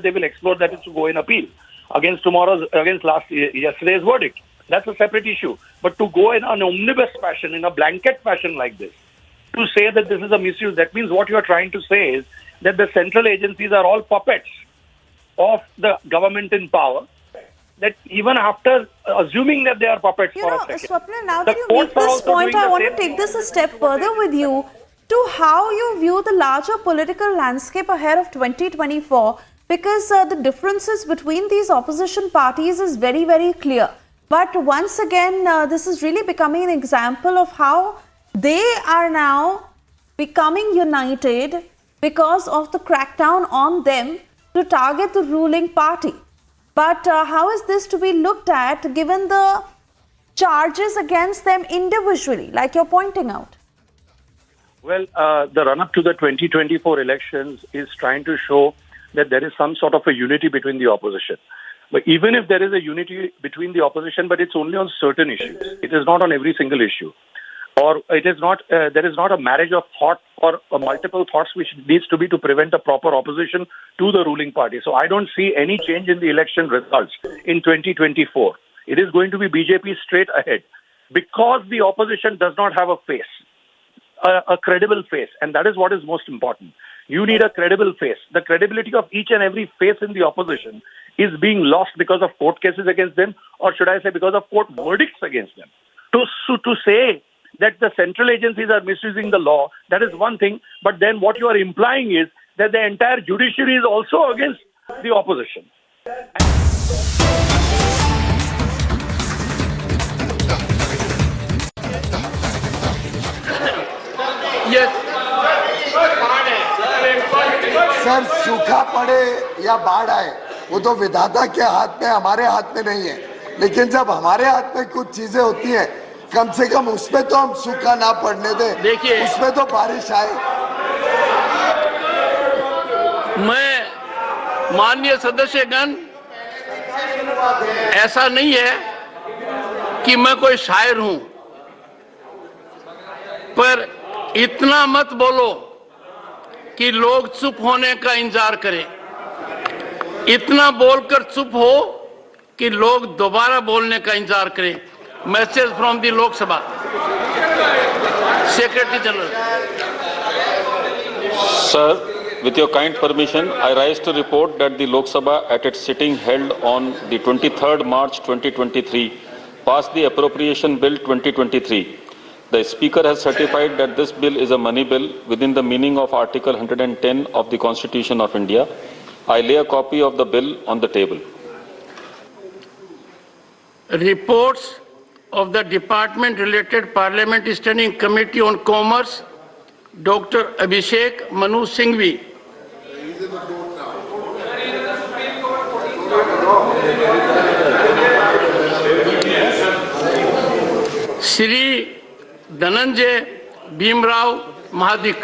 they will explore that is to go in appeal against yesterday's verdict. That's a separate issue. But to go in an omnibus fashion, in a blanket fashion like this, to say that this is a misuse, that means what you are trying to say is that the central agencies are all puppets of the government in power. That even after assuming that they are puppets for a second. Swapnil, now that you make this point, I want to take this a step further with you to how you view the larger political landscape ahead of 2024, because the differences between these opposition parties is very, very clear. But once again, this is really becoming an example of how they are now becoming united because of the crackdown on them to target the ruling party. But how is this to be looked at given the charges against them individually, like you're pointing out? Well, the run-up to the 2024 elections is trying to show that there is some sort of a unity between the opposition. But even if there is a unity between the opposition, but it's only on certain issues. It is not on every single issue. Or it is not. There is not a marriage of thought or multiple thoughts which needs to be to prevent a proper opposition to the ruling party. So I don't see any change in the election results in 2024. It is going to be BJP straight ahead because the opposition does not have a face, a credible face, and that is what is most important. You need a credible face. The credibility of each and every face in the opposition is being lost because of court cases against them, or should I say because of court verdicts against them. To say that the central agencies are misusing the law, that is one thing, but then what you are implying is that the entire judiciary is also against the opposition. Yes. Sir, सूखा पड़े या बाढ़ आए वो तो विधाता के हाथ में, हमारे हाथ में नहीं है, लेकिन जब हमारे हाथ में कुछ चीजें होती हैं, कम से कम उसमें तो हम सूखा ना पड़ने दें। देखिए, उसमें तो बारिश आए। मैं माननीय सदस्यगण, ऐसा नहीं है कि मैं कोई शायर हूं, पर इतना मत बोलो कि लोग चुप होने का इंतजार करें। इतना बोलकर चुप हो कि लोग दोबारा बोलने का इंतजार करें। Message from the Lok Sabha. Secretary General. Sir, with your kind permission, I rise to report that the Lok Sabha at its sitting held on the 23rd March 2023 passed the Appropriation Bill 2023. The Speaker has certified that this bill is a money bill within the meaning of Article 110 of the Constitution of India. I lay a copy of the bill on the table. Reports of the Department-related Parliamentary Standing Committee on Commerce, Dr. Abhishek Manu Singhvi. Shri Dhananjay Bhimrao Mahadik.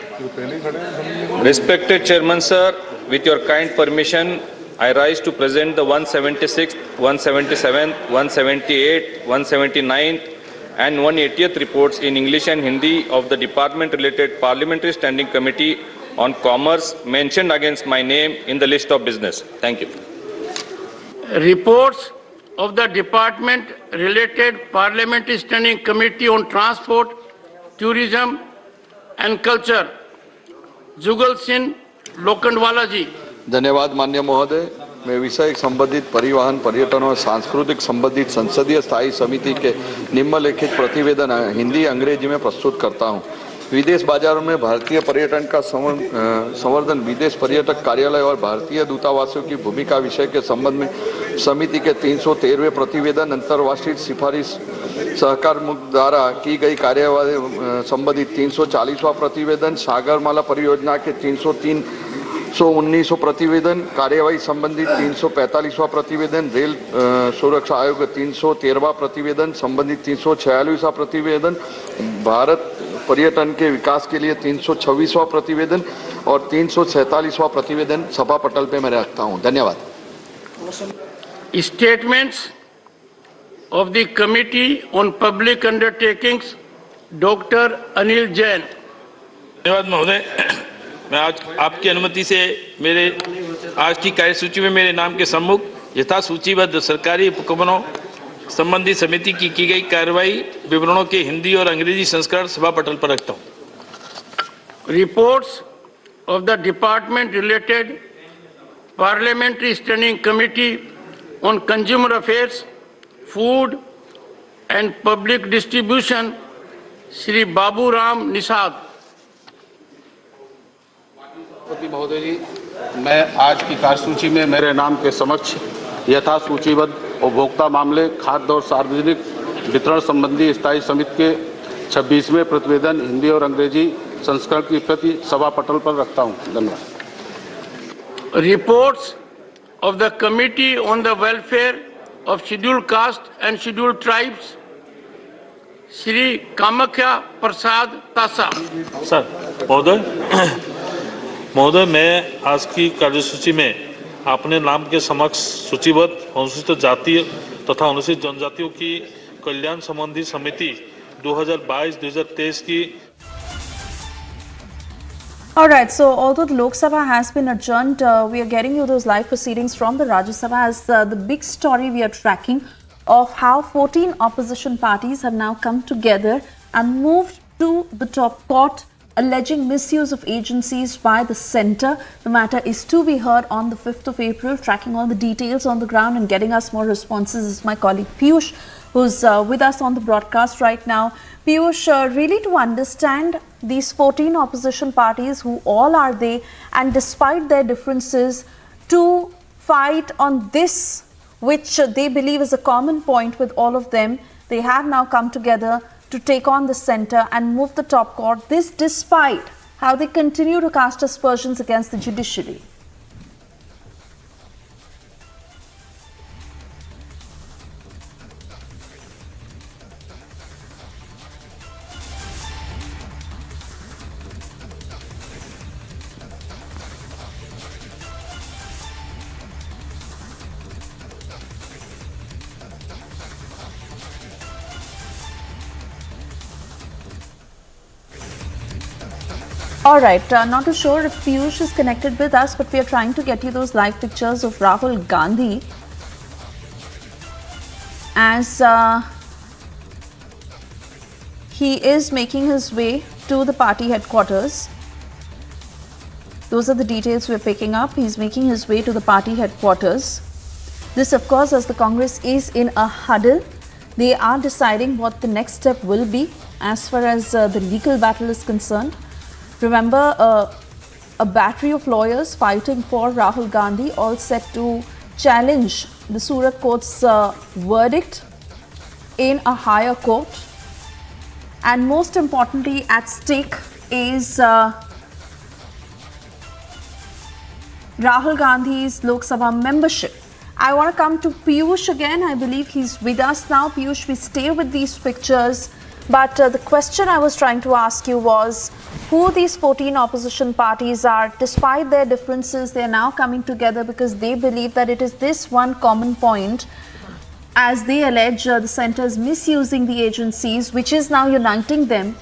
Respected Chairman Sir, with your kind permission, I rise to present the 176th, 177th, 178th, 179th and 180th reports in English and Hindi of the Department-related Parliamentary Standing Committee on Commerce mentioned against my name in the list of business. Thank you. Reports of the Department-related Parliamentary Standing Committee on Transport, Tourism and Culture. Jugal Singh Lokhandwala ji. धन्यवाद माननीय महोदय। मैं विषय संबंधित परिवहन, पर्यटन और सांस्कृतिक संबंधित संसदीय स्थायी समिति के निम्नलिखित प्रतिवेदन हिंदी अंग्रेजी में प्रस्तुत करता हूं। विदेश बाजारों में भारतीय पर्यटन का संवर्धन, विदेश पर्यटक कार्यालय और भारतीय दूतावासों की भूमिका विषय के संबंध में समिति के 313वें प्रतिवेदन, अंतर्राष्ट्रीय सिफारिश सहकार मुक्त द्वारा की गई कार्यवाही संबंधित 340वां प्रतिवेदन, सागरमाला परियोजना के 319 प्रतिवेदन, कार्यवाही संबंधित 345वां प्रतिवेदन, रेल सुरक्षा आयोग 313वां प्रतिवेदन संबंधित 346वां प्रतिवेदन, भारत पर्यटन के विकास के लिए 326वां प्रतिवेदन और 347वां प्रतिवेदन सभा पटल पे मैं रखता हूं। धन्यवाद। Statements of the Committee on Public Undertakings, Dr. Anil Jain. धन्यवाद महोदय। मैं आज आपकी अनुमति से मेरे आज की कार्यसूची में मेरे नाम के सम्मुख यथा सूचीबद्ध सरकारी उपक्रमों संबंधी समिति की गई कार्रवाई विवरणों के हिंदी और अंग्रेजी संस्करण सभा पटल पर रखता हूं। Reports of the department related Parliamentary Standing Committee on Consumer Affairs, Food and Public Distribution, Shri Babu Ram Nisad. महोदय जी, मैं आज की कार्यसूची में मेरे नाम के समक्ष यथा सूचीबद्ध उपभोक्ता मामले, खाद्य और सार्वजनिक वितरण संबंधी स्थायी समिति के 26वें प्रतिवेदन हिंदी और अंग्रेजी संस्करण की प्रति सभा पटल पर रखता हूं। धन्यवाद। Reports of the Committee on the Welfare of Scheduled Caste and Scheduled Tribes, Shri Kamakhya Prasad Tasa. Sir महोदय मैं आज की कार्यसूची में अपने नाम के समक्ष सूचीबद्ध अनुसूचित जाति तथा अनुसूचित जनजातियों की कल्याण संबंधी समिति 2022-2023 की। Alright, so although the Lok Sabha has been adjourned, we are getting you those live proceedings from the Rajya Sabha as the big story we are tracking of how 14 opposition parties have now come together and moved to the top court alleging misuse of agencies by the centre. The matter is to be heard on the 5th of April. Tracking all the details on the ground and getting us more responses is my colleague Piyush, who's with us on the broadcast right now. Piyush, really to understand these 14 opposition parties, who all are they, and despite their differences, to fight on this, which they believe is a common point with all of them, they have now come together to take on the centre and move the top court. This despite how they continue to cast aspersions against the judiciary. Alright, not too sure if Piyush is connected with us, but we are trying to get you those live pictures of Rahul Gandhi as he is making his way to the party headquarters. Those are the details we are picking up. He's making his way to the party headquarters. This, of course, as the Congress is in a huddle. They are deciding what the next step will be as far as the legal battle is concerned. Remember, a battery of lawyers fighting for Rahul Gandhi, all set to challenge the Surat court's verdict in a higher court. And most importantly, at stake is Rahul Gandhi's Lok Sabha membership. I want to come to Piyush again. I believe he's with us now. Piyush, we stay with these pictures. But the question I was trying to ask you was who these 14 opposition parties are. Despite their differences, they are now coming together because they believe that it is this one common point, as they allege the centre is misusing the agencies, which is now uniting them.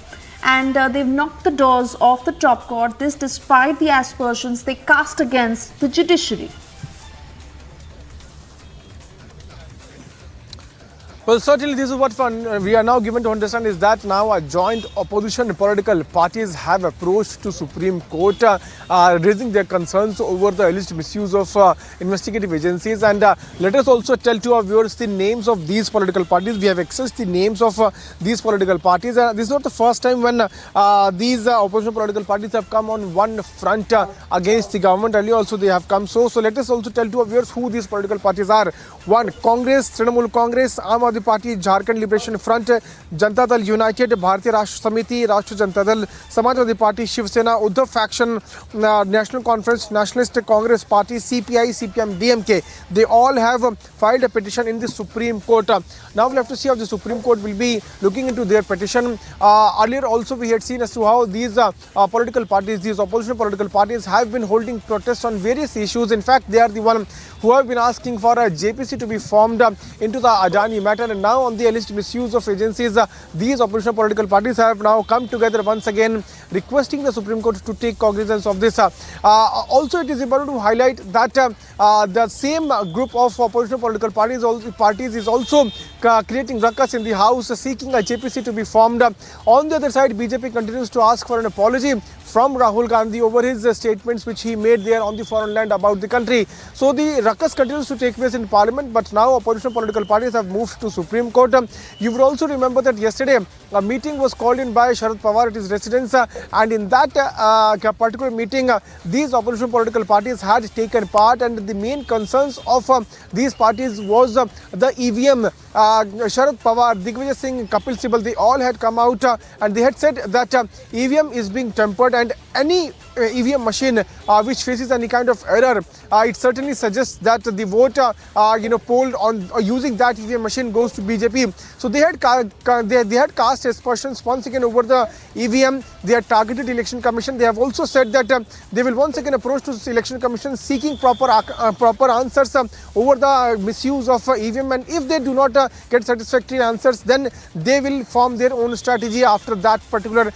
And they've knocked the doors off the top court, this despite the aspersions they cast against the judiciary. Well, certainly this is what we are now given to understand is that now a joint opposition political parties have approached to Supreme Court raising their concerns over the alleged misuse of investigative agencies. And let us also tell to our viewers the names of these political parties. We have accessed the names of these political parties. This is not the first time when these opposition political parties have come on one front against the government. Earlier also they have come. So let us also tell to our viewers who these political parties are. One, Congress, Trinamool Congress, Aam Aadmi Party, Jharkhand Liberation Front, Janata Dal United, Bharatiya Rashtra Samiti, Rashtra Janata Dal, Samajwadi Party, Shiv Sena, Uddhav Faction, National Conference, Nationalist Congress Party, CPI, CPM, DMK. They all have filed a petition in the Supreme Court. Now we'll have to see how the Supreme Court will be looking into their petition. Earlier also we had seen as to how these political parties, these opposition political parties have been holding protests on various issues. In fact, they are the one who have been asking for a JPC to be formed into the Adani matter. And now on the alleged misuse of agencies, these opposition political parties have now come together once again, requesting the Supreme Court to take cognizance of this. Also, it is important to highlight that the same group of opposition political parties is also creating ruckus in the House, seeking a JPC to be formed. On the other side, BJP continues to ask for an apology from Rahul Gandhi over his statements which he made there on the foreign land about the country. So the ruckus continues to take place in Parliament, but now opposition political parties have moved to Supreme Court. You would also remember that yesterday a meeting was called in by Sharad Pawar at his residence, and in that particular meeting these opposition political parties had taken part, and the main concerns of these parties was the EVM. Sharad Pawar, Digvijay Singh, Kapil Sibal, they all had come out and they had said that EVM is being tempered, and any EVM machine which faces any kind of error, it certainly suggests that the vote polled on using that EVM machine goes to BJP. So they had cast aspersions once again over the EVM. They had targeted Election Commission. They have also said that they will once again approach to the Election Commission seeking proper answers over the misuse of EVM, and if they do not get satisfactory answers, then they will form their own strategy after that particular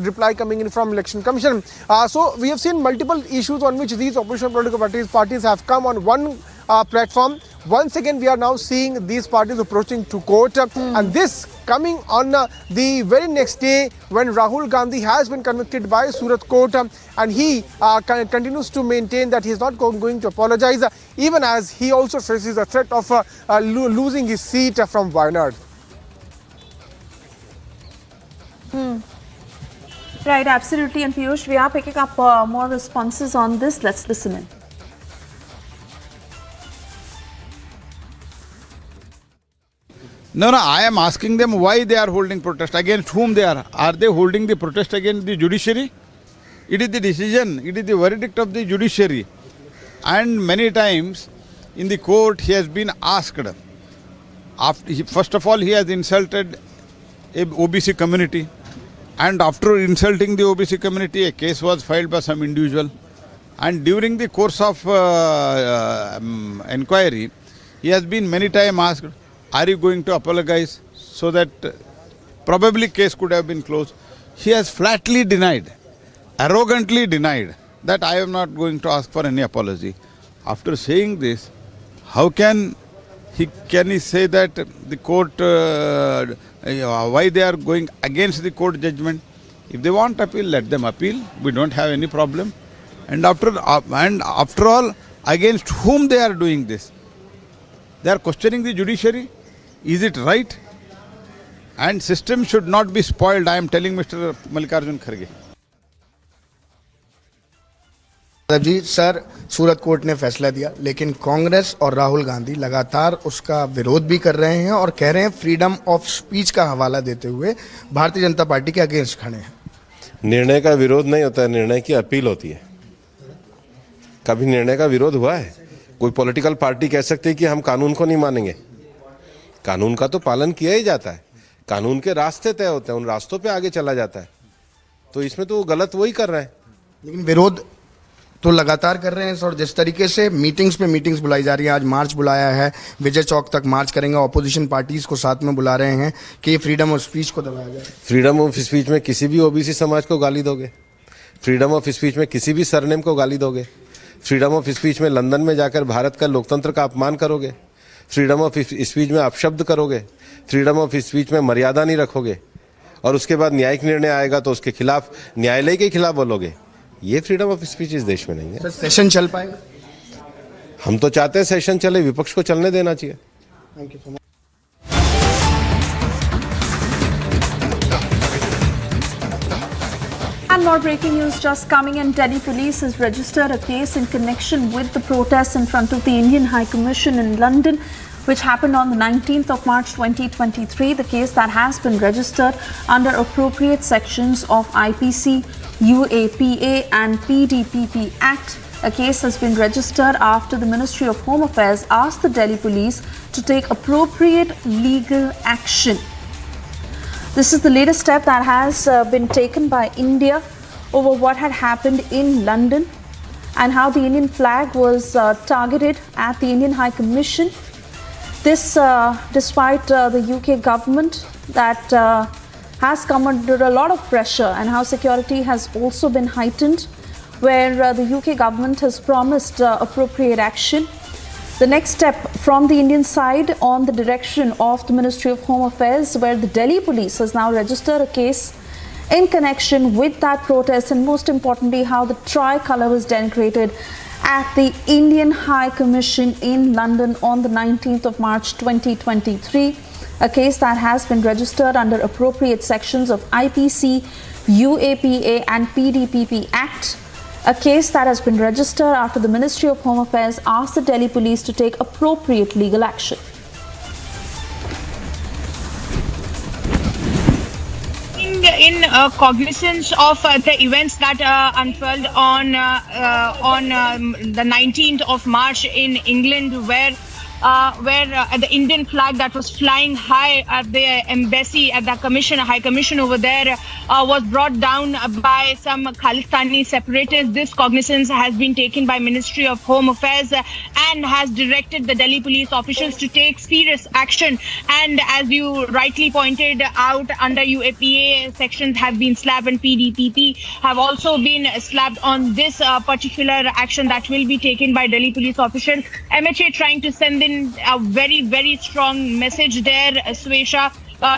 reply coming in from Election Commission. So we have seen multiple issues on which these opposition political parties have come on one platform. Once again, we are now seeing these parties approaching to court, and this coming on the very next day when Rahul Gandhi has been convicted by Surat court, and he continues to maintain that he is not going to apologize, even as he also faces a threat of losing his seat from Wayanad. Right, absolutely. And Piyush, we are picking up more responses on this. Let's listen in. No, I am asking them why they are holding protest, against whom they are. Are they holding the protest against the judiciary? It is the decision, it is the verdict of the judiciary. And many times in the court he has been asked, first of all he has insulted a OBC community, and after insulting the OBC community a case was filed by some individual, and during the course of inquiry he has been many times asked, are you going to apologize, so that probably case could have been closed. He has flatly denied, arrogantly denied that I am not going to ask for any apology. After saying this, how can he say that the court, why they are going against the court judgment? If they want appeal, let them appeal. We don't have any problem. And after all, against whom they are doing this? They are questioning the judiciary. Is it right? And system should not be spoiled, I am telling Mr. Mallikarjun Kharge. Ji sir, Surat court ने फैसला दिया, लेकिन कांग्रेस और राहुल गांधी लगातार उसका विरोध भी कर रहे हैं और कह रहे हैं फ्रीडम ऑफ स्पीच का हवाला देते हुए भारतीय जनता पार्टी के अगेंस्ट खड़े हैं। निर्णय का विरोध नहीं होता है, निर्णय की अपील होती है। कभी निर्णय का विरोध हुआ है? कोई पॉलिटिकल पार्टी कह सकती है कि हम कानून को नहीं मानेंगे? कानून का तो पालन किया ही जाता है, कानून के रास्ते तय होते हैं, उन रास्तों पे आगे चला जाता है। तो इसमें तो गलत वही कर रहे हैं। लेकिन विरोध तो लगातार कर रहे हैं और जिस तरीके से मीटिंग्स पे मीटिंग्स बुलाई जा रही है, आज मार्च बुलाया है, विजय चौक तक मार्च करेंगे, ऑपोजिशन पार्टीज को साथ में बुला रहे हैं कि फ्रीडम ऑफ स्पीच को दबाया जाए। फ्रीडम ऑफ स्पीच में किसी भी ओबीसी समाज को गाली दोगे? फ्रीडम ऑफ स्पीच में किसी भी सरनेम को गाली दोगे? फ्रीडम ऑफ स्पीच में लंदन में जाकर भारत का लोकतंत्र का अपमान करोगे? फ्रीडम ऑफ स्पीच में अपशब्द करोगे? फ्रीडम ऑफ स्पीच में मर्यादा नहीं रखोगे और उसके बाद न्यायिक निर्णय आएगा तो उसके खिलाफ, न्यायालय के खिलाफ बोलोगे? ये फ्रीडम ऑफ स्पीच इस देश में नहीं है। सेशन चल पाएगा? हम तो चाहते हैं सेशन चले, विपक्ष को चलने देना चाहिए। Thank you so much. And more breaking news just coming in. Delhi police has registered a case in connection with the protests in front of the Indian High Commission in London, which happened on the 19th of March 2023. The case that has been registered under appropriate sections of IPC, UAPA and PDPP Act. A case has been registered after the Ministry of Home Affairs asked the Delhi police to take appropriate legal action. This is the latest step that has been taken by India over what had happened in London. and how the Indian flag was targeted at the Indian High Commission. This despite the UK government that has come under a lot of pressure, and how security has also been heightened, where the UK government has promised appropriate action. The next step from the Indian side on the direction of the Ministry of Home Affairs, where the Delhi police has now registered a case in connection with that protest, and most importantly how the tricolour was denigrated at the Indian High Commission in London on the 19th of March 2023, a case that has been registered under appropriate sections of IPC, UAPA and PDPP Act. A case that has been registered after the Ministry of Home Affairs asked the Delhi police to take appropriate legal action. In cognizance of the events that unfurled on the 19th of March in England, where the Indian flag that was flying high at the embassy, at the High Commission over there, was brought down by some Khalistani separatists. This cognizance has been taken by Ministry of Home Affairs and has directed the Delhi police officials to take serious action. And as you rightly pointed out, under UAPA sections have been slapped, and PDPP have also been slapped on this particular action that will be taken by Delhi police officials. MHA trying to send in a very, very strong message there, Swesha,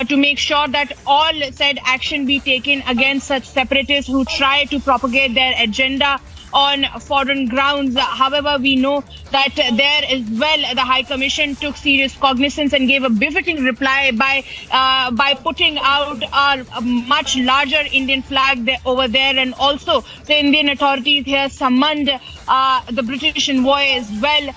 to make sure that all said action be taken against such separatists who try to propagate their agenda on foreign grounds. However, we know that there as well the High Commission took serious cognizance and gave a befitting reply by putting out a much larger Indian flag over there, and also the Indian authorities here summoned the British envoy as well,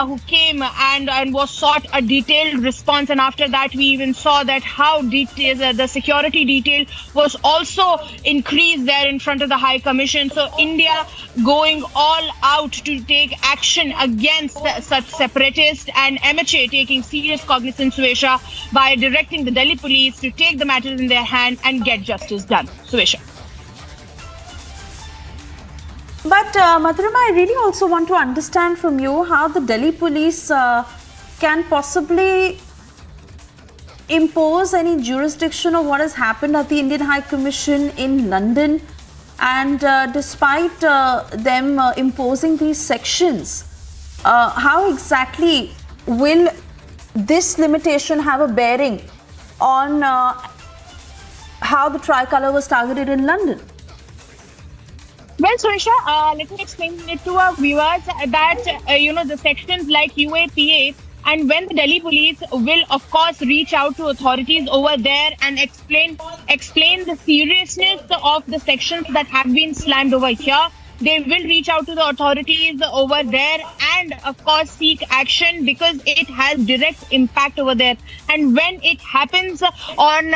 who came and was sought a detailed response. And after that, we even saw that how the security detail was also increased there in front of the High Commission. So India going all out to take action against such separatists, and MHA taking serious cognizance, Swesha, by directing the Delhi police to take the matters in their hand and get justice done. Swesha. But Madhurima, I really also want to understand from you how the Delhi police can possibly impose any jurisdiction of what has happened at the Indian High Commission in London, and despite them imposing these sections, how exactly will this limitation have a bearing on how the tricolour was targeted in London? Well, Suresha, let me explain it to our viewers that, the sections like UAPA, and when the Delhi police will, of course, reach out to authorities over there and explain the seriousness of the sections that have been slammed over here, they will reach out to the authorities over there and, of course, seek action, because it has direct impact over there. And when it happens on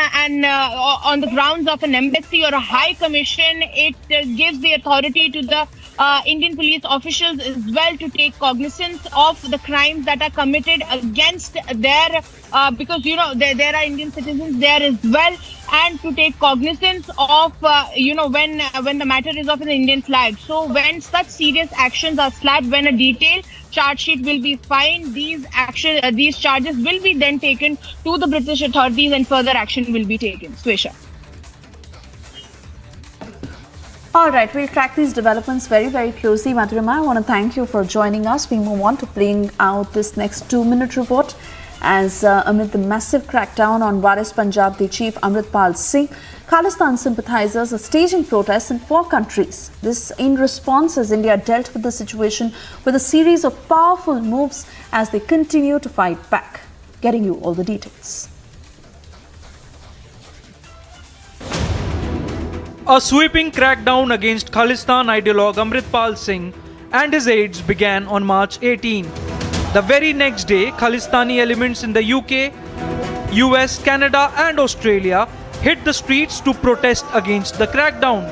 the grounds of an embassy or a high commission, it gives the authority to the Indian police officials as well to take cognizance of the crimes that are committed against their, because there are Indian citizens there as well, and to take cognizance of when the matter is of an Indian flag. So when such serious actions are slapped, when a detailed charge sheet will be filed, these charges will be then taken to the British authorities and further action will be taken. Swesha. All right, we'll track these developments very, very closely. Madhurima, I want to thank you for joining us. We move on to playing out this next 2-minute report. As amid the massive crackdown on Waris Punjab, the chief Amritpal Singh, Khalistan sympathizers are staging protests in 4 countries. This in response as India dealt with the situation with a series of powerful moves as they continue to fight back. Getting you all the details. A sweeping crackdown against Khalistan ideologue Amritpal Singh and his aides began on March 18. The very next day, Khalistani elements in the UK, US, Canada and Australia hit the streets to protest against the crackdown.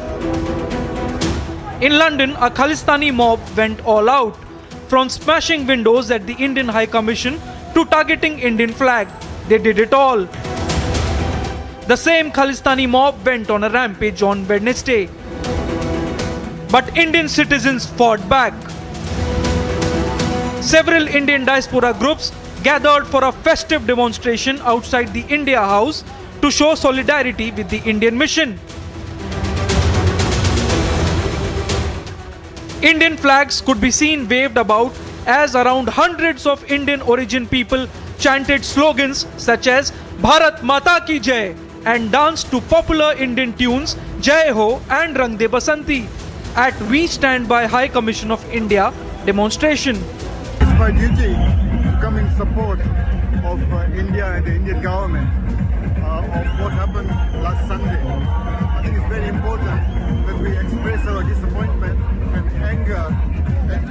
In London, a Khalistani mob went all out, from smashing windows at the Indian High Commission to targeting Indian flag. They did it all. The same Khalistani mob went on a rampage on Wednesday. but Indian citizens fought back. Several Indian diaspora groups gathered for a festive demonstration outside the India House to show solidarity with the Indian mission. Indian flags could be seen waved about as around hundreds of Indian origin people chanted slogans such as Bharat Mata Ki Jai and danced to popular Indian tunes Jai Ho and Rang De Basanti at We Stand By High Commission of India demonstration. It's my duty to come in support of India and the Indian government of what happened last Sunday. I think it's very important that we express our disappointment and anger at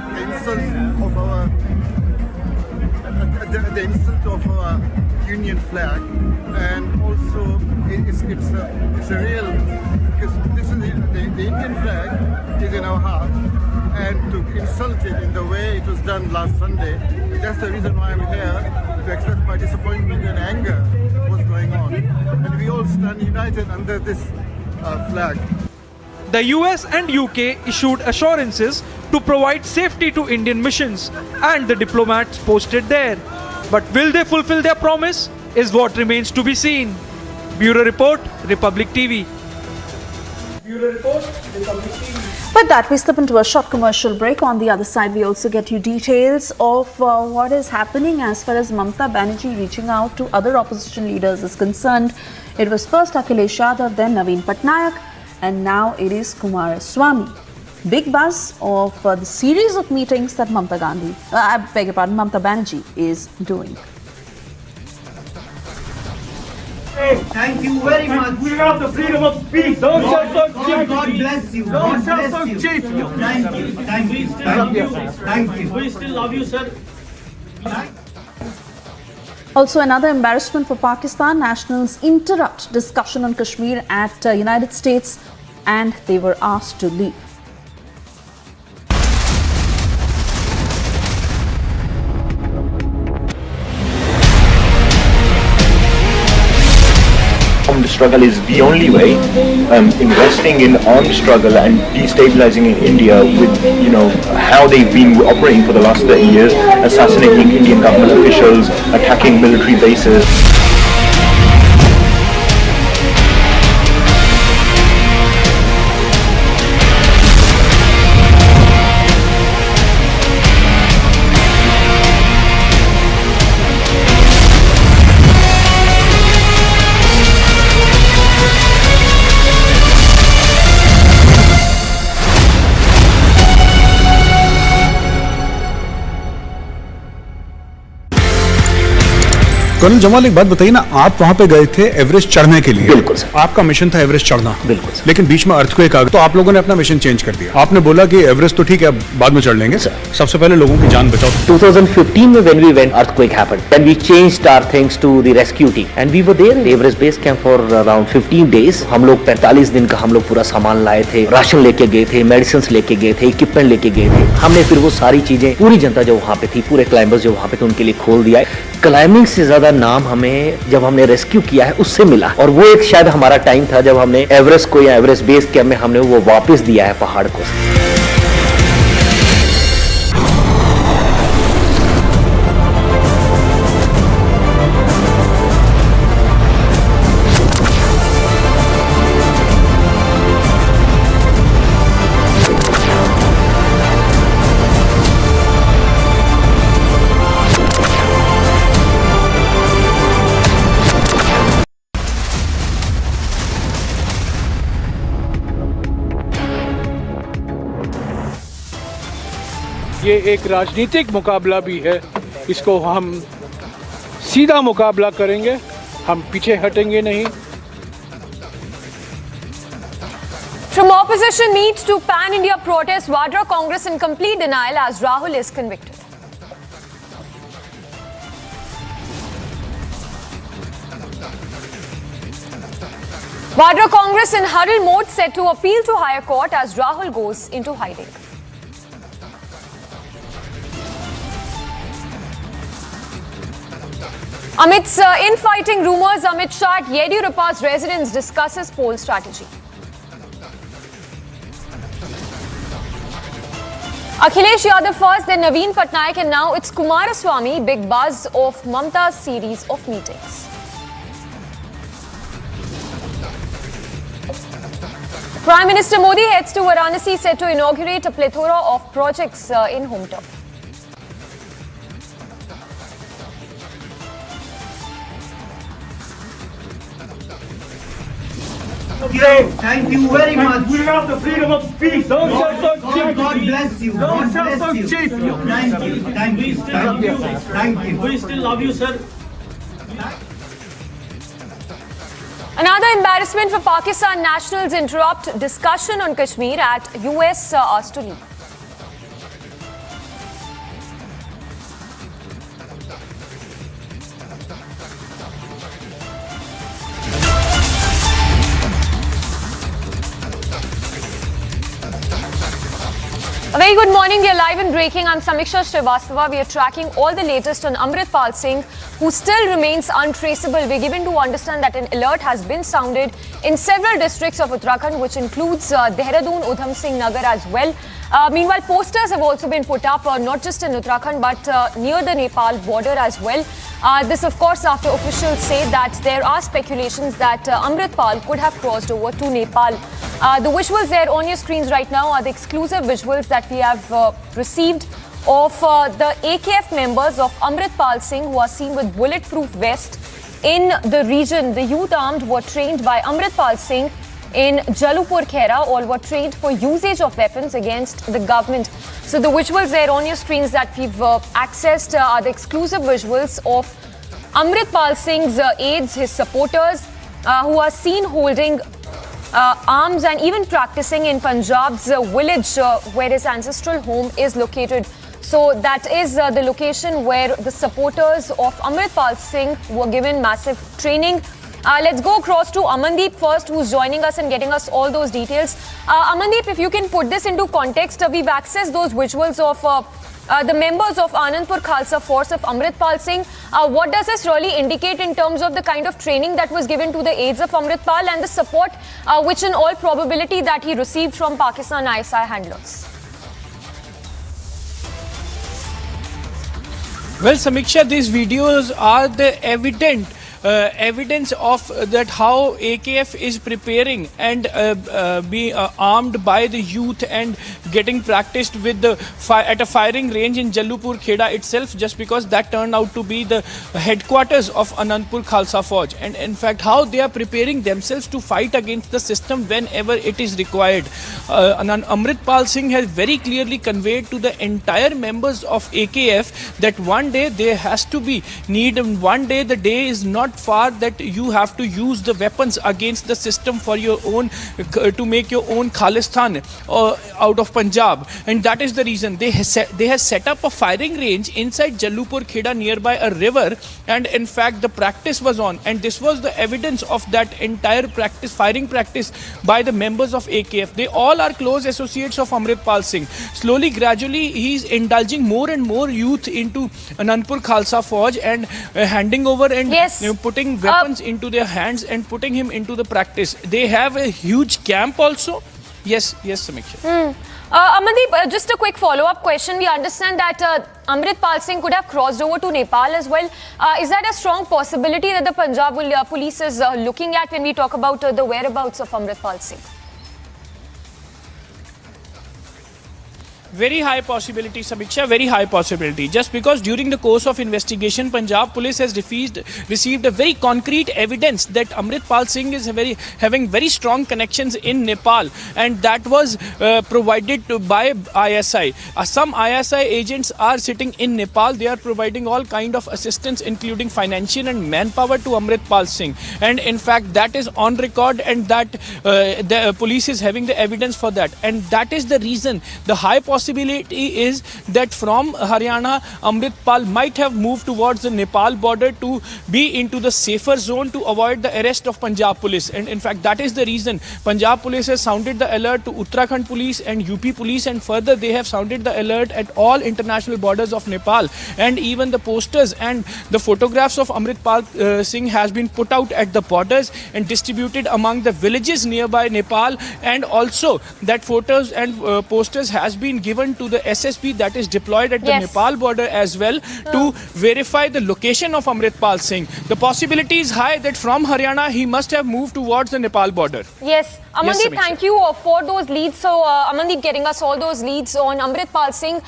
the insult of our Union flag, and also it's a real, because this is the Indian flag is in our heart, and to insult it in the way it was done last Sunday, that's the reason why I'm here, to express my disappointment and anger at what's going on. And we all stand united under this flag. The US and UK issued assurances to provide safety to Indian missions and the diplomats posted there. But will they fulfill their promise is what remains to be seen. Bureau Report, Republic TV. Bureau Report, Republic TV. With that, we slip into a short commercial break. On the other side, we also get you details of what is happening as far as Mamata Banerjee reaching out to other opposition leaders is concerned. It was first Akhilesh Yadav, then Naveen Patnaik, and now it is Kumaraswamy. Big buzz of the series of meetings that Mamata Banerjee is doing. Thank you very much. We have the freedom of speech. Don't say so cheap. God bless you. Don't say so cheap. Thank you. Thank you. Thank you. Thank you. We still love you, sir. Also, another embarrassment for Pakistan. Nationals interrupt discussion on Kashmir at United States, and they were asked to leave. Armed struggle is the only way. Investing in armed struggle and destabilizing in India with, how they've been operating for the last 30 years, assassinating Indian government officials, attacking military bases. Colonel Jamal, एक बात बताइए ना, आप वहाँ पे गए थे Everest चढ़ने के लिए। बिल्कुल सर। आपका मिशन था एवरेस्ट चढ़ना। बिल्कुल सर। लेकिन बीच में अर्थक्वेक आ गया, तो आप लोगों ने अपना मिशन चेंज कर दिया। आपने बोला कि एवरेस्ट तो ठीक है, बाद में चढ़ लेंगे। सबसे पहले लोगों की जान बचाओ। 2015 में when we went, earthquake happened. Then we changed our things to the rescue team, and we were there in Everest base camp for around 15 days. हम लोग 45 दिन का हम लोग पूरा सामान लाए थे, राशन लेके गए थे, मेडिसिन लेके गए थे, इक्विपमेंट लेके गए थे। हमने फिर वो सारी चीजें, पूरी जनता जो वहाँ पे थी, पूरे क्लाइंबर्स जो वहाँ पे थे, उनके लिए खोल दिया। क्लाइंबिंग से ज्यादा नाम हमें जब हमने रेस्क्यू किया है उससे मिला, और वो एक शायद हमारा टाइम था जब हमने एवरेस्ट को या एवरेस्ट बेस कैंप में हमने वो वापस दिया है पहाड़ को। ये एक राजनीतिक मुकाबला भी है, इसको हम सीधा मुकाबला करेंगे, हम पीछे हटेंगे नहीं। From opposition meet to pan-India protest, Vadra Congress in complete denial as Rahul is convicted. Vadra Congress in huddle mode set to appeal to higher court as Rahul goes into hiding. Amidst infighting rumors, Amit Shah at Yediyurappa's residence discusses poll strategy. Akhilesh Yadav first, then Naveen Patnaik, and now it's Kumaraswamy, big buzz of Mamta's series of meetings. Prime Minister Modi heads to Varanasi, set to inaugurate a plethora of projects in hometown. Thank you very much. We have the freedom of speech. Don't say so cheap. God bless you. Don't say so cheap. Thank you. Thank you. Thank you. We still love you, sir. Another embarrassment for Pakistan nationals interrupt discussion on Kashmir at US asked to leave. A very good morning. We are live and breaking. I'm Samiksha Srivastava. We are tracking all the latest on Amritpal Singh, who still remains untraceable. We're given to understand that an alert has been sounded in several districts of Uttarakhand, which includes Dehradun, Udham Singh Nagar as well. Meanwhile, posters have also been put up, not just in Uttarakhand, but near the Nepal border as well. This, of course, after officials say that there are speculations that Amritpal could have crossed over to Nepal. The visuals there on your screens right now are the exclusive visuals that we have received of the AKF members of Amritpal Singh, who are seen with bulletproof vest in the region. The youth armed were trained by Amritpal Singh in Jalupur Khera. All were trained for usage of weapons against the government. So the visuals there on your screens that we've accessed are the exclusive visuals of Amritpal Singh's aides, his supporters, who are seen holding arms and even practicing in Punjab's village where his ancestral home is located. So that is the location where the supporters of Amritpal Singh were given massive training. Let's go across to Amandeep first, who's joining us and getting us all those details. Amandeep, if you can put this into context, we've accessed those visuals of the members of Anandpur Khalsa Force of Amritpal Singh. What does this really indicate in terms of the kind of training that was given to the aides of Amritpal and the support which in all probability that he received from Pakistan ISI handlers? Well, Samiksha, these videos are the evidence of that how AKF is preparing and be armed by the youth and getting practiced with the at a firing range in Jalupur Kheda itself, just because that turned out to be the headquarters of Anandpur Khalsa Fauj, and in fact how they are preparing themselves to fight against the system whenever it is required. Amritpal Singh has very clearly conveyed to the entire members of AKF that one day there has to be need, and one day the day is not far that you have to use the weapons against the system for your own, to make your own Khalistan out of Punjab. And that is the reason they have set up a firing range inside Jalupur Kheda nearby a river, and in fact the practice was on, and this was the evidence of that entire practice, firing practice by the members of AKF. They all are close associates of Amritpal Singh. Slowly, gradually, he is indulging more and more youth into Anandpur Khalsa Fauj and handing over and putting weapons into their hands and putting him into the practice. They have a huge camp also. Yes, Samiksha. Amandeep, just a quick follow-up question. We understand that Amritpal Singh could have crossed over to Nepal as well. Is that a strong possibility that the Punjab police is looking at when we talk about the whereabouts of Amritpal Singh? Very high possibility, Samiksha, very high possibility. Just because during the course of investigation, Punjab police has received a very concrete evidence that Amritpal Singh is having very strong connections in Nepal, and that was provided by ISI. Some ISI agents are sitting in Nepal. They are providing all kind of assistance, including financial and manpower, to Amritpal Singh. And in fact, that is on record, and that the police is having the evidence for that. And that is the reason the high possibility is that from Haryana, Amritpal might have moved towards the Nepal border to be into the safer zone to avoid the arrest of Punjab police. And in fact, that is the reason Punjab police has sounded the alert to Uttarakhand police and UP police, and further they have sounded the alert at all international borders of Nepal. And even the posters and the photographs of Amritpal Singh has been put out at the borders and distributed among the villages nearby Nepal, and also that photos and posters has been given given to the SSB that is deployed at the Nepal border as well to verify the location of Amritpal Singh. The possibility is high that from Haryana he must have moved towards the Nepal border. Yes. Amandeep, thank you for those leads. So, Amandeep getting us all those leads on Amritpal Singh.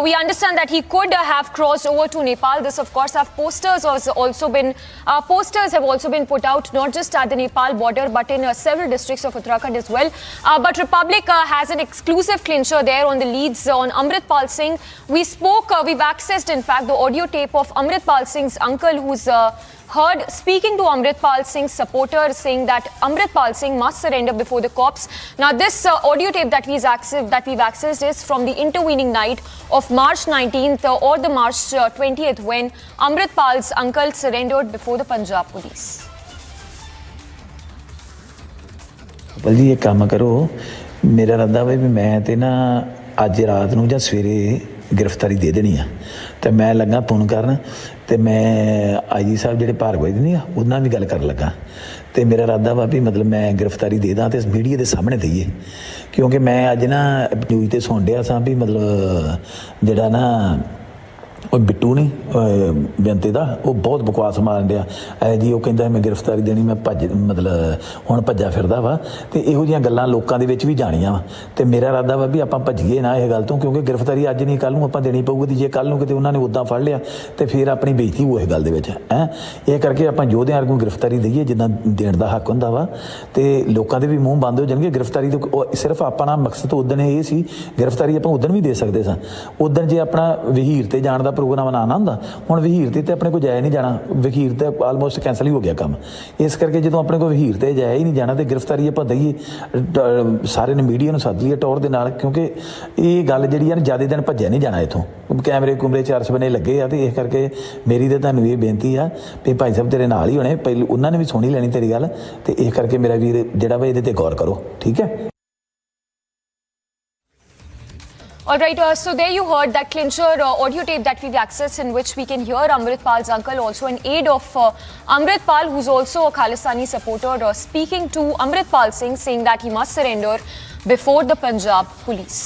We understand that he could have crossed over to Nepal. This, of course, posters have also been put out, not just at the Nepal border, but in several districts of Uttarakhand as well. But Republic has an exclusive clincher there on the leads on Amritpal Singh. We've accessed, in fact, the audio tape of Amritpal Singh's uncle, who's heard speaking to Amritpal Singh's supporters, saying that Amritpal Singh must surrender before the cops. Now, this audio tape that we've accessed is from the intervening night of March 19th or the March 20th, when Amritpal's uncle surrendered before the Punjab police. बल जी एक काम करो, मेरा इरादा वा भी मैं ते ना अज रात नूं जां सवेरे गिरफ्तारी दे देनी आ ते मैं लगा फोन करन ते मैं IG साहब जिहड़े भार्गव जी नहीं उहदे नाल भी गल कर लगा ते मेरा इरादा वा भी मतलब मैं गिरफ्तारी दे दां ते मीडिया दे सामने दईए क्योंकि मैं अज ना न्यूज़ ते सुन रहा सां भी मतलब जिहड़ा ना ਉਹ ਬਿੱਟੂ ਨਹੀਂ ਬੇਨਤੀ ਦਾ ਉਹ ਬਹੁਤ ਬਕਵਾਸ ਮਾਰਨ ਡਿਆ ਐ ਜੀ ਉਹ ਕਹਿੰਦਾ ਮੈਂ ਗ੍ਰਿਫਤਾਰੀ ਦੇਣੀ ਮੈਂ ਹੁਣ ਭੱਜਾ ਫਿਰਦਾ ਵਾ ਤੇ ਇਹੋ ਜਿਹੀਆਂ ਗੱਲਾਂ ਲੋਕਾਂ ਦੇ ਵਿੱਚ ਵੀ ਜਾਣੀਆਂ ਵਾ ਤੇ ਮੇਰਾ ਇਰਾਦਾ ਵਾ ਵੀ ਆਪਾਂ ਭੱਜੀਏ ਨਾ ਇਹ ਗੱਲ ਤੋਂ ਕਿਉਂਕਿ ਗ੍ਰਿਫਤਾਰੀ ਅੱਜ ਨਹੀਂ ਕੱਲ ਨੂੰ ਆਪਾਂ ਦੇਣੀ ਪਊਗੀ ਜੇ ਕੱਲ ਨੂੰ ਕਿਤੇ ਉਹਨਾਂ ਨੇ ਉਦਾਂ ਫੜ ਲਿਆ ਤੇ ਫਿਰ ਆਪਣੀ ਬੇਇੱਜ਼ਤੀ ਹੋਏ ਗੱਲ ਦੇ ਵਿੱਚ ਹੈ ਇਹ ਕਰਕੇ ਆਪਾਂ ਯੋਧਿਆਂ ਵਰਗੂ ਗ੍ਰਿਫਤਾਰੀ ਦਈਏ ਜਿੱਦਾਂ ਦੇਣ ਦਾ ਹੱਕ ਹੁੰਦਾ ਵਾ ਤੇ ਲੋਕਾਂ ਦੇ ਵੀ ਮੂੰਹ ਬੰਦ ਹੋ ਜਾਣਗੇ ਗ੍ਰਿਫਤਾਰੀ ਤੋਂ ਸਿਰਫ ਆਪਣਾ ਮਕਸਦ ਉਦਣ ਇਹ ਸੀ ਗ੍ਰਿਫਤਾਰੀ ਆਪਾਂ ਉਦਣ ਵੀ ਦੇ ਸਕਦੇ ਸਾਂ ਉਦਣ ਜੇ ਆਪਣਾ ਵਹੀਰ ਤੇ ਜਾਣ ਦਾ ਪ੍ਰੋਗਰਾਮ ਬਣਾਉਣਾ ਹੁੰਦਾ ਹੁਣ ਵਹੀਰ ਤੇ ਆਪਣੇ ਕੋਲ ਜਾਇਆ ਨਹੀਂ ਜਾਣਾ ਵਹੀਰ ਤੇ ਆਲਮੋਸਟ ਕੈਂਸਲ ਹੀ ਹੋ ਗਿਆ ਕੰਮ ਇਸ ਕਰਕੇ ਜਦੋਂ ਆਪਣੇ ਕੋਲ ਵਹੀਰ ਤੇ ਜਾਇਆ ਹੀ ਨਹੀਂ ਜਾਣਾ ਤੇ ਗ੍ਰਿਫਤਾਰੀ ਆਪਾਂ ਦਈਏ ਸਾਰੇ ਨੇ ਮੀਡੀਆ ਨੂੰ ਸੱਦ ਲਈਏ ਟੌਰ ਦੇ ਨਾਲ ਕਿਉਂਕਿ ਇਹ ਗੱਲ ਜਿਹੜੀ ਆ ਨਾ ਜ਼ਿਆਦਾ ਦਿਨ ਭੱਜਿਆ ਨਹੀਂ ਜਾਣਾ ਇੱਥੋਂ ਕੈਮਰੇ ਕੁਮਰੇ 4 ਲੱਗੇ ਆ ਤੇ ਇਸ ਕਰਕੇ ਮੇਰੀ ਤੇ ਤੁਹਾਨੂੰ ਇਹ ਬੇਨਤੀ ਆ ਵੀ ਭਾਈ ਸਾਹਿਬ ਤੇਰੇ ਨਾਲ ਹੀ ਹੋਣੇ ਪਹਿਲਾਂ ਉਹਨਾਂ ਨੇ ਵੀ ਸੁਣੀ ਲੈਣੀ ਤੇਰੀ ਗੱਲ ਤੇ ਇਸ ਕਰਕੇ ਮੇਰਾ ਵੀਰ ਜਿਹੜਾ ਵਾ ਇਹਦੇ ਤੇ ਗੌਰ ਕਰੋ ਠੀਕ ਹੈ All right, so there you heard that clincher audio tape that we've accessed in which we can hear Amritpal's uncle, also an aide of Amritpal, who's also a Khalistani supporter, speaking to Amritpal Singh, saying that he must surrender before the Punjab police.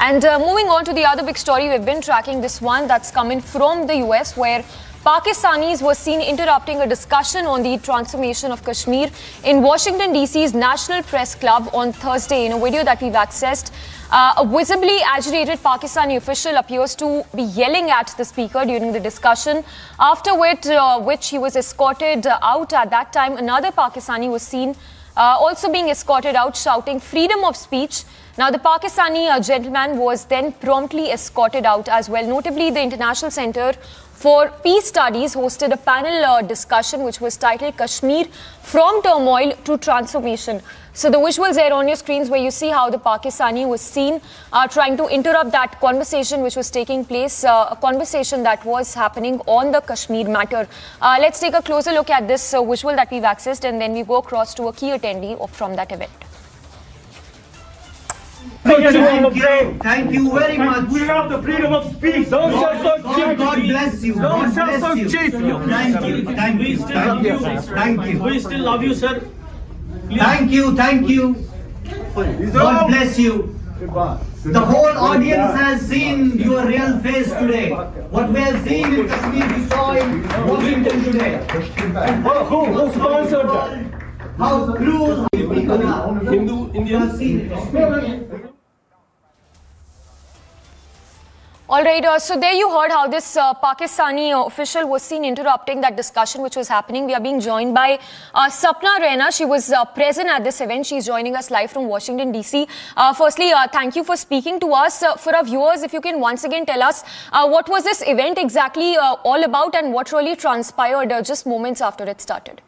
And moving on to the other big story, we've been tracking this one that's coming from the US, where Pakistanis were seen interrupting a discussion on the transformation of Kashmir in Washington, D.C.'s National Press Club on Thursday. In a video that we've accessed, a visibly agitated Pakistani official appears to be yelling at the speaker during the discussion, after which he was escorted out. At that time, another Pakistani was seen also being escorted out, shouting freedom of speech. Now, the Pakistani gentleman was then promptly escorted out as well. Notably, the International Center for Peace Studies hosted a panel discussion which was titled Kashmir from Turmoil to Transformation. So the visuals there on your screens where you see how the Pakistani was seen trying to interrupt that conversation which was taking place, a conversation that was happening on the Kashmir matter. Let's take a closer look at this visual that we've accessed and then we go across to a key attendee from that event. Thank you very much. We have the freedom of speech. Don't say so cheap. God bless you. Don't say so cheap. Thank you. Thank you. Thank you. Thank you. We still love you, sir. Thank you. Thank you. God bless you. The whole audience has seen your real face today. What we have seen in Kashmir, we saw in Washington today. Who sponsored that? How cruel people are. Hindu, Indian. All right, so there you heard how this Pakistani official was seen interrupting that discussion which was happening. We are being joined by Sapna Raina. She was present at this event. She's joining us live from Washington, D.C. Firstly, thank you for speaking to us. For our viewers, if you can once again tell us what was this event exactly all about and what really transpired just moments after it started?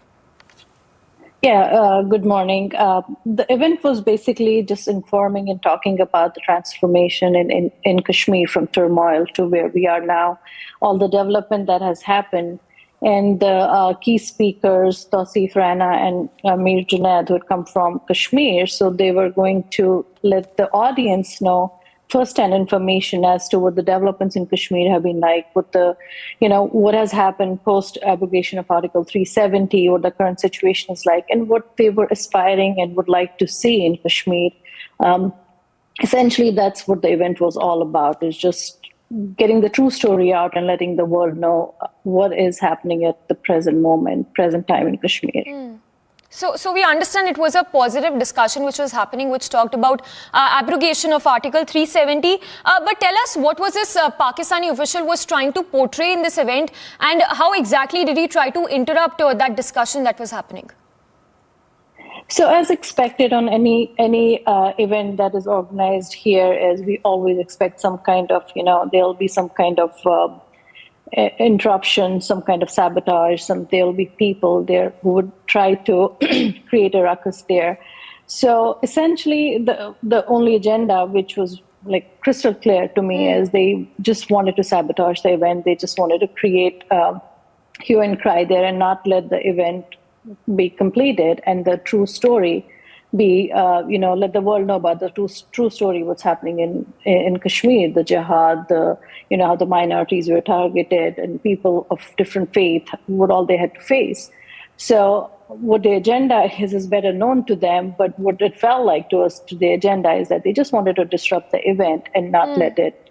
Yeah, good morning. The event was basically just informing and talking about the transformation in Kashmir from turmoil to where we are now, all the development that has happened. And the key speakers, Tausif Rana and Mir Junaid, who had come from Kashmir, so they were going to let the audience know first-hand information as to what the developments in Kashmir have been like, what has happened post-abrogation of Article 370, what the current situation is like, and what they were aspiring and would like to see in Kashmir. essentially that's what the event was all about, is just getting the true story out and letting the world know what is happening at the present time in Kashmir. So we understand it was a positive discussion which was happening, which talked about abrogation of Article 370. But tell us, what was this Pakistani official was trying to portray in this event, and how exactly did he try to interrupt that discussion that was happening? So as expected on any event that is organized here, as we always expect some kind of, there'll be some kind of interruption, some kind of sabotage, there'll be people there who would try to create a ruckus there. So essentially the only agenda, which was like crystal clear to me, is they just wanted to sabotage the event. They just wanted to create hue and cry there and not let the event be completed and the true story be, let the world know about the true story, what's happening in Kashmir, the jihad, how the minorities were targeted and people of different faith, what all they had to face. So what the agenda is better known to them, but what it felt like to us, to the agenda, is that they just wanted to disrupt the event and not let it,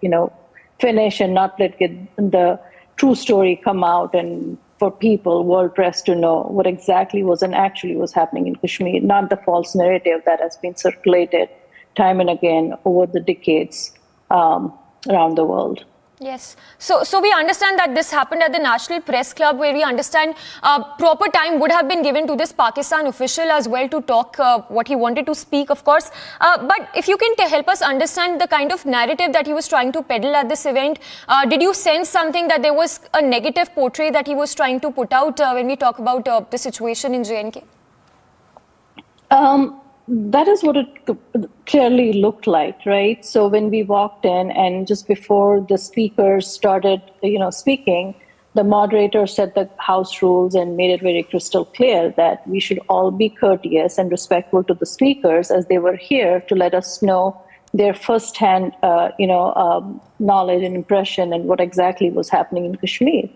finish, and not let the true story come out, and for people, world press, to know what exactly was and actually was happening in Kashmir, not the false narrative that has been circulated time and again over the decades around the world. Yes. So we understand that this happened at the National Press Club, where we understand proper time would have been given to this Pakistan official as well to talk what he wanted to speak, of course. But if you can help us understand the kind of narrative that he was trying to peddle at this event, did you sense something that there was a negative portrait that he was trying to put out when we talk about the situation in J&K? That is what it clearly looked like, right? So when we walked in, and just before the speakers started, speaking, the moderator set the house rules and made it very crystal clear that we should all be courteous and respectful to the speakers, as they were here to let us know their first-hand, knowledge and impression and what exactly was happening in Kashmir.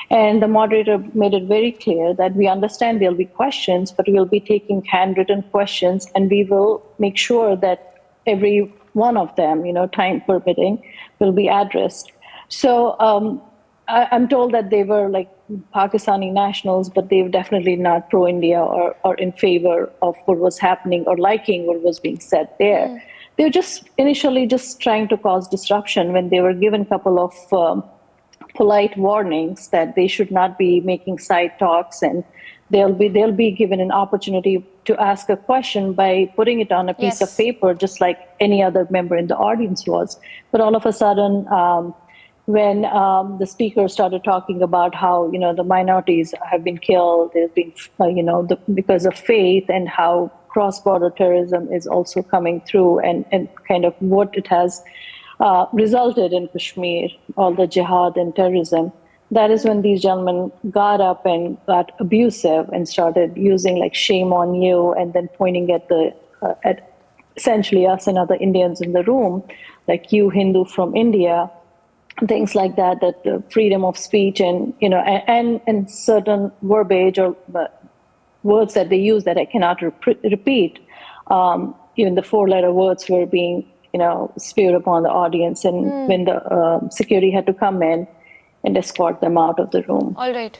And the moderator made it very clear that we understand there'll be questions, but we'll be taking handwritten questions, and we will make sure that every one of them, time permitting, will be addressed. So I'm told that they were like Pakistani nationals, but they were definitely not pro-India or in favor of what was happening or liking what was being said there. They were just initially just trying to cause disruption when they were given a couple of polite warnings that they should not be making side talks, and they'll be given an opportunity to ask a question by putting it on a piece of paper, just like any other member in the audience was. But all of a sudden, when the speaker started talking about how the minorities have been killed, there's been because of faith, and how cross-border terrorism is also coming through, and kind of what it has resulted in Kashmir, all the jihad and terrorism. That is when these gentlemen got up and got abusive and started using like shame on you, and then pointing at at essentially us and other Indians in the room, like you Hindu from India, things like that, that the freedom of speech and and certain verbiage or words that they use that I cannot repeat. Even the 4-letter words were being spewed upon the audience, and when the security had to come in and escort them out of the room. All right.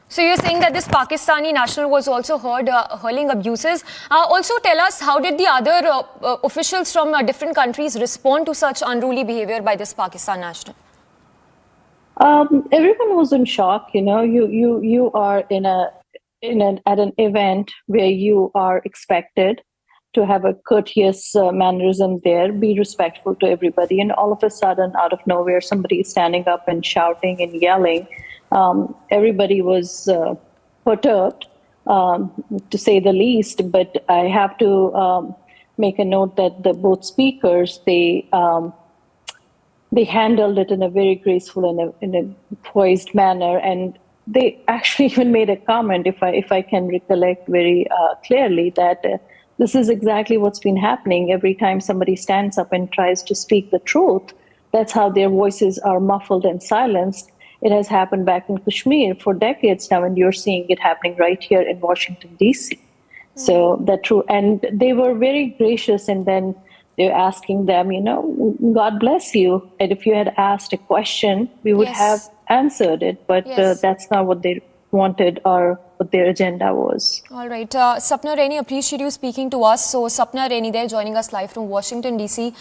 So you're saying that this Pakistani national was also heard hurling abuses. Also tell us, how did the other officials from different countries respond to such unruly behavior by this Pakistan national? Everyone was in shock. You are at an event where you are expected to have a courteous mannerism there, be respectful to everybody, and all of a sudden, out of nowhere, somebody is standing up and shouting and yelling. Everybody was perturbed, to say the least. But I have to make a note that both speakers, they handled it in a very graceful and in a poised manner, and they actually even made a comment, if I can recollect very clearly, that this is exactly what's been happening every time somebody stands up and tries to speak the truth. That's how their voices are muffled and silenced. It has happened back in Kashmir for decades now, and you're seeing it happening right here in Washington, D.C. So that's true. And they were very gracious, and then they're asking them, God bless you. And if you had asked a question, we would Yes. have answered it. But Yes. that's not what they wanted or what their agenda was. All right. Sapna Reni, appreciate you speaking to us. So, Sapna Reni there joining us live from Washington, D.C.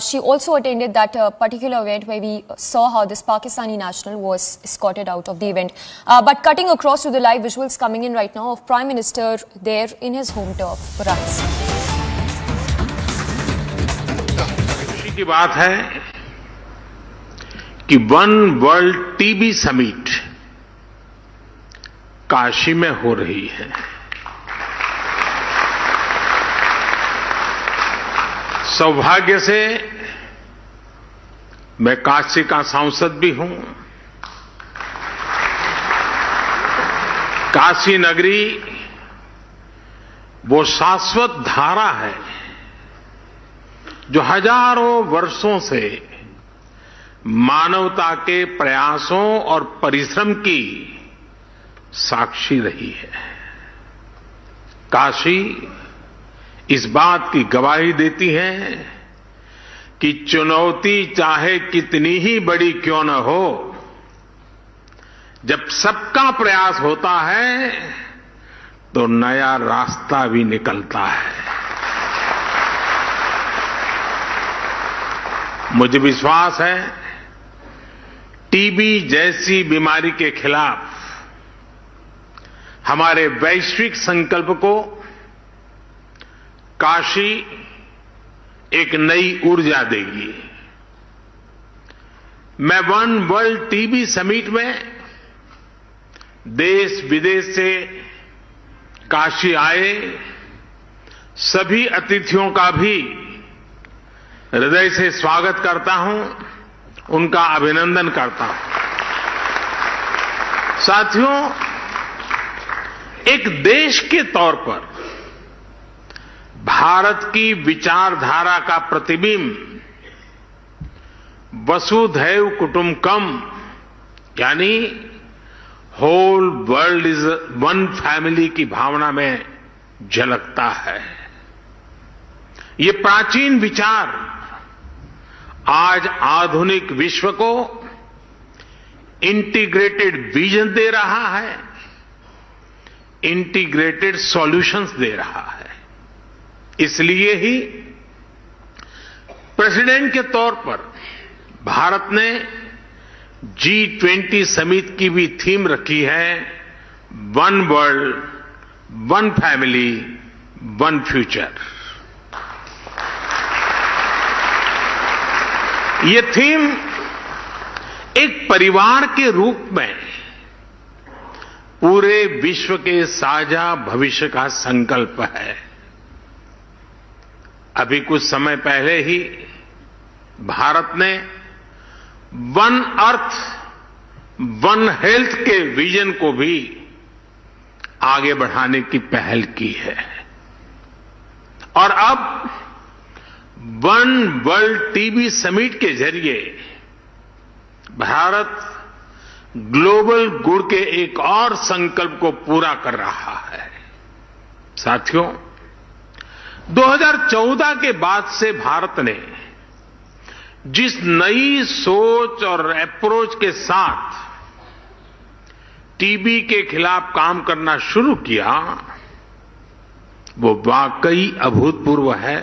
She also attended that particular event where we saw how this Pakistani national was escorted out of the event. But cutting across to the live visuals coming in right now of Prime Minister there in his home turf, Varanasi. खुशी की बात है कि one world TB summit Kashi में हो रही है। सौभाग्य से मैं काशी का सांसद भी हूं। काशी नगरी वो शाश्वत धारा है जो हजारों वर्षों से मानवता के प्रयासों और परिश्रम की साक्षी रही है। काशी इस बात की गवाही देती है कि चुनौती चाहे कितनी ही बड़ी क्यों न हो, जब सबका प्रयास होता है तो नया रास्ता भी निकलता है। मुझे विश्वास है टीबी जैसी बीमारी के खिलाफ हमारे वैश्विक संकल्प को काशी एक नई ऊर्जा देगी। मैं वन वर्ल्ड टीबी समिट में देश विदेश से काशी आए सभी अतिथियों का भी हृदय से स्वागत करता हूं, उनका अभिनंदन करता हूं। साथियों, एक देश के तौर पर भारत की विचारधारा का प्रतिबिंब वसुधैव कुटुंबकम यानी whole world is one family की भावना में झलकता है। ये प्राचीन विचार आज आधुनिक विश्व को इंटीग्रेटेड विजन दे रहा है, इंटीग्रेटेड सॉल्यूशंस दे रहा है। इसलिए ही प्रेसिडेंट के तौर पर भारत ने G20 समिट की भी थीम रखी है, one world, one family, one future. ये थीम एक परिवार के रूप में पूरे विश्व के साझा भविष्य का संकल्प है। अभी कुछ समय पहले ही भारत ने वन अर्थ, वन हेल्थ के विजन को भी आगे बढ़ाने की पहल की है और अब वन वर्ल्ड टीबी समिट के जरिए भारत ग्लोबल गुड के एक और संकल्प को पूरा कर रहा है। साथियों, 2014 के बाद से भारत ने जिस नई सोच और अप्रोच के साथ टीबी के खिलाफ काम करना शुरू किया, वो वाकई अभूतपूर्व है।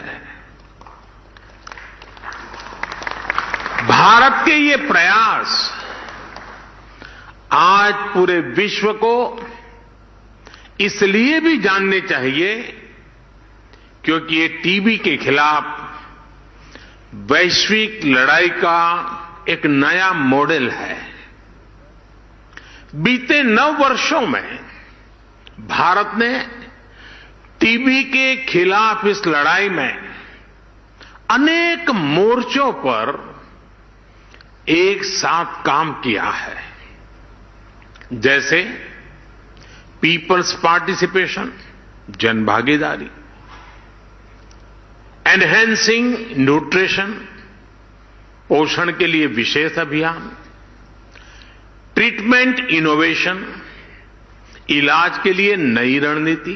भारत के ये प्रयास आज पूरे विश्व को इसलिए भी जानने चाहिए क्योंकि ये टीबी के खिलाफ वैश्विक लड़ाई का एक नया मॉडल है। बीते 9 वर्षों में भारत ने टीबी के खिलाफ इस लड़ाई में अनेक मोर्चों पर एक साथ काम किया है, जैसे पीपल्स पार्टिसिपेशन, जन भागीदारी, एनहेंसिंग न्यूट्रिशन, पोषण के लिए विशेष अभियान, ट्रीटमेंट इनोवेशन, इलाज के लिए नई रणनीति,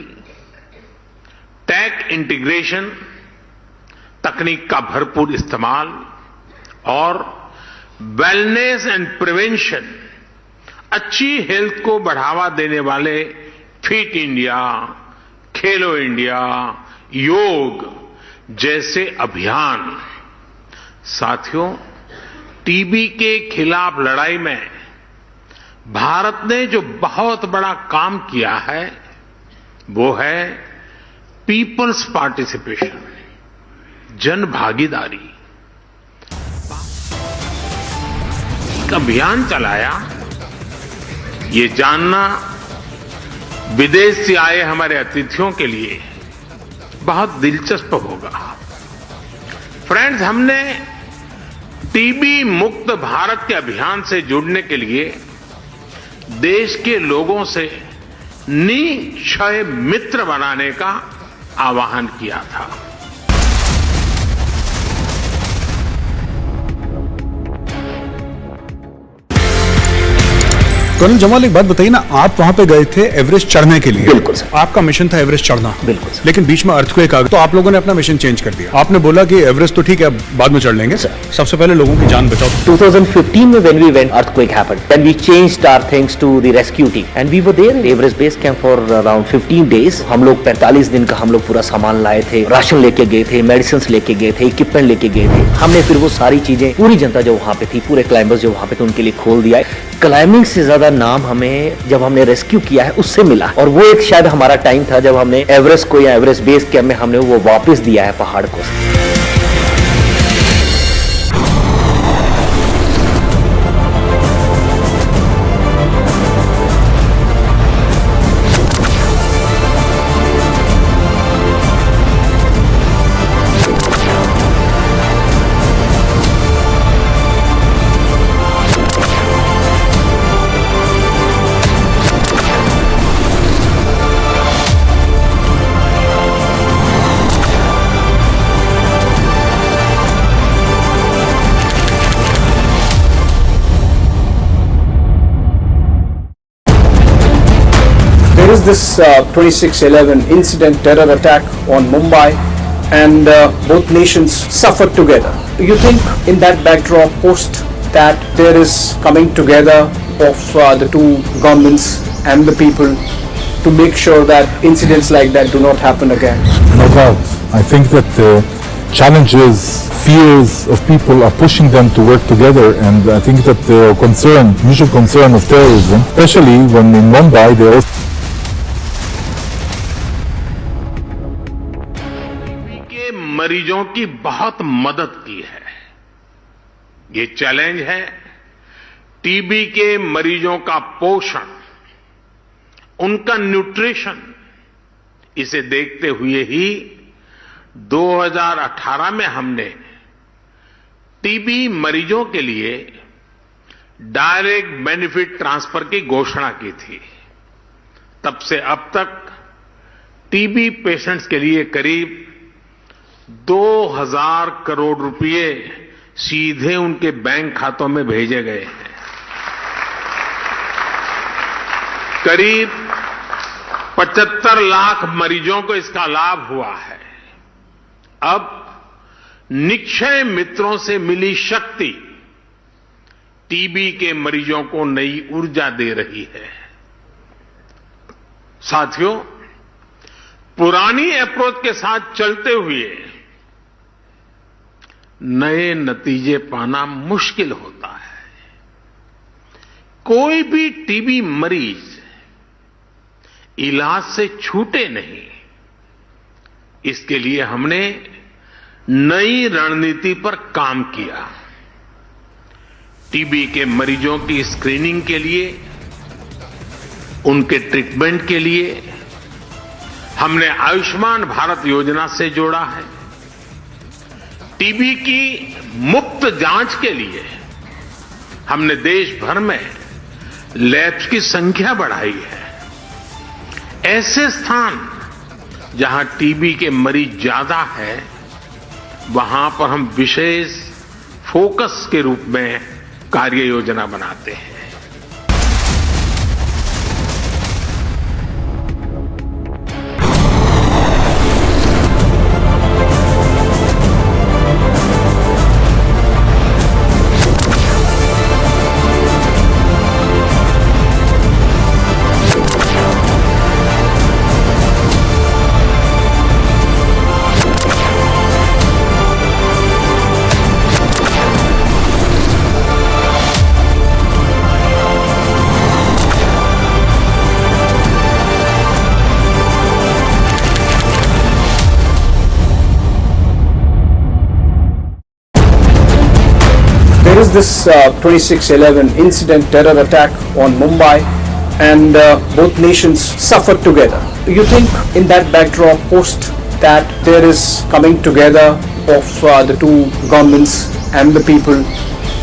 टेक इंटीग्रेशन, तकनीक का भरपूर इस्तेमाल और वेलनेस एंड प्रिवेंशन, अच्छी हेल्थ को बढ़ावा देने वाले फिट इंडिया, खेलो इंडिया, योग जैसे अभियान। साथियों, टीबी के खिलाफ लड़ाई में भारत ने जो बहुत बड़ा काम किया है वो है पीपल्स पार्टिसिपेशन, जन भागीदारी। एक अभियान चलाया, ये जानना विदेश से आए हमारे अतिथियों के लिए बहुत दिलचस्प होगा। फ्रेंड्स, हमने टीबी मुक्त भारत के अभियान से जुड़ने के लिए देश के लोगों से निक्षय मित्र बनाने का आह्वान किया था। कर्नल जमाल, एक बात बताइए ना, आप वहां पे गए थे एवरेस्ट चढ़ने के लिए। बिल्कुल सर। आपका मिशन था एवरेस्ट चढ़ना। बिल्कुल सर। लेकिन बीच में अर्थक्वेक आ गया तो आप लोगों ने अपना मिशन चेंज कर दिया। आपने बोला कि एवरेस्ट तो ठीक है, बाद में चढ़ लेंगे। सबसे पहले लोगों की जान बचाओ। 2015 में when we went, earthquake happened. Then we changed our things to the rescue team, and we were there in Everest base camp for around 15 days. हम लोग 45 दिन का हम लोग पूरा सामान लाए थे, राशन लेके गए थे, मेडिसिन लेके गए थे, इक्विपमेंट लेके गए थे। हमने फिर वो सारी चीजें, पूरी जनता जो वहाँ पे थी, पूरे क्लाइंबर्स जो वहाँ पे थे, उनके लिए खोल दिया। क्लाइंबिंग से ज्यादा नाम हमें जब हमने रेस्क्यू किया है उससे मिला, और वो एक शायद हमारा टाइम था जब हमने एवरेस्ट को या एवरेस्ट बेस कैंप में हमने वो वापस दिया है पहाड़ को। There is this 26/11 incident, terror attack on Mumbai, and both nations suffered together. You think in that backdrop, post that, there is coming together of the two governments and the people to make sure that incidents like that do not happen again? No doubt. I think that the challenges, fears of people are pushing them to work together, and I think that the concern, mutual concern of terrorism, especially when in Mumbai, they also मरीजों की बहुत मदद की है। ये challenge है TB के मरीजों का पोषण, उनका न्यूट्रिशन। इसे देखते हुए ही 2018 में हमने टीबी मरीजों के लिए डायरेक्ट बेनिफिट ट्रांसफर की घोषणा की थी। तब से अब तक टीबी पेशेंट्स के लिए करीब 2000 करोड़ रुपए सीधे उनके बैंक खातों में भेजे गए हैं। करीब 75 लाख मरीजों को इसका लाभ हुआ है। अब निक्षय मित्रों से मिली शक्ति टीबी के मरीजों को नई ऊर्जा दे रही है। साथियों, पुरानी अप्रोच के साथ चलते हुए नए नतीजे पाना मुश्किल होता है। कोई भी टीबी मरीज इलाज से छूटे नहीं, इसके लिए हमने नई रणनीति पर काम किया। टीबी के मरीजों की स्क्रीनिंग के लिए, उनके ट्रीटमेंट के लिए हमने आयुष्मान भारत योजना से जोड़ा है। टीबी की मुफ्त जांच के लिए हमने देश भर में लैब्स की संख्या बढ़ाई है। ऐसे स्थान जहां टीबी के मरीज ज्यादा है, वहां पर हम विशेष फोकस के रूप में कार्य योजना बनाते हैं। There is this 26/11 incident, terror attack on Mumbai, and both nations suffered together. You think in that backdrop, post that, there is coming together of the two governments and the people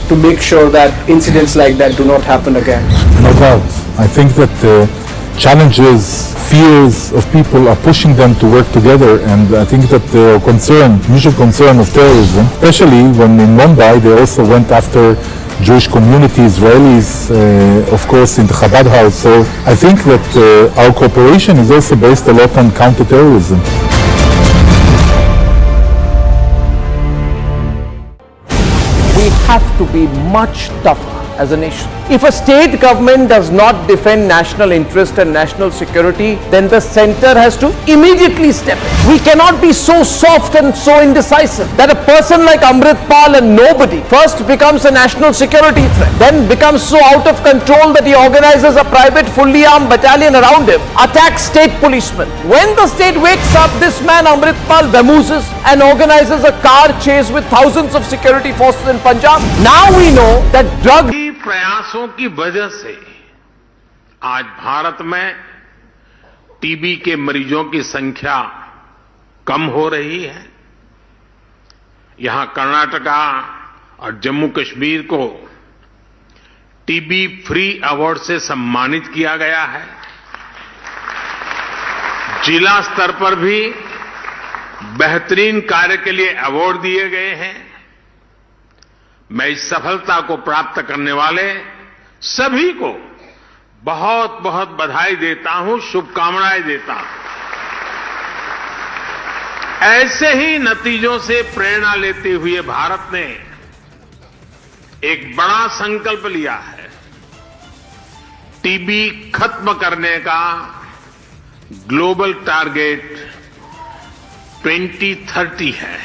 to make sure that incidents like that do not happen again? No doubt. I think that the challenges, fears of people are pushing them to work together, and I think that their concern, mutual concern of terrorism, especially when in Mumbai they also went after Jewish community, Israelis, of course, in the Chabad house. So I think that our cooperation is also based a lot on counter-terrorism. We have to be much tougher as a nation. If a state government does not defend national interest and national security, then the center has to immediately step in. We cannot be so soft and so indecisive that a person like Amritpal and nobody first becomes a national security threat, then becomes so out of control that he organizes a private fully armed battalion around him, attacks state policemen. When the state wakes up, this man Amritpal vamooses and organizes a car chase with thousands of security forces in Punjab. Now we know that drug प्रयासों की वजह से आज भारत में TB के मरीजों की संख्या कम हो रही है। यहां कर्नाटका और जम्मू कश्मीर को टीबी फ्री अवार्ड से सम्मानित किया गया है। जिला स्तर पर भी बेहतरीन कार्य के लिए अवार्ड दिए गए हैं। मैं इस सफलता को प्राप्त करने वाले सभी को बहुत बहुत बधाई देता हूं, शुभकामनाएं देता हूं। ऐसे ही नतीजों से प्रेरणा लेते हुए भारत ने एक बड़ा संकल्प लिया है। टीबी खत्म करने का ग्लोबल टारगेट 2030 है।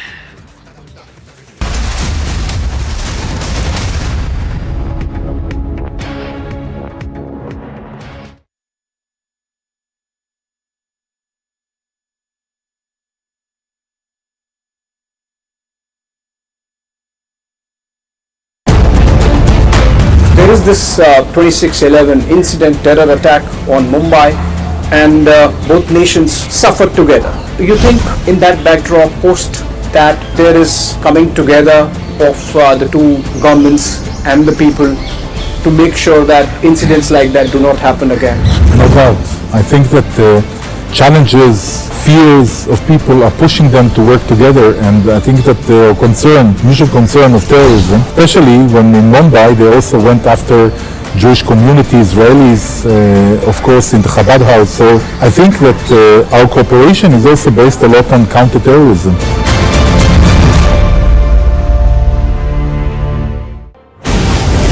There is this 26/11 incident, terror attack on Mumbai, and both nations suffered together. You think in that backdrop, post that, there is coming together of the two governments and the people to make sure that incidents like that do not happen again? No doubt. I think that the challenges, fears of people are pushing them to work together, and I think that their concern, mutual concern of terrorism, especially when in Mumbai they also went after Jewish community, Israelis, of course, in the Chabad house. So I think that our cooperation is also based a lot on counter-terrorism.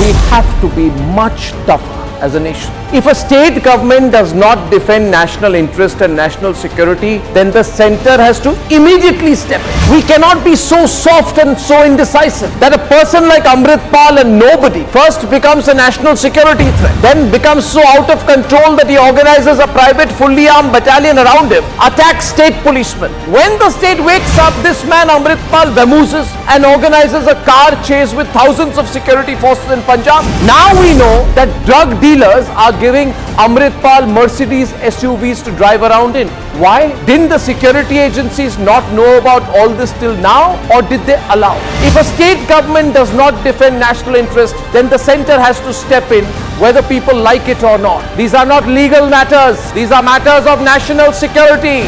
We have to be much tougher as a nation. If a state government does not defend national interest and national security, then the center has to immediately step in. We cannot be so soft and so indecisive that a person like Amritpal and nobody first becomes a national security threat, then becomes so out of control that he organizes a private fully armed battalion around him, attacks state policemen. When the state wakes up, this man Amritpal vamooses and organizes a car chase with thousands of security forces in Punjab. Now we know that drug dealers are giving Amritpal Mercedes SUVs to drive around in. Why? Didn't the security agencies not know about all this till now, or did they allow? If a state government does not defend national interest, then the center has to step in, whether people like it or not. These are not legal matters. These are matters of national security.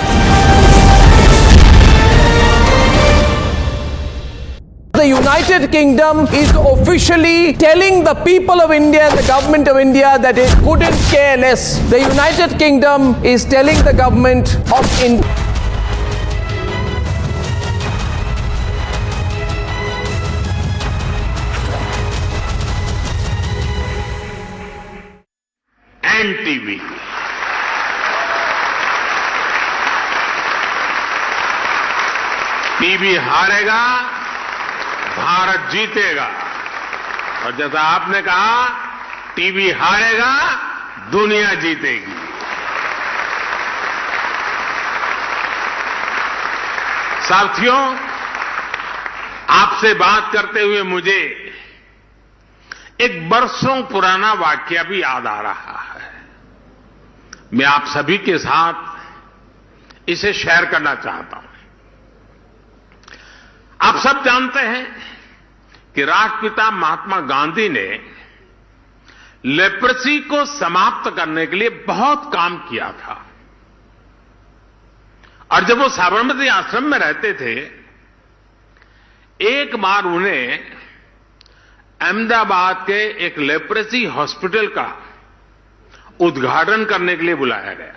The United Kingdom is officially telling the people of India and the government of India that it couldn't care less. The United Kingdom is telling the government of India. and TB. TB हारेगा, भारत जीतेगा। और जैसा आपने कहा, TB हारेगा, दुनिया जीतेगी। साथियों, आपसे बात करते हुए मुझे एक बरसों पुराना वाकया भी याद आ रहा है। मैं आप सभी के साथ इसे शेयर करना चाहता हूं। आप सब जानते हैं कि राष्ट्रपिता महात्मा गांधी ने लेप्रेसी को समाप्त करने के लिए बहुत काम किया था। और जब वो साबरमती आश्रम में रहते थे, एक बार उन्हें अहमदाबाद के एक लेप्रेसी हॉस्पिटल का उद्घाटन करने के लिए बुलाया गया।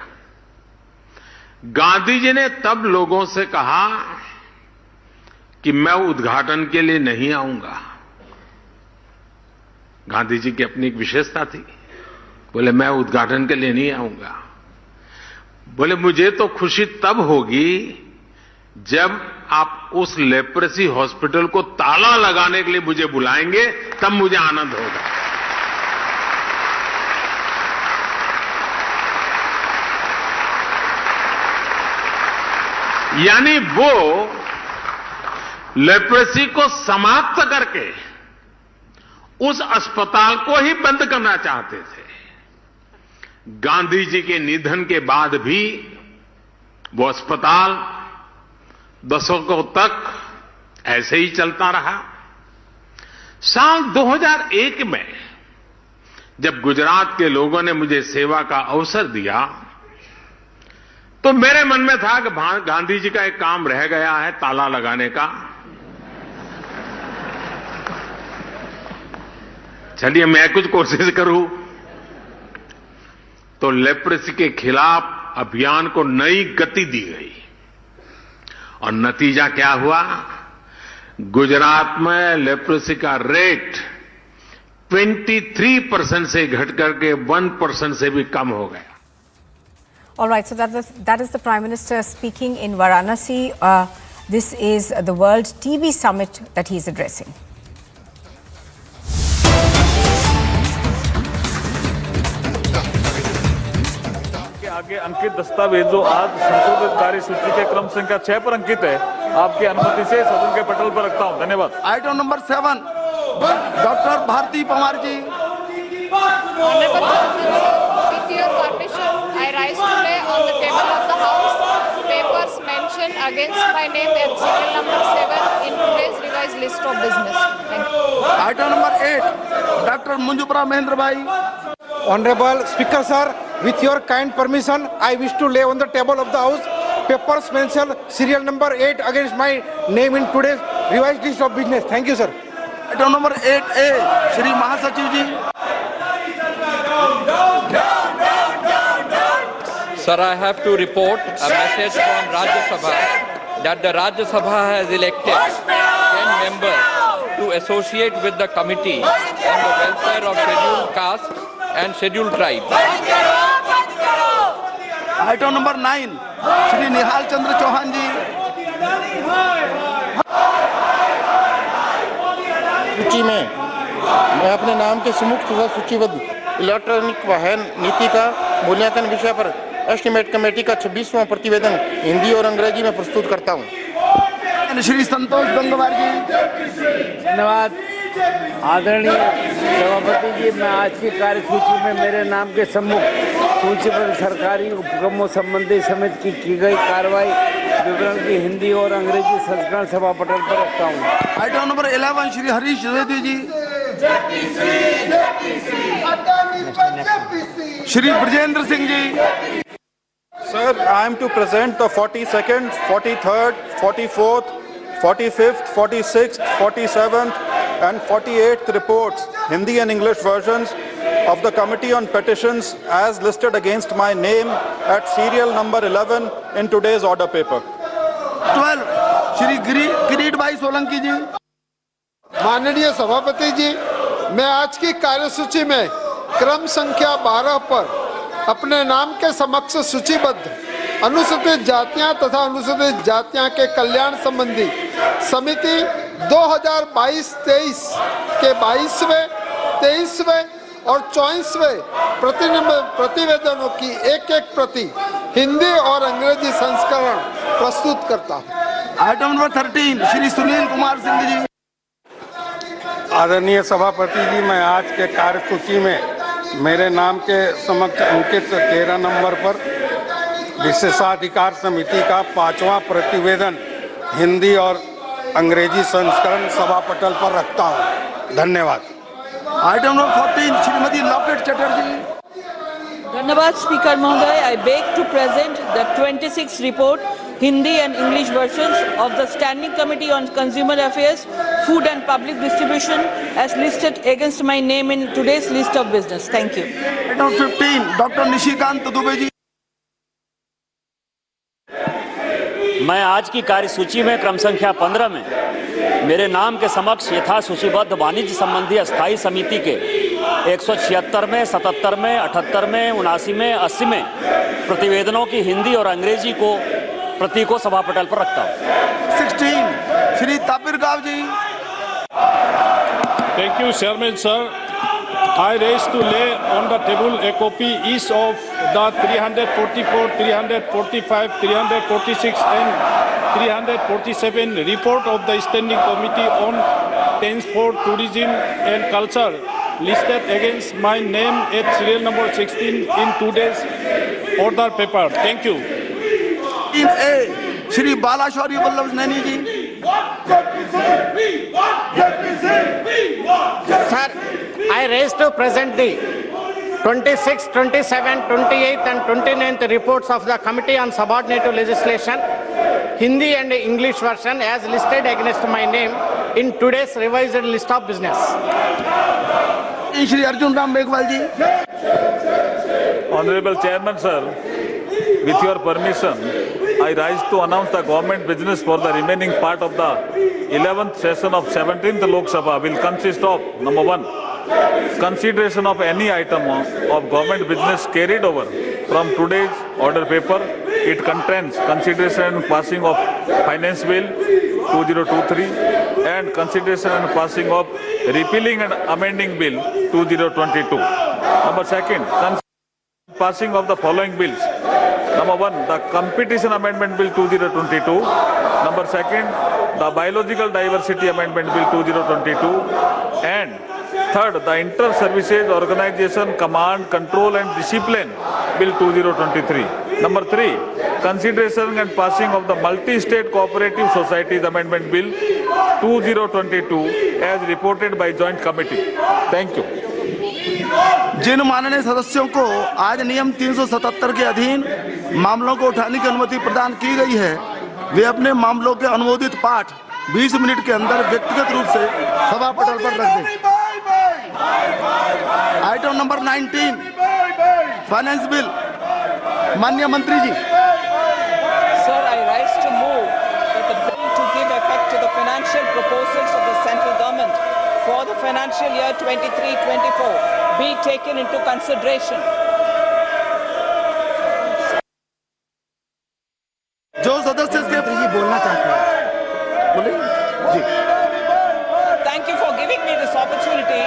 गांधी जी ने तब लोगों से कहा कि मैं उद्घाटन के लिए नहीं आऊंगा। गांधी जी की अपनी एक विशेषता थी। बोले मैं उद्घाटन के लिए नहीं आऊंगा। बोले मुझे तो खुशी तब होगी जब आप उस लेप्रेसी हॉस्पिटल को ताला लगाने के लिए मुझे बुलाएंगे, तब मुझे आनंद होगा। यानी वो लेप्रेसी को समाप्त करके उस अस्पताल को ही बंद करना चाहते थे। गांधी जी के निधन के बाद भी वो अस्पताल दशकों तक ऐसे ही चलता रहा। साल 2001 में जब गुजरात के लोगों ने मुझे सेवा का अवसर दिया, तो मेरे मन में था कि गांधी जी का एक काम रह गया है, ताला लगाने का। चलिए मैं कुछ कोशिश करूं। तो लेप्रेसी के खिलाफ अभियान को नई गति दी गई और नतीजा क्या हुआ? गुजरात में लेप्रेसी का रेट 23% से घट करके 1% से भी कम हो गया। All right, so that is the Prime Minister speaking in Varanasi. This is the World TB Summit that he is addressing. आगे अंकित दस्तावेजों आज संशोधित कार्य सूची के क्रम संख्या 6 पर अंकित है। आपकी अनुमति से सदन के पटल पर रखता हूं। धन्यवाद। Item number 7, doctor Bharati Pawar ji. With your permission, I rise to lay on the table of the House papers mentioned against my name at serial number 7 in today's revised list of business. Thank you. Item number 8, doctor Munjapara Mahendra bhai. Honorable Speaker sir, with your kind permission, I wish to lay on the table of the House papers mentioned serial number 8 against my name in today's revised list of business. Thank you, sir. Item number 8A, Shri Mahasachiv ji. Sir, I have to report a message from Rajya Sabha that the Rajya Sabha has elected 10 members to associate with the Committee on the Welfare of Scheduled Castes and Scheduled Tribes. Item number 9, Shri Nihal Chandra Chauhan ji. सूची में मैं अपने नाम के सम्मुख तथा सूचीबद्ध electronic वाहन नीति का मूल्यांकन विषय पर एस्टिमेट कमेटी का 26वां प्रतिवेदन हिंदी और अंग्रेजी में प्रस्तुत करता हूं। श्री संतोष गंगवार जी। धन्यवाद आदरणीय सभापति जी। मैं आज की कार्यसूची में मेरे नाम के सम्मुख सूचीबद्ध सरकारी उपक्रमों संबंधी समिति की गई कार्रवाई विवरण की हिंदी और अंग्रेजी संस्करण सभा पटल पर रखता हूँ। Item number 11, Shri Harish Dwivedi ji. Shri Brajendra Singh ji. Sir, I am to present the 42nd, 43rd, 44th, 45th, 46th, 47th and 48th reports, Hindi and English versions of the Committee on Petitions as listed against my name at serial number 11 in today's order paper. 12, Shri किरीट भाई सोलंकी जी। माननीय सभापति जी, मैं आज की कार्यसूची में क्रम संख्या 12 पर अपने नाम के समक्ष सूचीबद्ध अनुसूचित जातियां तथा अनुसूचित जातियां के कल्याण संबंधी समिति 2022-23 के 22वें, 23वें और 24वें प्रतिवेदनों की एक प्रति हिंदी और अंग्रेजी संस्करण प्रस्तुत करता हूँ। Item number 13, Shri Sunil Kumar Singh ji. आदरणीय सभापति जी, मैं आज के कार्यसूची में मेरे नाम के समक्ष अंकित 13 नंबर पर विशेषाधिकार समिति का 5वां प्रतिवेदन हिंदी और अंग्रेजी संस्करण सभा पटल पर रखता हूँ। धन्यवाद। Item number 14 Shrimati Locket Chatterjee. धन्यवाद स्पीकर महोदय। I beg to present the 26th report, Hindi and English versions of the Standing Committee on Consumer Affairs, Food and Public Distribution as listed against my name in today's list of business. Thank you. Item 15 doctor Nishikant Dubey ji. मैं आज की कार्यसूची में क्रम संख्या 15 में मेरे नाम के समक्ष यथा सूचीबद्ध वाणिज्य संबंधी अस्थायी समिति के 176 में, 77 में, 78 में, 79 में, 80 में प्रतिवेदनों की हिंदी और अंग्रेजी को प्रति को सभा पटल पर रखता हूँ। 16 श्री तापिर गाव जी। Thank you, Chairman, sir. I raise to lay on the table a copy each of the 344, 345, 346 and 347 report of the Standing Committee on Transport, Tourism and Culture listed against my name at serial number 16 in today's order paper. Thank you. In A, Shri Balashwari Vallabh Nani ji. Sir, I raise to present the 26th, 27th, 28th and 29th reports of the Committee on Subordinated Legislation, Hindi and English version as listed against my name in today's revised list of business. Shri Arjun Ram Meghwal ji. Honorable Chairman, sir, with your permission, I rise to announce the government business for the remaining part of the 11th session of 17th Lok Sabha will consist of, number 1, consideration of any item of government business carried over from today's order paper. It contains consideration and passing of Finance Bill 2023 and consideration and passing of repealing and amending Bill 2022. Number 2, passing of the following bills. Number 1, the Competition Amendment Bill 2022. Number 2, the Biological Diversity Amendment Bill 2022. And 3rd, the Inter-Services Organization Command, Control and Discipline Bill 2023. Number 3, consideration and passing of the Multi-State Cooperative Societies Amendment Bill 2022 as reported by Joint Committee. Thank you. जिन माननीय सदस्यों को आज नियम 377 के अधीन मामलों को उठाने की अनुमति प्रदान की गई है, वे अपने मामलों के अनुमोदित पाठ 20 मिनट के अंदर व्यक्तिगत रूप से सभा पटल पर रख दें। आइटम नंबर 19 फाइनेंस बिल, माननीय मंत्री जी। Sir, I rise to move that the bill to give effect to the financial proposals of the central government for the financial year 23-24 be taken into consideration. जो सदस्य इसके बोलना चाहते हैं बोले जी। Thank you for giving me this opportunity.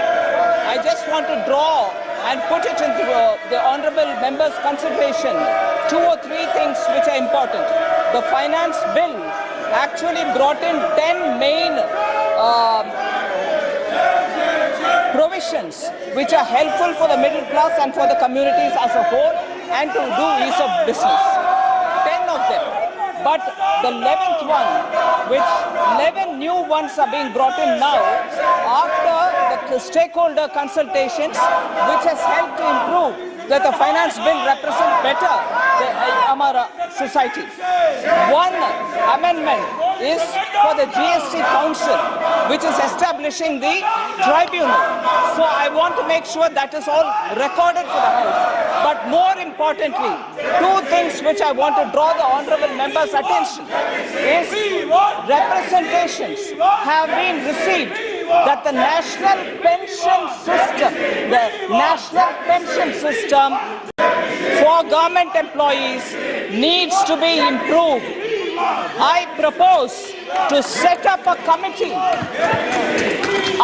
I just want to draw and put it into the honorable members' consideration 2 or 3 things which are important. The finance bill actually brought in 10 main provisions which are helpful for the middle class and for the communities as a whole and to do ease of business. 10 of them. But the 11th one, which 11 new ones are being brought in now after the stakeholder consultations, which has helped to improve that the finance bill represent better our society. One amendment is for the GST Council, which is establishing the tribunal. So I want to make sure that is all recorded for the House. But more importantly, 2 things which I want to draw the honorable members' attention is representations have been received that the national pension system for government employees needs to be improved. I propose to set up a committee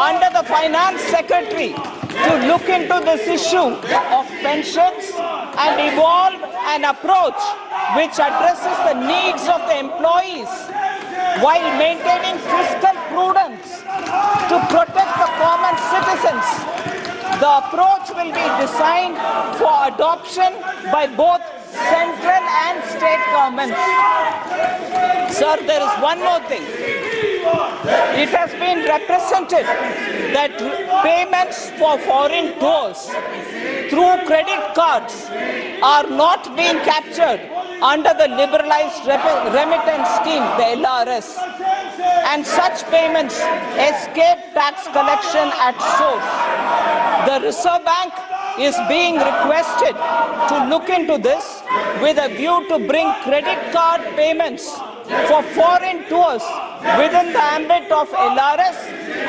under the Finance Secretary to look into this issue of pensions and evolve an approach which addresses the needs of the employees while maintaining fiscal prudence to protect the common citizens. The approach will be designed for adoption by both central and state governments. Sir, there is one more thing. It has been represented that payments for foreign tours through credit cards are not being captured under the liberalized remittance scheme, the LRS, and such payments escape tax collection at source. The Reserve Bank is being requested to look into this with a view to bring credit card payments for foreign tours within the ambit of LRS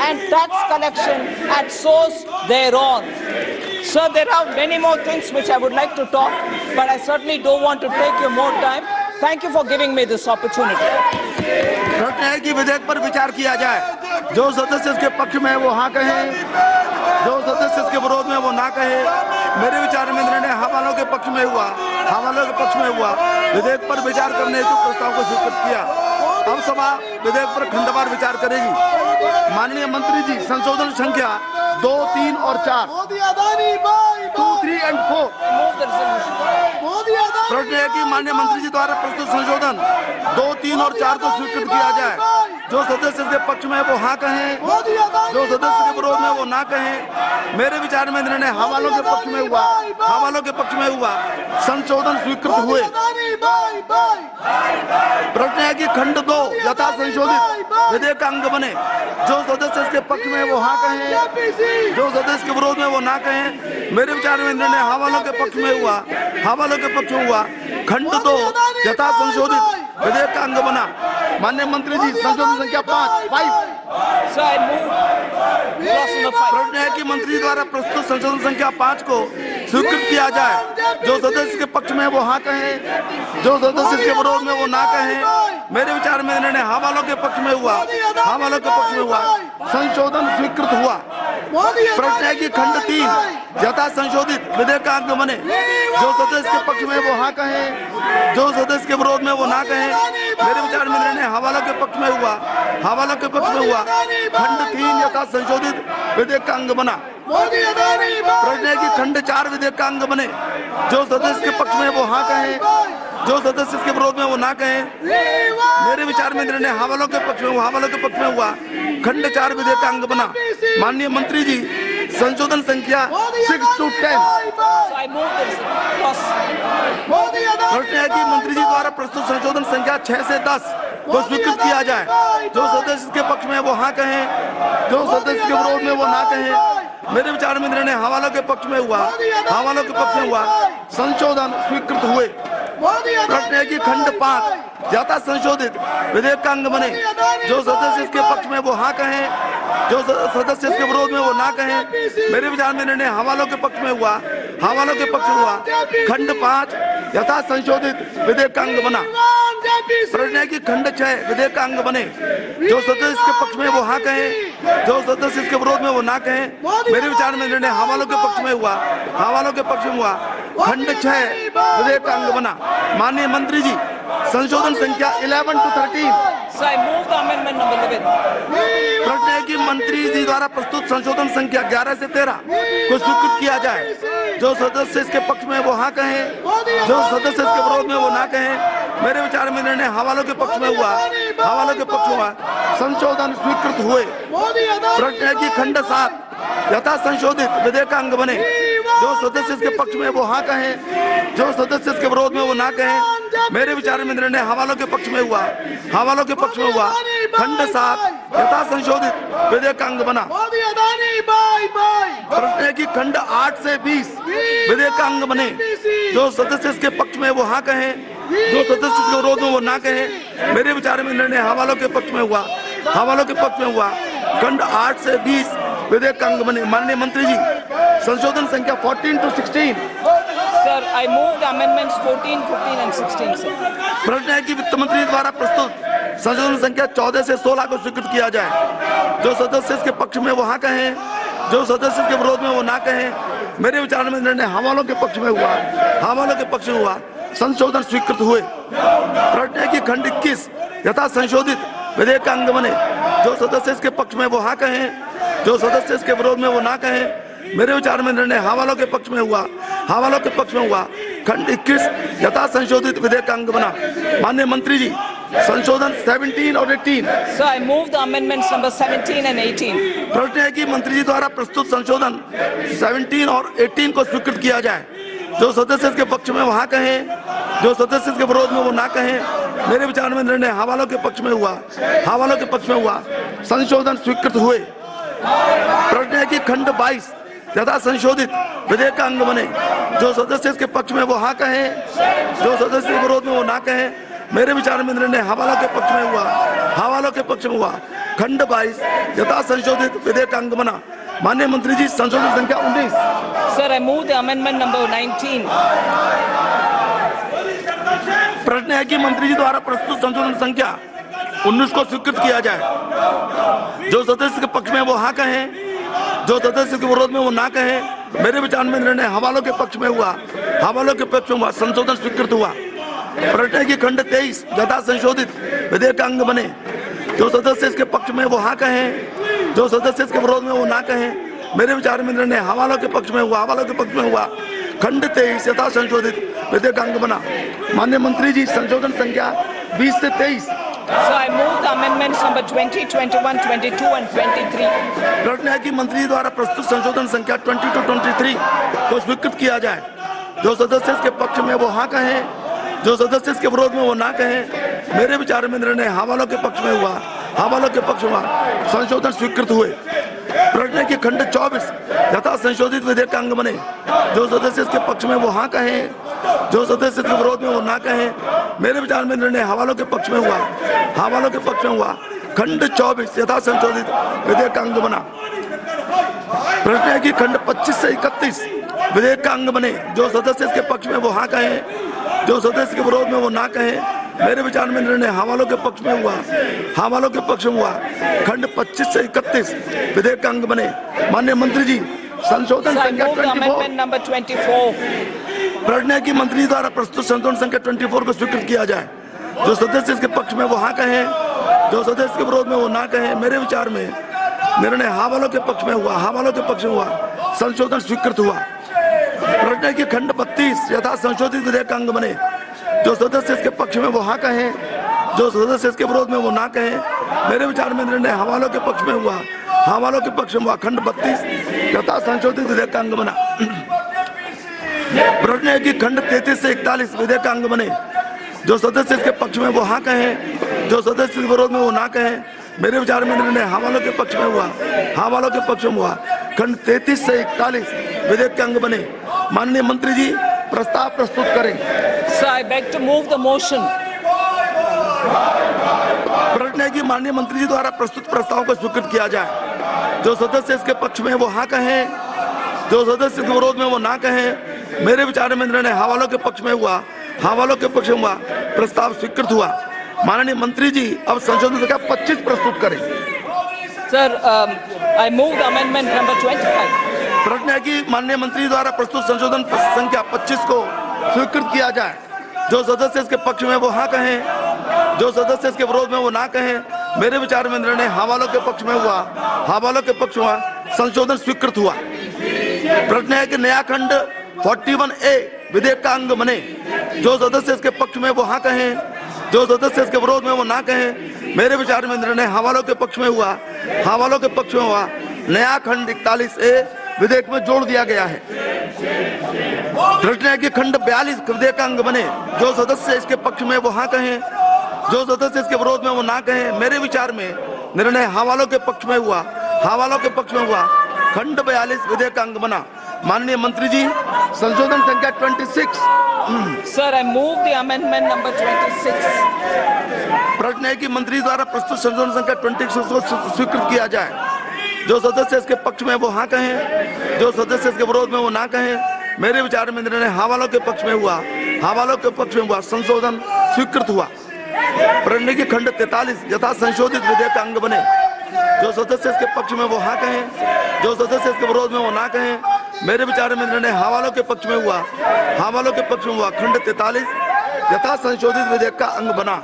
and tax collection at source thereon. Sir, there are many more things which I would like to talk, but I certainly don't want to take you more time. Thank you for giving me this opportunity. प्रश्न है कि विधेयक पर विचार किया जाए। जो सदस्य इसके पक्ष में है वो हाँ कहें, जो सदस्य इसके विरोध में वो ना कहे। मेरे विचार में निर्णय हवालों के पक्ष में हुआ, हवालों के पक्ष में हुआ। विधेयक पर विचार करने हेतु प्रस्ताव को स्वीकृत किया। अब सभा विधेयक पर खंडवार विचार करेगी। माननीय मंत्री जी, संशोधन संख्या 2, 3 और 4, 2, 3 and 4। प्रश्न है कि माननीय मंत्री जी द्वारा प्रस्तुत संशोधन 2, 3 और 4 को स्वीकृत किया जाए। जो सदस्य इसके पक्ष में है वो हाँ कहें, जो सदस्य के विरोध में वो ना कहें। मेरे विचार में निर्णय हवालों के पक्ष में हुआ, हवालों के पक्ष में हुआ। संशोधन स्वीकृत हुए। प्रश्न है कि खंड 2 यथा संशोधित विधेयक का अंग बने। जो सदस्य इसके पक्ष में वो हाँ कहें, जो सदस्य के विरोध में वो ना कहें। मेरे विचार में निर्णय हवालों के पक्ष में हुआ, हवालों के पक्ष में हुआ। खंड 2 यथा संशोधित विधेयक का अंग बना। माननीय मंत्री जी, संशोधन संख्या 5। प्रश्न है कि मंत्री द्वारा प्रस्तुत संशोधन संख्या 5 को स्वीकृत किया जाए। जो सदस्य के पक्ष में वो हाँ कहें, जो सदस्य के विरोध में वो ना कहें। मेरे विचार में निर्णय हवालों के पक्ष में हुआ, हवालों के पक्ष में हुआ। संशोधन स्वीकृत हुआ। प्रश्न है कि खंड 3 यथा संशोधित विधेयक का अंग बने। जो सदस्य के पक्ष में वो हाँ कहें, जो सदस्य के विरोध में वो ना कहें। मेरे विचार में निर्णय हवालों के पक्ष में हुआ, हवालों के पक्ष में हुआ। खंड 3 यथा संशोधित विधेयक का अंग बना। प्रश्न है कि खंड 4 विधेयक का अंग बने। जो सदस्य के पक्ष में वो हाँ कहें, जो सदस्य के विरोध में वो ना कहें। मेरे विचार में निर्णय हवालों के पक्ष में हुआ, हवालों के पक्ष में हुआ। खंड 4 विधेयक का अंग बना। माननीय मंत्री जी, संशोधन संख्या 6 to 10। प्रश्न है कि मंत्री जी द्वारा प्रस्तुत संशोधन संख्या 6 से 10 को स्वीकृत किया जाए। जो सदस्य के पक्ष में वो हाँ कहें, जो सदस्य के विरोध में वो ना कहें। मेरे विचार में निर्णय हवालों के पक्ष में हुआ, हवालों के पक्ष में हुआ। संशोधन स्वीकृत हुए। प्रश्न है कि खंड 5 यथा संशोधित विधेयक का अंग बने। जो सदस्य इसके पक्ष में वो हाँ कहें, जो सदस्य इसके विरोध में वो ना कहें। मेरे विचार में निर्णय हवालों के पक्ष में हुआ, हवालों के पक्ष में हुआ। खंड 5 यथा संशोधित विधेयक का अंग बना। प्रश्न है कि खंड 6 विधेयक का अंग बने। जो सदस्य इसके पक्ष में वो हाँ कहें, जो सदस्य इसके विरोध में वो ना कहें। मेरे विचार में निर्णय हवालों के पक्ष में हुआ, हवालों के पक्ष में हुआ। खंड 6 विधेयक का अंग बना। माननीय मंत्री जी, संशोधन संख्या 11 to 13। प्रश्न है कि मंत्री जी द्वारा प्रस्तुत संशोधन संख्या 11 से 13 को स्वीकृत किया जाए। जो सदस्य इसके पक्ष में वो हाँ कहें, जो सदस्य इसके विरोध में वो ना कहें। मेरे विचार में निर्णय हवालों के पक्ष में हुआ, हवालों के पक्ष में हुआ। संशोधन स्वीकृत हुए। प्रश्न है कि खंड 7 यथा संशोधित विधेयक का अंग बने। जो सदस्य इसके पक्ष में वो हाँ कहें, जो सदस्य इसके विरोध में वो ना कहें। मेरे विचार में निर्णय हवालों के पक्ष में हुआ, हवालों के पक्ष में हुआ। खंड 7 यथा संशोधित विधेयक का अंग बना। प्रश्न है कि खंड 8 से 20 विधेयक का अंग बने। जो सदस्य इसके पक्ष में वो हाँ कहें, जो सदस्य इसके विरोध में वो ना कहें। मेरे विचार में निर्णय हवालों के पक्ष में हुआ, हवालों के पक्ष में हुआ। खंड 8 से 20 विधेयक का अंग बने। माननीय मंत्री जी, संशोधन संख्या 14 to 16। Sir, I move the amendments 14, 15 and 16, sir. प्रश्न है कि वित्त मंत्री द्वारा प्रस्तुत संशोधन संख्या 14 से 16 को स्वीकृत किया जाए। जो सदस्य इसके पक्ष में वो हाँ कहें, जो सदस्य इसके विरोध में वो ना कहें। मेरे विचार में निर्णय हवालों के पक्ष में हुआ, हवालों के पक्ष में हुआ। संशोधन स्वीकृत हुए। प्रश्न है कि खंड 21 यथा संशोधित विधेयक का अंग बने। जो सदस्य इसके पक्ष में वो हाँ कहें, जो सदस्य इसके विरोध में वो ना कहें। मेरे विचार में निर्णय हवालों के पक्ष में हुआ, हवालों के पक्ष में हुआ। खंड 21 यथा संशोधित विधेयक का अंग बना। माननीय मंत्री जी, संशोधन 17 और 18। So I move the amendments number 17 and 18. प्रश्न है कि मंत्री जी द्वारा प्रस्तुत संशोधन 17 और 18 को स्वीकृत किया जाए। जो सदस्य इसके पक्ष में वहाँ कहें, जो सदस्य इसके विरोध में वो ना कहें। मेरे विचार में निर्णय हवालों के पक्ष में हुआ, हवालों के पक्ष में हुआ। संशोधन स्वीकृत हुए। प्रश्न है कि खंड 22 यथा संशोधित विधेयक का अंग बने। जो सदस्य इसके पक्ष में वो हाँ कहें, जो सदस्य के विरोध में वो ना कहें। मेरे विचार में निर्णय हवालों के पक्ष में हुआ, हवालों के पक्ष में हुआ। खंड 22 यथा संशोधित विधेयक का अंग बना। माननीय मंत्री जी, संशोधन संख्या 19। Sir, I move the amendment number 19. प्रश्न है कि मंत्री जी द्वारा प्रस्तुत संशोधन संख्या 19 को स्वीकृत किया जाए। जो सदस्य के पक्ष में वो हाँ कहें, जो सदस्य के विरोध में वो ना कहें। मेरे विचार में निर्णय हवालों के पक्ष में हुआ, हवालों के पक्ष में हुआ। संशोधन स्वीकृत हुआ। प्रश्न है कि खंड 23 यथा संशोधित विधेयक का अंग बने। जो सदस्य इसके पक्ष में वो हाँ कहें, जो सदस्य इसके विरोध में वो ना कहें। मेरे विचार में निर्णय हवालों के पक्ष में हुआ, हवालों के पक्ष में हुआ। खंड 23 यथा संशोधित विधेयक का अंग बना। माननीय मंत्री जी, संशोधन संख्या 20 से 23। So I move the amendments number 20, 21, 22 and 23. प्रश्न है कि मंत्री जी द्वारा प्रस्तुत संशोधन संख्या 20 to 23 को स्वीकृत किया जाए। जो सदस्य इसके पक्ष में वो हाँ कहें, जो सदस्य इसके विरोध में वो ना कहें। मेरे विचार में निर्णय हवालों के पक्ष में हुआ, हवालों के पक्ष में हुआ। संशोधन स्वीकृत हुए। प्रश्न है कि खंड 24 यथा संशोधित विधेयक का अंग बने। जो सदस्य इसके पक्ष में वो हाँ कहें, जो सदस्य इसके विरोध में वो ना कहें। मेरे विचार में निर्णय हवालों के पक्ष में हुआ, हवालों के पक्ष में हुआ। खंड 24 यथा संशोधित विधेयक का अंग बना। प्रश्न है कि खंड 25 से 31 विधेयक का अंग बने। जो सदस्य इसके पक्ष में वो हाँ कहें, जो सदस्य के विरोध में वो ना कहें। मेरे विचार में निर्णय हवालों के पक्ष में हुआ, हवालों के पक्ष में हुआ। खंड 25 से 31 विधेयक का अंग बने। माननीय मंत्री जी, संशोधन संख्या 24। प्रश्न है कि मंत्री द्वारा प्रस्तुत संशोधन संख्या 24 को स्वीकृत किया जाए। जो सदस्य इसके पक्ष में वो हाँ कहें, जो सदस्य के विरोध में वो ना कहें। मेरे विचार में निर्णय हवालों के पक्ष में हुआ, हवालों के पक्ष में हुआ। संशोधन स्वीकृत हुआ। प्रश्न है कि खंड 32 यथा संशोधित विधेयक का अंग बने। जो सदस्य इसके पक्ष में वो हाँ कहें, जो सदस्य इसके विरोध में वो ना कहें। मेरे विचार में निर्णय हवालों के पक्ष में हुआ, हवालों के पक्ष में हुआ। खंड 32 यथा संशोधित विधेयक का अंग बना। प्रश्न है कि खंड 33 से 41 विधेयक का अंग बने। जो सदस्य इसके पक्ष में वो हाँ कहें, जो सदस्य के विरोध में वो ना कहें। मेरे विचार में निर्णय हवालों के पक्ष में हुआ, हवालों के पक्ष में हुआ। खंड 33 से 41 विधेयक के अंग बने। माननीय मंत्री जी, प्रस्ताव प्रस्तुत करें। So I beg to move the motion. प्रश्न है कि माननीय मंत्री जी द्वारा प्रस्तुत प्रस्ताव को स्वीकृत किया जाए। जो सदस्य इसके पक्ष में वो हाँ कहें, जो सदस्य के विरोध में वो ना कहें। मेरे विचार में निर्णय हवालों के पक्ष में हुआ, हवालों के पक्ष में हुआ। प्रस्ताव स्वीकृत हुआ। माननीय मंत्री जी, अब संशोधन संख्या 25 प्रस्तुत करें। Sir, I move the amendment number 25. प्रश्न है कि माननीय मंत्री द्वारा प्रस्तुत संशोधन संख्या 25 को स्वीकृत किया जाए। जो सदस्य इसके पक्ष में वो हाँ कहें, जो सदस्य इसके विरोध में वो ना कहें। मेरे विचार में निर्णय हवालों के पक्ष में हुआ, हवालों के पक्ष में हुआ। संशोधन स्वीकृत हुआ। प्रश्न है कि नया खंड 41A विधेयक का अंग बने। जो सदस्य इसके पक्ष में वो हाँ कहें, जो सदस्य इसके विरोध में वो ना कहें। मेरे विचार में निर्णय हवालों के पक्ष में हुआ, हवालों के पक्ष में हुआ। नया खंड 41A विधेयक में जोड़ दिया गया है। प्रश्न है कि खंड 42 विधेयक का अंग बने। जो सदस्य इसके पक्ष में वो हाँ कहें, जो सदस्य इसके विरोध में वो ना कहें। मेरे विचार में निर्णय हवालों के पक्ष में हुआ, हवालों के पक्ष में हुआ। खंड 42 विधेयक का अंग बना। माननीय मंत्री जी, संशोधन संख्या 26। Sir, I move the amendment number 26. प्रश्न है कि मंत्री द्वारा प्रस्तुत संशोधन संख्या 26 को स्वीकृत किया जाए। जो सदस्य इसके पक्ष में वो हाँ कहें, जो सदस्य इसके विरोध में वो ना कहें। मेरे विचार में निर्णय हवालों के पक्ष में हुआ, हवालों के पक्ष में हुआ। संशोधन स्वीकृत हुआ। प्रश्न है कि खंड 43 यथा संशोधित विधेयक का अंग बने। जो सदस्य इसके पक्ष में वो हाँ कहें, जो सदस्य इसके विरोध में वो ना कहें। मेरे विचार में निर्णय हवालों के पक्ष में हुआ, हवालों के पक्ष में हुआ। खंड 43 यथा संशोधित विधेयक का अंग बना।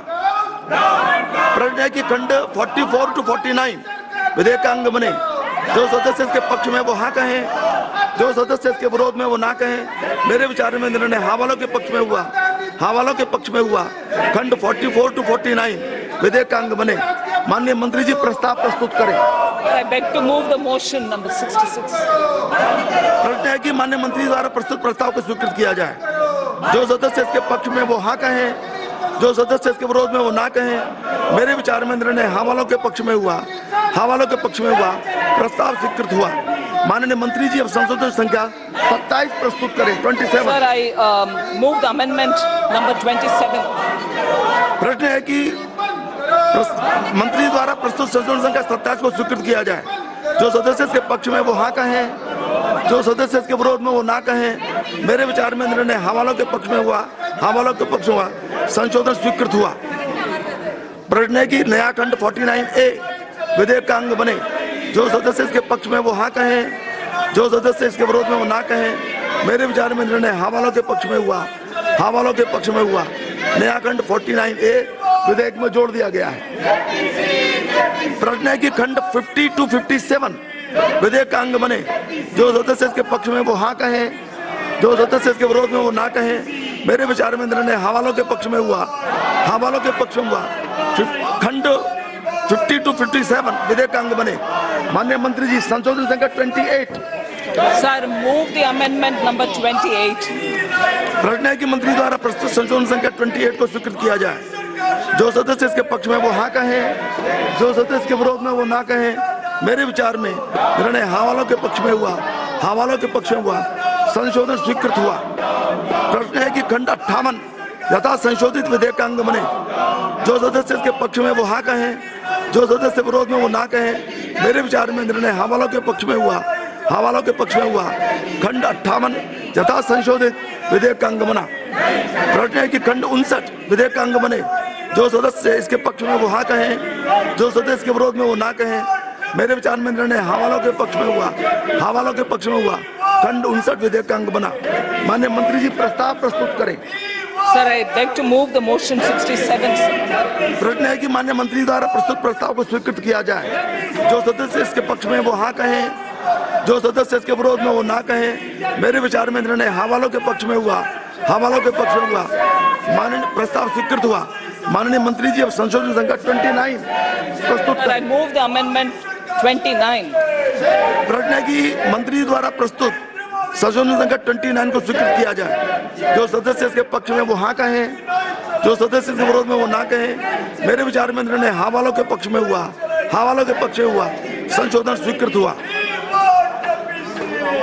प्रश्न है कि खंड 44 to 49 विधेयक का अंग बने। जो सदस्य इसके पक्ष में वो हाँ कहें, जो सदस्य इसके विरोध में वो ना कहें। मेरे विचार में निर्णय हाँ वालों के पक्ष में हुआ, हाँ वालों के पक्ष में हुआ। खंड 44 to 49 विधेयक का अंग बने। माननीय मंत्री जी प्रस्ताव प्रस्तुत करें। I beg to move the motion number 66. प्रश्न है कि माननीय मंत्री द्वारा प्रस्तुत प्रस्ताव को स्वीकृत किया जाए। जो सदस्य इसके पक्ष में वो हाँ कहें, जो सदस्य इसके विरोध में वो ना कहें। मेरे विचार में निर्णय हाँ वालों के पक्ष में हुआ, हाँ वालों के पक्ष में हुआ। प्रस्ताव स्वीकृत हुआ। माननीय मंत्री जी अब संशोधन संख्या 27 प्रस्तुत करें। 27। Sir, I move the amendment number 27. प्रश्न है कि मंत्री द्वारा प्रस्तुत संशोधन संख्या 27 को स्वीकृत किया जाए। जो सदस्य इसके पक्ष में वो हाँ कहें, जो सदस्य इसके विरोध में वो ना कहें। मेरे विचार में निर्णय हाँ वालों के पक्ष में हुआ, हाँ वालों के पक्ष में हुआ। संशोधन स्वीकृत हुआ। प्रश्न है कि नया खंड 49A विधेयक का अंग बने। जो सदस्य इसके पक्ष में वो हाँ कहें, जो सदस्य इसके विरोध में वो ना कहें। मेरे विचार में निर्णय हाँ वालों के पक्ष में हुआ, हाँ वालों के पक्ष में हुआ। नया खंड 49A विधेयक में जोड़ दिया गया है। प्रश्न है कि खंड 50 to 57 विधेयक का अंग बने। जो सदस्य इसके पक्ष में वो हाँ कहें, जो सदस्य इसके विरोध में वो ना कहें। मेरे विचार में निर्णय हाँ वालों के पक्ष में हुआ, हाँ वालों के पक्ष में हुआ। खंड 50 to 57 विधेयक का अंग बने। माननीय मंत्री जी संशोधन संख्या 28। Sir, move the amendment number 28. प्रश्न है कि मंत्री द्वारा प्रस्तुत संशोधन संख्या 28 को स्वीकृत किया जाए। जो सदस्य इसके पक्ष में वो हाँ कहें, जो सदस्य इसके विरोध में वो ना कहें। मेरे विचार में निर्णय हाँ वालों के पक्ष में हुआ, हाँ वालों के पक्ष में हुआ। संशोधन स्वीकृत हुआ। प्रश्न है कि खंड 58 यथा संशोधित विधेयक का अंग बने। जो सदस्य इसके पक्ष में वो हाँ कहें, जो सदस्य विरोध में वो ना कहें। मेरे विचार में निर्णय हाँ वालों के पक्ष में हुआ, हाँ वालों के पक्ष में हुआ। खंड 58 यथा संशोधित विधेयक का अंग बना। प्रश्न है कि खंड 59 विधेयक का अंग बने। जो सदस्य इसके पक्ष में वो हाँ कहें, जो सदस्य इसके विरोध में वो ना कहें। मेरे विचार में निर्णय हाँ वालों के पक्ष में हुआ, हाँ वालों के पक्ष में हुआ। खंड 59 विधेयक का अंग बना। माननीय मंत्री जी प्रस्ताव प्रस्तुत करें। Sir, I beg to move the motion 67. प्रश्न है कि माननीय मंत्री द्वारा प्रस्तुत प्रस्ताव को स्वीकृत किया जाए। जो सदस्य इसके पक्ष में वो हाँ कहें, जो सदस्य इसके विरोध में वो ना कहें। मेरे विचार में निर्णय हाँ वालों के पक्ष में हुआ, हाँ वालों के पक्ष में हुआ। माननीय प्रस्ताव स्वीकृत हुआ। माननीय मंत्री जी अब संशोधन संख्या 29 प्रस्तुत Sir, I move the amendment 29. प्रश्न है कि मंत्री द्वारा प्रस्तुत संशोधन संख्या 29 को स्वीकृत किया जाए। जो सदस्य इसके पक्ष में वो हाँ कहें, जो सदस्य इसके विरोध में वो ना कहें। मेरे विचार में निर्णय हाँ वालों के पक्ष में हुआ, हाँ वालों के पक्ष में हुआ। संशोधन स्वीकृत हुआ।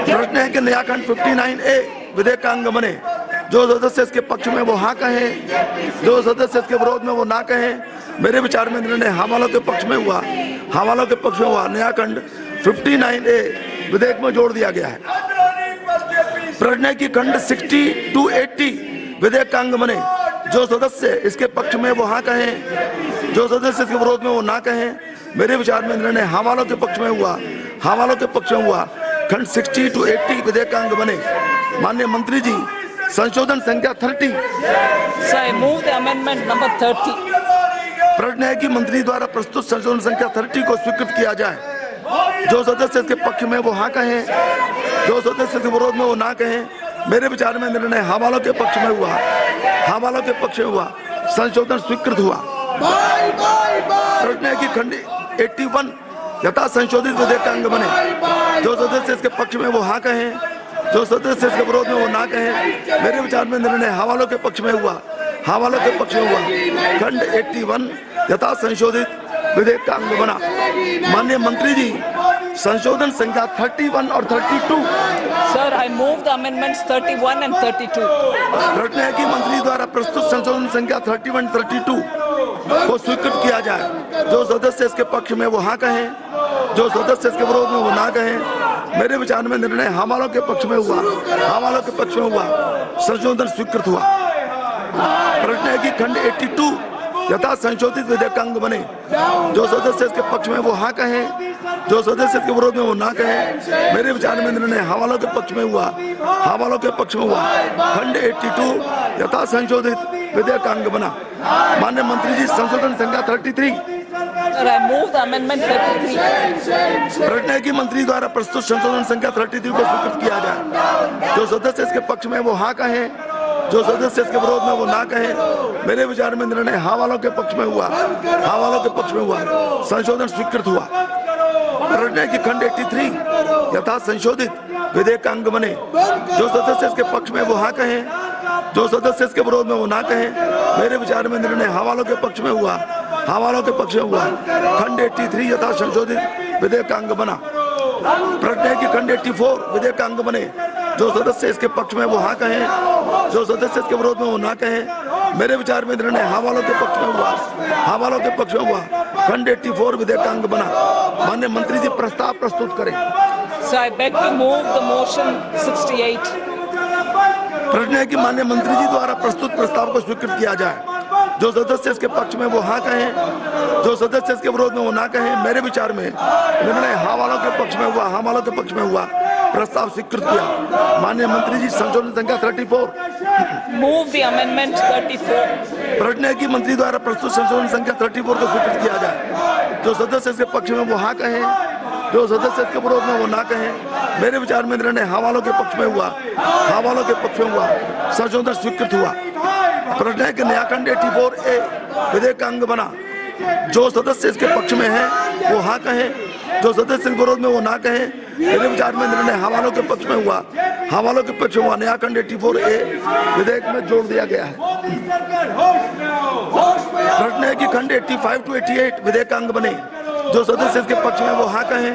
प्रश्न है कि नया खंड 59A विधेयक का अंग बने। जो सदस्य इसके पक्ष में वो हाँ कहें, जो सदस्य इसके विरोध में वो ना कहें। मेरे विचार में निर्णय हाँ वालों के पक्ष में हुआ, हाँ वालों के पक्ष में हुआ। नया खंड 59A विधेयक में जोड़ दिया गया है। प्रश्न है कि खंड 60 to 80 विधेयक का अंग बने। जो सदस्य इसके पक्ष में वो हाँ कहें, जो सदस्य इसके विरोध में वो ना कहें। मेरे विचार में निर्णय हाँ वालों के पक्ष में हुआ, हाँ वालों के पक्ष में हुआ। खंड 60 to 80 विधेयक का अंग बने। माननीय मंत्री जी संशोधन संख्या 30। Sir, I move the amendment number 30. प्रश्न है कि मंत्री द्वारा प्रस्तुत संशोधन संख्या 30 को स्वीकृत किया जाए। जो सदस्य इसके पक्ष में वो हाँ कहें, जो सदस्य इसके विरोध में वो ना कहें। मेरे विचार में निर्णय हाँ वालों के पक्ष में हुआ, हाँ वालों के पक्ष में हुआ। संशोधन स्वीकृत हुआ। प्रश्न है कि खंड 81 यथा संशोधित विधेयक का अंग बने। जो सदस्य इसके पक्ष में वो हाँ कहें, जो सदस्य इसके विरोध में वो ना कहें। मेरे विचार में निर्णय हाँ वालों के पक्ष में हुआ, हाँ वालों के पक्ष में हुआ। खंड 81 यथा संशोधित विधेयक का अंग बना। माननीय मंत्री जी संशोधन संख्या 31 और 32। Sir, I move the amendments 31 and 32. प्रश्न है कि मंत्री द्वारा प्रस्तुत संशोधन संख्या 31 32 को स्वीकृत किया जाए। जो सदस्य इसके पक्ष में वो हाँ कहें, जो सदस्य इसके विरोध में वो ना कहें। मेरे विचार में निर्णय हाँ वालों के पक्ष में हुआ, हाँ वालों के पक्ष में हुआ। संशोधन स्वीकृत हुआ। प्रश्न है कि खंड 82 यथा संशोधित विधेयक का अंग बने। जो सदस्य इसके पक्ष में वो हाँ कहें, जो सदस्य इसके विरोध में वो ना कहें। मेरे विचार में निर्णय हाँ वालों के पक्ष में हुआ, हाँ वालों के पक्ष में हुआ। खंड 82 यथा संशोधित विधेयक का अंग बना। माननीय मंत्री जी, संशोधन संख्या 33। I move the amendment 33. प्रश्न है कि मंत्री द्वारा प्रस्तुत संशोधन संख्या 33 को स्वीकृत किया जाए। जो सदस्य इसके पक्ष में वो हाँ कहें, जो सदस्य इसके विरोध में वो ना कहें। मेरे विचार में निर्णय हाँ वालों के पक्ष में हुआ, हाँ वालों के पक्ष में हुआ, संशोधन स्वीकृत हुआ। प्रश्न है कि खंड 83 यथा संशोधित विधेयक का अंग बने। जो सदस्य इसके पक्ष में वो हाँ कहें, जो सदस्य इसके विरोध में वो ना कहें। मेरे विचार में निर्णय हाँ वालों के पक्ष में हुआ, हाँ वालों के पक्ष में हुआ। खंड 83 यथा संशोधित विधेयक का अंग बना। प्रश्न है कि खंड 84 विधेयक का अंग बने। जो सदस्य इसके पक्ष में वो हाँ कहें, जो सदस्य इसके विरोध में वो ना कहें। मेरे विचार में निर्णय हाँ वालों के पक्ष में हुआ, हाँ वालों के पक्ष में हुआ। खंड 84 विधेयक का अंग बना। माननीय मंत्री जी प्रस्ताव प्रस्तुत करें। So I beg to move the motion 68. प्रश्न है कि माननीय मंत्री जी द्वारा प्रस्तुत प्रस्ताव को स्वीकृत किया जाए। जो सदस्य इसके पक्ष में वो हाँ कहें, जो सदस्य इसके विरोध में वो ना कहें। मेरे विचार में निर्णय हाँ वालों के पक्ष में हुआ, हाँ वालों के पक्ष में हुआ। प्रस्ताव स्वीकृत किया। माननीय मंत्री जी संशोधन संख्या 34। Move the amendment 34. प्रश्न है कि मंत्री द्वारा प्रस्तुत संशोधन संख्या 34 को स्वीकृत किया जाए। जो सदस्य इसके पक्ष में वो हाँ कहें, जो सदस्य इसके विरोध में वो ना कहें। मेरे विचार में निर्णय हाँ वालों के पक्ष में हुआ, हाँ वालों के पक्ष में हुआ। संशोधन स्वीकृत हुआ। प्रश्न है कि नया खंड 84A विधेयक का अंग बना। जो सदस्य इसके पक्ष में है वो हाँ कहें, जो सदस्य इसके विरोध में वो ना कहें। मेरे विचार में निर्णय हाँ वालों के पक्ष में हुआ, हाँ वालों के पक्ष में हुआ। नया खंड 84A विधेयक में जोड़ दिया गया है। प्रश्न है कि खंड 85 to 88 विधेयक का अंग बने। जो सदस्य इसके पक्ष में वो हाँ कहें,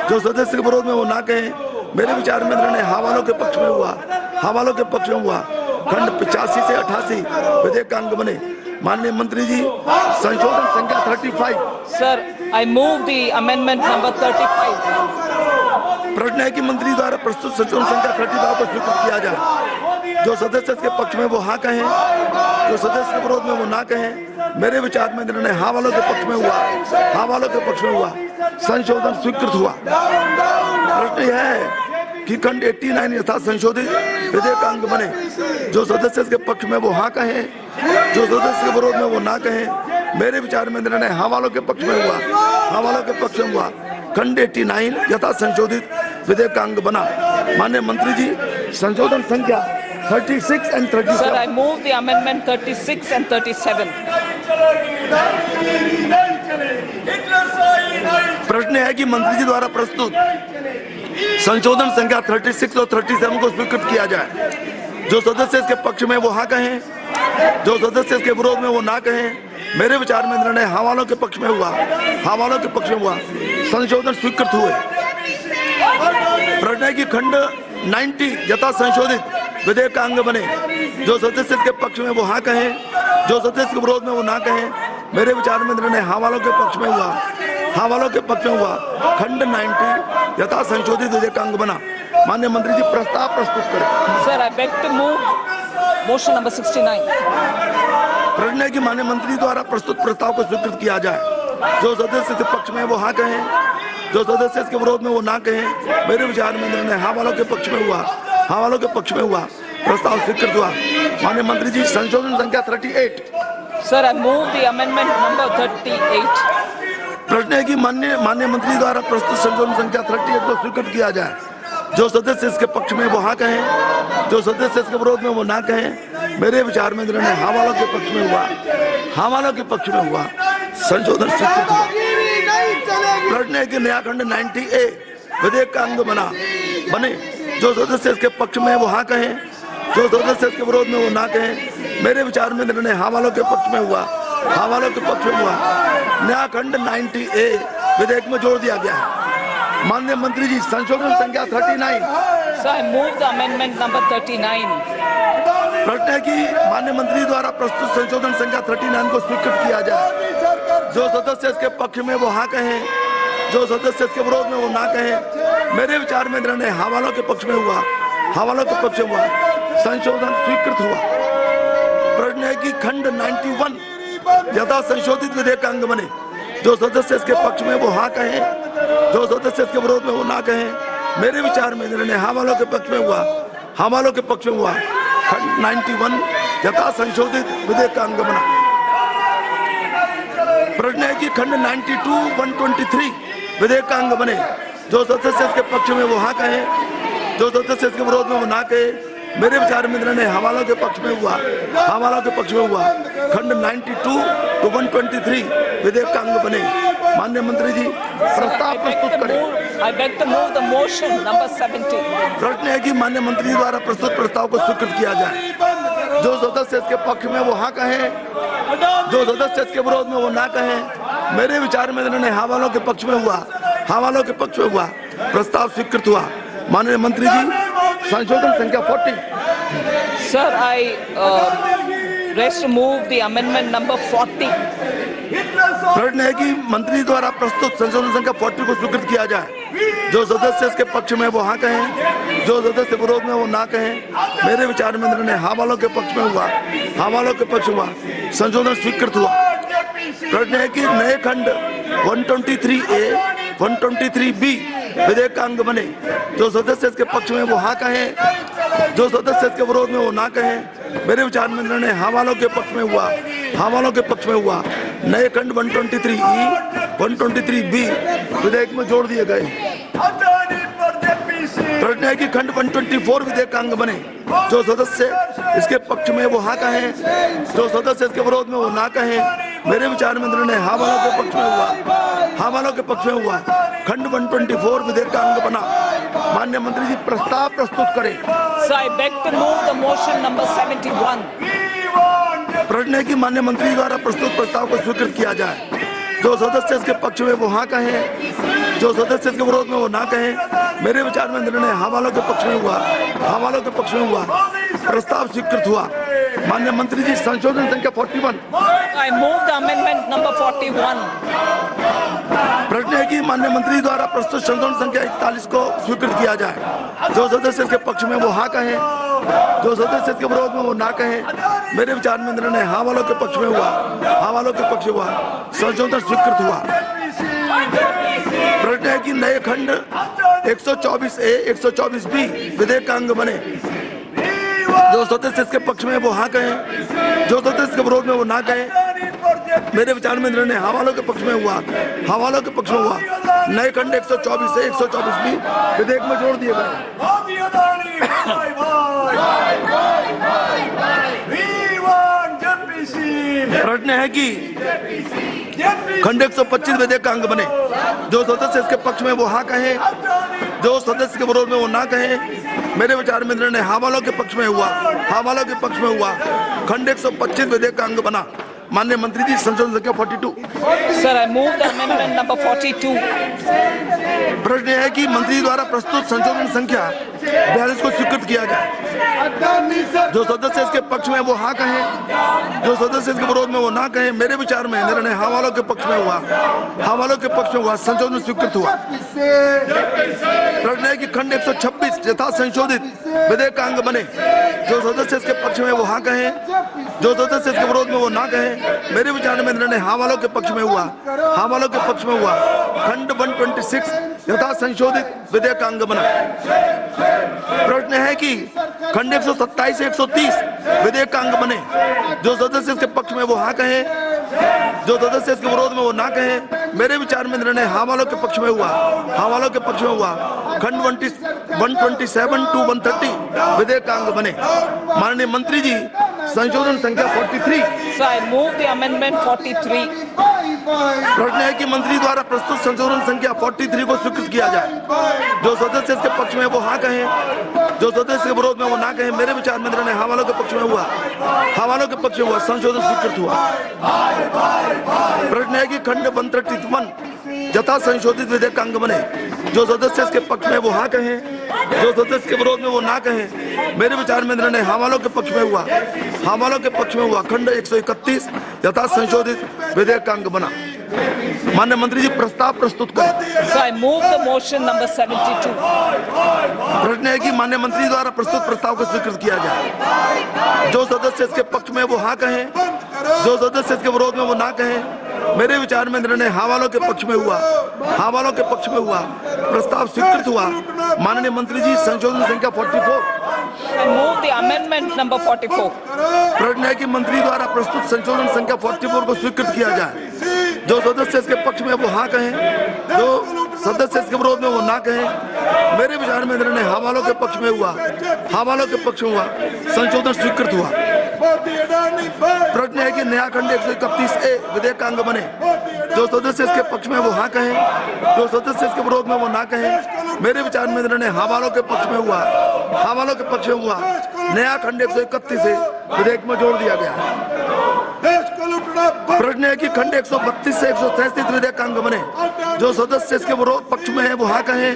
जो सदस्य के विरोध में वो ना कहें। मेरे विचार में निर्णय हाँ वालों के पक्ष में हुआ, हाँ वालों के पक्ष में हुआ। खंड 85 से 88 विधेयक का अंग बने। माननीय मंत्री जी संशोधन संख्या 35। Sir, I move the amendment number 35. प्रश्न है कि मंत्री द्वारा प्रस्तुत संशोधन संख्या 35 को स्वीकृत किया जाए। जो सदस्य इसके पक्ष में वो हाँ कहें, जो सदस्य के विरोध में वो ना कहें। मेरे विचार में निर्णय हाँ वालों के पक्ष में हुआ, हाँ वालों के पक्ष में हुआ। संशोधन स्वीकृत हुआ। प्रश्न यह है कि खंड 89 यथा संशोधित विधेयक का अंग बने। जो सदस्य इसके पक्ष में वो हाँ कहें, जो सदस्य के विरोध में वो ना कहें। मेरे विचार में निर्णय हाँ वालों के पक्ष में हुआ, हाँ वालों के पक्ष में हुआ। खंड 89 यथा संशोधित विधेयक का अंग बना। माननीय मंत्री जी संशोधन संख्या 36 and 37। Sir, I move the amendment 36 and 37. प्रश्न है कि मंत्री जी द्वारा प्रस्तुत संशोधन संख्या 36 और 37 को स्वीकृत किया जाए। जो सदस्य इसके पक्ष में वो हाँ कहें, जो सदस्य इसके विरोध में वो ना कहें। मेरे विचार में निर्णय हाँ वालों के पक्ष में हुआ, हाँ वालों के पक्ष में हुआ। संशोधन स्वीकृत हुए। प्रश्न है कि खंड 90 यथा संशोधित विधेयक का अंग बने। जो सदस्य इसके पक्ष में वो हाँ कहें, जो सदस्य के विरोध में वो ना कहें। मेरे विचार में निर्णय हाँ वालों के पक्ष में हुआ, हाँ वालों के पक्ष में हुआ। खंड 90 यथा संशोधित विधेयक का अंग बना। माननीय मंत्री जी प्रस्ताव प्रस्तुत करें। Sir, I beg to move motion number 69. प्रश्न है कि माननीय मंत्री द्वारा प्रस्तुत प्रस्ताव को स्वीकृत किया जाए। जो सदस्य के पक्ष में वो हाँ कहें, जो सदस्य इसके विरोध में वो ना कहें। मेरे विचार में निर्णय हाँ वालों के पक्ष में हुआ, हाँ वालों के पक्ष में हुआ। प्रस्ताव स्वीकृत हुआ। माननीय मंत्री जी संशोधन संख्या 38। Sir, I move the amendment number 38. प्रश्न है कि माननीय मंत्री द्वारा प्रस्तुत संशोधन संख्या 38 को स्वीकृत किया जाए। जो सदस्य इसके पक्ष में वो हाँ कहें, जो सदस्य इसके विरोध में वो ना कहें। मेरे विचार में निर्णय हाँ वालों के पक्ष में हुआ, हाँ वालों के पक्ष में हुआ। संशोधन स्वीकृत हुआ। प्रश्न है कि नया खंड 90A विधेयक का अंग बने। जो सदस्य इसके पक्ष में वो हाँ कहें, जो सदस्य इसके विरोध में वो ना कहें। मेरे विचार में निर्णय हाँ वालों के पक्ष में हुआ, हाँ वालों के पक्ष में हुआ। नया खंड 90A विधेयक में जोड़ दिया गया है। माननीय मंत्री जी संशोधन संख्या 39। So I move the amendment number 39. प्रश्न है कि माननीय मंत्री द्वारा प्रस्तुत संशोधन संख्या 39 को स्वीकृत किया जाए। जो सदस्य इसके पक्ष में वो हाँ कहें, जो सदस्य इसके विरोध में वो ना कहें। मेरे विचार में निर्णय हाँ वालों के पक्ष में हुआ, हाँ वालों के पक्ष में हुआ। संशोधन स्वीकृत हुआ। प्रश्न है कि खंड 91 यथा संशोधित विधेयक का अंग बने। जो सदस्य इसके पक्ष में वो हाँ कहें, जो सदस्य इसके विरोध में वो ना कहें। मेरे विचार में निर्णय हाँ वालों के पक्ष में हुआ, हाँ वालों के पक्ष में हुआ। खंड 91 यथा संशोधित विधेयक का अंग बना। प्रश्न है कि खंड 92 123 विधेयक का अंग बने। जो सदस्य इसके पक्ष में वो हाँ कहे, जो सदस्य इसके विरोध में वो ना कहे। मेरे विचार में निर्णय हवालों के पक्ष में हुआ, हवालों के पक्ष में हुआ। खंड 92 to 123 विधेयक का अंग बने। माननीय मंत्री जी प्रस्ताव प्रस्तुत करें। I beg to move the motion number 70. प्रश्न है कि माननीय मंत्री जी द्वारा प्रस्तुत प्रस्ताव को स्वीकृत किया जाए। जो सदस्य इसके पक्ष में वो हाँ कहे, जो सदस्य इसके विरोध में वो ना कहे। मेरे विचार में निर्णय हवालों के पक्ष में हुआ, हवालों के पक्ष में हुआ। प्रस्ताव स्वीकृत हुआ। माननीय मंत्री जी संशोधन संख्या 40। Sir, I rest to move the amendment number 40. प्रश्न है कि मंत्री द्वारा प्रस्तुत संशोधन संख्या 40 को स्वीकृत किया जाए। जो सदस्य इसके पक्ष में वो हाँ कहें, जो सदस्य विरोध में वो ना कहें। मेरे विचार में निर्णय हवालों के पक्ष में हुआ, हवालों के पक्ष हुआ। संशोधन स्वीकृत हुआ। प्रश्न है कि नए खंड 123A 123B विधेयक का अंग बने। जो सदस्य इसके पक्ष में वो हाँ कहें, जो सदस्य इसके विरोध में वो ना कहें। मेरे विचार में निर्णय हवालों के पक्ष में हुआ, हवालों के पक्ष में हुआ। नए खंड 123E 123B विधेयक में जोड़ दिए गए। प्रश्न है कि खंड 124 विधेयक का अंग बने। जो सदस्य इसके पक्ष में वो हाँ कहें, जो सदस्य इसके विरोध में वो ना कहें। मेरे विचार में निर्णय हवालों के पक्ष में हुआ, हवालों के पक्ष में हुआ। खंड 124 विधेयक का अंग बना। माननीय मंत्री जी प्रस्ताव प्रस्तुत करें। So I beg to move the motion number 71. प्रश्न है कि माननीय मंत्री द्वारा प्रस्तुत प्रस्ताव को स्वीकृत किया जाए। जो सदस्य इसके पक्ष में वो हाँ कहें, जो सदस्य इसके विरोध में वो ना कहें। मेरे विचार में निर्णय हवालों के पक्ष में हुआ, हवालों के पक्ष में हुआ। प्रस्ताव स्वीकृत हुआ। माननीय मंत्री जी संशोधन संख्या 41। I move the amendment number 41. प्रश्न है कि माननीय मंत्री द्वारा प्रस्तुत संशोधन संख्या 41 को स्वीकृत किया जाए। जो सदस्य इसके पक्ष में वो हाँ कहें, जो सदस्य इसके विरोध में वो ना कहें। मेरे विचार में निर्णय हवालों के पक्ष में हुआ, हवालों के पक्ष हुआ। संशोधन स्वीकृत हुआ। प्रश्न है कि नए खंड 124A 124B विधेयक का अंग बने। जो सदस्य इसके पक्ष में वो हाँ कहें, जो सदस्य इसके विरोध में वो ना कहें। मेरे विचार में निर्णय हवालों के पक्ष में हुआ, हवालों के पक्ष में हुआ। नए खंड 124A 124B विधेयक में जोड़ दिए गए। प्रश्न है कि खंड 125 विधेयक का अंग बने। जो सदस्य इसके पक्ष में वो हाँ कहें, जो सदस्य के विरोध में वो ना कहें। मेरे विचार में निर्णय हवालों के पक्ष में हुआ, हवालों के पक्ष में हुआ। खंड 125 विधेयक का अंग बना। माननीय मंत्री जी संशोधन संख्या 42। Sir, I move the amendment number 42. प्रश्न है कि मंत्री द्वारा प्रस्तुत संशोधन संख्या 42 को स्वीकृत किया जाए। जो सदस्य इसके पक्ष में वो हाँ कहें, जो सदस्य इसके विरोध में वो ना कहें। मेरे विचार में निर्णय हवालों के पक्ष में हुआ, हवालों के पक्ष में हुआ। संशोधन स्वीकृत हुआ। प्रश्न है कि खंड 126 यथा संशोधित विधेयक का अंग बने। जो सदस्य इसके पक्ष में वो हाँ कहें, जो सदस्य इसके विरोध में वो ना कहें। मेरे विचार में निर्णय हवालों के पक्ष में हुआ, हवालों के पक्ष में हुआ। खंड 126 यथा संशोधित विधेयक का अंग बना। प्रश्न है कि खंड 127 से 130 विधेयक का अंग बने। जो सदस्य इसके पक्ष में वो हाँ कहें, जो सदस्य इसके विरोध में वो ना कहें। मेरे विचार में निर्णय हवालों के पक्ष में हुआ, हवालों के पक्ष में हुआ। खंड 127 to 130 विधेयक का अंग बने। माननीय मंत्री जी संशोधन संख्या 43। So I move the amendment 43. प्रश्न है कि मंत्री द्वारा प्रस्तुत संशोधन संख्या 43 को स्वीकृत किया जाए। जो सदस्य इसके पक्ष में वो हाँ कहें, जो सदस्य के विरोध में वो ना कहें। मेरे विचार में निर्णय हवालों के पक्ष में हुआ, हवालों के पक्ष में हुआ। संशोधन स्वीकृत हुआ। प्रश्न है कि खंड 131 यथा संशोधित विधेयक का अंग बने। जो सदस्य इसके पक्ष में वो हाँ कहें, जो सदस्य के विरोध में वो ना कहें। मेरे विचार में निर्णय हवालों के पक्ष में हुआ, हवालों के पक्ष में हुआ। खंड 131 यथा संशोधित विधेयक का अंग बना। माननीय मंत्री जी प्रस्ताव प्रस्तुत करें। So I move the motion number 72. प्रश्न है कि माननीय मंत्री द्वारा प्रस्तुत प्रस्ताव को स्वीकृत किया जाए। जो सदस्य इसके पक्ष में वो हाँ कहें, जो सदस्य इसके विरोध में वो ना कहें। मेरे विचार में निर्णय हवालों के पक्ष में हुआ, हवालों के पक्ष में हुआ। प्रस्ताव स्वीकृत हुआ। माननीय मंत्री जी संशोधन संख्या 44। I move the amendment number 44. प्रश्न है कि मंत्री द्वारा प्रस्तुत संशोधन संख्या 44 को स्वीकृत किया जाए। जो सदस्य इसके पक्ष में वो हाँ कहें, जो सदस्य इसके विरोध में वो ना कहें। मेरे विचार में निर्णय हवालों के पक्ष में हुआ, हवालों के पक्ष में हुआ, संशोधन स्वीकृत हुआ। प्रश्न है कि नया खंड 131A विधेयक का अंग बने। जो सदस्य इसके पक्ष में वो हाँ कहें, जो सदस्य इसके विरोध में वो ना कहें। मेरे विचार में निर्णय हवालों के पक्ष में हुआ, हवालों के पक्ष में हुआ। नया खंड 131A विधेयक में जोड़ दिया गया। प्रश्न है कि खंड 132 से 133 विधेयक का अंग बने। जो सदस्य इसके विरोध पक्ष में है वो हाँ कहें,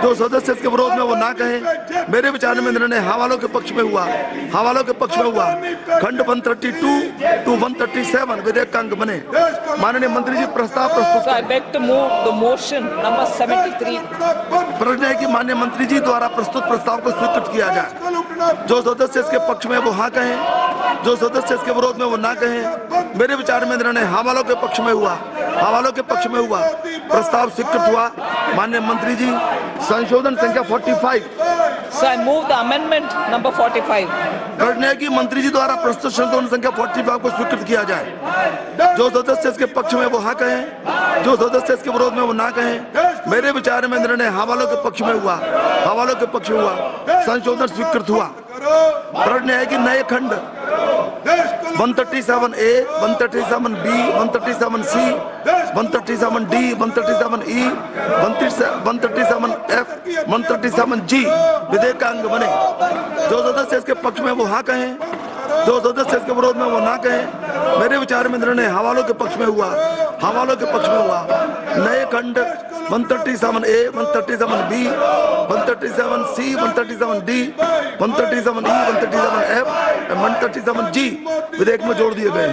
जो सदस्य इसके विरोध में वो ना कहें। मेरे विचार में निर्णय हवालों के पक्ष में हुआ, हवालों के पक्ष में हुआ। खंड 132 to 137 विधेयक का अंग बने। माननीय मंत्री जी प्रस्ताव प्रस्तुत। I beg to move the motion number 73. प्रश्न है कि माननीय मंत्री जी द्वारा प्रस्तुत प्रस्ताव को स्वीकृत किया जाए। जो सदस्य इसके पक्ष में वो हाँ कहें, जो सदस्य इसके विरोध में वो ना कहें। मेरे विचार में निर्णय हवालों के पक्ष में हुआ, हवालों के पक्ष में हुआ। प्रस्ताव स्वीकृत हुआ। माननीय मंत्री जी संशोधन संख्या 45। So I move the amendment number 45. प्रश्न है कि मंत्री जी द्वारा प्रस्तुत संशोधन संख्या 45 को स्वीकृत किया जाए। जो सदस्य इसके पक्ष में वो हाँ कहें, जो सदस्य इसके विरोध में वो ना कहें। मेरे विचार में निर्णय हवालों के पक्ष में हुआ, हवालों के पक्ष में हुआ। संशोधन स्वीकृत हुआ। प्रश्न है कि नए खंड 137A, 137B, 137C, 137D, 137E, 137F, 137G विधेयक का अंग बने। जो सदस्य इसके पक्ष में वो हाँ कहें, जो सदस्य इसके विरोध में वो ना कहें। मेरे विचार में निर्णय हवालों के पक्ष में हुआ, हवालों के पक्ष में हुआ। नए खंड 137A, 137B, 137C, 137D, 137E, 137F, 137G विधेयक में जोड़ दिए गए।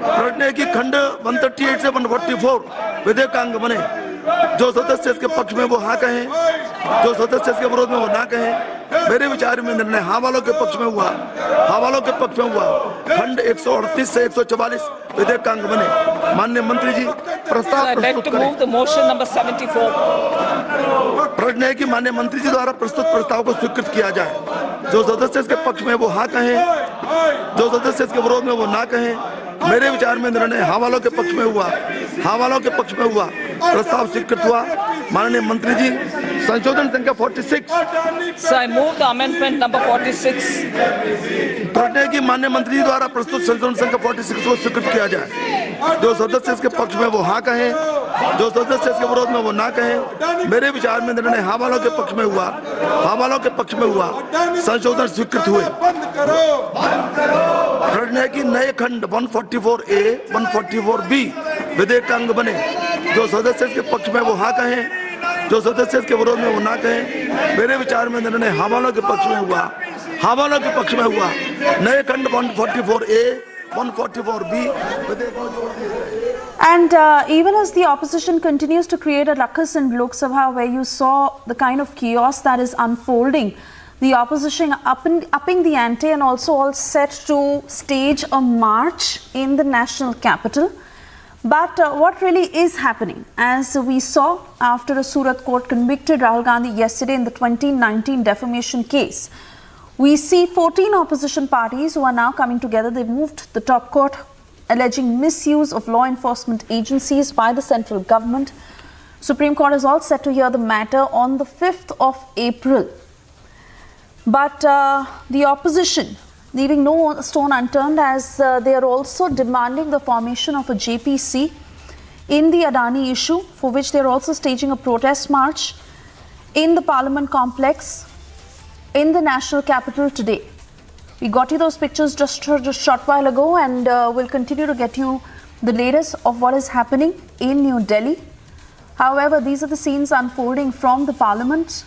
प्रश्न है कि खंड 138 से 144 विधेयक का अंग बने। जो सदस्य इसके पक्ष में वो हाँ कहें, जो सदस्य इसके विरोध में वो ना कहें। मेरे विचार में निर्णय हवालों के पक्ष में हुआ, हवालों के पक्ष में हुआ। खंड 138 से 144 विधेयक का अंग बने। माननीय मंत्री जी प्रस्ताव प्रस्तुत करें। Motion number 74। प्रश्न है कि माननीय मंत्री जी द्वारा प्रस्तुत प्रस्ताव को स्वीकृत किया जाए। जो सदस्य इसके पक्ष में वो हाँ कहें, जो सदस्य इसके विरोध में वो ना कहें। मेरे विचार में निर्णय हवालों के पक्ष में हुआ, हवालों के पक्ष में हुआ। प्रस्ताव स्वीकृत हुआ। माननीय मंत्री जी संशोधन संख्या 46। So I move the amendment number 46. प्रश्न है कि माननीय मंत्री जी द्वारा प्रस्तुत संशोधन संख्या 46 को स्वीकृत किया जाए। जो सदस्य इसके पक्ष में वो हाँ कहें, जो सदस्य इसके विरोध में वो ना कहें। मेरे विचार में निर्णय हवालों के पक्ष में हुआ, हवालों के पक्ष में हुआ। संशोधन स्वीकृत हुए। प्रश्न है कि नए खंड 144A, 144B विधेयक का अंग बने। जो सदस्य इसके पक्ष में वो हाँ कहें, जो सदस्य इसके विरोध में वो ना कहें। मेरे विचार में निर्णय हवालों के पक्ष में हुआ, हवालों के पक्ष में हुआ। नए खंड 144A, 144B विधेयक में जोड़ दिए गए। And even as the opposition continues to create a ruckus in Lok Sabha, where you saw the kind of chaos that is unfolding, the opposition upping the ante and also all set to stage a march in the national capital. But what really is happening, as we saw after a Surat court convicted Rahul Gandhi yesterday in the 2019 defamation case, we see 14 opposition parties who are now coming together. They moved the top court alleging misuse of law enforcement agencies by the central government. Supreme Court is all set to hear the matter on the 5th of April. But the opposition leaving no stone unturned, as they are also demanding the formation of a JPC in the Adani issue, for which they are also staging a protest march in the Parliament complex in the national capital today. We got you those pictures just a short while ago, and we'll continue to get you the latest of what is happening in New Delhi. However, these are the scenes unfolding from the Parliament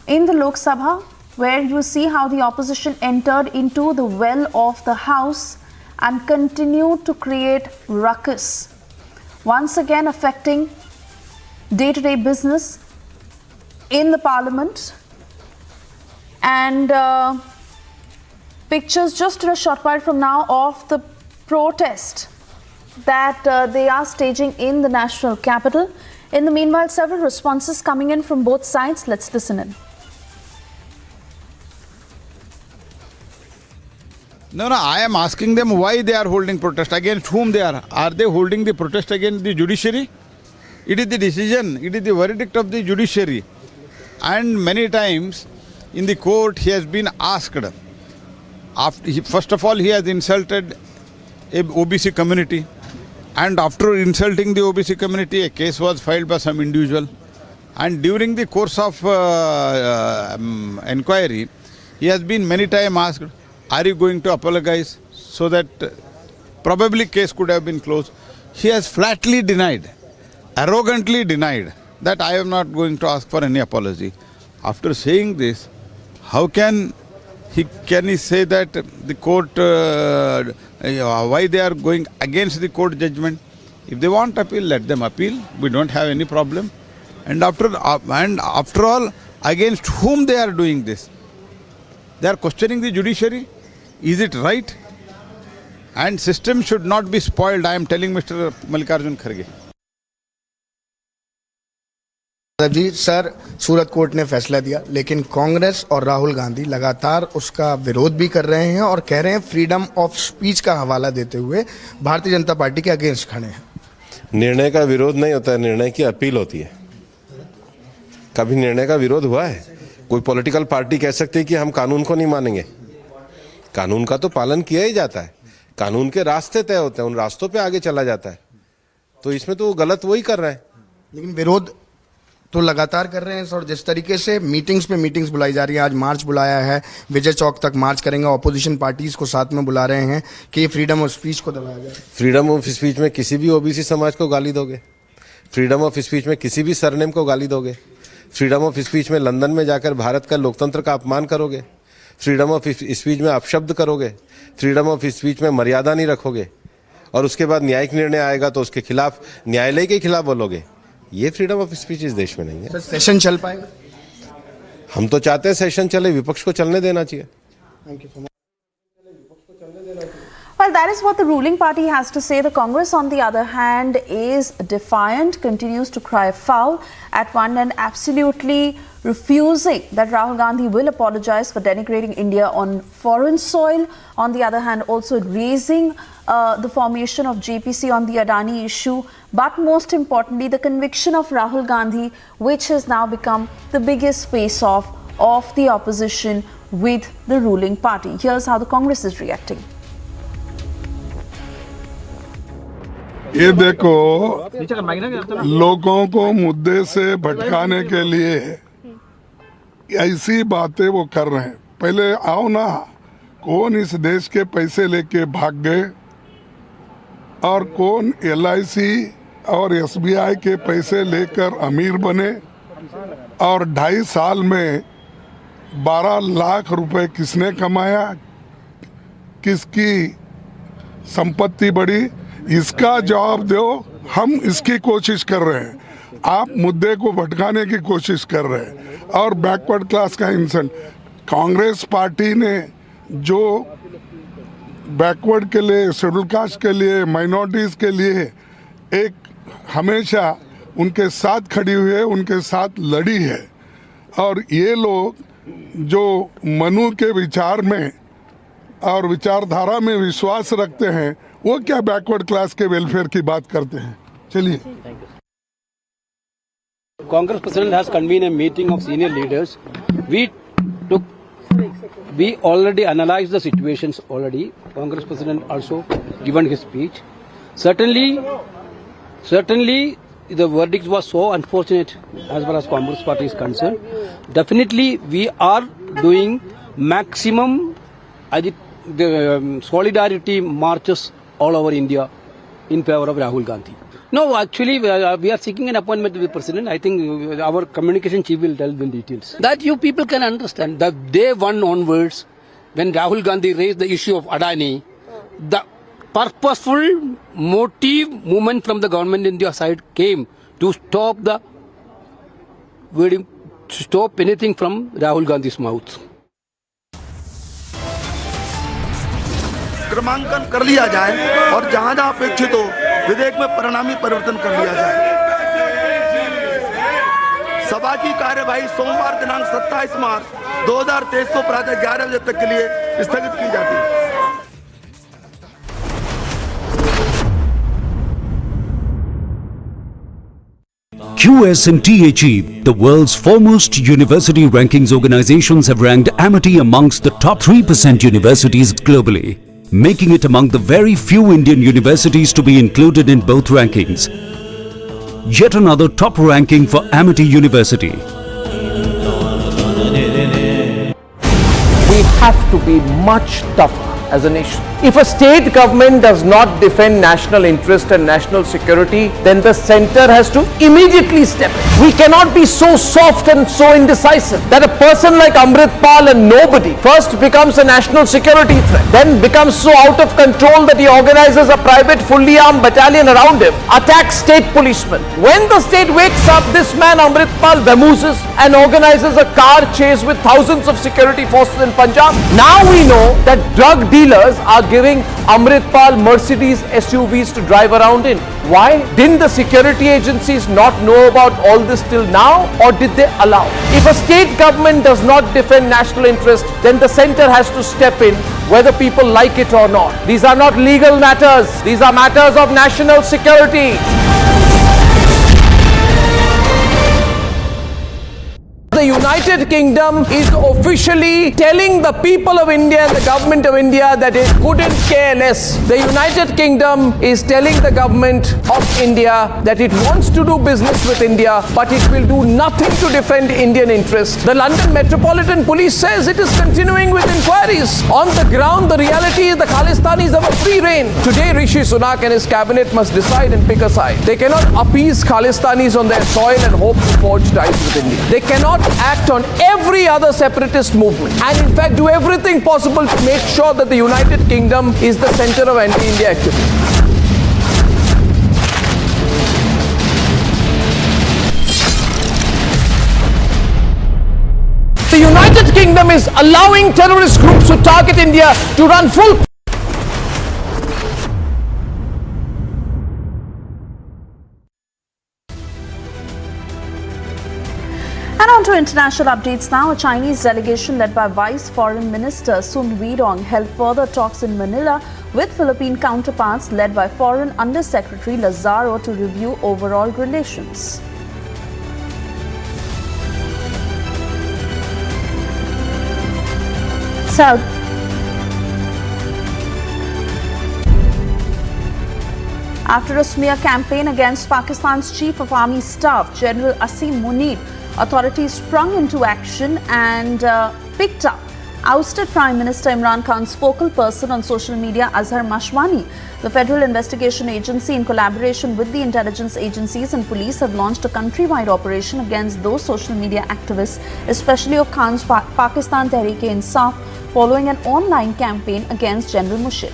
in the Lok Sabha, where you see how the opposition entered into the well of the House and continued to create ruckus, once again affecting day-to-day business in the Parliament. And pictures just a short while from now of the protest that they are staging in the national capital. In the meanwhile, several responses coming in from both sides. Let's listen in. No, I am asking them why they are holding protest, against whom they are. Are they holding the protest against the judiciary? It is the decision, it is the verdict of the judiciary. And many times in the court he has been asked. First of all, he has insulted a OBC community. And after insulting the OBC community, a case was filed by some individual. And during the course of inquiry, he has been many times asked, are you going to apologize? So that probably case could have been closed. He has flatly denied, arrogantly denied that I am not going to ask for any apology. After saying this, how can he say that the court, why they are going against the court judgment? If they want appeal, let them appeal. We don't have any problem. And after all, against whom they are doing this? They are questioning the judiciary. Is it right? And system should not be spoiled. I am telling Mr. Mallikarjun Kharge. Ji sir, Surat court ने फैसला दिया, लेकिन कांग्रेस और राहुल गांधी लगातार उसका विरोध भी कर रहे हैं और कह रहे हैं फ्रीडम ऑफ स्पीच का हवाला देते हुए भारतीय जनता पार्टी के अगेंस्ट खड़े हैं। निर्णय का विरोध नहीं होता है, निर्णय की अपील होती है। कभी निर्णय का विरोध हुआ है? कोई पॉलिटिकल पार्टी कह सकती है कि हम कानून को नहीं मानेंगे? कानून का तो पालन किया ही जाता है। कानून के रास्ते तय होते हैं, उन रास्तों पे आगे चला जाता है। तो इसमें तो गलत वही कर रहा है। लेकिन विरोध तो लगातार कर रहे हैं और जिस तरीके से मीटिंग्स पे मीटिंग्स बुलाई जा रही है, आज मार्च बुलाया है, विजय चौक तक मार्च करेंगे, ऑपोजिशन पार्टीज को साथ में बुला रहे हैं कि फ्रीडम ऑफ स्पीच को दबाया जाए। फ्रीडम ऑफ स्पीच में किसी भी ओबीसी समाज को गाली दोगे? फ्रीडम ऑफ स्पीच में किसी भी सरनेम को गाली दोगे? फ्रीडम ऑफ स्पीच में लंदन में जाकर भारत का लोकतंत्र का अपमान करोगे? फ्रीडम ऑफ स्पीच में अपशब्द करोगे? फ्रीडम ऑफ स्पीच में मर्यादा नहीं रखोगे? और उसके बाद न्यायिक निर्णय आएगा तो उसके खिलाफ, न्यायालय के खिलाफ बोलोगे? ये फ्रीडम ऑफ स्पीच इस देश में नहीं है। सेशन चल पाएगा? हम तो चाहते हैं सेशन चले, विपक्ष को चलने देना चाहिए। Well, that is what the ruling party has to say. The Congress, on the other hand, is defiant, continues to cry foul at one end, absolutely refusing that Rahul Gandhi will apologize for denigrating India on foreign soil. On the other hand, also raising the formation of JPC on the Adani issue. But most importantly, the conviction of Rahul Gandhi, which has now become the biggest face-off of the opposition with the ruling party. Here's how the Congress is reacting. ये देखो, लोगों को मुद्दे से भटकाने के लिए ऐसी बातें वो कर रहे हैं। पहले आओ ना, कौन इस देश के पैसे लेके भाग गए और कौन LIC और SBI के पैसे लेकर अमीर बने और 2.5 साल में 12 लाख रुपए किसने कमाया, किसकी संपत्ति बढ़ी, इसका जवाब दो। हम इसकी कोशिश कर रहे हैं, आप मुद्दे को भटकाने की कोशिश कर रहे हैं। और बैकवर्ड क्लास का इंसेंट, कांग्रेस पार्टी ने जो बैकवर्ड के लिए, शेड्यूल कास्ट के लिए, माइनॉरिटीज़ के लिए एक हमेशा उनके साथ खड़ी हुई है, उनके साथ लड़ी है। और ये लोग जो मनु के विचार में और विचारधारा में विश्वास रखते हैं, वो क्या बैकवर्ड क्लास के वेलफेयर की बात करते हैं? चलिए। Congress President has convened a meeting of senior leaders. We already analyzed the situations already. Congress President also given his speech. Certainly, the verdict was so unfortunate as far as Congress Party is concerned. Definitely, we are doing maximum solidarity marches all over India in favor of Rahul Gandhi. No, actually, we are seeking an appointment with the President. I think our communication chief will tell the details. That you people can understand that day one onwards, when Rahul Gandhi raised the issue of Adani, the purposeful motive movement from the government India side came to stop anything from Rahul Gandhi's mouth. क्रमांकन कर लिया जाए और जहां जहां अपेक्षित हो विधेयक में परिणामी परिवर्तन कर लिया जाए। सभा की कार्यवाही सोमवार दिनांक 27 मार्च 2023 को प्रातः 11 बजे तक के लिए स्थगित की जाती है। QS and THE, the world's foremost university rankings organizations, have ranked Amity amongst the top 3% universities globally, making it among the very few Indian universities to be included in both rankings. Yet another top ranking for Amity University. We have to be much tougher as a nation. If a state government does not defend national interest and national security, then the center has to immediately step in. We cannot be so soft and so indecisive that a person like Amritpal and nobody first becomes a national security threat, then becomes so out of control that he organizes a private fully armed battalion around him, attacks state policemen. When the state wakes up, this man Amritpal vamooses and organizes a car chase with thousands of security forces in Punjab. Now we know that drug dealers are giving Amritpal Mercedes SUVs to drive around in. Why? Didn't the security agencies not know about all this till now, or did they allow? If a state government does not defend national interest, then the center has to step in, whether people like it or not. These are not legal matters. These are matters of national security. The United Kingdom is officially telling the people of India and the government of India that it couldn't care less. The United Kingdom is telling the government of India that it wants to do business with India, but it will do nothing to defend Indian interests. The London Metropolitan Police says it is continuing with inquiries. On the ground, the reality is the Khalistanis have a free rein. Today, Rishi Sunak and his cabinet must decide and pick a side. They cannot appease Khalistanis on their soil and hope to forge ties with India. They cannot act on every other separatist movement and in fact do everything possible to make sure that the United Kingdom is the center of anti-India activity. The United Kingdom is allowing terrorist groups who target India to run full. And on to international updates now. A Chinese delegation led by Vice Foreign Minister Sun Weidong held further talks in Manila with Philippine counterparts led by Foreign Under-Secretary Lazaro to review overall relations. After a smear campaign against Pakistan's Chief of Army Staff, General Asim Munir, authorities sprung into action and picked up ousted Prime Minister Imran Khan's focal person on social media, Azhar Mashwani. The Federal Investigation Agency, in collaboration with the intelligence agencies and police, have launched a countrywide operation against those social media activists, especially of Khan's Pakistan Tehreek-e-Insaf, following an online campaign against General Musharraf.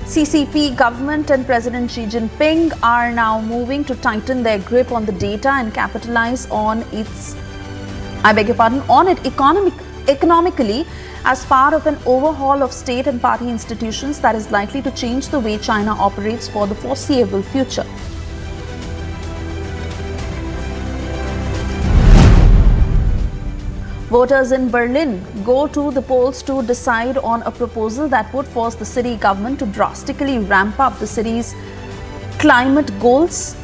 CCP government and President Xi Jinping are now moving to tighten their grip on the data and capitalize on it economically as part of an overhaul of state and party institutions that is likely to change the way China operates for the foreseeable future. Voters in Berlin go to the polls to decide on a proposal that would force the city government to drastically ramp up the city's climate goals.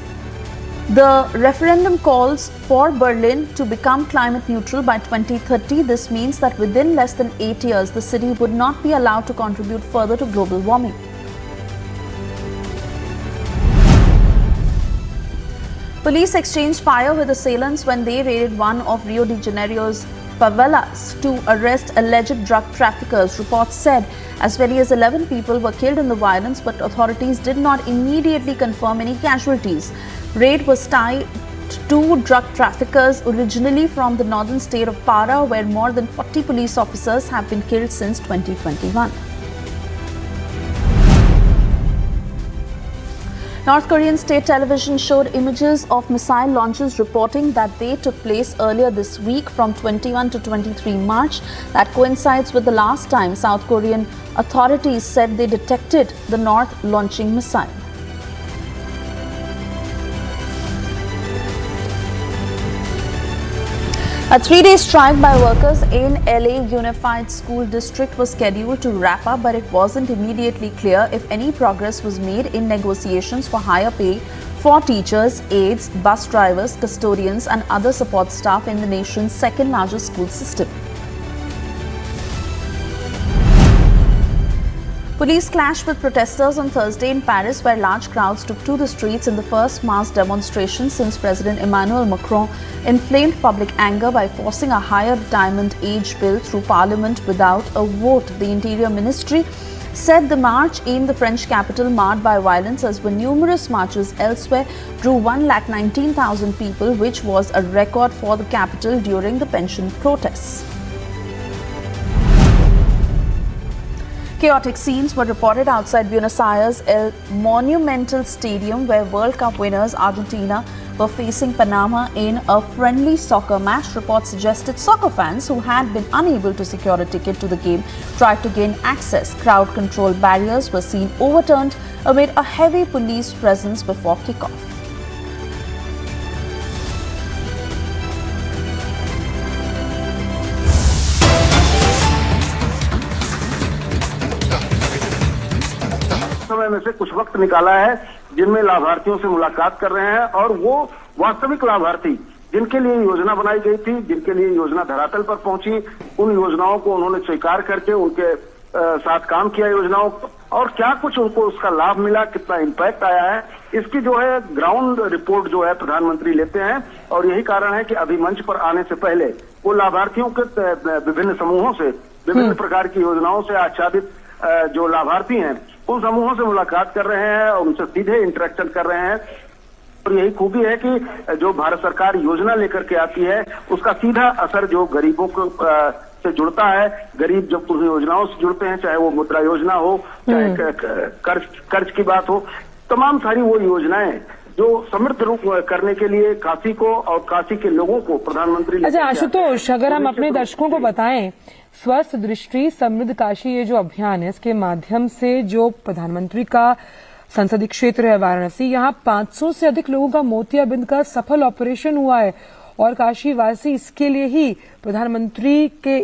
The referendum calls for Berlin to become climate neutral by 2030. This means that within less than 8 years, the city would not be allowed to contribute further to global warming. Police exchanged fire with assailants when they raided one of Rio de Janeiro's favelas to arrest alleged drug traffickers. Reports said as many as 11 people were killed in the violence, but authorities did not immediately confirm any casualties. Raid was tied to drug traffickers originally from the northern state of Para, where more than 40 police officers have been killed since 2021. North Korean state television showed images of missile launches, reporting that they took place earlier this week from 21 to 23 March. That coincides with the last time South Korean authorities said they detected the North launching missile. A 3-day strike by workers in LA Unified School District was scheduled to wrap up, but it wasn't immediately clear if any progress was made in negotiations for higher pay for teachers, aides, bus drivers, custodians and other support staff in the nation's second largest school system. Police clashed with protesters on Thursday in Paris, where large crowds took to the streets in the first mass demonstration since President Emmanuel Macron inflamed public anger by forcing a higher retirement age bill through Parliament without a vote. The Interior Ministry said the march in the French capital, marred by violence, as were numerous marches elsewhere, drew 119,000 people, which was a record for the capital during the pension protests. Chaotic scenes were reported outside Buenos Aires' El Monumental Stadium, where World Cup winners Argentina were facing Panama in a friendly soccer match. Reports suggested soccer fans who had been unable to secure a ticket to the game tried to gain access. Crowd control barriers were seen overturned amid a heavy police presence before kickoff. समय में से कुछ वक्त निकाला है जिनमें लाभार्थियों से मुलाकात कर रहे हैं और वो वास्तविक लाभार्थी जिनके लिए योजना बनाई गई थी, जिनके लिए योजना धरातल पर पहुंची, उन योजनाओं को उन्होंने स्वीकार करके उनके साथ काम किया योजनाओं और क्या कुछ उनको उसका लाभ मिला, कितना इम्पैक्ट आया है, इसकी जो है ग्राउंड रिपोर्ट जो है प्रधानमंत्री लेते हैं। और यही कारण है कि अभी मंच पर आने से पहले वो लाभार्थियों के विभिन्न समूहों से, विभिन्न प्रकार की योजनाओं से आच्छादित जो लाभार्थी हैं उन समूहों से मुलाकात कर रहे हैं और उनसे सीधे इंटरेक्शन कर रहे हैं। और यही खूबी है कि जो भारत सरकार योजना लेकर के आती है उसका सीधा असर जो गरीबों को से जुड़ता है। गरीब जब उन योजनाओं से जुड़ते हैं, चाहे वो मुद्रा योजना हो, चाहे कर्ज की बात हो, तमाम सारी वो योजनाएं जो समृद्ध रूप करने के लिए काशी को और काशी के लोगों को प्रधानमंत्री। अच्छा आशुतोष, अगर हम अपने दर्शकों को बताएं, स्वस्थ दृष्टि समृद्ध काशी ये जो अभियान है, इसके माध्यम से जो प्रधानमंत्री का संसदीय क्षेत्र है वाराणसी, यहाँ 500 से अधिक लोगों का मोतियाबिंद का सफल ऑपरेशन हुआ है और काशी वासी इसके लिए ही प्रधानमंत्री के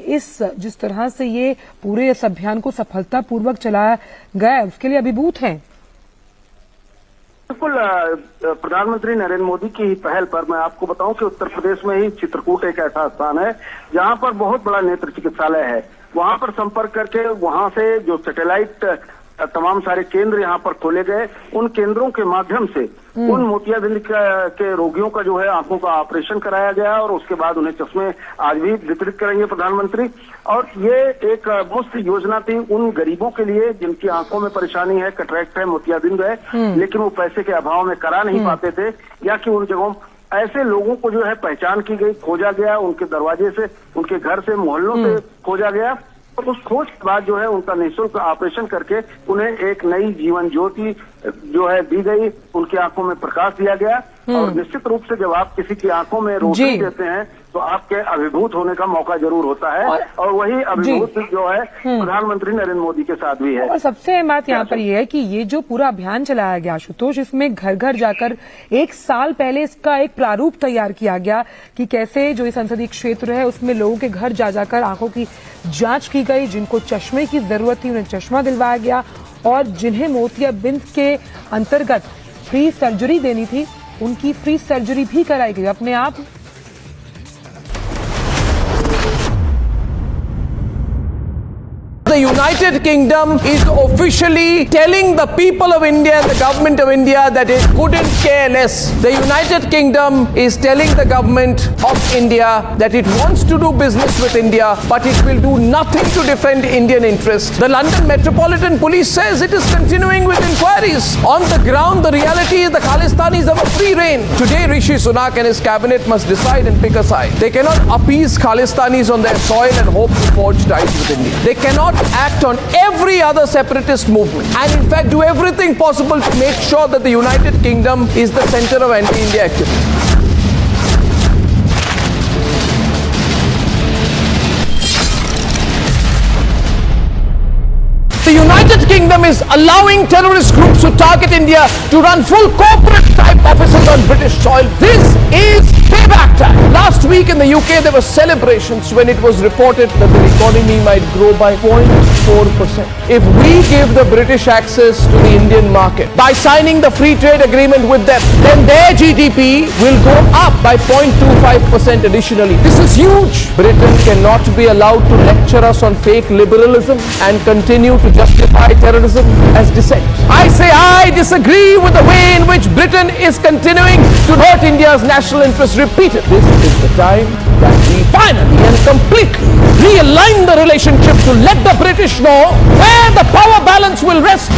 जिस तरह से ये पूरे इस अभियान को सफलतापूर्वक चलाया गया है उसके लिए अभिभूत हैं। बिल्कुल, प्रधानमंत्री नरेंद्र मोदी की ही पहल पर मैं आपको बताऊं कि उत्तर प्रदेश में ही चित्रकूट एक ऐसा स्थान है जहां पर बहुत बड़ा नेत्र चिकित्सालय है। वहां पर संपर्क करके वहां से जो सैटेलाइट तमाम सारे केंद्र यहाँ पर खोले गए, उन केंद्रों के माध्यम से उन मोतियाबिंद के रोगियों का जो है आंखों का ऑपरेशन कराया गया और उसके बाद उन्हें चश्मे आज भी वितरित करेंगे प्रधानमंत्री। और ये एक मुफ्त योजना थी उन गरीबों के लिए जिनकी आंखों में परेशानी है, कैटरेक्ट है, मोतियाबिंद है, लेकिन वो पैसे के अभाव में करा नहीं पाते थे, या कि उन जगहों ऐसे लोगों को जो है पहचान की गई, खोजा गया, उनके दरवाजे से, उनके घर से, मोहल्लों से खोजा गया और उस खोज के बाद जो है उनका निःशुल्क ऑपरेशन करके उन्हें एक नई जीवन ज्योति जो है दी गई, उनकी आंखों में प्रकाश दिया गया। और निश्चित रूप से जब आप किसी की आंखों में रोशनी देते हैं तो आपके अभिभूत होने का मौका जरूर होता है और वही अभिभूत जो है प्रधानमंत्री नरेंद्र मोदी के साथ भी है। और सबसे अहम बात यहाँ पर यह है कि ये जो पूरा अभियान चलाया गया आशुतोष, इसमें घर घर जाकर 1 साल पहले इसका एक प्रारूप तैयार किया गया कि कैसे जो ये संसदीय क्षेत्र है उसमें लोगों के घर जा जाकर आंखों की जांच की गई, जिनको चश्मे की जरूरत थी उन्हें चश्मा दिलवाया गया और जिन्हें मोतियाबिंद के अंतर्गत फ्री सर्जरी देनी थी उनकी फ्री सर्जरी भी कराई गई अपने आप। The United Kingdom is officially telling the people of India and the government of India that it couldn't care less. The United Kingdom is telling the government of India that it wants to do business with India, but it will do nothing to defend Indian interests. The London Metropolitan Police says it is continuing with inquiries. On the ground, the reality is the Khalistanis have a free reign. Today, Rishi Sunak and his cabinet must decide and pick a side. They cannot appease Khalistanis on their soil and hope to forge ties with India. They cannot act on every other separatist movement and in fact do everything possible to make sure that the United Kingdom is the center of anti-India activity. The United Kingdom is allowing terrorist groups to target India to run full corporate type offices on British soil. This is payback time. Last week in the UK, there were celebrations when it was reported that the economy might grow by 0.4%. If we give the British access to the Indian market by signing the free trade agreement with them, then their GDP will go up by 0.25% additionally. This is huge. Britain cannot be allowed to lecture us on fake liberalism and continue to justify terrorism as dissent. I say I disagree with the way in which Britain is continuing to hurt India's national interest repeatedly. This is the time that we finally and completely realign the relationship to let the British know where the power balance will rest.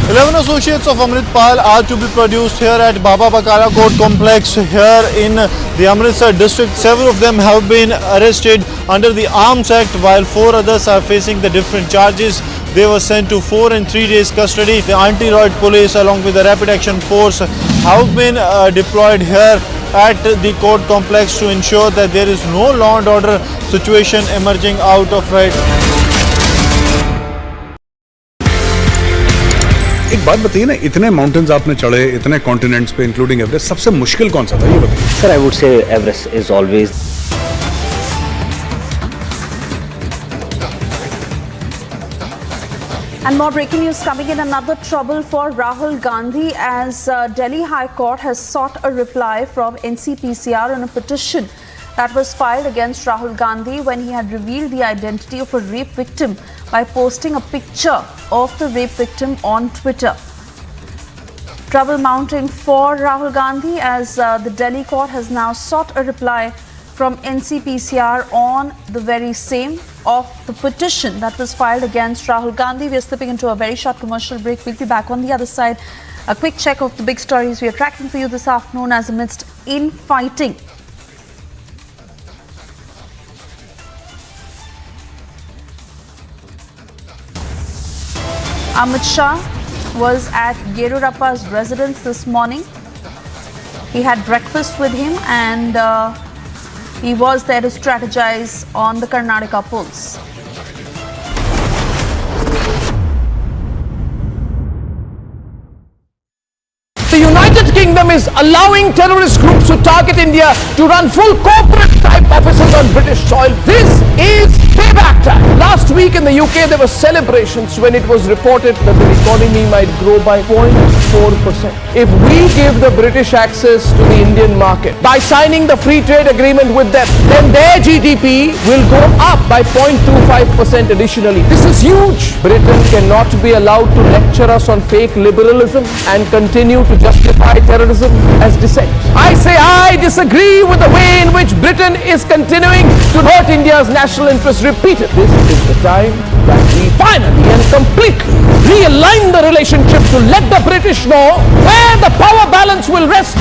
11 associates of Amritpal are to be produced here at Baba Bakara Court Complex here in the Amritsar district. Several of them have been arrested under the Arms Act, while 4 others are facing the different charges. They were sent to 4 and 3 days custody. The anti-riot police along with the rapid action force have been deployed here at the court complex to ensure that there is no law and order situation emerging out of it. एक बात बताइए ना, इतने mountains आपने चढ़े, इतने continents पे including Everest, सबसे मुश्किल कौन सा था ये बताइए? Sir, I would say Everest is always. And more breaking news coming in. Another trouble for Rahul Gandhi as Delhi High Court has sought a reply from NCPCR on a petition that was filed against Rahul Gandhi when he had revealed the identity of a rape victim by posting a picture of the rape victim on Twitter. Trouble mounting for Rahul Gandhi as the Delhi court has now sought a reply from NCPCR on the very same of the petition that was filed against Rahul Gandhi. We are slipping into a very short commercial break. We'll be back on the other side. A quick check of the big stories we are tracking for you this afternoon as amidst infighting. Amit Shah was at Yerurappa's residence this morning. He had breakfast with him and he was there to strategize on the Karnataka polls. The United Kingdom is allowing terrorist groups to target India to run full corporate type offices on British soil. This is payback time. Last week in the UK, there were celebrations when it was reported that the economy might grow by 0.4%. If we give the British access to the Indian market by signing the free trade agreement with them, then their GDP will go up by 0.25% additionally. This is huge. Britain cannot be allowed to lecture us on fake liberalism and continue to justify terrorism as dissent. I say I disagree with the way in which Britain is continuing to hurt India's national interest repeatedly. This is the time that we finally and completely realign the relationship to let the British know where the power balance will rest.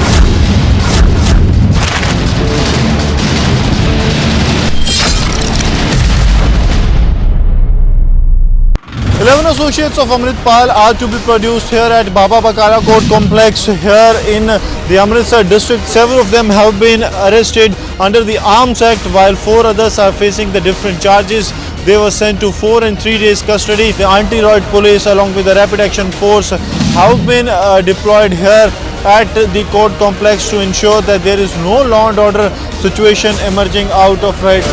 Eleven associates of Amritpal are to be produced here at Baba Bakara Court Complex here in the Amritsar district. Several of them have been arrested under the Arms Act, while 4 others are facing the different charges. They were sent to 4 and 3 days custody. The anti-riot police along with the rapid action force have been deployed here at the court complex to ensure that there is no law and order situation emerging out of it.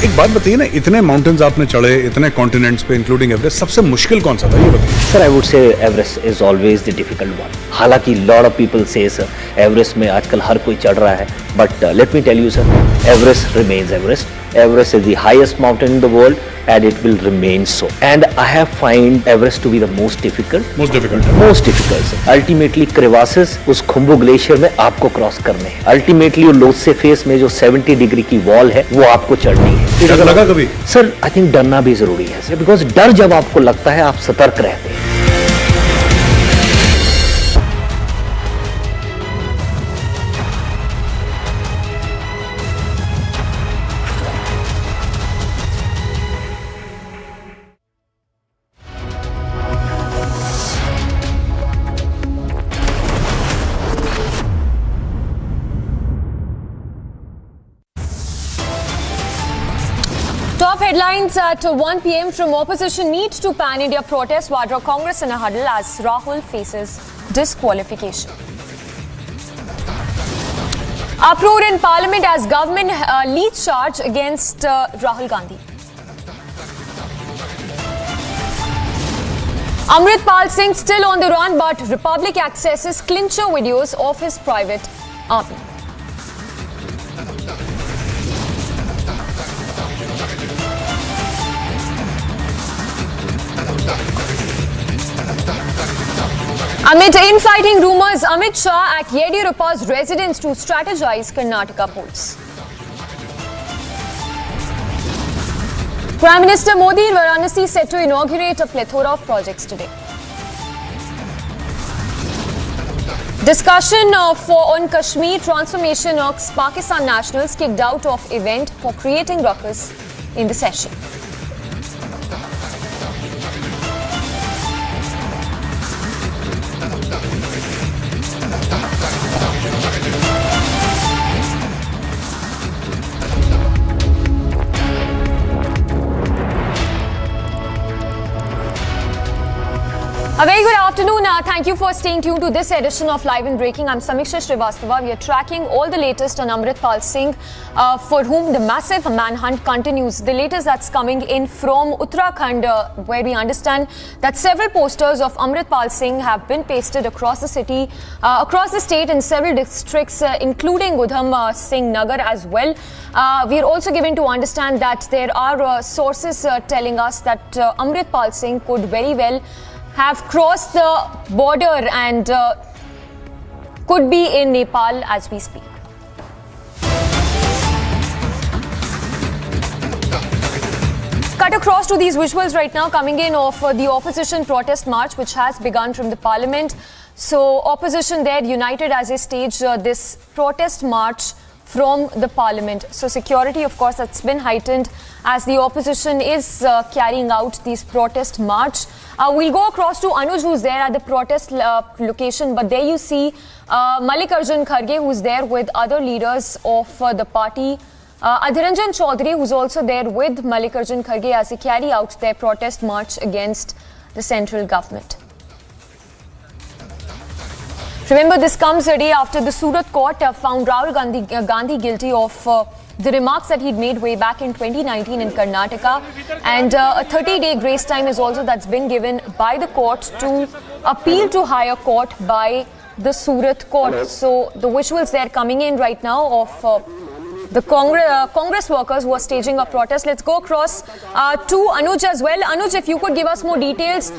एक बात बताइए ना, इतने mountains आपने चढ़े, इतने continents पे including Everest, सबसे मुश्किल कौन सा था ये बताइए? Sir, I would say Everest is always the difficult one. हालांकि लॉट ऑफ पीपल से एवरेस्ट में आजकल हर कोई चढ़ रहा है, but let me tell you sir, Everest remains Everest. Everest is the highest mountain in the world and it will remain so. And I have find Everest to be the most difficult. Most difficult. Most difficult sir. Ultimately crevasses उस Khumbu glacier में आपको cross करने हैं. Ultimately वो Lhotse face में जो 70 degree की wall है वो आपको चढ़नी है. डर लगा कभी? सर, आई थिंक डरना भी जरूरी है सर, बिकॉज डर जब आपको लगता है आप सतर्क रहते हैं. Headlines at 1 p.m. from opposition meet to pan-India protest. Vadra Congress in a huddle as Rahul faces disqualification. Uproar in Parliament as government leads charge against Rahul Gandhi. Amritpal Singh still on the run, but Republic accesses clincher videos of his private army. Amid infighting rumours, Amit Shah at Yediyurappa's residence to strategize Karnataka polls. Prime Minister Modi in Varanasi set to inaugurate a plethora of projects today. Discussion on Kashmir transformation irks Pakistan nationals kicked out of event for creating ruckus in the session. A very good afternoon. Thank you for staying tuned to this edition of Live and Breaking. I'm Samiksha Srivastava. We are tracking all the latest on Amritpal Singh, for whom the massive manhunt continues. The latest that's coming in from Uttarakhand, where we understand that several posters of Amritpal Singh have been pasted across the city, across the state in several districts, including Udham Singh Nagar as well. We are also given to understand that there are sources telling us that Amritpal Singh could very well have crossed the border and could be in Nepal as we speak. Cut across to these visuals right now coming in of the opposition protest march which has begun from the parliament. So opposition there united as they staged this protest march from the parliament. So security, of course, that's been heightened as the opposition is carrying out these protest march. We'll go across to Anuj, who's there at the protest location, but there you see Mallikarjun Kharge, who's there with other leaders of the party. Adhiranjan Chaudhary, who's also there with Mallikarjun Kharge as they carry out their protest march against the central government. Remember, this comes a day after the Surat court found Rahul Gandhi guilty of the remarks that he'd made way back in 2019 in Karnataka, and a 30-day grace time is also that's been given by the court to appeal to higher court by the Surat court. So the visuals there coming in right now of the Congress workers who are staging a protest. Let's go across to Anuj as well. Anuj, if you could give us more details,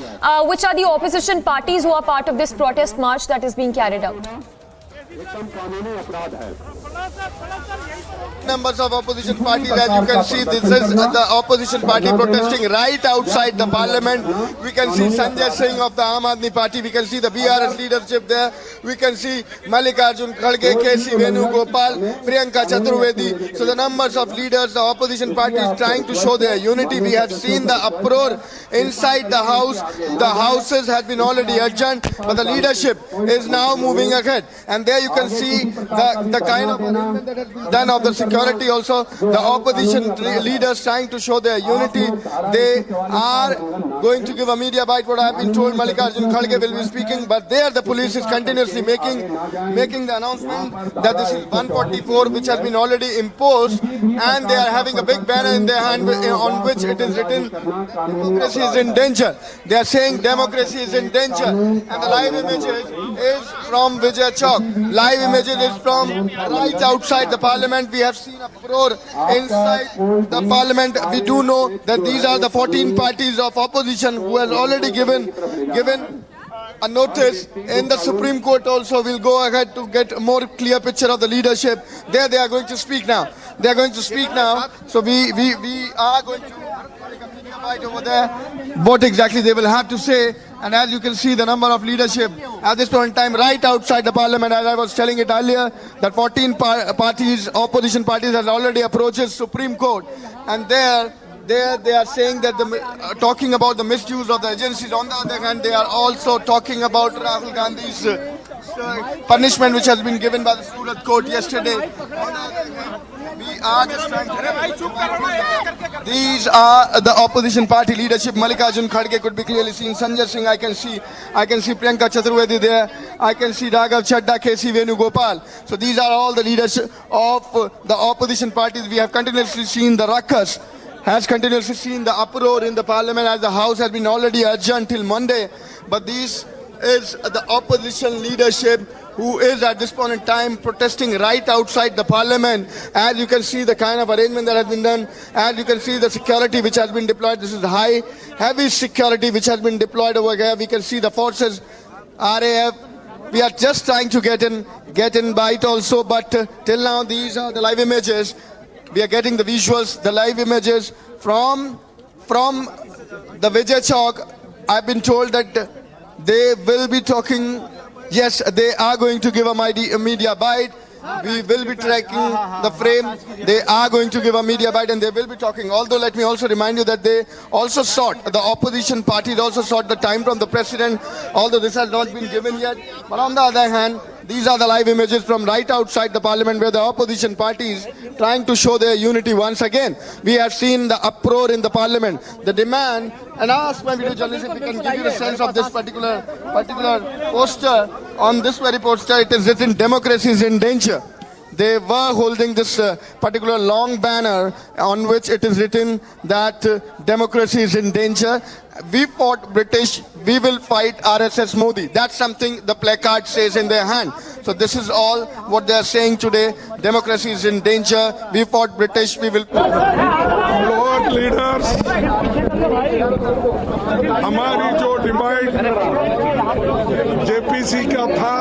which are the opposition parties who are part of this protest march that is being carried out? Members of opposition parties, as you can see, this is the opposition party protesting right outside the parliament. We can see Sanjay Singh of the Aam Aadmi Party. We can see the BRS leadership there. We can see Mallikarjun Kharge, KC Venugopal, Priyanka Chaturvedi. So the numbers of leaders, the opposition parties trying to show their unity. We have seen the uproar inside the house. The houses have been already adjourned, but the leadership is now moving ahead. And there you can see the kind of arrangement that has been done of the security also. The opposition leaders trying to show their unity. They are going to give a media bite. What I have been told, Mallikarjun Kharge will be speaking, but there the police is continuously making the announcement that this is 144 which has been already imposed, and they are having a big banner in their hand on which it is written democracy is in danger. They are saying democracy is in danger, and the live image is from Vijay Chowk. Live images is from right outside the parliament. We have seen a uproar inside the parliament. We do know that these are the 14 parties of opposition who has already given a notice in the Supreme Court also. We'll go ahead to get a more clear picture of the leadership. There they are going to speak now. They are going to speak now. So we are going to take a media bite over there. What exactly they will have to say. And as you can see, the number of leadership at this point in time, right outside the parliament, as I was telling it earlier, that 14 parties, opposition parties, has already approached the Supreme Court. And there they are saying that talking about the misuse of the agencies. On the other hand, they are also talking about Rahul Gandhi's punishment which has been given by the Surat court yesterday. On the other hand, we We are just trying to... These are the opposition party leadership. Mallikarjun Kharge could be clearly seen. Sanjay Singh, I can see Priyanka Chaturvedi there. I can see Raghav Chadda, KC Venugopal. So these are all the leaders of the opposition parties. We have continuously seen the ruckus, has continuously seen the uproar in the parliament as the house has been already adjourned till Monday. But this is the opposition leadership who is at this point in time protesting right outside the parliament. As you can see the kind of arrangement that has been done, as you can see the security which has been deployed. This is high, heavy security which has been deployed over here. We can see the forces, RAF. We are just trying to get in bite also, but till now these are the live images. We are getting the visuals, the live images from the Vijay Chowk. I've been told that they will be talking. Yes, they are going to give a media bite. We will be tracking the frame. They are going to give a media bite and they will be talking. Although let me also remind you that they also sought, the opposition parties also sought the time from the president, although this has not been given yet. But on the other hand, these are the live images from right outside the parliament where the opposition parties trying to show their unity once again. We have seen the uproar in the parliament, the demand, and I ask my video journalist if we can give you a sense of this particular poster. On this very poster, it is written, "Democracy is in danger." They were holding this particular long banner on which it is written that democracy is in danger. We fought British, we will fight RSS Modi. That's something the placard says in their hand. So this is all what they are saying today. Democracy is in danger. We fought British, we will... Lord leaders, हमारी जो demand JPC का था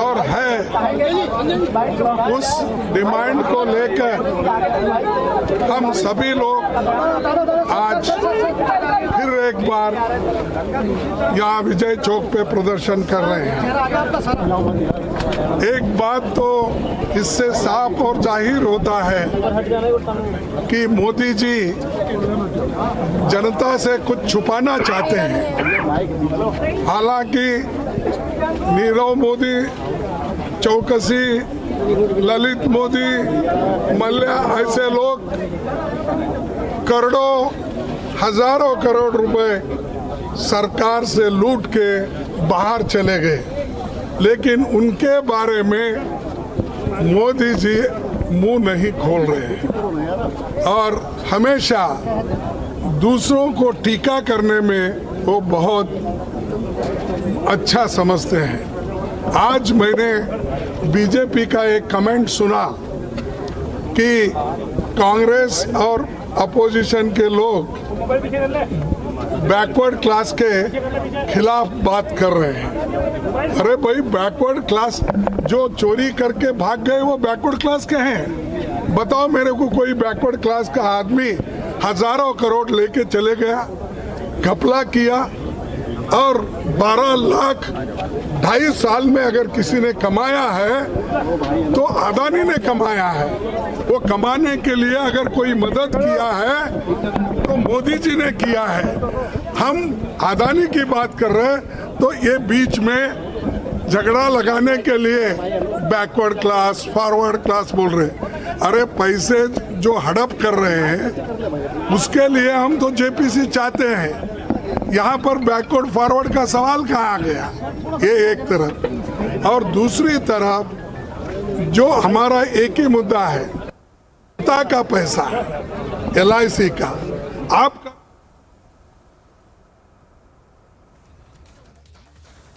और है, उस demand को लेकर हम सभी लोग आज फिर एक बार यहाँ विजय चौक पे प्रदर्शन कर रहे हैं। एक बात तो इससे साफ और जाहिर होता है कि मोदी जी जनता से कुछ छुपाना चाहते हैं। हालांकि नीरव मोदी, चौकसी, ललित मोदी, मल्ल्या ऐसे लोग करोड़ों, हजारों करोड़ रुपए सरकार से लूट के बाहर चले गए, लेकिन उनके बारे में मोदी जी मुंह नहीं खोल रहे और हमेशा दूसरों को टीका करने में वो बहुत अच्छा समझते हैं। आज मैंने बीजेपी का एक कमेंट सुना कि कांग्रेस और अपोजिशन के लोग बैकवर्ड क्लास के खिलाफ बात कर रहे हैं। अरे भाई, बैकवर्ड क्लास जो चोरी करके भाग गए वो बैकवर्ड क्लास के हैं? बताओ मेरे को कोई बैकवर्ड क्लास का आदमी हजारों करोड़ लेके चले गया, घपला किया और 12 लाख 2.5 साल में अगर किसी ने कमाया है तो अदानी ने कमाया है। वो कमाने के लिए अगर कोई मदद किया है तो मोदी जी ने किया है। हम अदानी की बात कर रहे हैं तो ये बीच में झगड़ा लगाने के लिए बैकवर्ड क्लास, फॉरवर्ड क्लास बोल रहे हैं। अरे पैसे जो हड़प कर रहे हैं उसके लिए हम तो जेपीसी चाहते हैं। यहाँ पर बैकवर्ड फॉरवर्ड का सवाल कहाँ आ गया? ये एक तरफ, और दूसरी तरफ जो हमारा एक ही मुद्दा है, जनता का पैसा, LIC का, आपका।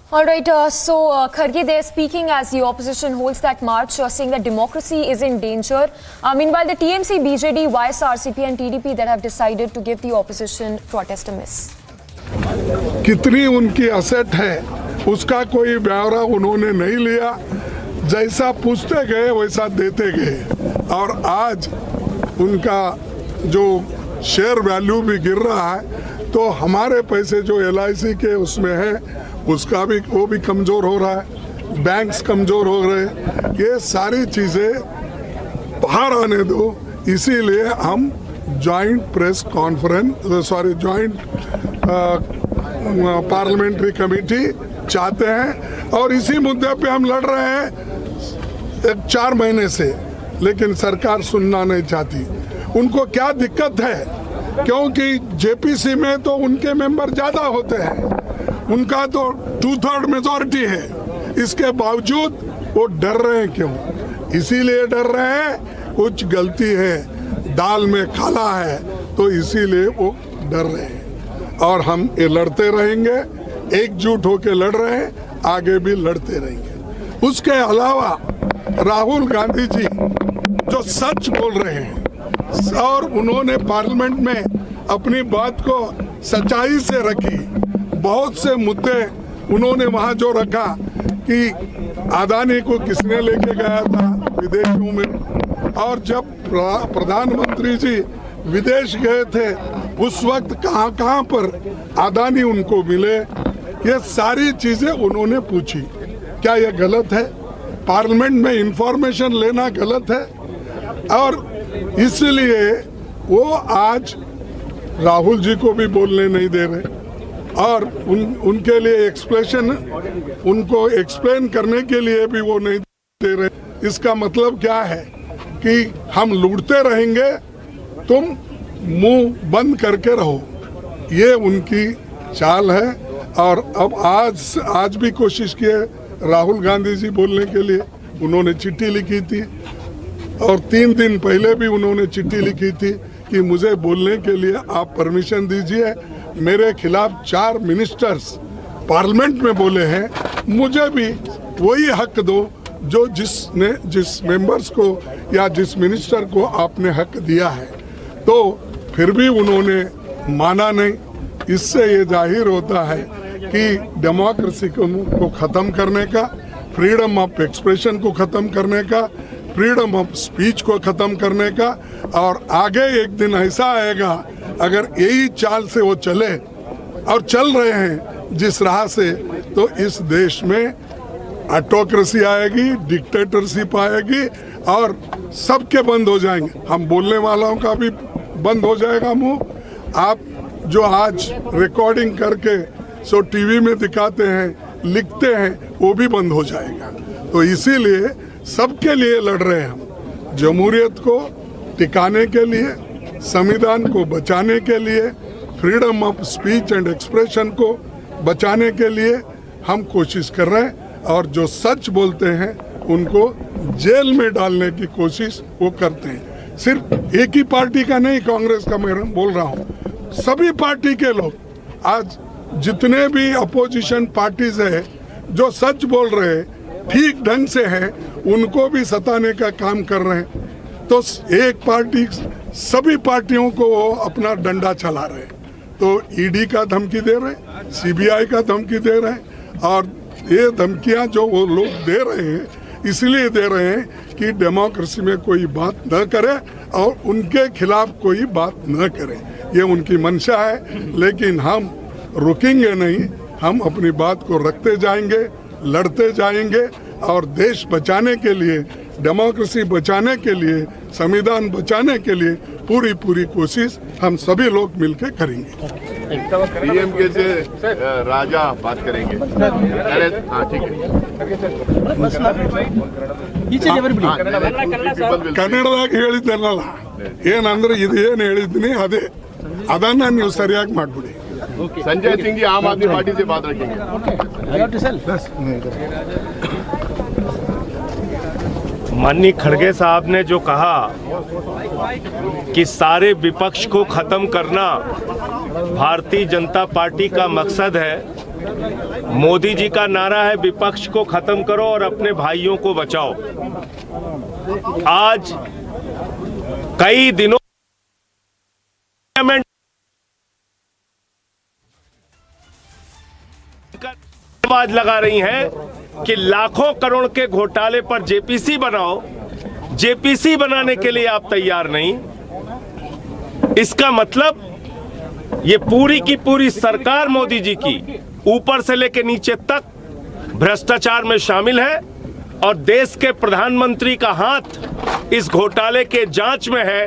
All right, Kharge there speaking as the opposition holds that march, saying that democracy is in danger. Meanwhile, the TMC, BJD, YSRCP and TDP that have decided to give the opposition protest a miss. कितनी उनकी asset है उसका कोई ब्यौरा उन्होंने नहीं लिया। जैसा पूछते गए वैसा देते गए और आज उनका जो शेयर वैल्यू भी गिर रहा है, तो हमारे पैसे जो LIC के उसमें है उसका भी वो भी कमज़ोर हो रहा है, बैंक्स कमज़ोर हो रहे हैं। ये सारी चीज़ें बाहर आने दो, इसीलिए हम joint press conference joint parliamentary committee चाहते हैं और इसी मुद्दे पे हम लड़ रहे हैं 4 महीने से। लेकिन सरकार सुनना नहीं चाहती। उनको क्या दिक्कत है? क्योंकि जेपीसी में तो उनके मेंबर ज्यादा होते हैं, उनका तो 2/3 मेजॉरिटी है। इसके बावजूद वो डर रहे हैं। क्यों? इसीलिए डर रहे हैं कुछ गलती है, दाल में काला है, तो इसीलिए वो डर रहे हैं। और हम ये लड़ते रहेंगे, एकजुट होकर लड़ रहे हैं, आगे भी लड़ते रहेंगे। उसके अलावा राहुल गांधी जी जो सच बोल रहे हैं और उन्होंने पार्लियामेंट में अपनी बात को सच्चाई से रखी, बहुत से मुद्दे उन्होंने वहां जो रखा कि अदानी को किसने लेके गया था विदेशों में, और जब प्रधानमंत्री जी विदेश गए थे उस वक्त कहां पर अदानी उनको मिले, ये सारी चीजें उन्होंने पूछी। क्या ये गलत है? पार्लियामेंट में इंफॉर्मेशन लेना गलत है? और इसलिए वो आज राहुल जी को भी बोलने नहीं दे रहे और उनके लिए एक्सप्लेनेशन, उनको एक्सप्लेन करने के लिए भी वो नहीं दे रहे। इसका मतलब क्या है कि हम लूटते रहेंगे, तुम मुंह बंद करके रहो, ये उनकी चाल है। और अब आज भी कोशिश की है राहुल गांधी जी बोलने के लिए, उन्होंने चिट्ठी लिखी थी और 3 दिन पहले भी उन्होंने चिट्ठी लिखी थी कि मुझे बोलने के लिए आप परमिशन दीजिए। मेरे खिलाफ 4 मिनिस्टर्स पार्लियामेंट में बोले हैं, मुझे भी वही हक दो जो जिस मेंबर्स को या जिस मिनिस्टर को आपने हक दिया है। तो फिर भी उन्होंने माना नहीं। इससे ये जाहिर होता है कि डेमोक्रेसी को ख़त्म करने का, फ्रीडम ऑफ एक्सप्रेशन को ख़त्म करने का, फ्रीडम ऑफ स्पीच को ख़त्म करने का, और आगे एक दिन ऐसा आएगा अगर यही चाल से वो चले और चल रहे हैं जिस राह से, तो इस देश में ऑटोक्रेसी आएगी, डिक्टेटरशिप आएगी और सबके बंद हो जाएंगे। हम बोलने वालों का भी बंद हो जाएगा मुंह। आप जो आज रिकॉर्डिंग करके सो टीवी में दिखाते हैं, लिखते हैं, वो भी बंद हो जाएगा। तो इसीलिए सबके लिए लड़ रहे हैं हम, जमहूरियत को टिकाने के लिए, संविधान को बचाने के लिए, freedom of speech and expression को बचाने के लिए हम कोशिश कर रहे हैं। और जो सच बोलते हैं उनको जेल में डालने की कोशिश वो करते हैं। सिर्फ एक ही पार्टी का नहीं, कांग्रेस का मैं बोल रहा हूँ, सभी पार्टी के लोग आज जितने भी अपोजिशन पार्टीज है जो सच बोल रहे हैं, ठीक ढंग से है, उनको भी सताने का काम कर रहे हैं। तो एक पार्टी सभी पार्टियों को वो अपना डंडा चला रहे हैं। तो ईडी का धमकी दे रहे हैं, सीबीआई का धमकी दे रहे हैं, और ये धमकियां जो वो लोग दे रहे हैं इसलिए दे रहे हैं कि डेमोक्रेसी में कोई बात न करे और उनके खिलाफ कोई बात न करे। ये उनकी मंशा है, लेकिन हम रुकेंगे नहीं। हम अपनी बात को रखते जाएंगे, लड़ते जाएंगे और देश बचाने के लिए, डेमोक्रेसी बचाने के लिए, संविधान बचाने के लिए पूरी कोशिश हम सभी लोग मिलकर करेंगे। डीएमके से राजा बात करेंगे। हाँ ठीक है। ಕನ್ನಡದಾಗ ಹೇಳಿದ್ದೆನಲ್ಲ, ಏನಂದ್ರೆ ಇದು ಏನು ಹೇಳಿದ್ದೀನಿ ಅದನ್ನ ನೀವು ಸರಿಯಾಗಿ ಮಾಡ್ಬಿಡಿ। संजय सिंह जी आम आदमी पार्टी से बात रखेंगे। माननीय खड़गे साहब ने जो कहा कि सारे विपक्ष को खत्म करना भारतीय जनता पार्टी का मकसद है, मोदी जी का नारा है विपक्ष को खत्म करो और अपने भाइयों को बचाओ। आज कई दिनों आवाज लगा रही हैं कि लाखों करोड़ के घोटाले पर जेपीसी बनाओ। जेपीसी बनाने के लिए आप तैयार नहीं। इसका मतलब ये पूरी की पूरी सरकार मोदी जी की ऊपर से लेकर नीचे तक भ्रष्टाचार में शामिल है और देश के प्रधानमंत्री का हाथ इस घोटाले के जांच में है,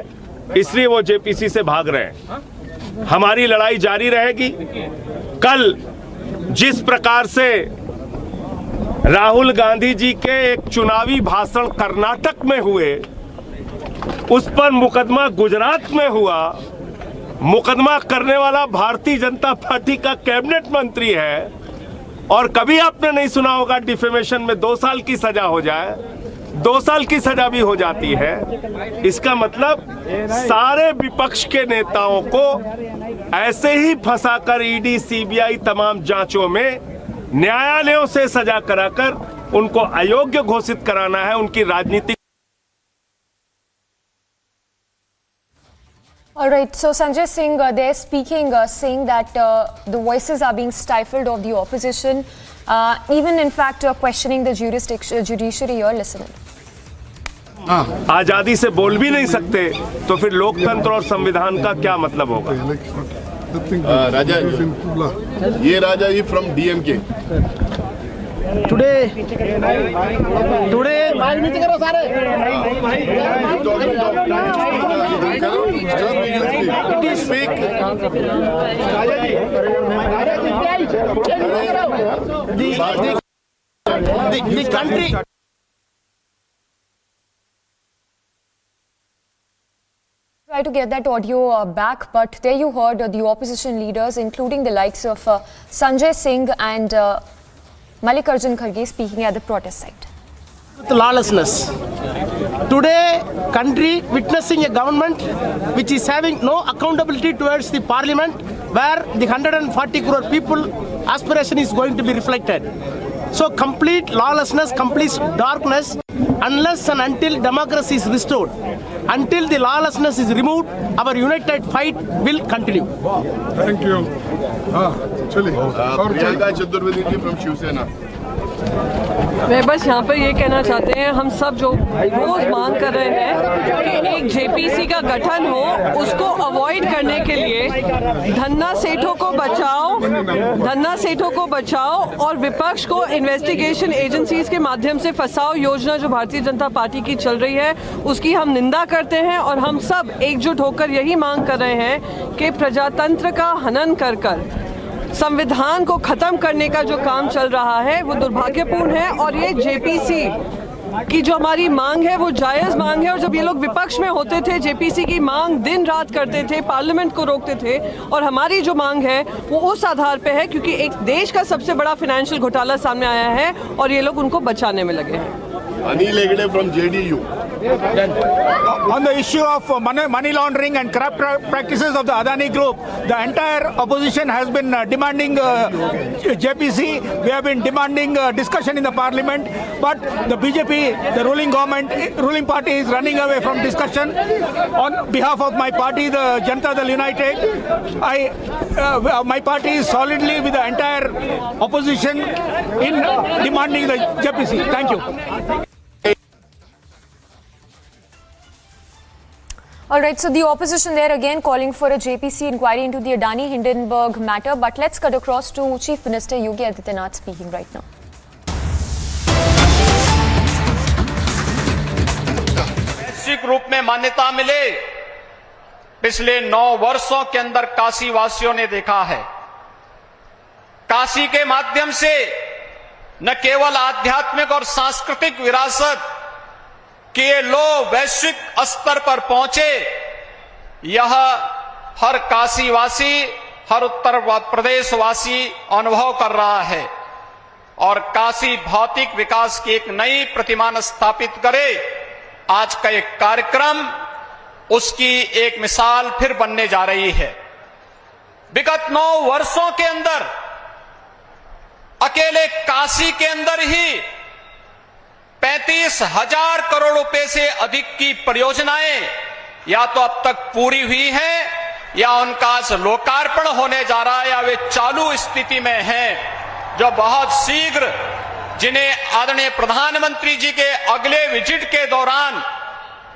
इसलिए वो जेपीसी से भाग रहे हैं। हमारी लड़ाई जारी रहेगी। कल जिस प्रकार से राहुल गांधी जी के एक चुनावी भाषण कर्नाटक में हुए उस पर मुकदमा गुजरात में हुआ, मुकदमा करने वाला भारतीय जनता पार्टी का कैबिनेट मंत्री है, और कभी आपने नहीं सुना होगा डिफेमेशन में 2 साल की सजा हो जाए, 2 साल की सजा भी हो जाती है। इसका मतलब सारे विपक्ष के नेताओं को ऐसे ही फंसाकर ईडी, सीबीआई तमाम जांचों में न्यायालयों से सजा कराकर उनको अयोग्य घोषित कराना है, उनकी राजनीतिक। All right, so Sanjay Singh, they're speaking, saying that the voices are being stifled of the opposition, even in fact questioning the judiciary. You're listening. आजादी से बोल भी नहीं सकते तो फिर लोकतंत्र और संविधान का क्या मतलब होगा? राजा, ये राजा ही from DMK. Today, the country. Try to get that audio back, but there you heard the opposition leaders, including the likes of Sanjay Singh and Mallikarjun Kharge, speaking at the protest site. Lawlessness. Today, country witnessing a government which is having no accountability towards the parliament, where the 140 crore people aspiration is going to be reflected. So complete lawlessness, complete darkness, unless and until democracy is restored, until the lawlessness is removed, our united fight will continue. Thank you. Priyanka Chaturvedi ji from Shiv Sena. मैं बस यहाँ पर ये कहना चाहते हैं, हम सब जो रोज मांग कर रहे हैं कि एक जेपीसी का गठन हो, उसको अवॉइड करने के लिए धन्ना सेठों को बचाओ और विपक्ष को इन्वेस्टिगेशन एजेंसीज के माध्यम से फंसाओ योजना जो भारतीय जनता पार्टी की चल रही है, उसकी हम निंदा करते हैं। और हम सब एकजुट होकर यही मांग कर रहे हैं कि प्रजातंत्र का हनन कर संविधान को खत्म करने का जो काम चल रहा है वो दुर्भाग्यपूर्ण है, और ये जेपीसी की जो हमारी मांग है वो जायज मांग है। और जब ये लोग विपक्ष में होते थे, जेपीसी की मांग दिन रात करते थे, पार्लियामेंट को रोकते थे, और हमारी जो मांग है वो उस आधार पे है क्योंकि एक देश का सबसे बड़ा फाइनेंशियल घोटाला सामने आया है और ये लोग उनको बचाने में लगे हैं। Anil Hegde from JDU. On the issue of money laundering and corrupt practices of the Adani Group, the entire opposition has been demanding JPC. We have been demanding discussion in the parliament, but the BJP, the ruling government, ruling party is running away from discussion. On behalf of my party, the Janata Dal United, my party is solidly with the entire opposition in demanding the JPC. Thank you. All right, so the opposition there again calling for a JPC inquiry into the Adani Hindenburg matter. But let's cut across to Chief Minister Yogi Adityanath speaking right now. वैश्विक रूप में मान्यता मिले, पिछले 9 वर्षों के अंदर काशी वासियों ने देखा है। काशी के माध्यम से न केवल आध्यात्मिक और सांस्कृतिक विरासत कि ये लोग वैश्विक स्तर पर पहुंचे, यह हर काशीवासी, हर उत्तर प्रदेश वासी अनुभव कर रहा है। और काशी भौतिक विकास की एक नई प्रतिमान स्थापित करे, आज का एक कार्यक्रम उसकी एक मिसाल फिर बनने जा रही है। विगत 9 वर्षों के अंदर अकेले काशी के अंदर ही 35,000 करोड़ रुपए से अधिक की परियोजनाएं या तो अब तक पूरी हुई हैं, या उनका आज लोकार्पण होने जा रहा है, या वे चालू स्थिति में हैं, जो बहुत शीघ्र, जिन्हें आदरणीय प्रधानमंत्री जी के अगले विजिट के दौरान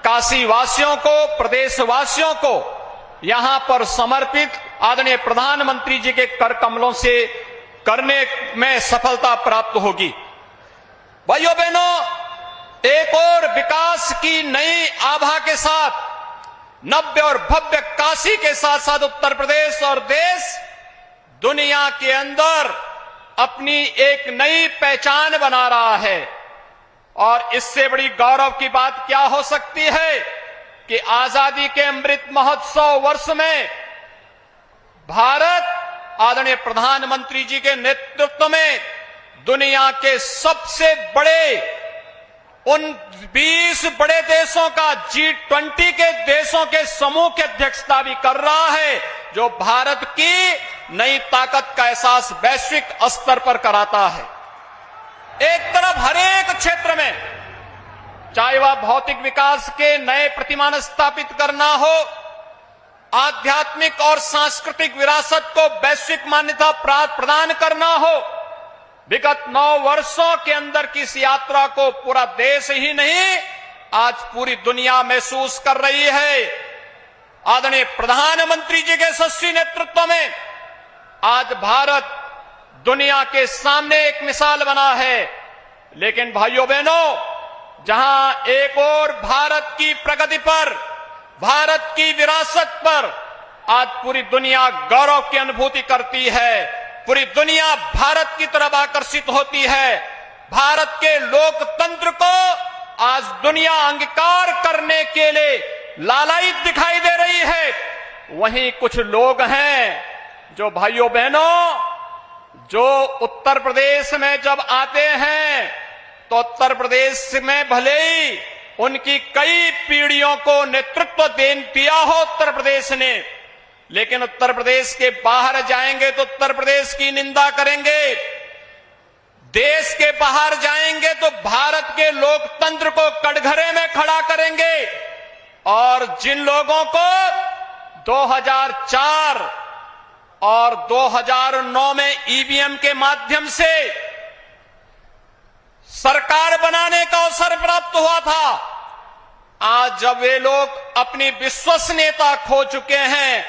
काशी वासियों को, प्रदेशवासियों को यहां पर समर्पित आदरणीय प्रधानमंत्री जी के कर कमलों से करने में सफलता प्राप्त होगी। भाइयों बहनों, एक और विकास की नई आभा के साथ, नव्य और भव्य काशी के साथ साथ उत्तर प्रदेश और देश दुनिया के अंदर अपनी एक नई पहचान बना रहा है। और इससे बड़ी गौरव की बात क्या हो सकती है कि आजादी के अमृत महोत्सव वर्ष में भारत आदरणीय प्रधानमंत्री जी के नेतृत्व में दुनिया के सबसे बड़े उन 20 बड़े देशों का G20 के देशों के समूह की अध्यक्षता भी कर रहा है, जो भारत की नई ताकत का एहसास वैश्विक स्तर पर कराता है। एक तरफ हर एक क्षेत्र में, चाहे वह भौतिक विकास के नए प्रतिमान स्थापित करना हो, आध्यात्मिक और सांस्कृतिक विरासत को वैश्विक मान्यता प्रदान करना हो, विगत 9 वर्षों के अंदर की इस यात्रा को पूरा देश ही नहीं आज पूरी दुनिया महसूस कर रही है। आदरणीय प्रधानमंत्री जी के यशस्वी नेतृत्व में आज भारत दुनिया के सामने एक मिसाल बना है। लेकिन भाइयों बहनों, जहां एक और भारत की प्रगति पर, भारत की विरासत पर आज पूरी दुनिया गौरव की अनुभूति करती है, पूरी दुनिया भारत की तरफ आकर्षित होती है, भारत के लोकतंत्र को आज दुनिया अंगीकार करने के लिए लालायित दिखाई दे रही है, वहीं कुछ लोग हैं जो भाइयों बहनों, जो उत्तर प्रदेश में जब आते हैं तो उत्तर प्रदेश में भले ही उनकी कई पीढ़ियों को नेतृत्व दिया हो उत्तर प्रदेश ने, लेकिन उत्तर प्रदेश के बाहर जाएंगे तो उत्तर प्रदेश की निंदा करेंगे, देश के बाहर जाएंगे तो भारत के लोकतंत्र को कटघरे में खड़ा करेंगे। और जिन लोगों को 2004 और 2009 में ईवीएम के माध्यम से सरकार बनाने का अवसर प्राप्त हुआ था, आज जब वे लोग अपनी विश्वसनीयता खो चुके हैं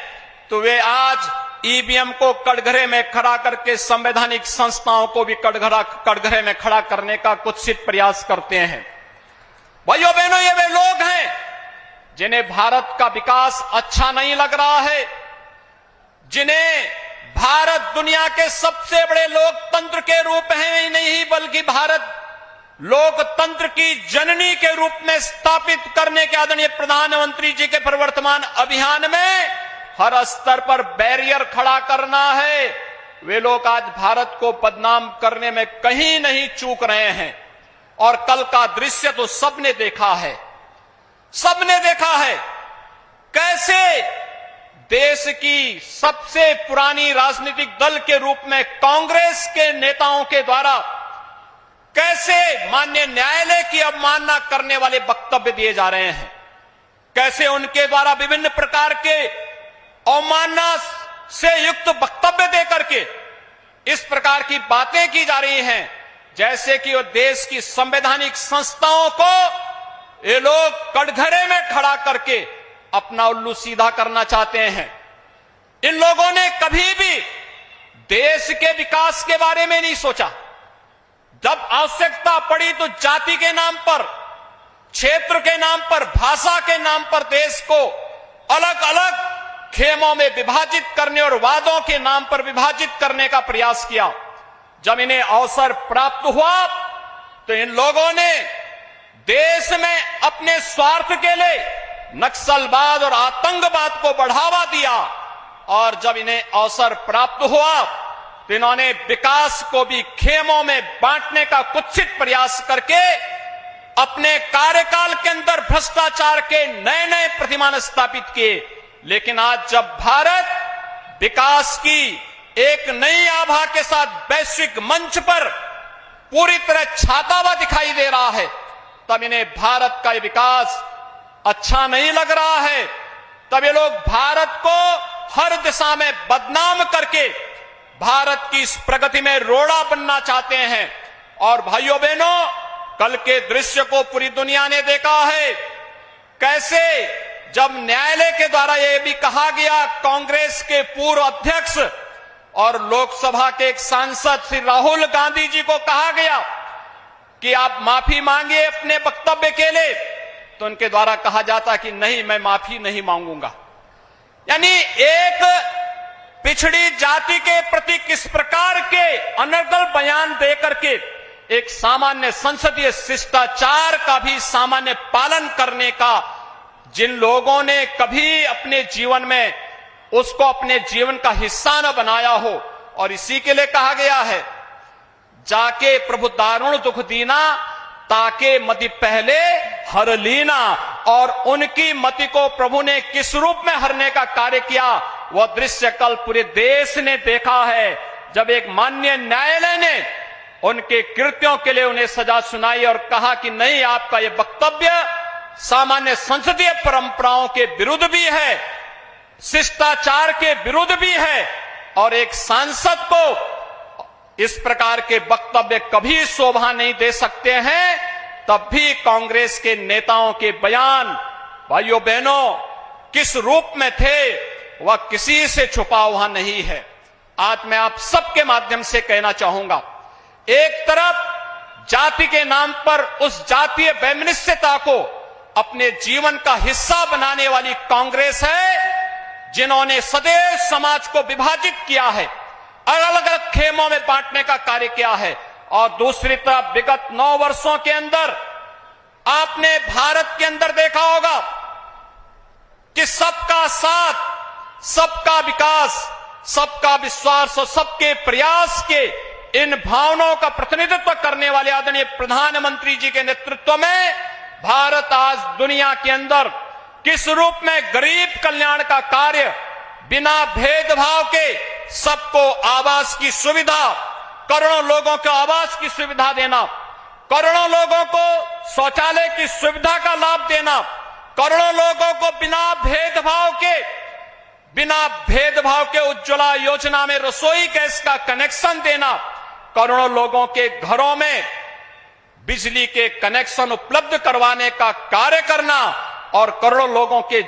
तो वे आज ईवीएम को कटघरे में खड़ा करके संवैधानिक संस्थाओं को भी कटघरे में खड़ा करने का कुत्सित प्रयास करते हैं। भाइयों बहनों, ये वे लोग हैं जिन्हें भारत का विकास अच्छा नहीं लग रहा है, जिन्हें भारत दुनिया के सबसे बड़े लोकतंत्र के रूप में ही नहीं बल्कि भारत लोकतंत्र की जननी के रूप में स्थापित करने के आदरणीय प्रधानमंत्री जी के प्रवर्तमान अभियान में हर स्तर पर बैरियर खड़ा करना है। वे लोग आज भारत को बदनाम करने में कहीं नहीं चूक रहे हैं। और कल का दृश्य तो सबने देखा है, सबने देखा है कैसे देश की सबसे पुरानी राजनीतिक दल के रूप में कांग्रेस के नेताओं के द्वारा कैसे माननीय न्यायालय की अवमानना करने वाले वक्तव्य दिए जा रहे हैं, कैसे उनके द्वारा विभिन्न प्रकार के अवमानना से युक्त वक्तव्य देकर के इस प्रकार की बातें की जा रही हैं जैसे कि वो देश की संवैधानिक संस्थाओं को ये लोग कटघरे में खड़ा करके अपना उल्लू सीधा करना चाहते हैं। इन लोगों ने कभी भी देश के विकास के बारे में नहीं सोचा। जब आवश्यकता पड़ी तो जाति के नाम पर, क्षेत्र के नाम पर, भाषा के नाम पर देश को अलग अलग खेमों में विभाजित करने और वादों के नाम पर विभाजित करने का प्रयास किया। जब इन्हें अवसर प्राप्त हुआ तो इन लोगों ने देश में अपने स्वार्थ के लिए नक्सलवाद और आतंकवाद को बढ़ावा दिया। और जब इन्हें अवसर प्राप्त हुआ तो इन्होंने विकास को भी खेमों में बांटने का कुत्सित प्रयास करके अपने कार्यकाल के अंदर भ्रष्टाचार के नए नए प्रतिमान स्थापित किए। लेकिन आज जब भारत विकास की एक नई आभा के साथ वैश्विक मंच पर पूरी तरह छाता हुआ दिखाई दे रहा है, तब इन्हें भारत का विकास अच्छा नहीं लग रहा है। तब ये लोग भारत को हर दिशा में बदनाम करके भारत की इस प्रगति में रोड़ा बनना चाहते हैं। और भाइयों बहनों, कल के दृश्य को पूरी दुनिया ने देखा है, कैसे जब न्यायालय के द्वारा यह भी कहा गया, कांग्रेस के पूर्व अध्यक्ष और लोकसभा के एक सांसद श्री राहुल गांधी जी को कहा गया कि आप माफी मांगिए अपने वक्तव्य के लिए, तो उनके द्वारा कहा जाता कि नहीं, मैं माफी नहीं मांगूंगा। यानी एक पिछड़ी जाति के प्रति किस प्रकार के अनर्गल बयान देकर के एक सामान्य संसदीय शिष्टाचार का भी सामान्य पालन करने का जिन लोगों ने कभी अपने जीवन में उसको अपने जीवन का हिस्सा न बनाया हो, और इसी के लिए कहा गया है, जाके प्रभु दारुण दुख दीना, ताके मति पहले हर लीना। और उनकी मति को प्रभु ने किस रूप में हरने का कार्य किया, वह दृश्य कल पूरे देश ने देखा है, जब एक माननीय न्यायालय ने उनके कृत्यों के लिए उन्हें सजा सुनाई और कहा कि नहीं, आपका यह वक्तव्य सामान्य संसदीय परंपराओं के विरुद्ध भी है, शिष्टाचार के विरुद्ध भी है, और एक सांसद को इस प्रकार के वक्तव्य कभी शोभा नहीं दे सकते हैं। तब भी कांग्रेस के नेताओं के बयान, भाइयों बहनों, किस रूप में थे वह किसी से छुपा हुआ नहीं है। आज मैं आप सबके माध्यम से कहना चाहूंगा, एक तरफ जाति के नाम पर उस जातीय वैमनस्यता को अपने जीवन का हिस्सा बनाने वाली कांग्रेस है, जिन्होंने सदैव समाज को विभाजित किया है, अलग अलग खेमों में बांटने का कार्य किया है, और दूसरी तरफ विगत 9 वर्षों के अंदर आपने भारत के अंदर देखा होगा कि सबका साथ, सबका विकास, सबका विश्वास और सबके प्रयास के इन भावनाओं का प्रतिनिधित्व करने वाले आदरणीय प्रधानमंत्री जी के नेतृत्व में भारत आज दुनिया के अंदर किस रूप में गरीब कल्याण का कार्य बिना भेदभाव के सबको आवास की सुविधा, करोड़ों लोगों को आवास की सुविधा देना, करोड़ों लोगों को शौचालय की सुविधा का लाभ देना, करोड़ों लोगों को बिना भेदभाव के उज्ज्वला योजना में रसोई गैस का कनेक्शन देना, करोड़ों लोगों के घरों में बिजली के कनेक्शन उपलब्ध करवाने का कार्य करना, और करोड़ों लोगों के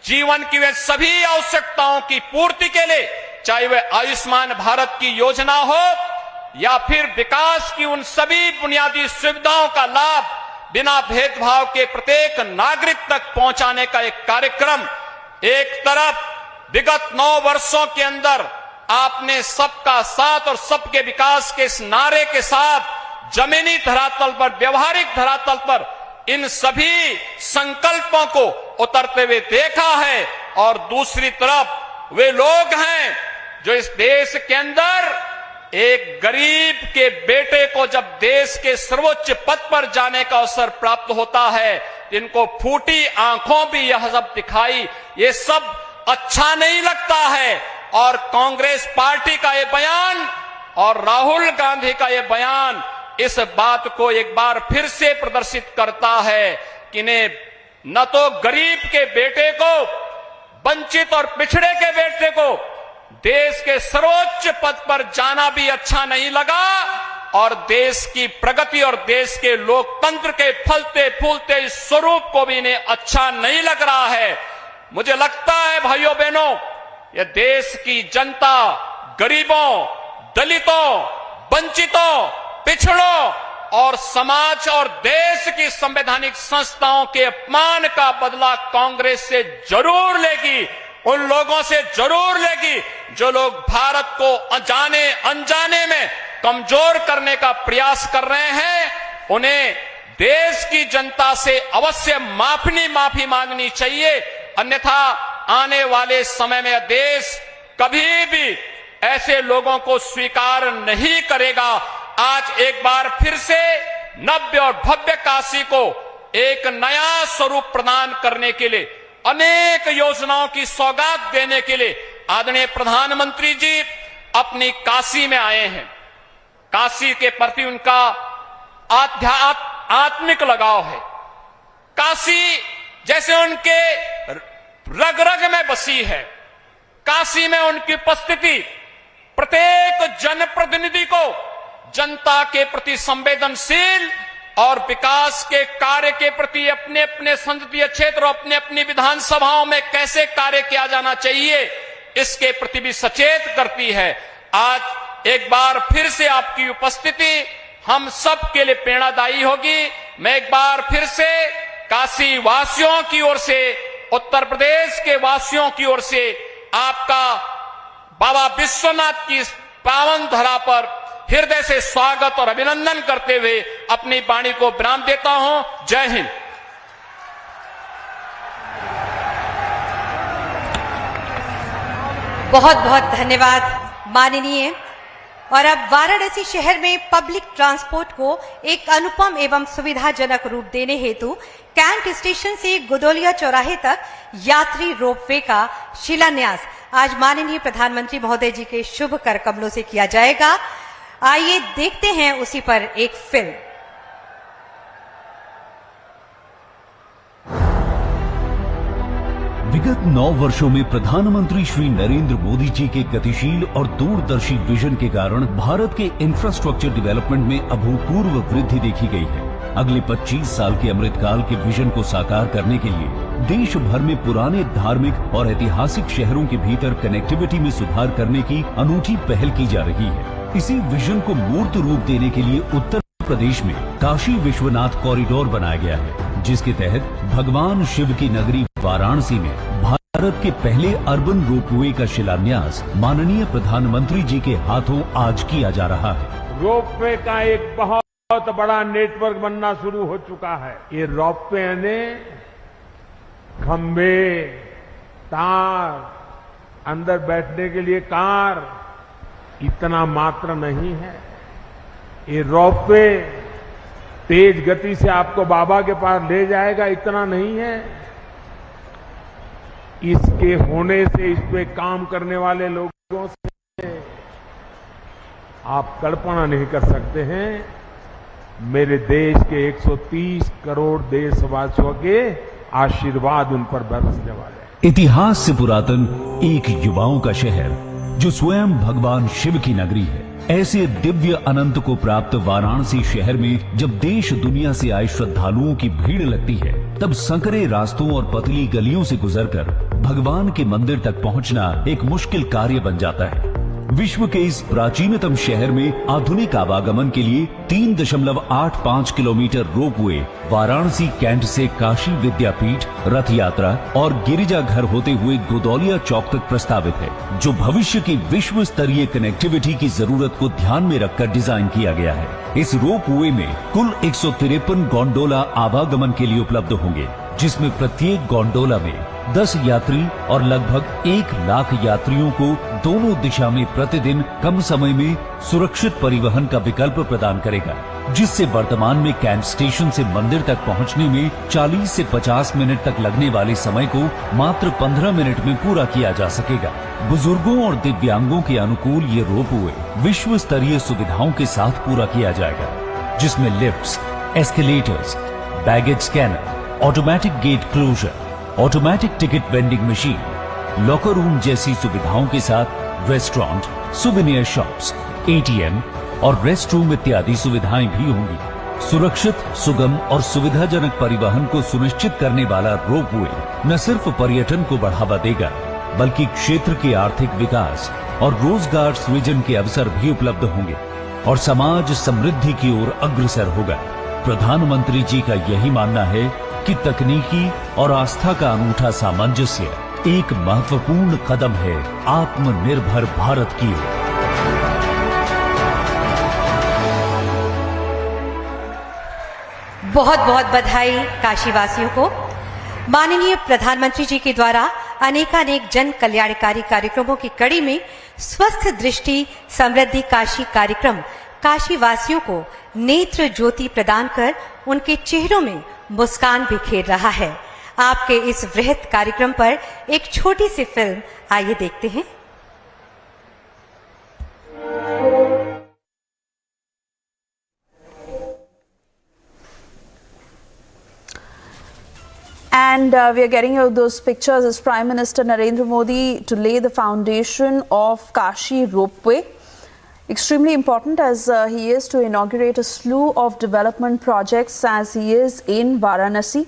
जीवन की वे सभी आवश्यकताओं की पूर्ति के लिए, चाहे वह आयुष्मान भारत की योजना हो या फिर विकास की उन सभी बुनियादी सुविधाओं का लाभ बिना भेदभाव के प्रत्येक नागरिक तक पहुंचाने का एक कार्यक्रम। एक तरफ विगत 9 वर्षों के अंदर आपने सबका साथ और सबके विकास के इस नारे के साथ जमीनी धरातल पर, व्यवहारिक धरातल पर इन सभी संकल्पों को उतरते हुए देखा है, और दूसरी तरफ वे लोग हैं जो इस देश के अंदर एक गरीब के बेटे को जब देश के सर्वोच्च पद पर जाने का अवसर प्राप्त होता है, इनको फूटी आंखों भी यह सब दिखाई, ये सब अच्छा नहीं लगता है। और कांग्रेस पार्टी का ये बयान और राहुल गांधी का ये बयान इस बात को एक बार फिर से प्रदर्शित करता है कि न तो गरीब के बेटे को, वंचित और पिछड़े के बेटे को देश के सर्वोच्च पद पर जाना भी अच्छा नहीं लगा, और देश की प्रगति और देश के लोकतंत्र के फलते फूलते इस स्वरूप को भी इन्हें अच्छा नहीं लग रहा है। मुझे लगता है भाइयों बहनों, यह देश की जनता गरीबों, दलितों, वंचितों, पिछड़ों और समाज और देश की संवैधानिक संस्थाओं के अपमान का बदला कांग्रेस से जरूर लेगी, उन लोगों से जरूर लेगी जो लोग भारत को अनजाने अनजाने में कमजोर करने का प्रयास कर रहे हैं। उन्हें देश की जनता से अवश्य माफी मांगनी चाहिए, अन्यथा आने वाले समय में देश कभी भी ऐसे लोगों को स्वीकार नहीं करेगा। आज एक बार फिर से नव्य और भव्य काशी को एक नया स्वरूप प्रदान करने के लिए, अनेक योजनाओं की सौगात देने के लिए आदरणीय प्रधानमंत्री जी अपनी काशी में आए हैं। काशी के प्रति उनका आत्मिक लगाव है। काशी जैसे उनके रग रग में बसी है। काशी में उनकी उपस्थिति प्रत्येक जनप्रतिनिधि को जनता के प्रति संवेदनशील और विकास के कार्य के प्रति अपने अपने संसदीय क्षेत्र और अपने अपनी विधानसभाओं में कैसे कार्य किया जाना चाहिए, इसके प्रति भी सचेत करती है। आज एक बार फिर से आपकी उपस्थिति हम सब के लिए प्रेरणादायी होगी। मैं एक बार फिर से काशी वासियों की ओर से, उत्तर प्रदेश के वासियों की ओर से आपका बाबा विश्वनाथ की पावन धरा पर हृदय से स्वागत और अभिनंदन करते हुए अपनी वाणी को विराम देता हूं। जय हिंद। बहुत बहुत धन्यवाद माननीय। और अब वाराणसी शहर में पब्लिक ट्रांसपोर्ट को एक अनुपम एवं सुविधाजनक रूप देने हेतु कैंट स्टेशन से गुदोलिया चौराहे तक यात्री रोपवे का शिलान्यास आज माननीय प्रधानमंत्री महोदय जी के शुभ कर कमलों से किया जाएगा। आइए देखते हैं उसी पर एक फिल्म। विगत 9 वर्षों में प्रधानमंत्री श्री नरेंद्र मोदी जी के गतिशील और दूरदर्शी विजन के कारण भारत के इंफ्रास्ट्रक्चर डेवलपमेंट में अभूतपूर्व वृद्धि देखी गई है। अगले 25 साल के अमृतकाल के विजन को साकार करने के लिए देश भर में पुराने धार्मिक और ऐतिहासिक शहरों के भीतर कनेक्टिविटी में सुधार करने की अनूठी पहल की जा रही है। इसी विजन को मूर्त रूप देने के लिए उत्तर प्रदेश में काशी विश्वनाथ कॉरिडोर बनाया गया है, जिसके तहत भगवान शिव की नगरी वाराणसी में भारत के पहले अर्बन रोपवे का शिलान्यास माननीय प्रधानमंत्री जी के हाथों आज किया जा रहा है। रोपवे का एक बहुत बड़ा नेटवर्क बनना शुरू हो चुका है। ये रोपवे ने खंबे, तार, अंदर बैठने के लिए कार इतना मात्र नहीं है। ये रोपवे तेज गति से आपको बाबा के पास ले जाएगा इतना नहीं है। इसके होने से, इस पे काम करने वाले लोगों से आप कल्पना नहीं कर सकते हैं मेरे देश के 130 करोड़ देशवासियों के आशीर्वाद उन पर बरसने वाले हैं। इतिहास से पुरातन एक युवाओं का शहर जो स्वयं भगवान शिव की नगरी है, ऐसे दिव्य अनंत को प्राप्त वाराणसी शहर में जब देश दुनिया से आए श्रद्धालुओं की भीड़ लगती है, तब संकरे रास्तों और पतली गलियों से गुजरकर भगवान के मंदिर तक पहुंचना एक मुश्किल कार्य बन जाता है। विश्व के इस प्राचीनतम शहर में आधुनिक आवागमन के लिए 3.85 किलोमीटर रोपवे वाराणसी कैंट से काशी विद्यापीठ, रथ यात्रा और गिरिजा घर होते हुए गोदौलिया चौक तक प्रस्तावित है, जो भविष्य की विश्व स्तरीय कनेक्टिविटी की जरूरत को ध्यान में रखकर डिजाइन किया गया है। इस रोपवे में कुल 153 गोंडोला आवागमन के लिए उपलब्ध होंगे, जिसमें प्रत्येक गोंडोला में 10 यात्री और लगभग 1 लाख यात्रियों को दोनों दिशा में प्रतिदिन कम समय में सुरक्षित परिवहन का विकल्प प्रदान करेगा, जिससे वर्तमान में कैंट स्टेशन से मंदिर तक पहुंचने में 40 से 50 मिनट तक लगने वाले समय को मात्र 15 मिनट में पूरा किया जा सकेगा। बुजुर्गों और दिव्यांगों के अनुकूल ये रोपवे विश्व स्तरीय सुविधाओं के साथ पूरा किया जाएगा, जिसमें lifts, escalators, baggage scanner, automatic gate closure, automatic ticket vending machine, locker room जैसी सुविधाओं के साथ रेस्टोरेंट, सुवेनियर शॉप्स, एटीएम और रेस्ट रूम इत्यादि सुविधाएं भी होंगी। सुरक्षित, सुगम और सुविधाजनक परिवहन को सुनिश्चित करने वाला रोपवे न सिर्फ पर्यटन को बढ़ावा देगा, बल्कि क्षेत्र के आर्थिक विकास और रोजगार सृजन के अवसर भी उपलब्ध होंगे और समाज समृद्धि की ओर अग्रसर होगा। प्रधानमंत्री जी का यही मानना है कि तकनीकी और आस्था का अनूठा सामंजस्य एक महत्वपूर्ण कदम है आत्मनिर्भर भारत की ओर। बहुत बहुत बधाई काशीवासियों को। माननीय प्रधानमंत्री जी के द्वारा अनेकानेक जन कल्याणकारी कार्यक्रमों की कड़ी में स्वस्थ दृष्टि समृद्धि काशी कार्यक्रम काशीवासियों को नेत्र ज्योति प्रदान कर उनके चेहरों में मुस्कान बिखेर रहा है। आपके इस वृहत कार्यक्रम पर एक छोटी सी फिल्म आइए देखते हैं। And we are getting out those pictures as Prime Minister Narendra Modi to lay the foundation of Kashi ropeway. Extremely important as he is to inaugurate a slew of development projects as he is in Varanasi.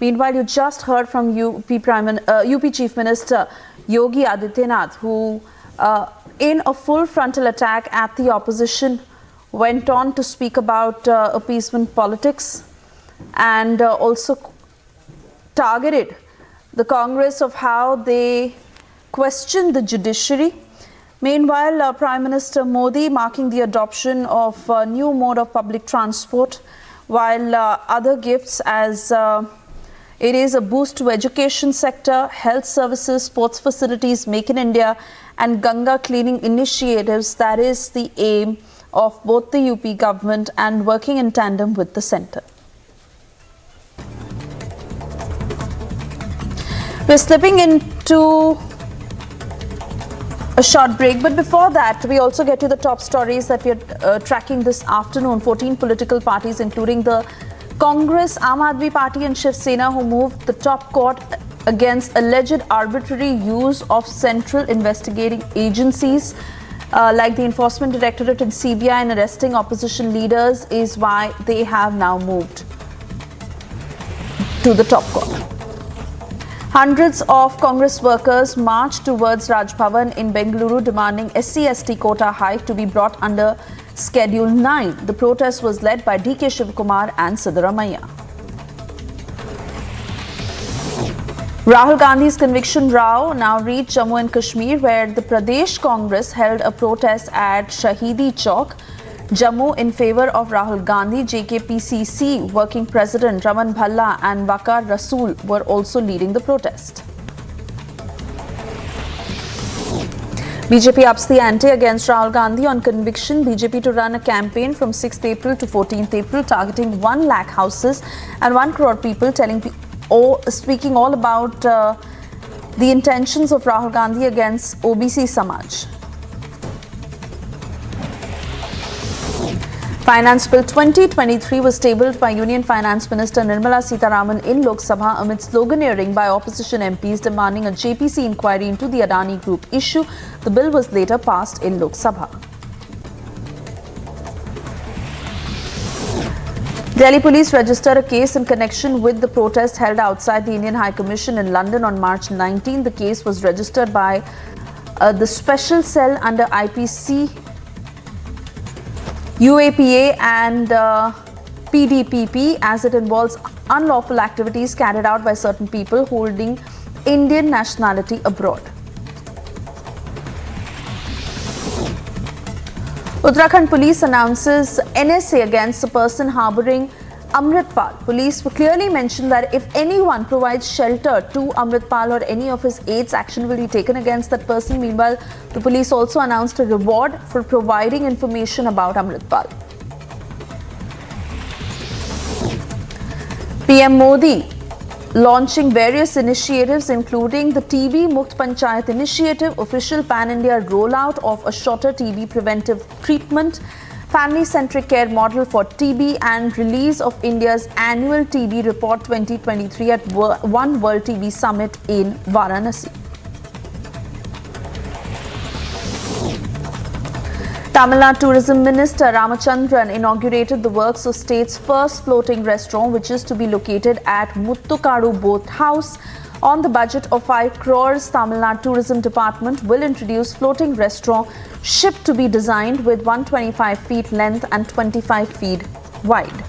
Meanwhile, you just heard from UP Chief Minister Yogi Adityanath, who in a full frontal attack at the opposition went on to speak about appeasement politics and also targeted the Congress of how they question the judiciary. Meanwhile, Prime Minister Modi marking the adoption of a new mode of public transport, while other gifts as It is a boost to education sector, health services, sports facilities, Make in India and Ganga cleaning initiatives. That is the aim of both the UP government and working in tandem with the centre. We're slipping into a short break, but before that, we also get to the top stories that we are tracking this afternoon. 14 political parties, including the Congress, Aam Aadmi Party and Shiv Sena, who moved the top court against alleged arbitrary use of central investigating agencies like the Enforcement Directorate and CBI in arresting opposition leaders, is why they have now moved to the top court. Hundreds of Congress workers marched towards Raj Bhavan in Bengaluru demanding SC/ST quota hike to be brought under Schedule 9. The protest was led by DK Shivakumar and Siddaramaiah. Rahul Gandhi's conviction row now reached Jammu and Kashmir, where the Pradesh Congress held a protest at Shahidi Chowk, Jammu, in favour of Rahul Gandhi. JKPCC working president Raman Bhalla and Waqar Rasool were also leading the protest. BJP ups the ante against Rahul Gandhi on conviction. BJP to run a campaign from 6th April to 14th April targeting 1 lakh houses and 1 crore people, speaking all about the intentions of Rahul Gandhi against OBC Samaj. Finance Bill 2023 was tabled by Union Finance Minister Nirmala Sitharaman in Lok Sabha amid sloganeering by opposition MPs demanding a JPC inquiry into the Adani Group issue. The bill was later passed in Lok Sabha. Delhi Police registered a case in connection with the protest held outside the Indian High Commission in London on March 19. The case was registered by the special cell under IPC, UAPA and PDPP, as it involves unlawful activities carried out by certain people holding Indian nationality abroad. Uttarakhand Police announces NSA against a person harbouring Amritpal. Police clearly mentioned that if anyone provides shelter to Amritpal or any of his aides, action will be taken against that person. Meanwhile, the police also announced a reward for providing information about Amritpal. PM Modi launching various initiatives, including the TB Mukt Panchayat initiative, official pan-India rollout of a shorter TB preventive treatment, family-centric care model for TB, and release of India's annual TB report 2023 at One World TB Summit in Varanasi. Tamil Nadu Tourism Minister Ramachandran inaugurated the works of state's first floating restaurant, which is to be located at Muttukadu Boat House. On the budget of 5 crores, Tamil Nadu Tourism Department will introduce floating restaurant ship to be designed with 125 feet length and 25 feet wide.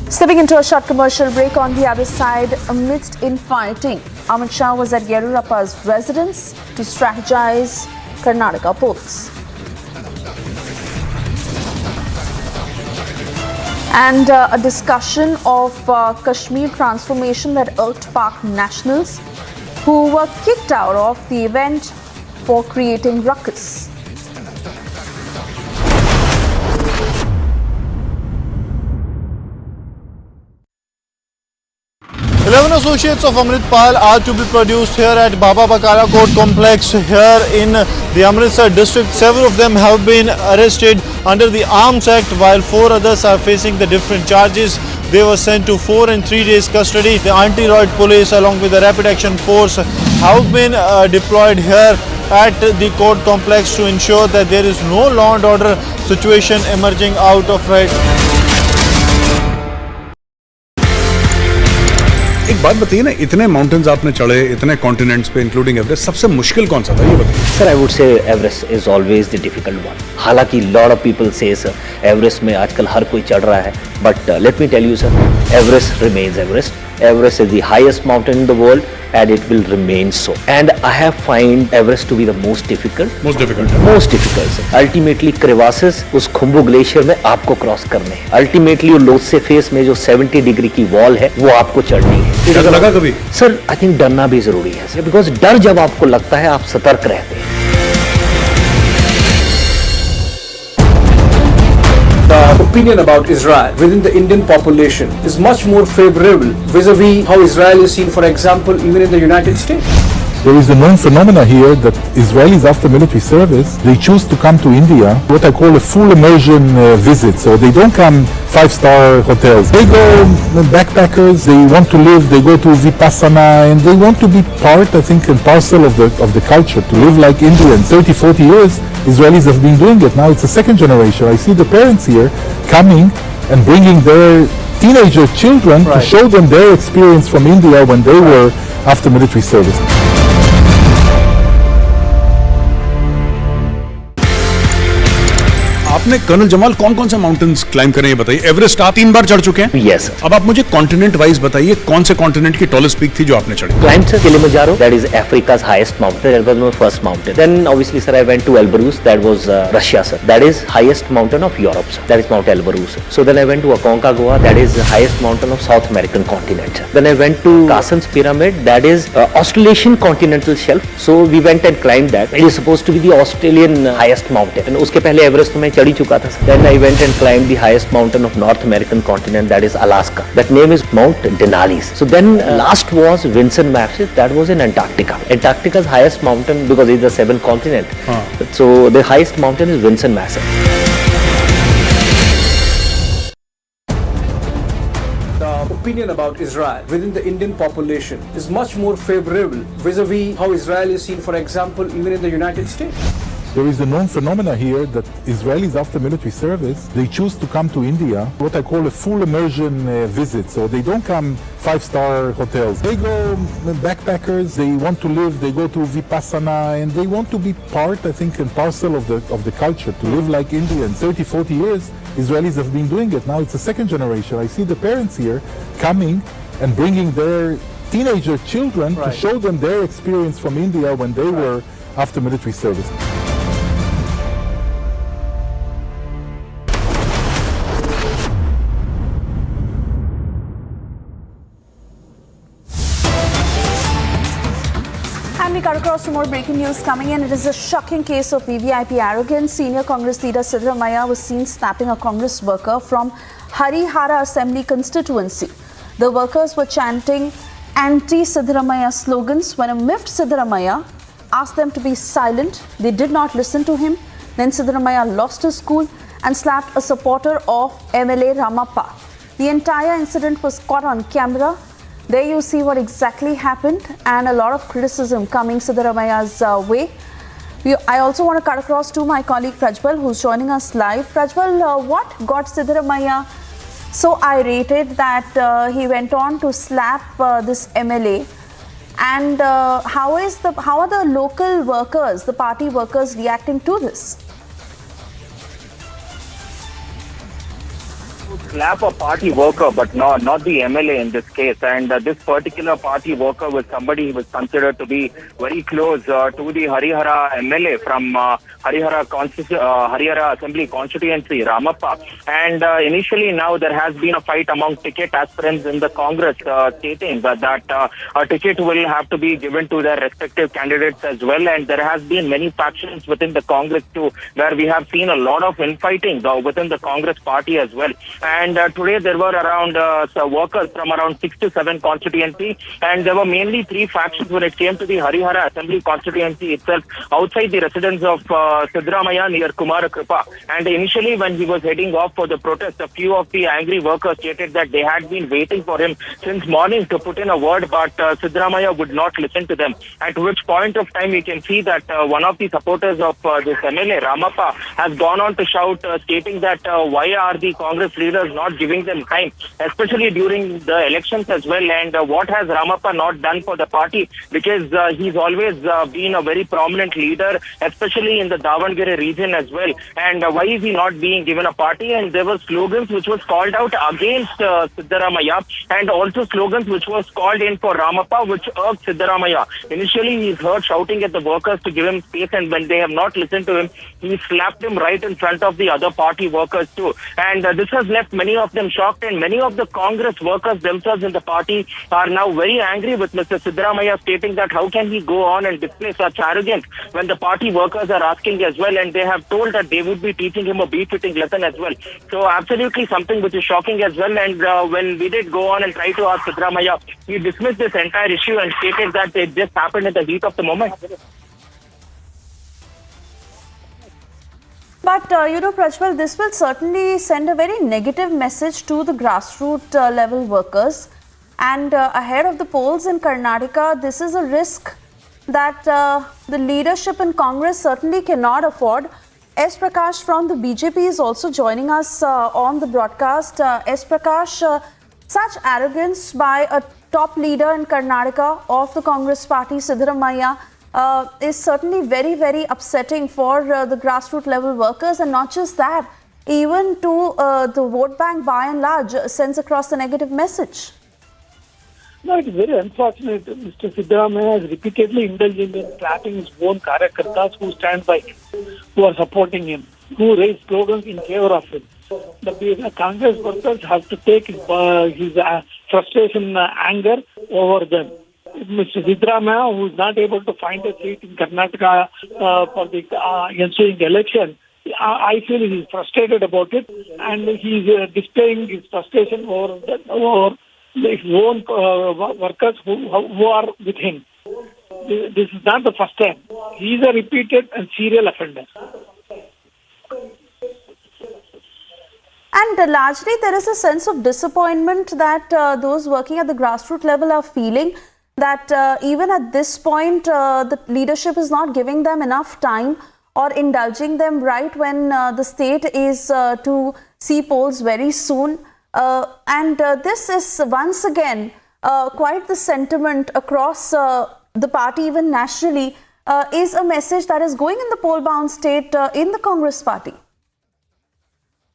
Stepping into a short commercial break. On the other side, amidst infighting, Amit Shah was at Yediyurappa's residence to strategize Karnataka polls. And a discussion of Kashmir transformation that irked Pak nationals who were kicked out of the event for creating ruckus. 11 associates of Amritpal are to be produced here at Baba Bakara Court Complex here in the Amritsar district. Several of them have been arrested under the Arms Act, while 4 others are facing the different charges. They were sent to 4 and 3 days custody. The anti-riot police along with the rapid action force have been deployed here at the court complex to ensure that there is no law and order situation emerging out of riot. एक बात बताइए ना, इतने mountains आपने चढ़े, इतने continents पे including Everest, सबसे मुश्किल कौन सा था ये बताइए? Sir, I would say Everest is always the difficult one. हालांकि lot of people says Everest में आजकल हर कोई चढ़ रहा है, but let me tell you sir, Everest remains Everest. Everest is the highest mountain in the world and it will remain so. And I have find Everest to be the most difficult. Most difficult. Most difficult. Ultimately crevasses उस Khumbu glacier में आपको cross करने हैं. Ultimately वो Lhotse face में जो 70 degree की wall है वो आपको चढ़नी है. डर लगा कभी? सर आई थिंक डरना भी जरूरी है, बिकॉज डर जब आपको लगता है आप सतर्क रहते हैं. The opinion about Israel within the Indian population is much more favorable vis-a-vis how Israel is seen, for example, even in the United States. There is a known phenomena here that Israelis after military service, they choose to come to India, what I call a full immersion visit. So they don't come 5-star hotels. They go backpackers, they want to live, they go to Vipassana and they want to be part, I think, and parcel of the culture, to live like Indians. 30, 40 years, Israelis have been doing it. Now it's the second generation. I see the parents here coming and bringing their teenager children to show them their experience from India when they were after military service. आपने colonel Jamal कौन कौन से mountains climb करे ये बताइए. Everest आप 3 बार चढ़ चुके हैं. यस. अब आप मुझे कॉन्टिनेंट वाइज बताइए कौन से कॉन्टिनेंट की टॉलेस्ट पीक थी जो आपने चढ़ी. Climbed sir Kilimanjaro, that is Africa's highest mountain. That was my first mountain. Then obviously sir I went to Elbrus, that was Russia sir. That is highest mountain of Europe sir. That is Mount Elbrus. So then I went to Aconcagua, that is the highest mountain of South American continent. Then I went to Carsten's Pyramid, that is Australasian continental shelf. So we went and climbed that. It is supposed to be the Australian highest mountain. And उसके पहले Everest तो मैं चढ़ ही चुका था. Then I went and climbed the highest mountain of North American continent, that is Alaska. That name is Mount Denali. So then last was Vinson Massif, that was in Antarctica. Antarctica's highest mountain, because it's the 7th continent. So the highest mountain is Vinson Massif. The opinion about Israel within the Indian population is much more favorable vis-a-vis how Israel is seen, for example, even in the United States. There is a known phenomena here that Israelis after military service, they choose to come to India, what I call a full immersion visit. So they don't come 5-star hotels. They go backpackers, they want to live, they go to Vipassana and they want to be part, I think, and parcel of the culture, to live like Indians. 30, 40 years, Israelis have been doing it. Now it's the second generation. I see the parents here coming and bringing their teenager children to show them their experience from India when they were after military service. And we cut across to more breaking news coming in. It is a shocking case of VVIP arrogance. Senior Congress leader Siddaramaiah was seen snapping a Congress worker from Harihara Assembly constituency. The workers were chanting anti-Siddaramaiah slogans. When a miffed Siddaramaiah asked them to be silent, they did not listen to him. Then Siddaramaiah lost his cool and slapped a supporter of MLA Ramappa. The entire incident was caught on camera. There you see what exactly happened, and a lot of criticism coming Siddaramaiah's way. I also want to cut across to my colleague Prajwal, who's joining us live. Prajwal, what got Siddaramaiah so irritated that he went on to slap this MLA? And how are the local workers, the party workers, reacting to this? Slap a party worker, but not the MLA in this case. And this particular party worker was somebody who was considered to be very close to the Harihara MLA from Harihara Assembly constituency, Ramappa. And initially now there has been a fight among ticket aspirants in the Congress stating that a ticket will have to be given to their respective candidates as well. And there has been many factions within the Congress too, where we have seen a lot of infighting within the Congress party as well. And today there were around workers from around 6 to 7 constituency, and there were mainly 3 factions when it came to the Harihara Assembly constituency itself, outside the residence of Siddaramaiah near Kumara Kripa. And initially when he was heading off for the protest, a few of the angry workers stated that they had been waiting for him since morning to put in a word, but Siddaramaiah would not listen to them. At which point of time we can see that one of the supporters of this MLA, Ramappa, has gone on to shout, stating that why are the Congress leaders was not giving them time, especially during the elections as well. And what has Ramappa not done for the party? Because he's always been a very prominent leader, especially in the Davangere region as well. And why is he not being given a party? And there were slogans which was called out against Siddaramaiah, and also slogans which was called in for Ramappa, which irked Siddaramaiah. Initially, he's heard shouting at the workers to give him space, and when they have not listened to him, he slapped him right in front of the other party workers too. And this has left many of them shocked, and many of the Congress workers themselves in the party are now very angry with Mr. Siddaramaiah, stating that how can he go on and display such arrogance when the party workers are asking as well, and they have told that they would be teaching him a beat-fitting lesson as well. So absolutely something which is shocking as well. And when we did go on and try to ask Siddaramaiah, he dismissed this entire issue and stated that it just happened in the heat of the moment. But, Prajwal, this will certainly send a very negative message to the grassroots level workers. And ahead of the polls in Karnataka, this is a risk that the leadership in Congress certainly cannot afford. S. Prakash from the BJP is also joining us on the broadcast. S. Prakash, such arrogance by a top leader in Karnataka of the Congress party, Siddaramaiah, is certainly very, very upsetting for the grassroots level workers. And not just that, even to the vote bank by and large sends across a negative message. No, it is very unfortunate. Mr. Siddaramaiah has repeatedly indulged in slapping his own Karyakartas who stand by him, who are supporting him, who raise slogans in favor of him. The Congress workers have to take his frustration, anger over them. Mr. Siddaramaiah, who is not able to find a seat in Karnataka for the ensuing election, I feel he is frustrated about it, and he is displaying his frustration over his own workers who are with him. This is not the first time. He is a repeated and serial offender. And largely there is a sense of disappointment that those working at the grassroots level are feeling, that even at this point the leadership is not giving them enough time or indulging them right when the state is to see polls very soon. And this is once again quite the sentiment across the party, even nationally, is a message that is going in the poll-bound state in the Congress party.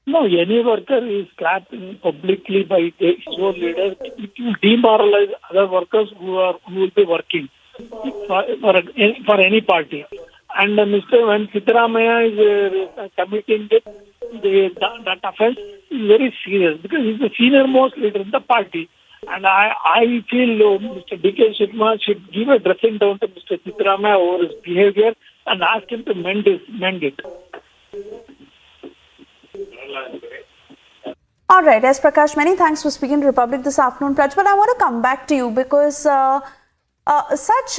No, any worker is clapped publicly by his own leader. It will demoralize other workers who will be working for any party. And when Siddaramaiah is committing that offence, is very serious because he's the senior most leader in the party. And I feel Mr. D.K. Sharma should give a dressing down to Mr. Siddaramaiah over his behavior and ask him to mend it. All right, S. Prakash, many thanks for speaking to Republic this afternoon. Prajwal, I want to come back to you because such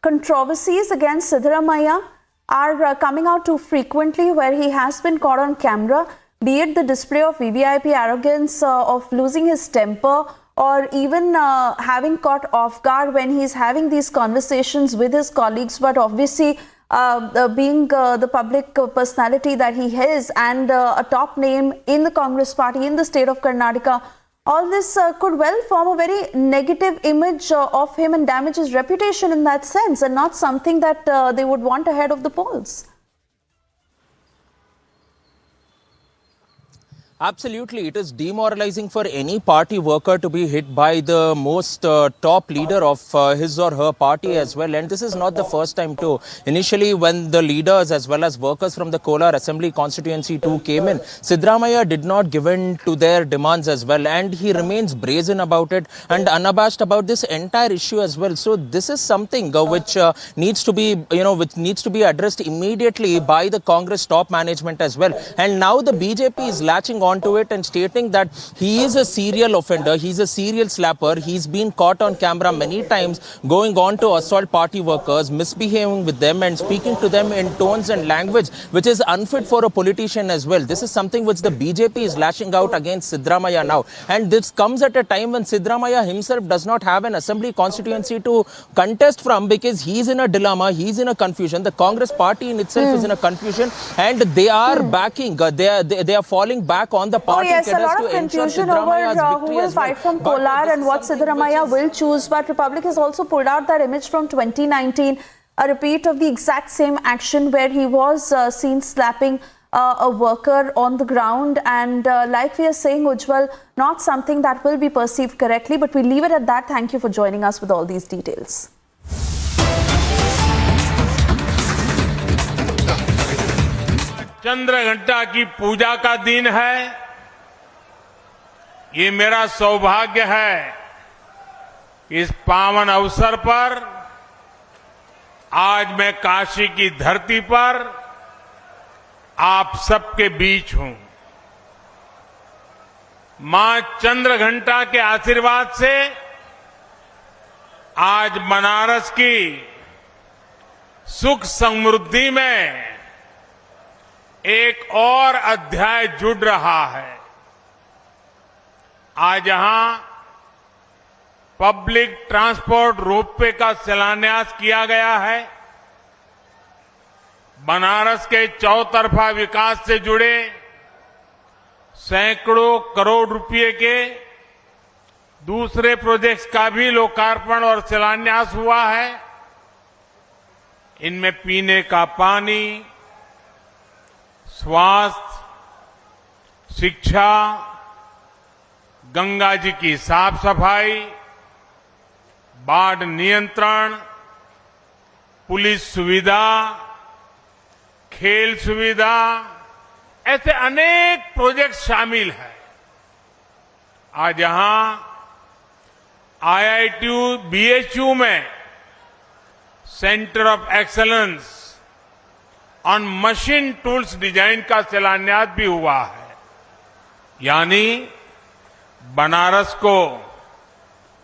controversies against Siddaramaiah are coming out too frequently, where he has been caught on camera, be it the display of VVIP arrogance, of losing his temper, or even having caught off guard when he's having these conversations with his colleagues. But obviously, being the public personality that he is and a top name in the Congress party in the state of Karnataka, all this could well form a very negative image of him and damage his reputation in that sense, and not something that they would want ahead of the polls. Absolutely. It is demoralizing for any party worker to be hit by the most top leader of his or her party as well. And this is not the first time too. Initially, when the leaders as well as workers from the Kolar Assembly constituency too came in, Siddaramaiah did not give in to their demands as well. And he remains brazen about it and unabashed about this entire issue as well. So this is something which needs to be, which needs to be addressed immediately by the Congress top management as well. And now the BJP is latching on to it and stating that he is a serial offender, he's a serial slapper, he's been caught on camera many times going on to assault party workers, misbehaving with them and speaking to them in tones and language which is unfit for a politician as well. This is something which the BJP is lashing out against Siddaramaiah now, and this comes at a time when Siddaramaiah himself does not have an assembly constituency to contest from, because he's in a dilemma, he's in a confusion. The Congress party in itself is in a confusion, and they are backing, they are falling back attack on the party yes, a cadres lot to of ensure confusion over Siddaramaiah's who victory will as well. fight from But Kolar this and is what something Siddaramaiah which will choose. But Republic has also pulled out that image from 2019, a repeat of the exact same action where he was seen slapping a worker on the ground. And like we are saying, Ujjwal, not something that will be perceived correctly. But we leave it at that. Thank you for joining us with all these details. चंद्र घंटा की पूजा का दिन है। ये मेरा सौभाग्य है कि इस पावन अवसर पर आज मैं काशी की धरती पर आप सबके बीच हूं। मां चंद्र घंटा के आशीर्वाद से आज बनारस की सुख समृद्धि में एक और अध्याय जुड़ रहा है। आज यहां पब्लिक ट्रांसपोर्ट रोपवे का शिलान्यास किया गया है। बनारस के चौतरफा विकास से जुड़े सैकड़ों करोड़ रुपए के दूसरे प्रोजेक्ट्स का भी लोकार्पण और शिलान्यास हुआ है। इनमें पीने का पानी, स्वास्थ्य, शिक्षा, गंगा जी की साफ सफाई, बाढ़ नियंत्रण, पुलिस सुविधा, खेल सुविधा, ऐसे अनेक प्रोजेक्ट शामिल हैं। आज यहां IITU BHU में centre of excellence on machine tools design का शिलान्यास भी हुआ है। यानी बनारस को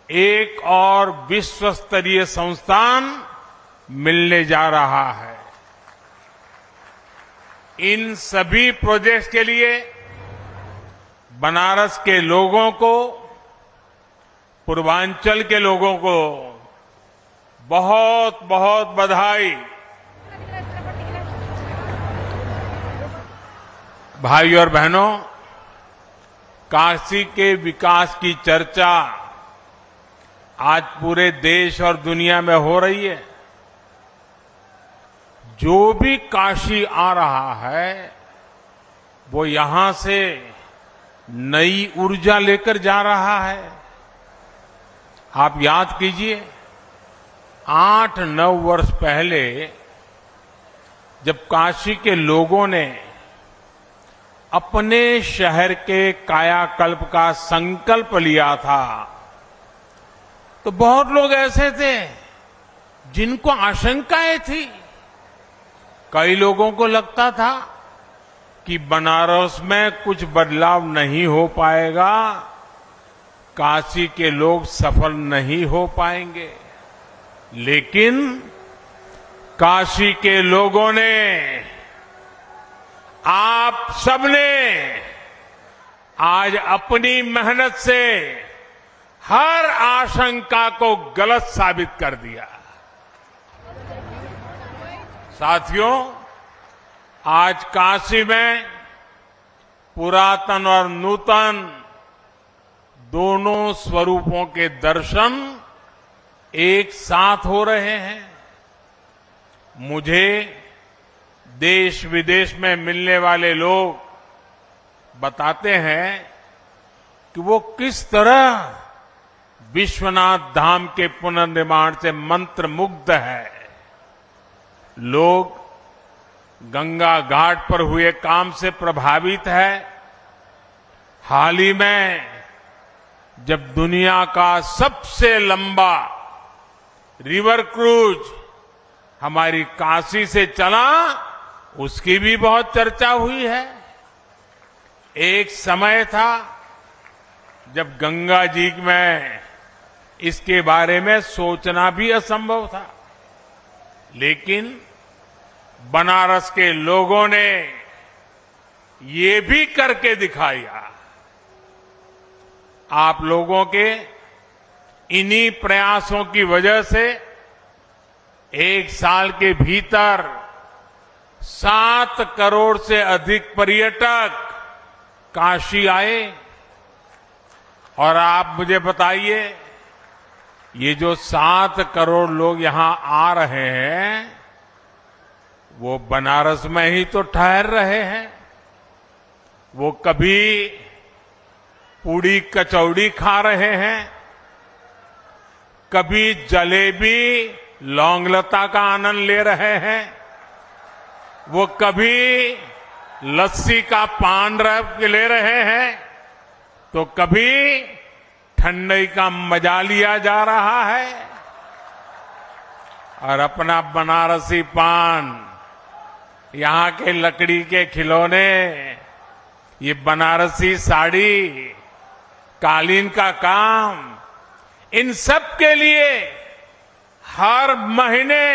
एक और विश्व स्तरीय संस्थान मिलने जा रहा है। इन सभी प्रोजेक्ट्स के लिए बनारस के लोगों को, पूर्वांचल के लोगों को बहुत बहुत बधाई। भाइयों और बहनों, काशी के विकास की चर्चा आज पूरे देश और दुनिया में हो रही है। जो भी काशी आ रहा है वो यहां से नई ऊर्जा लेकर जा रहा है। आप याद कीजिए, 8-9 वर्ष पहले जब काशी के लोगों ने अपने शहर के कायाकल्प का संकल्प लिया था तो बहुत लोग ऐसे थे जिनको आशंकाएं थी। कई लोगों को लगता था कि बनारस में कुछ बदलाव नहीं हो पाएगा, काशी के लोग सफल नहीं हो पाएंगे। लेकिन काशी के लोगों ने, आप सबने आज अपनी मेहनत से हर आशंका को गलत साबित कर दिया। साथियों, आज काशी में पुरातन और नूतन दोनों स्वरूपों के दर्शन एक साथ हो रहे हैं। मुझे देश विदेश में मिलने वाले लोग बताते हैं कि वो किस तरह विश्वनाथ धाम के पुनर्निर्माण से मंत्रमुग्ध है। लोग गंगा घाट पर हुए काम से प्रभावित है। हाल ही में जब दुनिया का सबसे लंबा रिवर क्रूज हमारी काशी से चला, उसकी भी बहुत चर्चा हुई है। एक समय था जब गंगा जी में इसके बारे में सोचना भी असंभव था, लेकिन बनारस के लोगों ने ये भी करके दिखाया। आप लोगों के इन्हीं प्रयासों की वजह से एक साल के भीतर 7 करोड़ से अधिक पर्यटक काशी आए और आप मुझे बताइए, ये जो 7 करोड़ लोग यहां आ रहे हैं, वो बनारस में ही तो ठहर रहे हैं। वो कभी पूड़ी कचौड़ी खा रहे हैं, कभी जलेबी लौंगलता का आनंद ले रहे हैं, वो कभी लस्सी का पान ले रहे हैं, तो कभी ठंडई का मजा लिया जा रहा है। और अपना बनारसी पान, यहां के लकड़ी के खिलौने, ये बनारसी साड़ी, कालीन का काम, इन सब के लिए हर महीने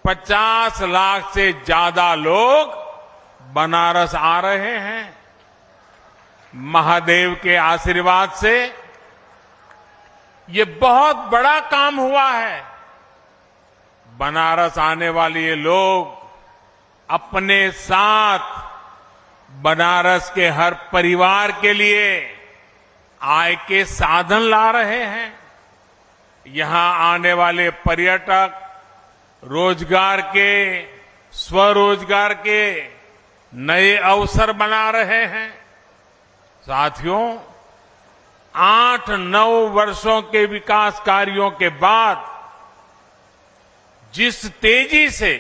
50 लाख से ज्यादा लोग बनारस आ रहे हैं। महादेव के आशीर्वाद से ये बहुत बड़ा काम हुआ है। बनारस आने वाले ये लोग अपने साथ बनारस के हर परिवार के लिए आय के साधन ला रहे हैं। यहां आने वाले पर्यटक रोजगार के, स्वरोजगार के नए अवसर बना रहे हैं। साथियों, 8-9 वर्षों के विकास कार्यों के बाद जिस तेजी से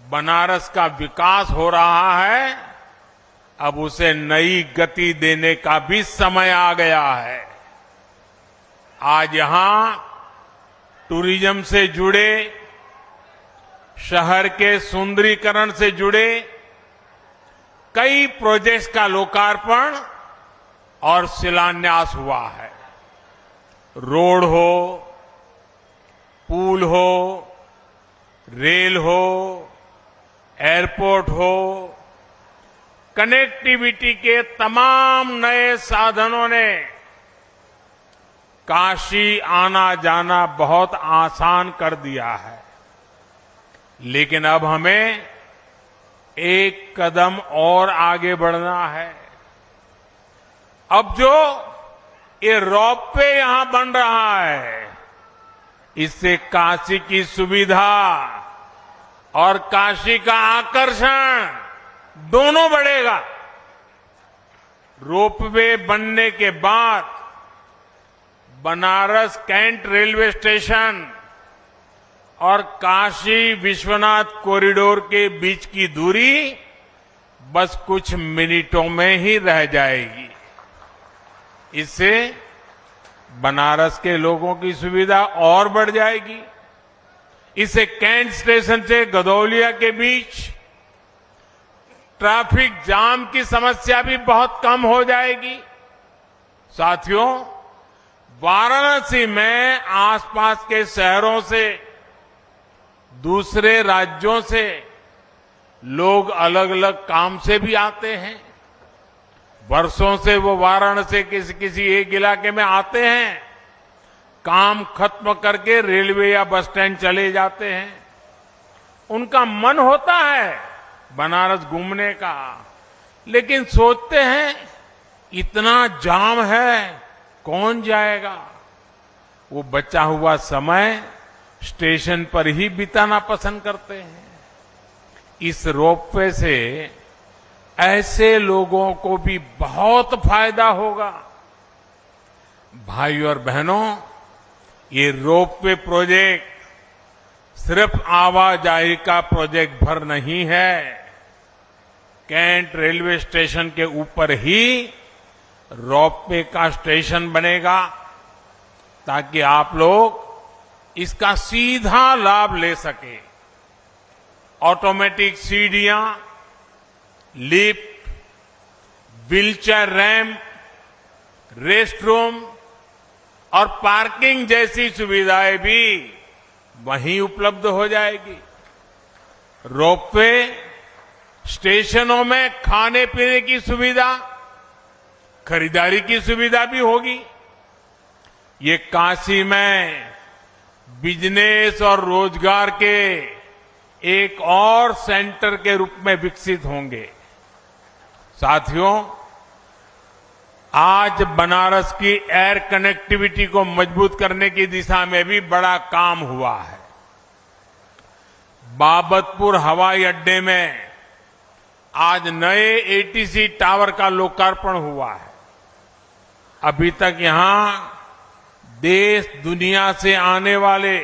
बनारस का विकास हो रहा है, अब उसे नई गति देने का भी समय आ गया है। आज यहां टूरिज्म से जुड़े, शहर के सुंदरीकरण से जुड़े कई प्रोजेक्ट्स का लोकार्पण और शिलान्यास हुआ है। रोड हो, पुल हो, रेल हो, एयरपोर्ट हो, कनेक्टिविटी के तमाम नए साधनों ने काशी आना जाना बहुत आसान कर दिया है। लेकिन अब हमें एक कदम और आगे बढ़ना है। अब जो ये रोपवे यहां बन रहा है, इससे काशी की सुविधा और काशी का आकर्षण दोनों बढ़ेगा। रोपवे बनने के बाद बनारस कैंट रेलवे स्टेशन और काशी विश्वनाथ कॉरिडोर के बीच की दूरी बस कुछ मिनटों में ही रह जाएगी। इससे बनारस के लोगों की सुविधा और बढ़ जाएगी। इससे कैंट स्टेशन से गदौलिया के बीच ट्रैफिक जाम की समस्या भी बहुत कम हो जाएगी। साथियों, वाराणसी में आसपास के शहरों से, दूसरे राज्यों से लोग अलग अलग काम से भी आते हैं। वर्षों से वो वाराणसी किसी एक इलाके में आते हैं, काम खत्म करके रेलवे या बस स्टैंड चले जाते हैं। उनका मन होता है बनारस घूमने का, लेकिन सोचते हैं इतना जाम है, कौन जाएगा। वो बचा हुआ समय स्टेशन पर ही बिताना पसंद करते हैं। इस रोपवे से ऐसे लोगों को भी बहुत फायदा होगा। भाई और बहनों, ये रोपवे प्रोजेक्ट सिर्फ आवाजाही का प्रोजेक्ट भर नहीं है। कैंट रेलवे स्टेशन के ऊपर ही रोपवे का स्टेशन बनेगा, ताकि आप लोग इसका सीधा लाभ ले सके। ऑटोमेटिक सीढ़ियां, lift, wheelchair ramp, rest room और पार्किंग जैसी सुविधाएं भी वहीं उपलब्ध हो जाएगी। रोपवे स्टेशनों में खाने पीने की सुविधा, खरीदारी की सुविधा भी होगी। ये काशी में बिजनेस और रोजगार के एक और सेंटर के रूप में विकसित होंगे। साथियों, आज बनारस की एयर कनेक्टिविटी को मजबूत करने की दिशा में भी बड़ा काम हुआ है। बाबतपुर हवाई अड्डे में आज नए एटीसी टावर का लोकार्पण हुआ है। अभी तक यहां देश दुनिया से आने वाले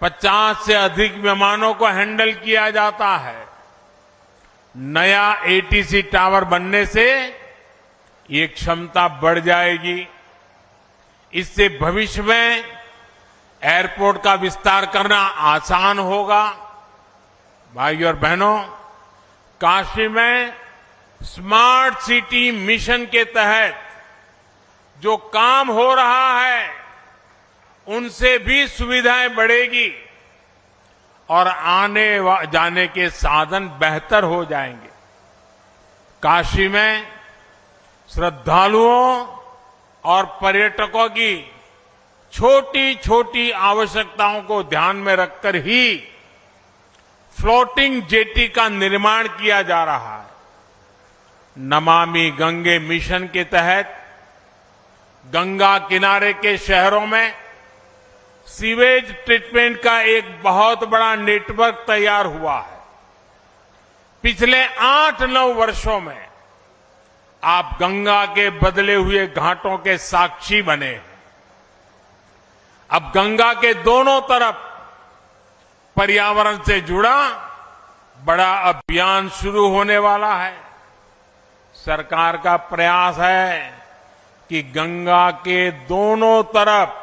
50 से अधिक विमानों को हैंडल किया जाता है। नया एटीसी टावर बनने से ये क्षमता बढ़ जाएगी। इससे भविष्य में एयरपोर्ट का विस्तार करना आसान होगा। भाइयों और बहनों, काशी में स्मार्ट सिटी मिशन के तहत जो काम हो रहा है उनसे भी सुविधाएं बढ़ेगी और आने जाने के साधन बेहतर हो जाएंगे। काशी में श्रद्धालुओं और पर्यटकों की छोटी छोटी आवश्यकताओं को ध्यान में रखकर ही फ्लोटिंग जेटी का निर्माण किया जा रहा है। नमामि गंगे मिशन के तहत गंगा किनारे के शहरों में सीवेज ट्रीटमेंट का एक बहुत बड़ा नेटवर्क तैयार हुआ है। पिछले 8-9 वर्षों में आप गंगा के बदले हुए घाटों के साक्षी बने हैं। अब गंगा के दोनों तरफ पर्यावरण से जुड़ा बड़ा अभियान शुरू होने वाला है। सरकार का प्रयास है कि गंगा के दोनों तरफ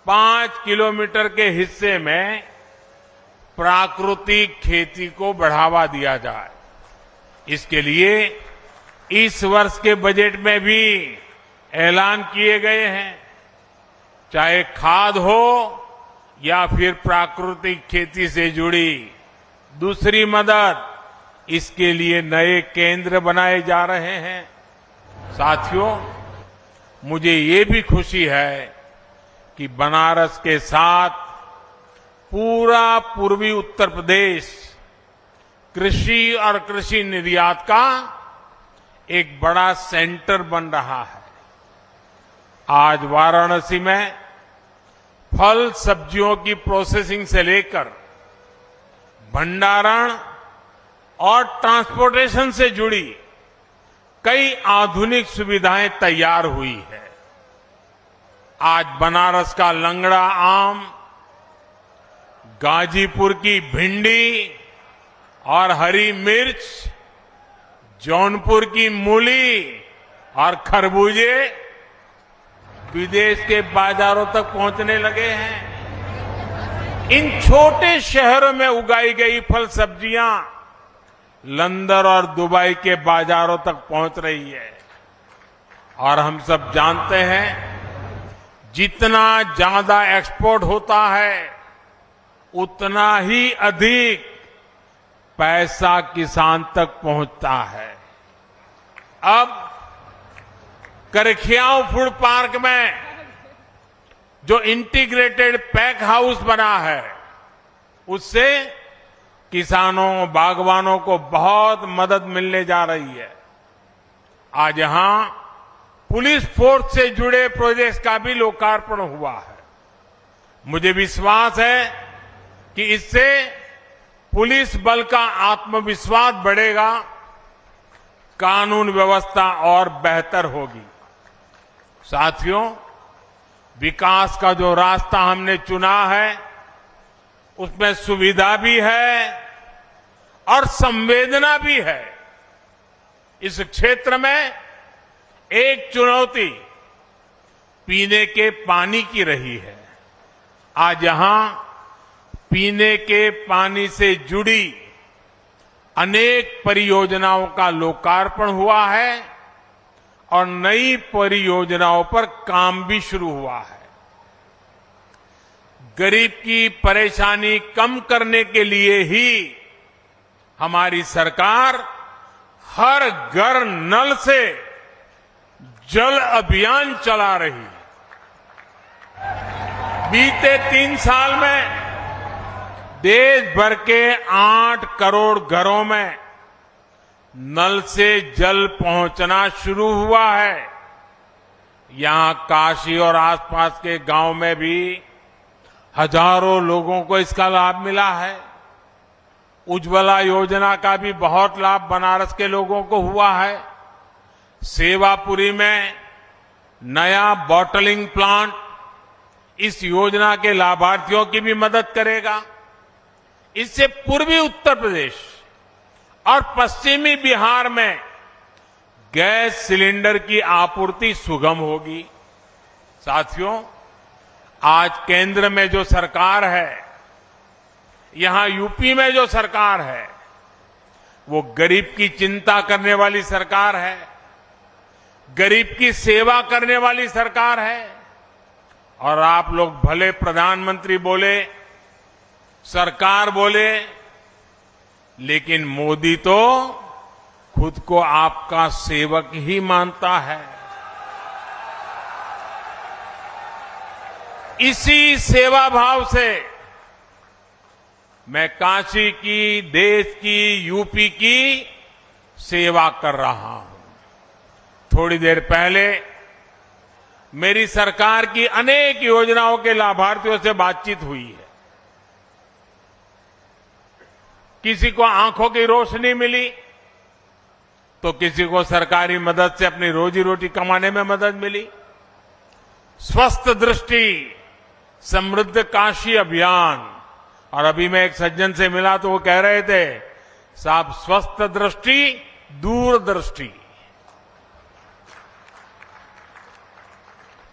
5 किलोमीटर के हिस्से में प्राकृतिक खेती को बढ़ावा दिया जाए। इसके लिए इस वर्ष के बजट में भी ऐलान किए गए हैं। चाहे खाद हो या फिर प्राकृतिक खेती से जुड़ी दूसरी मदद, इसके लिए नए केंद्र बनाए जा रहे हैं। साथियों, मुझे ये भी खुशी है कि बनारस के साथ पूरा पूर्वी उत्तर प्रदेश कृषि और कृषि निर्यात का एक बड़ा सेंटर बन रहा है। आज वाराणसी में फल सब्जियों की प्रोसेसिंग से लेकर भंडारण और ट्रांसपोर्टेशन से जुड़ी कई आधुनिक सुविधाएं तैयार हुई है। आज बनारस का लंगड़ा आम, गाजीपुर की भिंडी और हरी मिर्च, जौनपुर की मूली और खरबूजे विदेश के बाजारों तक पहुंचने लगे हैं। इन छोटे शहरों में उगाई गई फल सब्जियां लंदन और दुबई के बाजारों तक पहुंच रही है। और हम सब जानते हैं, जितना ज्यादा एक्सपोर्ट होता है उतना ही अधिक पैसा किसान तक पहुंचता है। अब करखियाओं फूड पार्क में जो इंटीग्रेटेड पैक हाउस बना है, उससे किसानों, बागवानों को बहुत मदद मिलने जा रही है। आज यहां पुलिस फोर्स से जुड़े प्रोजेक्ट्स का भी लोकार्पण हुआ है। मुझे विश्वास है कि इससे पुलिस बल का आत्मविश्वास बढ़ेगा, कानून व्यवस्था और बेहतर होगी। साथियों, विकास का जो रास्ता हमने चुना है उसमें सुविधा भी है और संवेदना भी है। इस क्षेत्र में एक चुनौती पीने के पानी की रही है। आज यहां पीने के पानी से जुड़ी अनेक परियोजनाओं का लोकार्पण हुआ है और नई परियोजनाओं पर काम भी शुरू हुआ है। गरीब की परेशानी कम करने के लिए ही हमारी सरकार हर घर नल से जल अभियान चला रही है। बीते 3 साल में देश भर के 8 करोड़ घरों में नल से जल पहुंचना शुरू हुआ है। यहां काशी और आसपास के गांव में भी हजारों लोगों को इसका लाभ मिला है। उज्ज्वला योजना का भी बहुत लाभ बनारस के लोगों को हुआ है। सेवापुरी में नया बॉटलिंग प्लांट इस योजना के लाभार्थियों की भी मदद करेगा। इससे पूर्वी उत्तर प्रदेश और पश्चिमी बिहार में गैस सिलेंडर की आपूर्ति सुगम होगी। साथियों, आज केंद्र में जो सरकार है, यहां यूपी में जो सरकार है, वो गरीब की चिंता करने वाली सरकार है, गरीब की सेवा करने वाली सरकार है। और आप लोग भले प्रधानमंत्री बोले, सरकार बोले, लेकिन मोदी तो खुद को आपका सेवक ही मानता है। इसी सेवा भाव से मैं काशी की, देश की, यूपी की सेवा कर रहा हूं। थोड़ी देर पहले मेरी सरकार की अनेक योजनाओं के लाभार्थियों से बातचीत हुई है। किसी को आंखों की रोशनी मिली, तो किसी को सरकारी मदद से अपनी रोजी रोटी कमाने में मदद मिली। स्वस्थ दृष्टि समृद्ध काशी अभियान, और अभी मैं एक सज्जन से मिला तो वो कह रहे थे, साहब स्वस्थ दृष्टि दूरदृष्टि।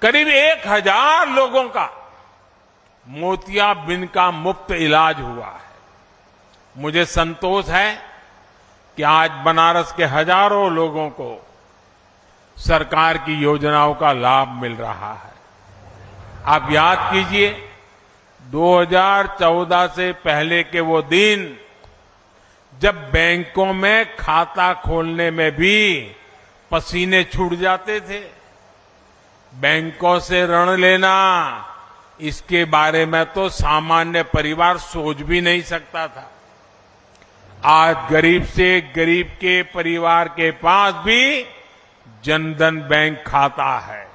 करीब 1000 लोगों का मोतियाबिंद का मुफ्त इलाज हुआ है। मुझे संतोष है कि आज बनारस के हजारों लोगों को सरकार की योजनाओं का लाभ मिल रहा है। आप याद कीजिए, 2014 से पहले के वो दिन जब बैंकों में खाता खोलने में भी पसीने छूट जाते थे। बैंकों से ऋण लेना, इसके बारे में तो सामान्य परिवार सोच भी नहीं सकता था। आज गरीब से गरीब के परिवार के पास भी जनधन बैंक खाता है।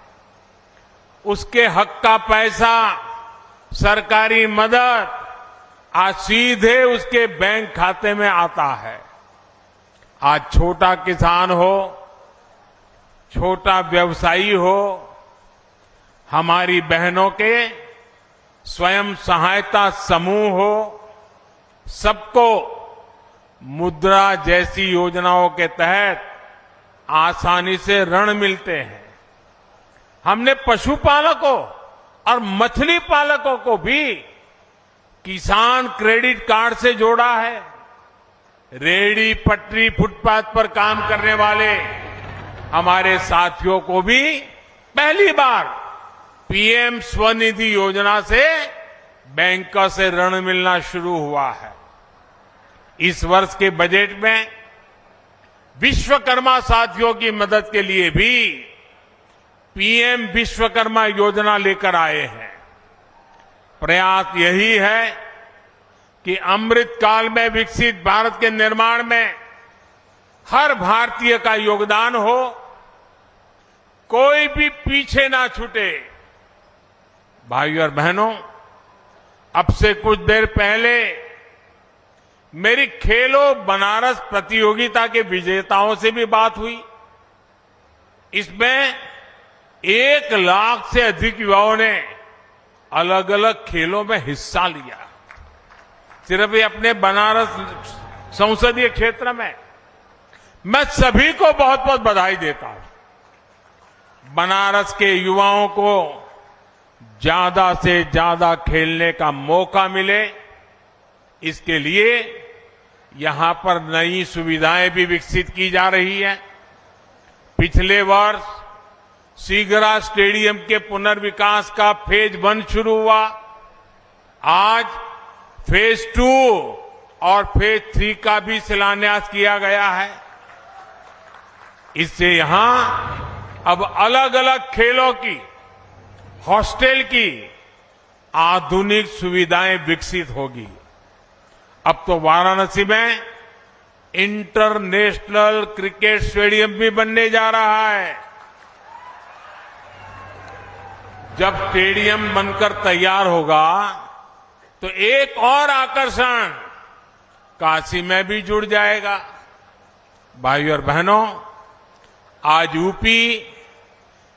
उसके हक का पैसा, सरकारी मदद आज सीधे उसके बैंक खाते में आता है। आज छोटा किसान हो, छोटा व्यवसायी हो, हमारी बहनों के स्वयं सहायता समूह हो, सबको मुद्रा जैसी योजनाओं के तहत आसानी से ऋण मिलते हैं। हमने पशुपालकों और मछली पालकों को भी किसान क्रेडिट कार्ड से जोड़ा है। रेहड़ी पटरी फुटपाथ पर काम करने वाले हमारे साथियों को भी पहली बार पीएम स्वनिधि योजना से बैंकों से ऋण मिलना शुरू हुआ है। इस वर्ष के बजट में विश्वकर्मा साथियों की मदद के लिए भी पीएम विश्वकर्मा योजना लेकर आए हैं। प्रयास यही है कि अमृत काल में विकसित भारत के निर्माण में हर भारतीय का योगदान हो, कोई भी पीछे ना छूटे। भाइयों और बहनों, अब से कुछ देर पहले मेरी खेलो बनारस प्रतियोगिता के विजेताओं से भी बात हुई। इसमें 1 लाख से अधिक युवाओं ने अलग अलग खेलों में हिस्सा लिया। सिर्फ ये अपने बनारस संसदीय क्षेत्र में। मैं सभी को बहुत बहुत बधाई देता हूं। बनारस के युवाओं को ज्यादा से ज्यादा खेलने का मौका मिले, इसके लिए यहां पर नई सुविधाएं भी विकसित की जा रही हैं। पिछले वर्ष सीगरा स्टेडियम के पुनर्विकास का फेज 1 शुरू हुआ। आज फेज 2 और फेज 3 का भी शिलान्यास किया गया है। इससे यहां अब अलग अलग खेलों की, हॉस्टल की आधुनिक सुविधाएं विकसित होगी। अब तो वाराणसी में इंटरनेशनल क्रिकेट स्टेडियम भी बनने जा रहा है। जब स्टेडियम बनकर तैयार होगा तो एक और आकर्षण काशी में भी जुड़ जाएगा। भाइयों और बहनों, आज यूपी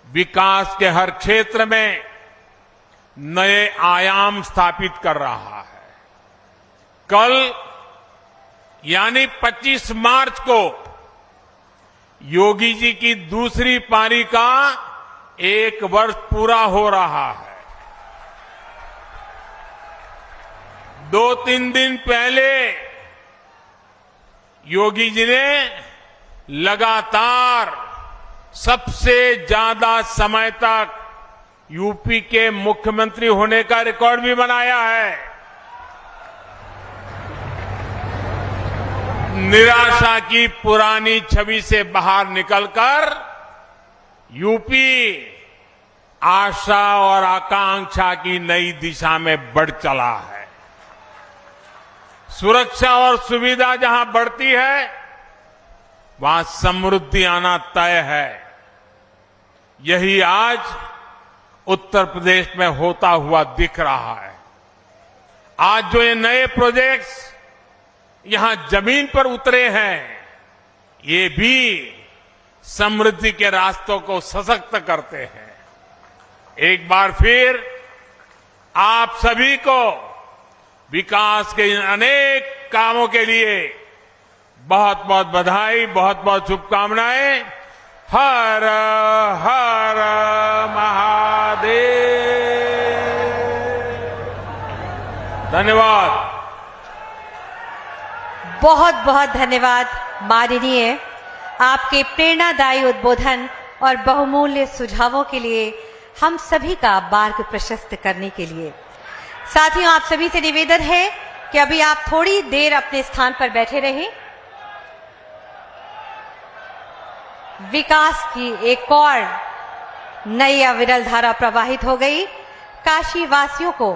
विकास के हर क्षेत्र में नए आयाम स्थापित कर रहा है। कल यानी 25 मार्च को योगी जी की दूसरी पारी का 1 वर्ष पूरा हो रहा है। 2-3 दिन पहले योगी जी ने लगातार सबसे ज्यादा समय तक यूपी के मुख्यमंत्री होने का रिकॉर्ड भी बनाया है। निराशा की पुरानी छवि से बाहर निकलकर यूपी आशा और आकांक्षा की नई दिशा में बढ़ चला है। सुरक्षा और सुविधा जहां बढ़ती है, वहां समृद्धि आना तय है। यही आज उत्तर प्रदेश में होता हुआ दिख रहा है। आज जो ये नए प्रोजेक्ट्स यहां जमीन पर उतरे हैं, ये भी समृद्धि के रास्तों को सशक्त करते हैं। एक बार फिर आप सभी को विकास के इन अनेक कामों के लिए बहुत बहुत बधाई, बहुत बहुत शुभकामनाएं। हर हर महादेव। धन्यवाद। बहुत बहुत धन्यवाद माननीय, आपके प्रेरणादायी उद्बोधन और बहुमूल्य सुझावों के लिए, हम सभी का मार्ग प्रशस्त करने के लिए। साथियों, आप सभी से निवेदन है कि अभी आप थोड़ी देर अपने स्थान पर बैठे रहें। विकास की एक और नई अविरल धारा प्रवाहित हो गई। काशी वासियों को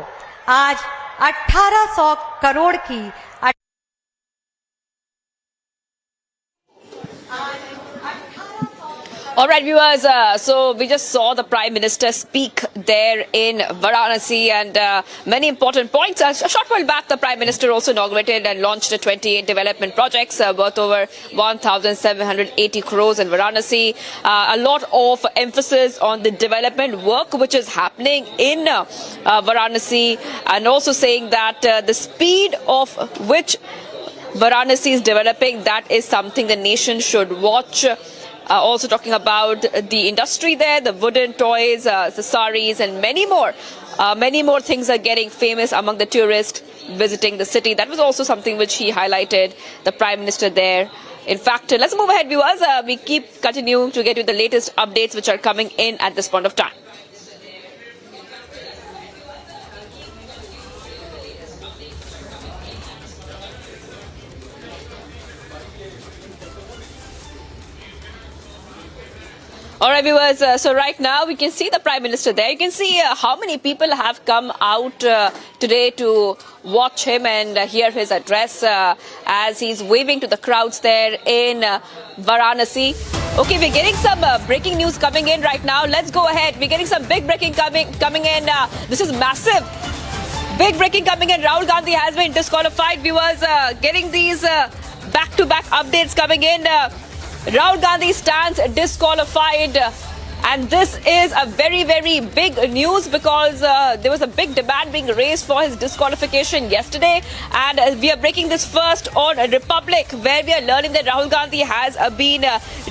आज 1800 करोड़ की All right, viewers, so we just saw the Prime Minister speak there in Varanasi, and many important points. A short while back, the Prime Minister also inaugurated and launched 28 development projects worth over 1,780 crores in Varanasi. A lot of emphasis on the development work which is happening in Varanasi, and also saying that the speed of which Varanasi is developing, that is something the nation should watch. Also talking about the industry there, the wooden toys, the saris, and many more things are getting famous among the tourists visiting the city. That was also something which he highlighted, the Prime Minister there. In fact, let's move ahead, viewers. We keep continuing to get you the latest updates which are coming in at this point of time. All right, viewers, so right now we can see the Prime Minister there. You can see how many people have come out today to watch him and hear his address as he's waving to the crowds there in Varanasi. Okay, we're getting some breaking news coming in right now. Let's go ahead. We're getting some big breaking coming in. This is massive. Big breaking coming in. Rahul Gandhi has been disqualified. Viewers, getting these back-to-back updates coming in. Rahul Gandhi stands disqualified, and this is a very, very big news because there was a big demand being raised for his disqualification yesterday, and we are breaking this first on Republic, where we are learning that Rahul Gandhi has been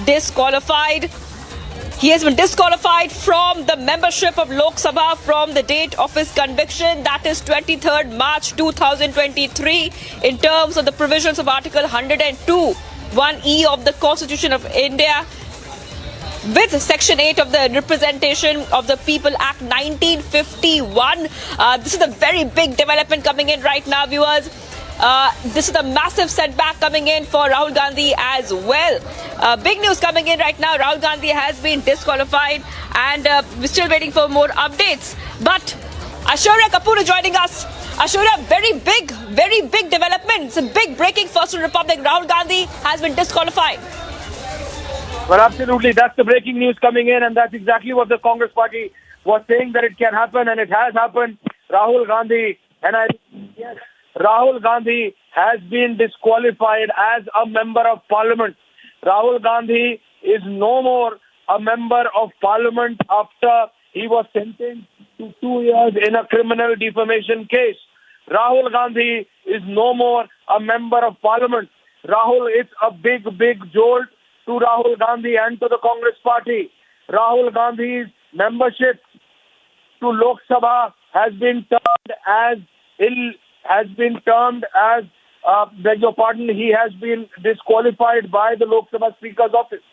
disqualified. He has been disqualified from the membership of Lok Sabha from the date of his conviction, that is 23rd March 2023, in terms of the provisions of Article 102. 1E of the Constitution of India, with Section 8 of the Representation of the People Act 1951. This is a very big development coming in right now, viewers. This is a massive setback coming in for Rahul Gandhi as well. Big news coming in right now. Rahul Gandhi has been disqualified, and we're still waiting for more updates. But Ashurya Kapoor is joining us. Ashurya, very big developments It's a big breaking first in Republic. Rahul Gandhi has been disqualified. Well, absolutely. That's the breaking news coming in, and that's exactly what the Congress party was saying that it can happen, and it has happened. Rahul Gandhi, Rahul Gandhi has been disqualified as a member of parliament. Rahul Gandhi is no more a member of parliament after he was sentenced to 2 years in a criminal defamation case. Rahul Gandhi is no more a member of parliament. Rahul, it's a big jolt to Rahul Gandhi and to the Congress party. Rahul Gandhi's membership to Lok Sabha has been termed as he has been disqualified by the Lok Sabha Speaker's office.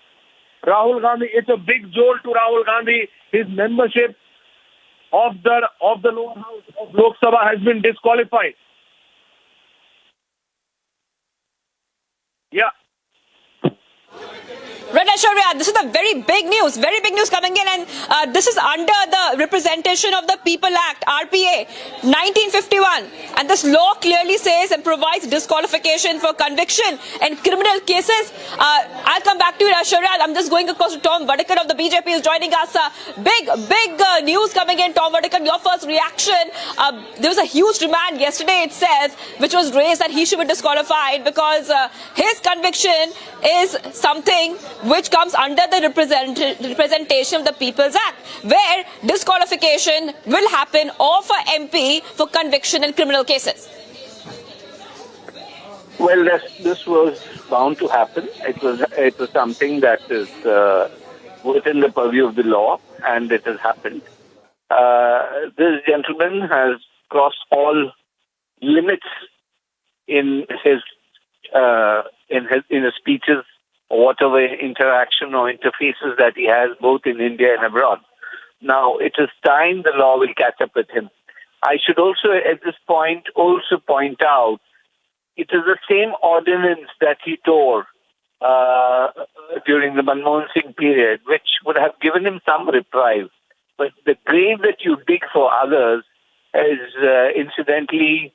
Rahul Gandhi, it's a big jolt to Rahul Gandhi. His membership of the lower house of Lok Sabha has been disqualified. Yeah. Right, Aishwarya, this is a very big news coming in, and this is under the Representation of the People Act, RPA, 1951. And this law clearly says and provides disqualification for conviction in criminal cases. I'll come back to you, Aishwarya. I'm just going across to Tom Vadekar of the BJP is joining us. Big news coming in. Tom Vadekar, your first reaction. There was a huge demand yesterday itself, which was raised that he should be disqualified because his conviction is something which comes under the Representation of the People's Act, where disqualification will happen of a MP for conviction in criminal cases. Well, this was bound to happen. It was something that is within the purview of the law, and it has happened. This gentleman has crossed all limits in his speeches, or whatever interaction or interfaces that he has both in India and abroad. Now, it is time the law will catch up with him. I should also, at this point, point out, it is the same ordinance that he tore during the Manmohan Singh period, which would have given him some reprieve. But the grave that you dig for others is incidentally,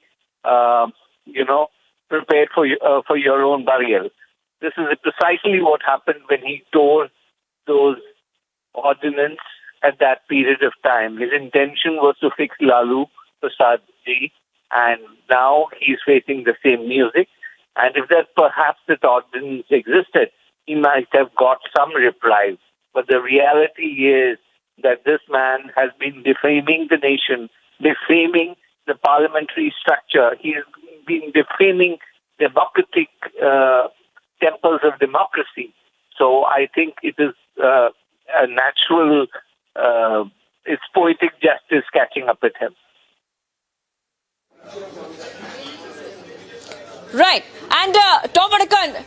prepared for your own burial. This is precisely what happened when he tore those ordinances at that period of time. His intention was to fix Lalu Prasad ji, and now he's facing the same music. And if that perhaps that ordinance existed, he might have got some reprieve. But the reality is that this man has been defaming the nation, defaming the parliamentary structure. He's been defaming democratic temples of democracy. So I think it is a natural, it's poetic justice catching up with him. Right. And Tom Vadekar,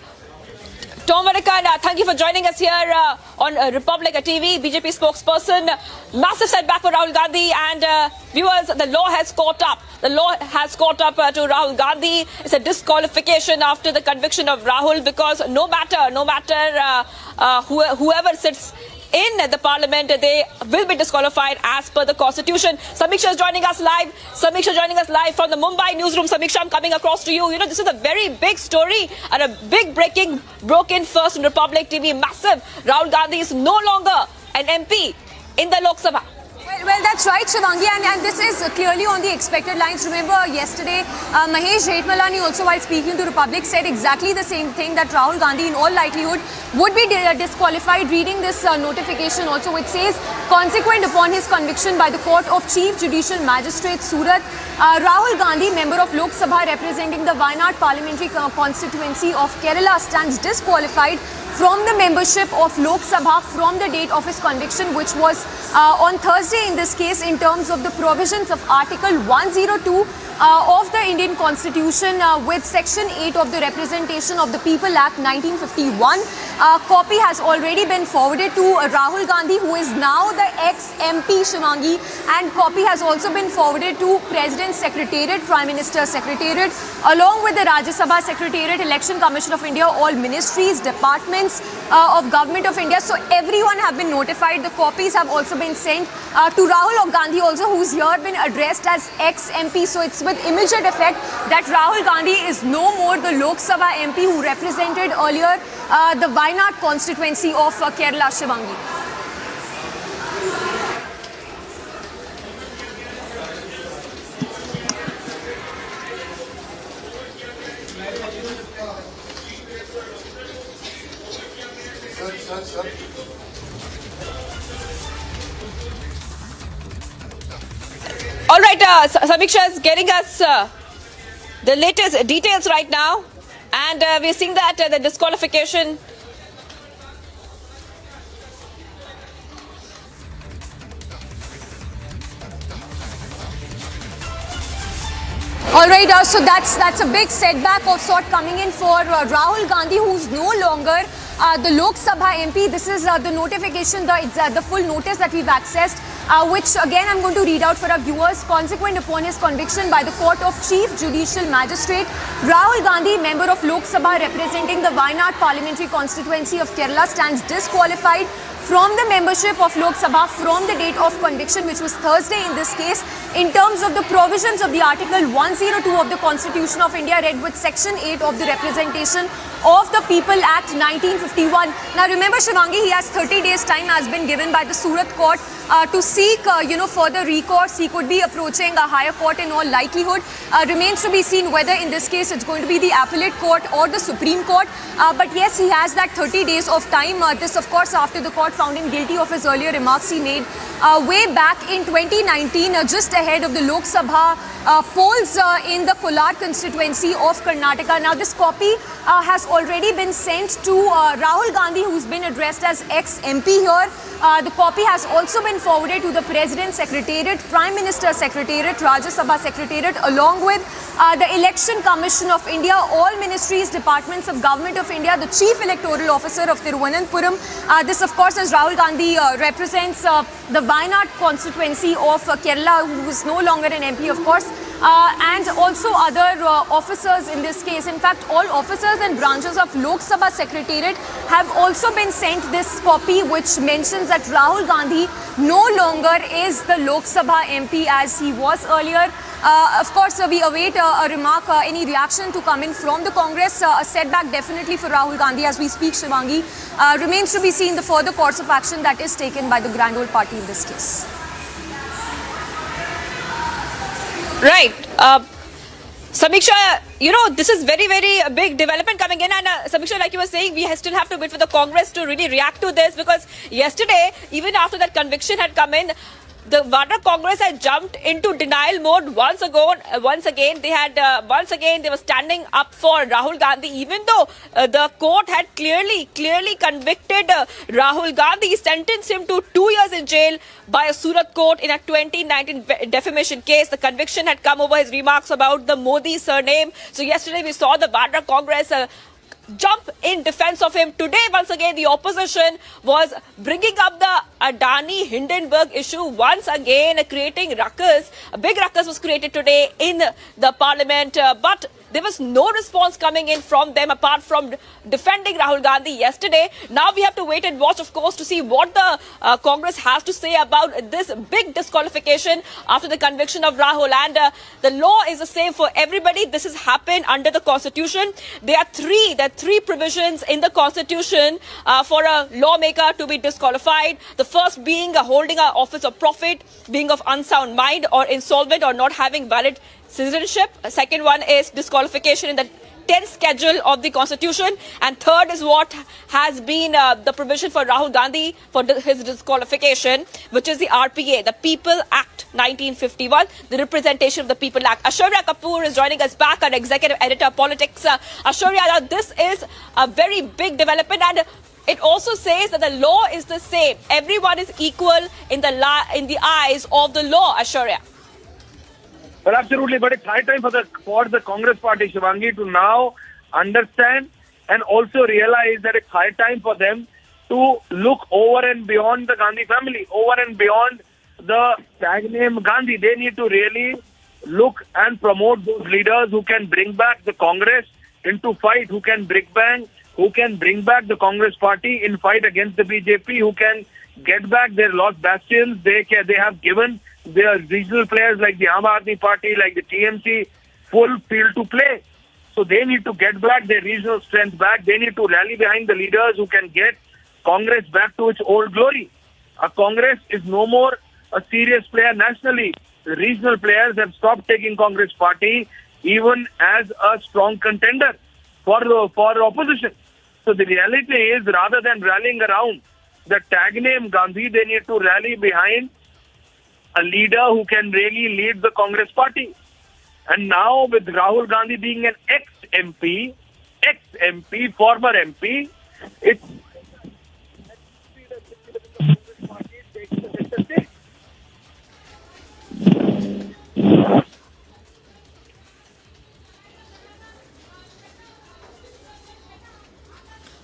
thank you for joining us here on Republic TV, BJP spokesperson. Massive setback for Rahul Gandhi, and viewers, the law has caught up. The law has caught up to Rahul Gandhi. It's a disqualification after the conviction of Rahul, because no matter whoever sits in the parliament, they will be disqualified as per the constitution. Samiksha is joining us live. From the Mumbai newsroom. Samiksha, I'm coming across to you. This is a very big story and a big broken first in Republic TV. Massive. Rahul Gandhi is no longer an MP in the Lok Sabha. Well, that's right, Shivangi, and this is clearly on the expected lines. Remember, yesterday, Mahesh Jethmalani also, while speaking to Republic, said exactly the same thing, that Rahul Gandhi, in all likelihood, would be disqualified. Reading this notification also, it says, consequent upon his conviction by the Court of Chief Judicial Magistrate, Surat, Rahul Gandhi, member of Lok Sabha representing the Wayanad Parliamentary constituency of Kerala, stands disqualified from the membership of Lok Sabha from the date of his conviction, which was on Thursday in this case, in terms of the provisions of Article 102 of the Indian Constitution with Section 8 of the Representation of the People Act 1951. Copy has already been forwarded to Rahul Gandhi, who is now the ex-MP, Shivangi, and copy has also been forwarded to President's Secretariat, Prime Minister's Secretariat, along with the Rajya Sabha Secretariat, Election Commission of India, all ministries, departments, of Government of India. So everyone have been notified. The copies have also been sent to Rahul Gandhi also, who's here been addressed as ex-MP. So it's with immediate effect that Rahul Gandhi is no more the Lok Sabha MP who represented earlier the Wayanad constituency of Kerala, Shivangi. All right, Samiksha is getting us the latest details right now, and we're seeing that the disqualification. All right, so that's a big setback of sort coming in for Rahul Gandhi, who's no longer the Lok Sabha MP. This is the notification, the full notice that we've accessed, which again I'm going to read out for our viewers. Consequent upon his conviction by the Court of Chief Judicial Magistrate, Rahul Gandhi, member of Lok Sabha representing the Wayanad Parliamentary constituency of Kerala, stands disqualified from the membership of Lok Sabha from the date of conviction, which was Thursday in this case, in terms of the provisions of the Article 102 of the Constitution of India, read with Section 8 of the Representation of the People Act 1951. Now remember, Shivangi, he has 30 days time has been given by the Surat court to seek further recourse. He could be approaching a higher court in all likelihood. Remains to be seen whether in this case it's going to be the appellate court or the Supreme Court. But yes, he has that 30 days of time. This of course after the court found him guilty of his earlier remarks he made way back in 2019, just ahead of the Lok Sabha polls in the Kolar constituency of Karnataka. Now this copy has already been sent to Rahul Gandhi, who's been addressed as ex-MP here. The copy has also been forwarded to the President Secretariat, Prime Minister Secretariat, Rajya Sabha Secretariat, along with the Election Commission of India, all ministries, departments of Government of India, the Chief Electoral Officer of Thiruvananthapuram. This of course, as Rahul Gandhi represents the Wayanad constituency of Kerala, who is no longer an MP of course, and also other officers in this case. In fact, all officers and branches of Lok Sabha Secretariat have also been sent this copy, which mentions that Rahul Gandhi no longer is the Lok Sabha MP as he was earlier. Of course, we await a remark, any reaction to come in from the Congress. A setback definitely for Rahul Gandhi as we speak, Shivangi. Remains to be seen the further course of action that is taken by the Grand Old Party in this case. Right. Samiksha, this is very, very big development coming in. And Samiksha, like you were saying, we still have to wait for the Congress to really react to this, because yesterday, even after that conviction had come in, the Wayanad Congress had jumped into denial mode once again. They were standing up for Rahul Gandhi, even though the court had clearly convicted Rahul Gandhi, sentenced him to 2 years in jail by a Surat court in a 2019 defamation case. The conviction had come over his remarks about the Modi surname. So yesterday we saw the Wayanad Congress jump in defense of him. Today, once again, the opposition was bringing up the Adani Hindenburg issue once again, creating ruckus. A big ruckus was created today in the parliament, but there was no response coming in from them apart from defending Rahul Gandhi yesterday. Now we have to wait and watch, of course, to see what the Congress has to say about this big disqualification after the conviction of Rahul. And the law is the same for everybody. This has happened under the Constitution. There are three provisions in the Constitution for a lawmaker to be disqualified. The first being holding an office of profit, being of unsound mind or insolvent or not having valid citizenship. Second one is disqualification in the 10th schedule of the Constitution. And third is what has been the provision for Rahul Gandhi for his disqualification, which is the RPA, the People Act 1951, the Representation of the People Act. Aishwarya Kapoor is joining us back, our Executive Editor of Politics. Aishwarya, now this is a very big development, and it also says that the law is the same. Everyone is equal in the eyes of the law, Aishwarya. Well, absolutely, but it's high time for the Congress party, Shivangi, to now understand and also realize that it's high time for them to look over and beyond the Gandhi family, over and beyond the tag name Gandhi. They need to really look and promote those leaders who can bring back the Congress into fight, who can bring who can bring back the Congress party in fight against the BJP, who can get back their lost bastions. They have given their regional players like the Aam Aadmi Party, like the TMC, full field to play. So they need to get back their regional strength back. They need to rally behind the leaders who can get Congress back to its old glory. A Congress is no more a serious player nationally. The regional players have stopped taking Congress party even as a strong contender for opposition. So the reality is, rather than rallying around the tag name Gandhi, they need to rally behind a leader who can really lead the Congress party. And now with Rahul Gandhi being an ex-MP, former MP, it's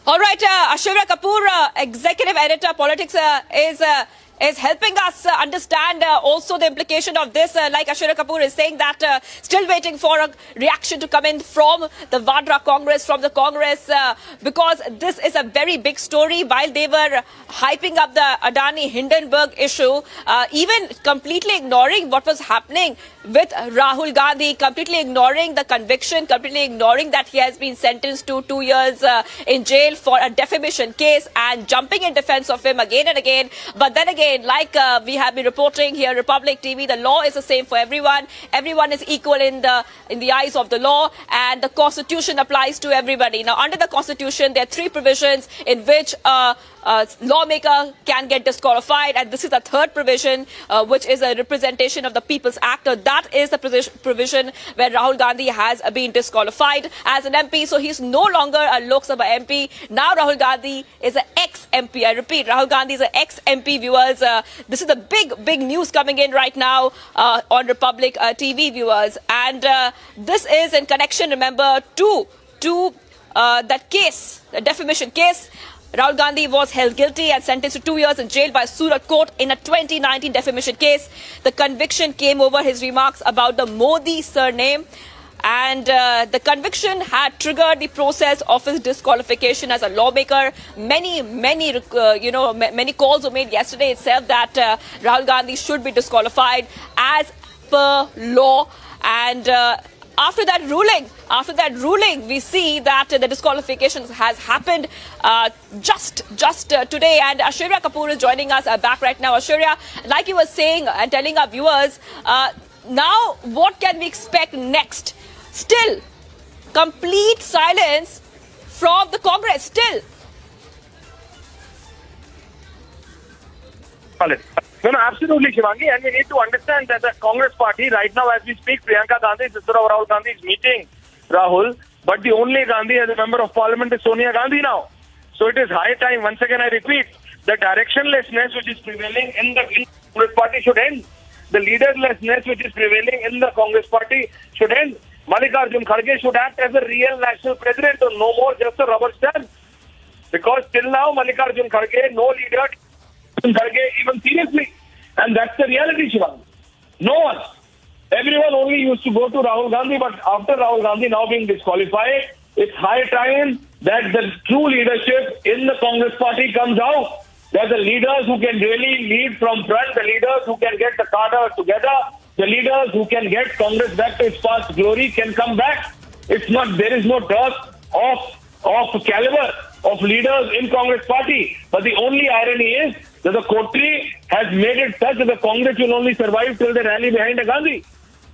All right, Ashura Kapoor, executive editor, politics, is helping us understand also the implication of this. Like Ashura Kapoor is saying that still waiting for a reaction to come in from the Vadra Congress, from the Congress, because this is a very big story. While they were hyping up the Adani Hindenburg issue, even completely ignoring what was happening with Rahul Gandhi, completely ignoring the conviction, completely ignoring that he has been sentenced to 2 years in jail for a defamation case, and jumping in defense of him again and again. But then again, like we have been reporting here, Republic TV, the law is the same for everyone. Everyone is equal in the eyes of the law, and the Constitution applies to everybody. Now, under the Constitution, there are 3 provisions in which lawmaker can get disqualified, and this is the 3rd provision, which is a Representation of the People's Act. That is the provision where Rahul Gandhi has been disqualified as an MP. So he's no longer a Lok Sabha MP. Now Rahul Gandhi is an ex-MP. I repeat, Rahul Gandhi is an ex-MP, viewers. This is the big news coming in right now on Republic TV, viewers. And this is in connection, remember, to that case, the defamation case. Rahul Gandhi was held guilty and sentenced to 2 years in jail by Surat court in a 2019 defamation case. The conviction came over his remarks about the Modi surname, and the conviction had triggered the process of his disqualification as a lawmaker. Many calls were made yesterday itself that Rahul Gandhi should be disqualified as per law, and after that ruling, we see that the disqualification has happened just today. And Ashurya Kapoor is joining us back right now. Ashurya, like you were saying and telling our viewers, now what can we expect next? Still, complete silence from the Congress. Still. No, absolutely, Shivangi. And we need to understand that the Congress party, right now as we speak, Priyanka Gandhi, sister of Rahul Gandhi, is meeting Rahul. But the only Gandhi as a member of parliament is Sonia Gandhi now. So it is high time, once again I repeat, the directionlessness which is prevailing in the Congress party should end. The leaderlessness which is prevailing in the Congress party should end. Mallikarjun Kharge should act as a real national president, or no more just a rubber stamp. Because till now, Mallikarjun Kharge, no leader Kharge even seriously. And that's the reality, Shivan. No one. Everyone only used to go to Rahul Gandhi, but after Rahul Gandhi now being disqualified, it's high time that the true leadership in the Congress party comes out. They're the leaders who can really lead from front, the leaders who can get the cadre together, the leaders who can get Congress back to its past glory can come back. There is no dearth of caliber of leaders in Congress party. But the only irony is that the coterie has made it such that the Congress will only survive till the rally behind a Gandhi.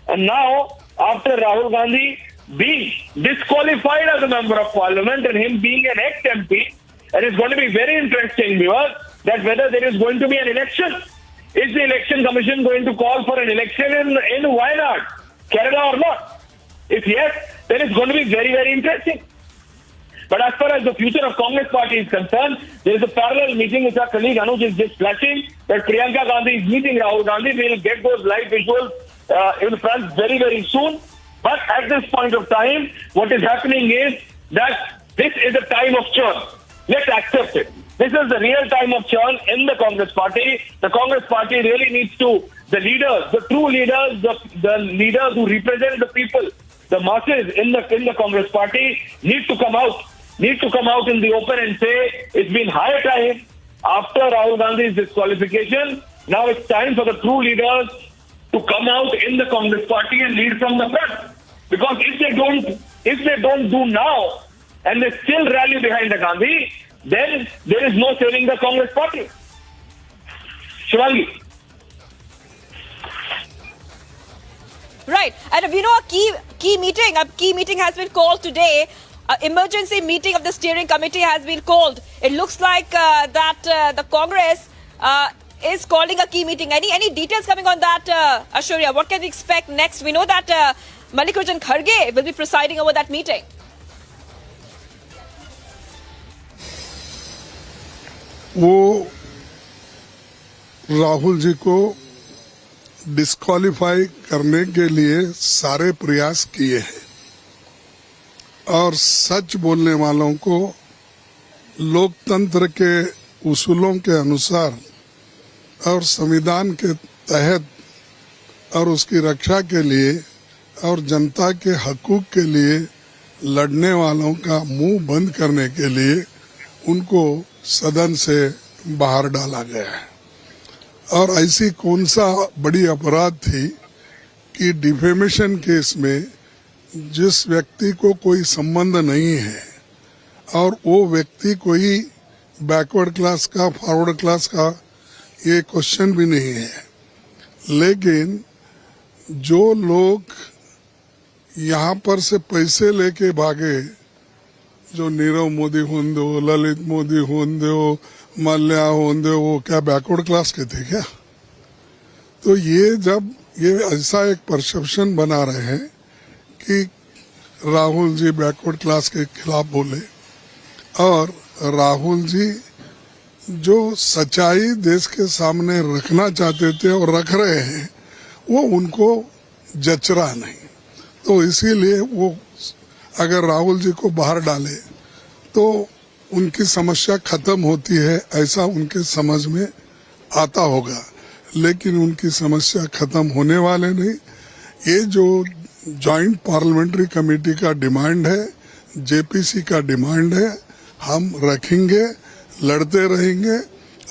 And now, after Rahul Gandhi being disqualified as a member of parliament and him being an ex-MP, and it's going to be very interesting, viewers, that whether there is going to be an election. Is the election commission going to call for an election in Wayanad, Kerala or not? If yes, then it's going to be very, very interesting. But as far as the future of Congress party is concerned, there is a parallel meeting which our colleague Anuj is just flashing, that Priyanka Gandhi is meeting Rahul Gandhi. We will get those live visuals in front very, very soon. But at this point of time, what is happening is that this is a time of churn. Let's accept it. This is the real time of churn in the Congress party. The Congress party really needs to, the leaders, the true leaders, the leaders who represent the people, the masses in the Congress party need to come out. need to come out in the open and say it's been high time after Rahul Gandhi's disqualification. Now it's time for the true leaders to come out in the Congress party and lead from the front. Because if they don't do now and they still rally behind the Gandhi, then there is no saving the Congress party. Shivangi. Right, and we know a key meeting has been called today. Emergency meeting of the steering committee has been called. It looks like that the Congress is calling a key meeting. Any details coming on that, Ashurya? What can we expect next? We know that Mallikarjun Kharge will be presiding over that meeting. वो राहुल जी को disqualify करने के लिए सारे प्रयास किए हैं और सच बोलने वालों को लोकतंत्र के उसूलों के अनुसार और संविधान के तहत और उसकी रक्षा के लिए और जनता के हकूक के लिए लड़ने वालों का मुंह बंद करने के लिए उनको सदन से बाहर डाला गया है। और ऐसी कौन सा बड़ी अपराध थी कि डिफेमेशन केस में जिस व्यक्ति को कोई संबंध नहीं है और वो व्यक्ति कोई बैकवर्ड क्लास का फॉरवर्ड क्लास का ये क्वेश्चन भी नहीं है, लेकिन जो लोग यहाँ पर से पैसे लेके भागे, जो नीरव मोदी होंदे हो, ललित मोदी होंदे हो, मल्ल्या होंदे हो, वो क्या बैकवर्ड क्लास के थे क्या? तो ये जब ये ऐसा एक परसेप्शन बना रहे हैं कि राहुल जी बैकवर्ड क्लास के खिलाफ बोले और राहुल जी जो सच्चाई देश के सामने रखना चाहते थे और रख रहे हैं वो उनको जच रहा नहीं, तो इसीलिए वो अगर राहुल जी को बाहर डाले तो उनकी समस्या खत्म होती है, ऐसा उनके समझ में आता होगा, लेकिन उनकी समस्या खत्म होने वाले नहीं। ये जो जॉइंट पार्लियामेंट्री कमेटी का डिमांड है, जेपीसी का डिमांड है, हम रखेंगे, लड़ते रहेंगे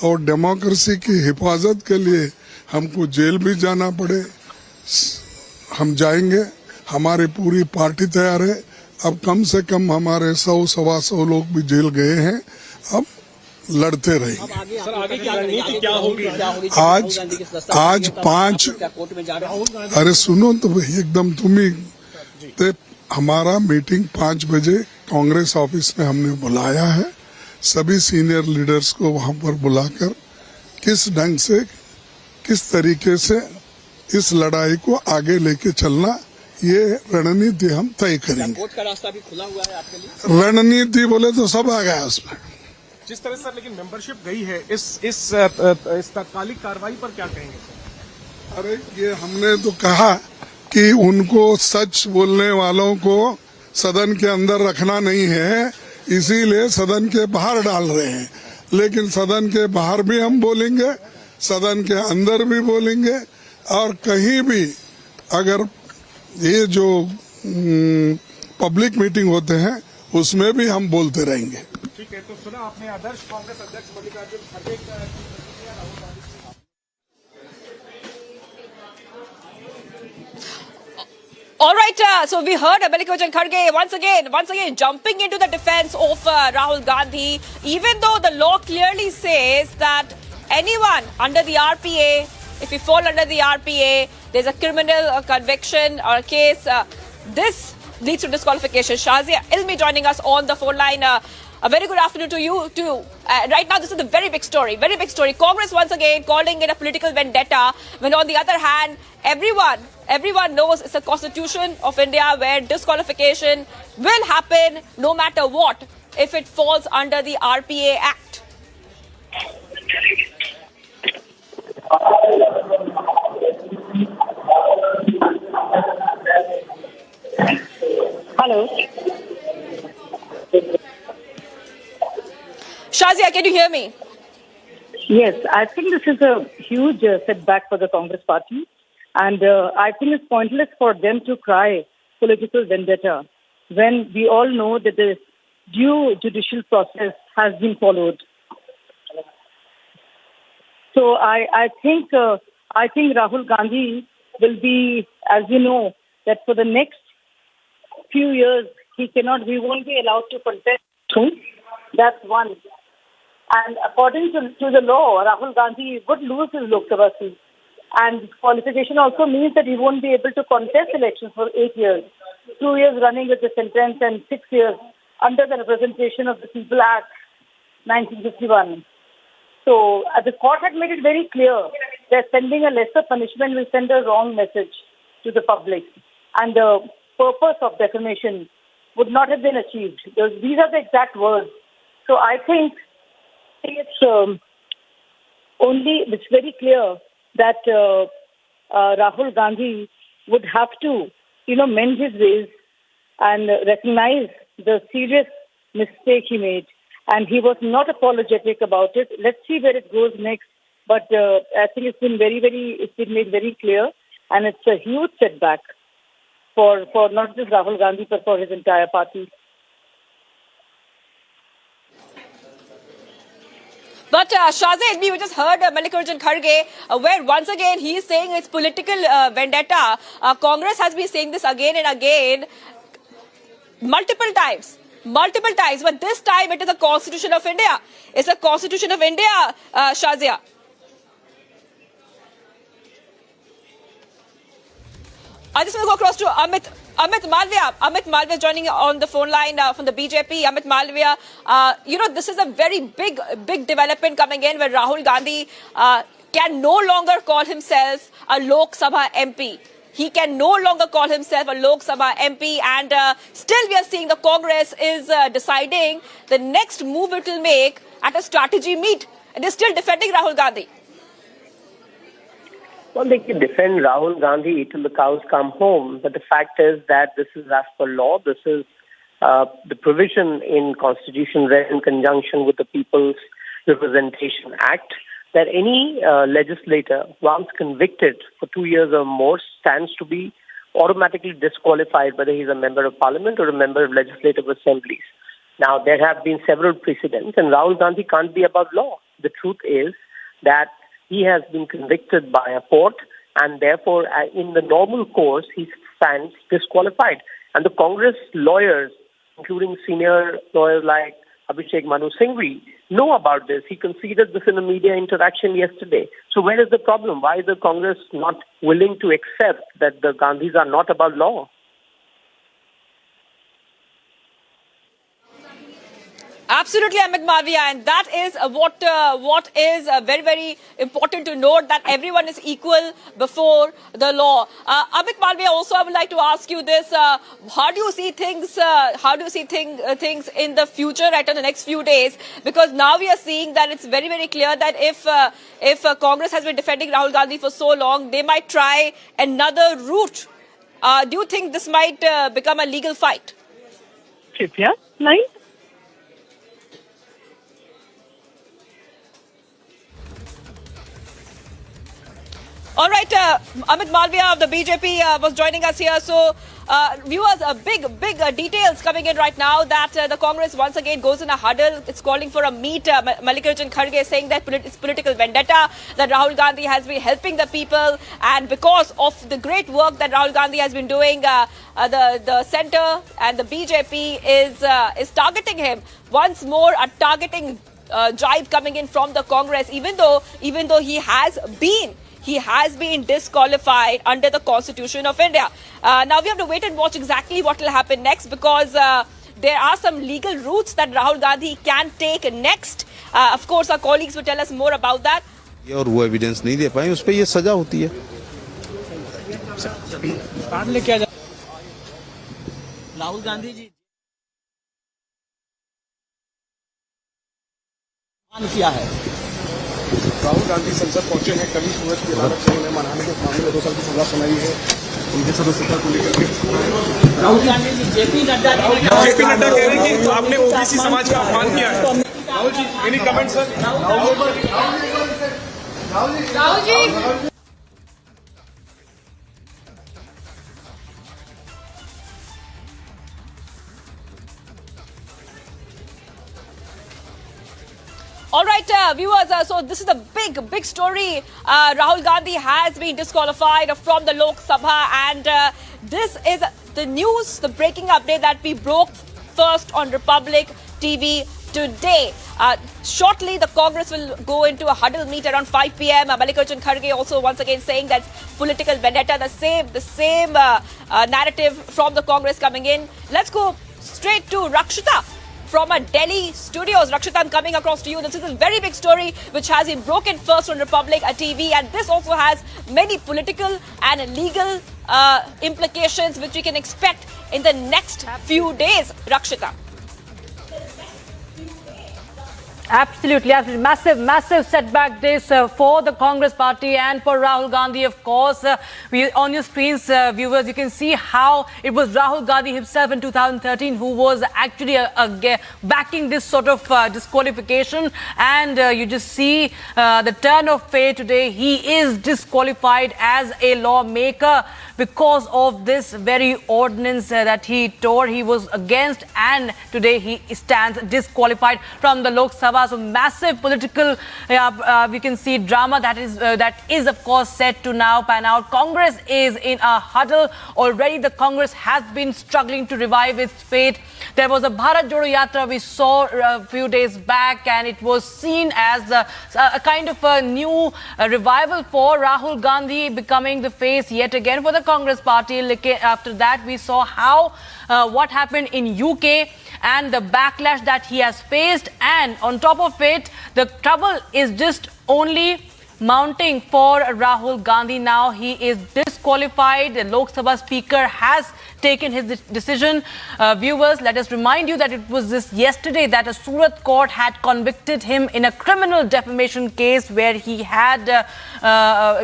और डेमोक्रेसी की हिफाजत के लिए हमको जेल भी जाना पड़े हम जाएंगे। हमारी पूरी पार्टी तैयार है। अब कम से कम हमारे 100-125 लोग भी जेल गए हैं, अब लड़ते रहेंगे। सर, आगे क्या रणनीति क्या होगी? आज 5 अरे सुनो तो एकदम तुम ही हमारा मीटिंग 5 बजे कांग्रेस ऑफिस में हमने बुलाया है। सभी सीनियर लीडर्स को वहां पर बुलाकर किस ढंग से किस तरीके से इस लड़ाई को आगे लेके चलना, ये रणनीति हम तय करेंगे। कोर्ट का रास्ता भी खुला हुआ है आपके लिए? रणनीति बोले तो सब आ गया उसमें। जिस तरह से लेकिन मेंबरशिप गई है, इस तात्कालिक कार्रवाई पर क्या कहेंगे सर? अरे ये हमने तो कहा कि उनको सच बोलने वालों को सदन के अंदर रखना नहीं है, इसीलिए सदन के बाहर डाल रहे हैं। लेकिन सदन के बाहर भी हम बोलेंगे, सदन के अंदर भी बोलेंगे और कहीं भी अगर ये जो पब्लिक मीटिंग होते हैं उसमें भी हम बोलते रहेंगे। ठीक है, तो सुना आपने आदर्श कांग्रेस अध्यक्ष मल्लिकार्जुन खड़गे All right, so we heard Mallikarjun Kharge once again jumping into the defense of Rahul Gandhi, even though the law clearly says that anyone under the RPA, if you fall under the RPA, there's a criminal conviction or a case, this leads to disqualification. Shazia Ilmi joining us on the phone line. A very good afternoon to you too. Right now, this is a very big story. Congress once again calling it a political vendetta, when on the other hand, everyone knows it's a constitution of India where disqualification will happen no matter what if it falls under the RPA Act. Hello. Shazia, can you hear me? Yes, I think this is a huge setback for the Congress party, and I think it's pointless for them to cry political vendetta when we all know that due judicial process has been followed. So I think Rahul Gandhi will be, as you know, that for the next few years he won't be allowed to contest. That's one. And according to the law, Rahul Gandhi would lose his Lok Sabha seat. And disqualification also means that he won't be able to contest elections for 8 years. 2 years running with the sentence and 6 years under the Representation of the People Act 1951. So the court had made it very clear that sending a lesser punishment will send a wrong message to the public. And the purpose of defamation would not have been achieved. These are the exact words. So I think it's very clear that Rahul Gandhi would have to, mend his ways and recognize the serious mistake he made. And he was not apologetic about it. Let's see where it goes next. But I think it's been made very clear, and it's a huge setback for not just Rahul Gandhi but for his entire party. But Shahzaid, we just heard Mallikarjun Kharge, where once again he is saying it's political vendetta. Congress has been saying this again and again, multiple times. But this time it is a Constitution of India. It's a Constitution of India, Shazia. I just want to go across to Amit Malviya. Amit Malviya joining on the phone line from the BJP. Amit Malviya, this is a very big development coming in where Rahul Gandhi can no longer call himself a Lok Sabha MP. He can no longer call himself a Lok Sabha MP, and still we are seeing the Congress is deciding the next move it will make at a strategy meet, and they're still defending Rahul Gandhi. Well, they can defend Rahul Gandhi till the cows come home, but the fact is that this is as per law. This is the provision in Constitution read in conjunction with the People's Representation Act, that any legislator, once convicted for 2 years or more, stands to be automatically disqualified, whether he's a member of parliament or a member of legislative assemblies. Now, there have been several precedents, and Rahul Gandhi can't be above law. The truth is that he has been convicted by a court, and therefore, in the normal course, he stands disqualified. And the Congress lawyers, including senior lawyers like Abhishek Manu Singhvi, know about this. He conceded this in a media interaction yesterday. So where is the problem? Why is the Congress not willing to accept that the Gandhis are not above law? Absolutely, Amit Malviya, and that is what is very, very important to note, that everyone is equal before the law. Amit Malviya, also I would like to ask you this: how do you see things? How do you see things in the future, right, in the next few days? Because now we are seeing that it's very, very clear that if Congress has been defending Rahul Gandhi for so long, they might try another route. Do you think this might become a legal fight? Yeah, line. All right, Amit Malviya of the BJP was joining us here. So, viewers, big details coming in right now that the Congress once again goes in a huddle. It's calling for a meet. Mallikarjun Kharge saying that it's political vendetta, that Rahul Gandhi has been helping the people, and because of the great work that Rahul Gandhi has been doing, the centre and the BJP is targeting him. Once more, a targeting jibe coming in from the Congress, even though he has been disqualified under the Constitution of India. Now we have to wait and watch exactly what will happen next, because there are some legal routes that Rahul Gandhi can take next. Of course, our colleagues will tell us more about that. और वो evidence नहीं दे पाए, उस पर ये सजा होती है. राहुल गांधी जी किया है. राहुल गांधी संसद पहुंचे हैं. कल ही सूरज की अदालत से उन्हें मानहानि के मामले में 2 साल की सजा सुनाई है. उनकी सदस्यता को लेकर के राहुल गांधी जी जेपी नड्डा कह रहे हैं कि आपने ओबीसी समाज का अपमान किया है. Rahul ji, any comment sir? Rahul ji All right, viewers, so this is the big story. Rahul Gandhi has been disqualified from the Lok Sabha, and this is the news, the breaking update that we broke first on Republic TV today. Shortly, the Congress will go into a huddle meet around 5 p.m. Mallikarjun Kharge also once again saying that political vendetta, the same narrative from the Congress coming in. Let's go straight to Rakshita from our Delhi studios. Rakshita, I'm coming across to you. This is a very big story which has been broken first on Republic TV, and this also has many political and legal implications which we can expect in the next few days. Rakshita. Absolutely. Massive setback days for the Congress party and for Rahul Gandhi, of course. On your screens, viewers, you can see how it was Rahul Gandhi himself in 2013 who was actually backing this sort of disqualification. And you just see the turn of fate today. He is disqualified as a lawmaker because of this very ordinance that he tore. He was against, and today he stands disqualified from the Lok Sabha. So massive political, we can see drama that is of course set to now pan out. Congress is in a huddle. Already the Congress has been struggling to revive its fate. There was a Bharat Jodo Yatra we saw a few days back, and it was seen as a kind of a new revival for Rahul Gandhi, becoming the face yet again for the Congress party. After that, we saw how what happened in UK and the backlash that he has faced, and on top of it, the trouble is just only mounting for Rahul Gandhi. Now he is disqualified. The Lok Sabha Speaker has taken his decision. Viewers, let us remind you that it was this yesterday that a Surat court had convicted him in a criminal defamation case where he had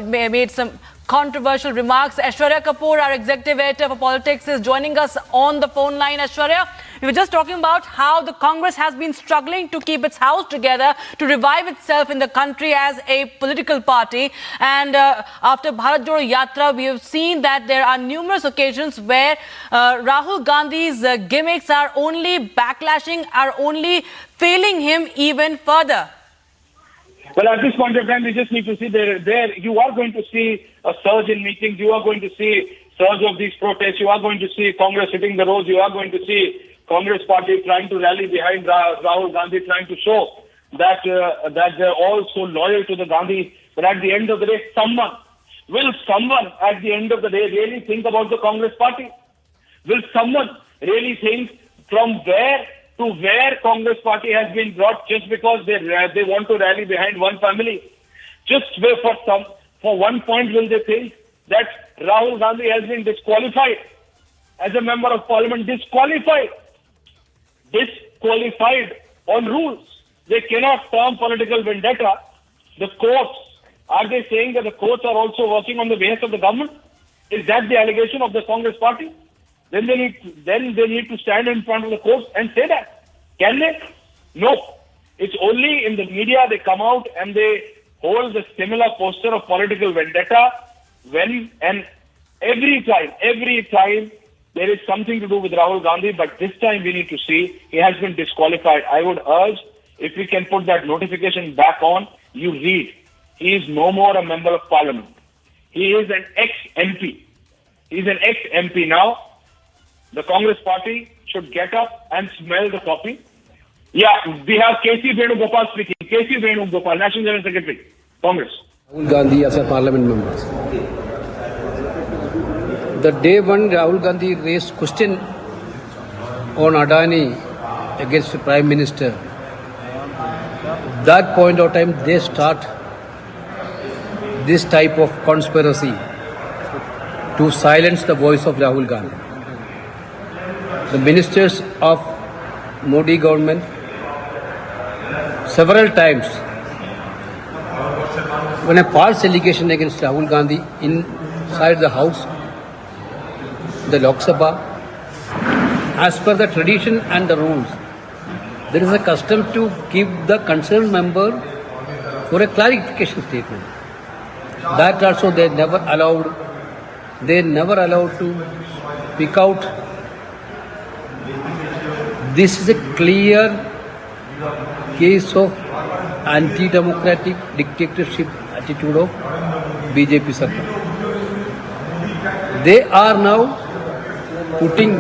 made some controversial remarks. Aishwarya Kapoor, our executive editor for politics, is joining us on the phone line. Aishwarya, we were just talking about how the Congress has been struggling to keep its house together, to revive itself in the country as a political party. And after Bharat Jodo Yatra, we have seen that there are numerous occasions where Rahul Gandhi's gimmicks are only backlashing, are only failing him even further. Well, at this point of time, we just need to see there. You are going to see a surge in meetings. You are going to see surge of these protests. You are going to see Congress hitting the roads. You are going to see Congress party trying to rally behind Rahul Gandhi, trying to show that they're all so loyal to the Gandhi. But at the end of the day, will someone at the end of the day really think about the Congress party? Will someone really think from where to where Congress party has been brought just because they want to rally behind one family? Just for one point will they think that Rahul Gandhi has been disqualified as a member of parliament? Disqualified on rules. They cannot term political vendetta. The courts, are they saying that the courts are also working on the behest of the government? Is that the allegation of the Congress party? Then they need to stand in front of the courts and say that. Can they? No. It's only in the media they come out and they hold the similar posture of political vendetta and every time there is something to do with Rahul Gandhi, but this time we need to see he has been disqualified. I would urge, if we can put that notification back on, you read. He is no more a member of parliament. He is an ex-MP. He is an ex-MP now. The Congress party should get up and smell the coffee. Yeah, we have K.C. Venugopal speaking. K.C. Venugopal, National General Secretary, Congress. Rahul Gandhi as a parliament member. The day when Rahul Gandhi raised question on Adani against the Prime Minister, that point of time they start this type of conspiracy to silence the voice of Rahul Gandhi. The ministers of Modi government several times, when a false allegation against Rahul Gandhi inside the house, the Lok Sabha, as per the tradition and the rules, there is a custom to give the concerned member for a clarification statement. That also they never allowed to speak out. This is a clear case of anti-democratic dictatorship attitude of BJP Sarkar. They are now putting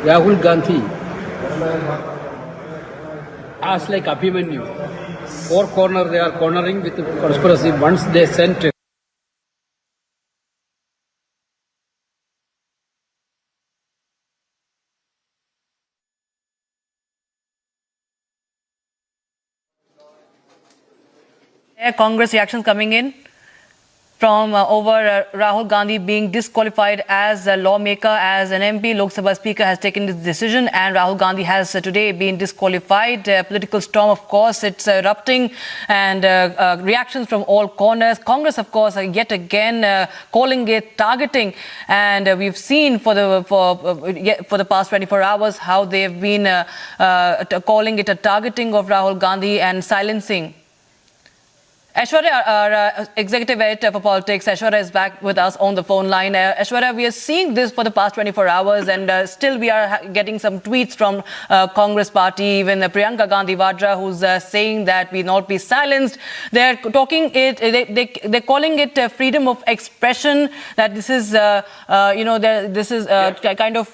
Rahul Gandhi as like Abhimanyu. Four corner they are cornering with conspiracy. Once they sent Congress reactions coming in from over Rahul Gandhi being disqualified as a lawmaker, as an MP. Lok Sabha Speaker has taken this decision and Rahul Gandhi has today been disqualified. Political storm, of course, it's erupting and reactions from all corners. Congress, of course, yet again calling it targeting, and we've seen for the past 24 hours how they've been calling it a targeting of Rahul Gandhi and silencing. Aishwarya, our executive editor for politics, Aishwarya is back with us on the phone line. Aishwarya, we are seeing this for the past 24 hours and still we are getting some tweets from Congress party, even Priyanka Gandhi Vadra, who's saying that we not be silenced. They're talking it, they're calling it freedom of expression, that this is, this is kind of,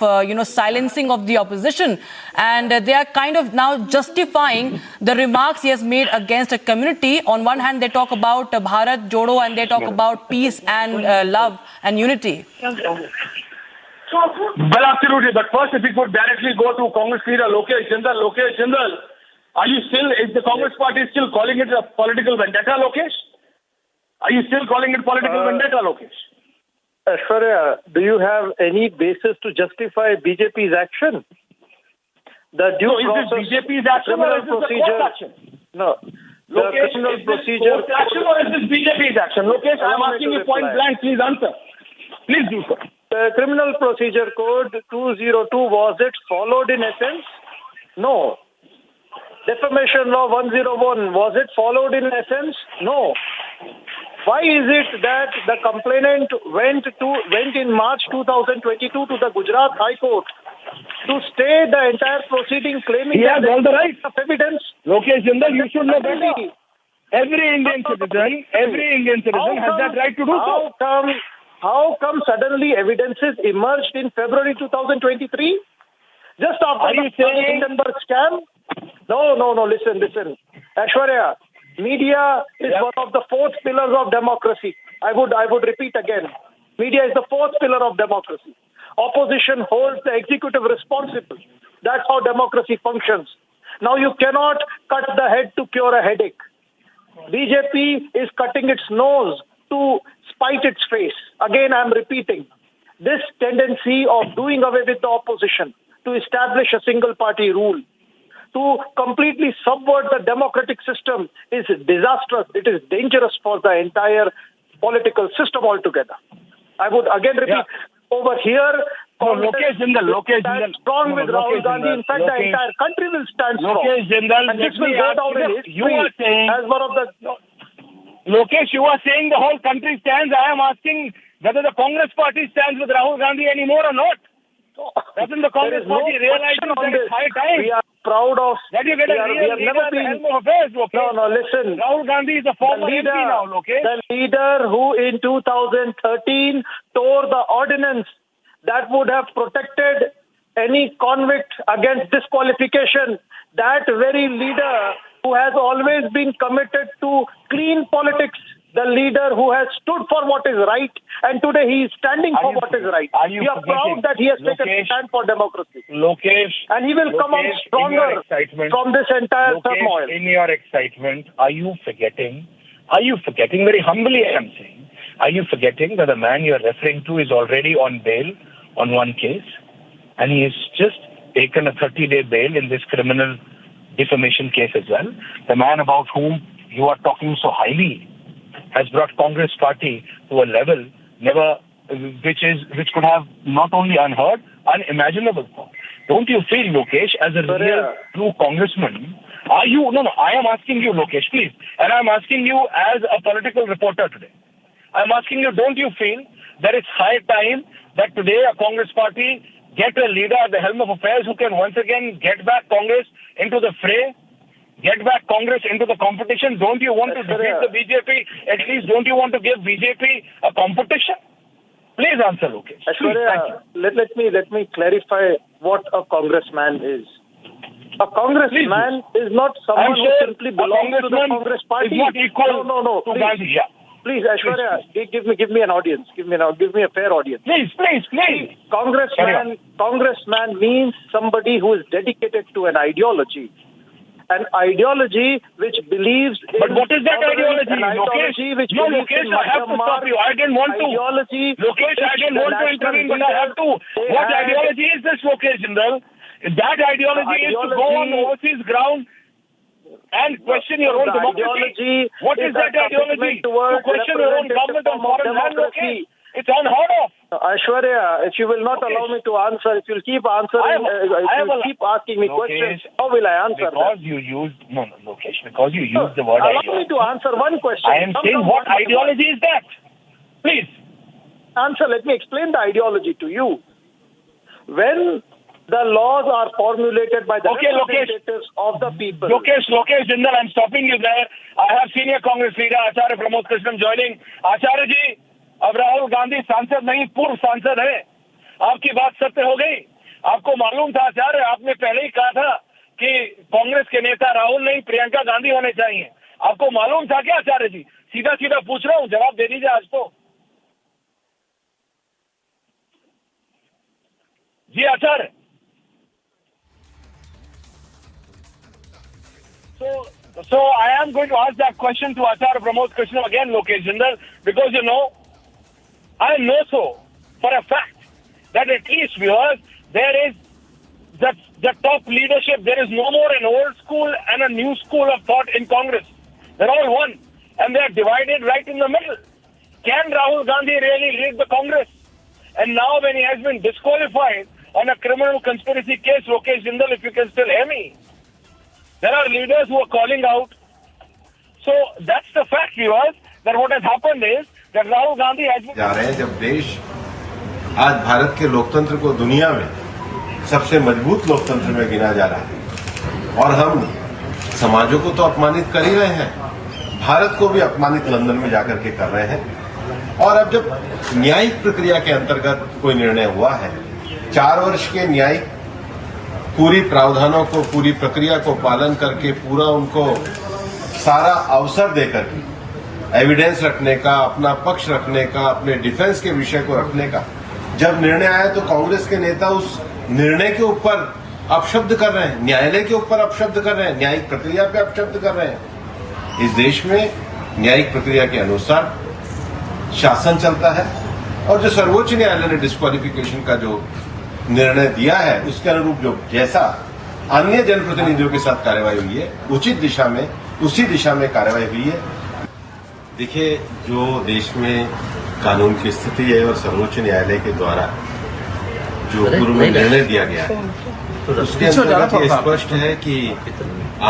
silencing of the opposition. And they are kind of now justifying the remarks he has made against a community. On one hand, they talk about Bharat Jodo and they talk about peace and love and unity. Well, absolutely. But first, if we could directly go to Congress leader Lokesh Jindal. Lokesh Jindal, is the Congress party still calling it a political vendetta, Lokesh? Are you still calling it political vendetta, Lokesh? Aishwarya, do you have any basis to justify BJP's action? The due process, is this BJP's action or is this the court action? No. Lokesh, criminal is procedure. this court action or is this BJP's action? Lokesh, I'm asking you point blank. Please answer. Please do so. The Criminal Procedure Code 202, was it followed in essence? No. Defamation Law 101, was it followed in essence? No. Why is it that the complainant went in March 2022 to the Gujarat High Court to stay the entire proceeding, claiming he has all the rights of evidence? Lokesh Jindal, you should know better. Every Indian citizen has that right to do so. How come suddenly evidences emerged in February 2023? Just after the Hindenburg scam? No, listen. Aishwarya, media is one of the fourth pillars of democracy. I would repeat again. Media is the fourth pillar of democracy. Opposition holds the executive responsible. That's how democracy functions. Now you cannot cut the head to cure a headache. BJP is cutting its nose to spite its face. Again, I'm repeating. This tendency of doing away with the opposition, to establish a single party rule, to completely subvert the democratic system is disastrous. It is dangerous for the entire political system altogether. I would again repeat, over here, Lokesh Jindal, strong with Rahul Gandhi. In fact, the entire country will stand strong. Lokesh Jindal, and this will go down in history you are saying, as one of the... Lokesh, you are saying the whole country stands. I am asking whether the Congress party stands with Rahul Gandhi anymore or not. Doesn't the Congress party realize that it's high time? We are proud of that you get a real leader at the helm of affairs, Lokesh. No, listen. Rahul Gandhi is a former MP now, Lokesh. The leader who in 2013 tore the ordinance that would have protected any convict against disqualification, that very leader who has always been committed to clean politics, the leader who has stood for what is right, and today he is standing for what is right. We are proud that he has taken a stand for democracy. Lokesh, and he will come out stronger from this entire turmoil. In your excitement, are you forgetting, very humbly I am saying, are you forgetting that the man you are referring to is already on bail on one case, and he has just taken a 30-day bail in this criminal defamation case as well? The man about whom you are talking so highly has brought Congress party to a level which could have not only unheard, unimaginable. Don't you feel, Lokesh, as a real true congressman, I am asking you, Lokesh, please, and I'm asking you as a political reporter today. I'm asking you, don't you feel that it's high time that today a Congress party get a leader at the helm of affairs who can once again get back Congress into the fray? get back Congress into the competition? Don't you want to defeat the BJP? At least don't you want to give BJP a competition? Please answer, Lokesh. Ashwarya, let me clarify what a congressman is. A congressman is not someone who simply belongs to the Congress party. Is not equal No, to Gandhi. Yeah. Please, Ashwarya, give me an audience. Give me a fair audience. Please. Congressman means somebody who is dedicated to an ideology. An ideology which believes in... But what is that ideology, an ideology which No, believes Lokesh, in I have to stop you. I didn't want to. Ideology... Lokesh, I didn't want to intervene, but I have to. What ideology is this, Lokesh Jindal? That ideology is to go on overseas ground and question your own democracy. What is that ideology? To question your own government on foreign land, Lokesh? It's unheard of. Ashwarya, if you will not allow me to answer, if you'll keep answering, keep asking me questions, how will I answer because you used, Lokesh, because you used the word ideology. Allow me to answer one question. I am saying what ideology is that? Please. Answer, let me explain the ideology to you. When the laws are formulated by the representatives of the people. Lokesh Jindal, I'm stopping you there. I have senior Congress leader Acharya Pramod Krishnam joining. Acharya ji, अब राहुल गांधी सांसद नहीं पूर्व सांसद है. आपकी बात सत्य हो गई. आपको मालूम था आचार्य, आपने पहले ही कहा था कि कांग्रेस के नेता राहुल नहीं प्रियंका गांधी होने चाहिए. आपको मालूम था क्या आचार्य जी? सीधा पूछ रहा हूँ, जवाब दे दीजिए आज तो. जी आचार्य. So I am going to ask that question to Acharya Pramod Krishnam again, Lokesh Jindal, because I know so for a fact that at least there is the top leadership. There is no more an old school and a new school of thought in Congress. They're all one and they're divided right in the middle. Can Rahul Gandhi really lead the Congress? And now when he has been disqualified on a criminal conspiracy case, Lokesh Jindal, if you can still hear me, there are leaders who are calling out. So that's the fact, viewers, that what has happened is that Rahul Gandhi has been... जा रहे हैं जब देश आज भारत के लोकतंत्र को दुनिया में सबसे मजबूत लोकतंत्र में गिना जा रहा है और हम समाजों को तो अपमानित कर ही रहे हैं, भारत को भी अपमानित लंदन में जाकर के कर रहे हैं. और अब जब न्यायिक प्रक्रिया के अंतर्गत कोई निर्णय हुआ है, 4 वर्ष के न्यायिक पूरी प्रावधानों को, पूरी प्रक्रिया को पालन करके पूरा उनको सारा अवसर देकर एविडेंस रखने का, अपना पक्ष रखने का, अपने डिफेंस के विषय को रखने का जब निर्णय आया तो कांग्रेस के नेता उस निर्णय के ऊपर अपशब्द कर रहे हैं, न्यायालय के ऊपर अपशब्द कर रहे हैं, न्यायिक प्रक्रिया पे अपशब्द कर रहे हैं. इस देश में न्यायिक प्रक्रिया के अनुसार शासन चलता है और जो सर्वोच्च न्यायालय ने डिस्क्वालिफिकेशन का जो निर्णय दिया है उसके अनुरूप जो जैसा अन्य जनप्रतिनिधियों के साथ कार्यवाही हुई है, उचित दिशा में उसी दिशा में कार्यवाही हुई है. देखिए, जो देश में कानून की स्थिति है और सर्वोच्च न्यायालय के द्वारा जो पूर्व में निर्णय दिया गया है उसके अंतर्गत ये स्पष्ट है कि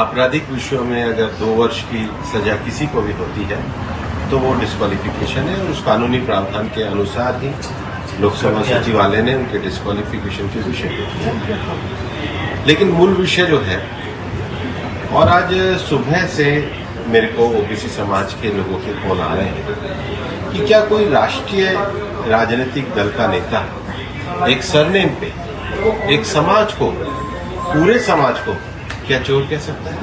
आपराधिक विषयों में अगर 2 वर्ष की सजा किसी को भी होती है तो वो डिस्क्वालिफिकेशन है और उस कानूनी प्रावधान के अनुसार ही लोकसभा सचिवालय ने उनके डिस्क्वालिफिकेशन के विषय को किया. लेकिन मूल विषय जो है, और आज सुबह से मेरे को ओबीसी समाज के लोगों के फोन आ रहे हैं कि क्या कोई राष्ट्रीय राजनीतिक दल का नेता एक सरनेम पे एक समाज को, पूरे समाज को क्या चोर कह सकता है?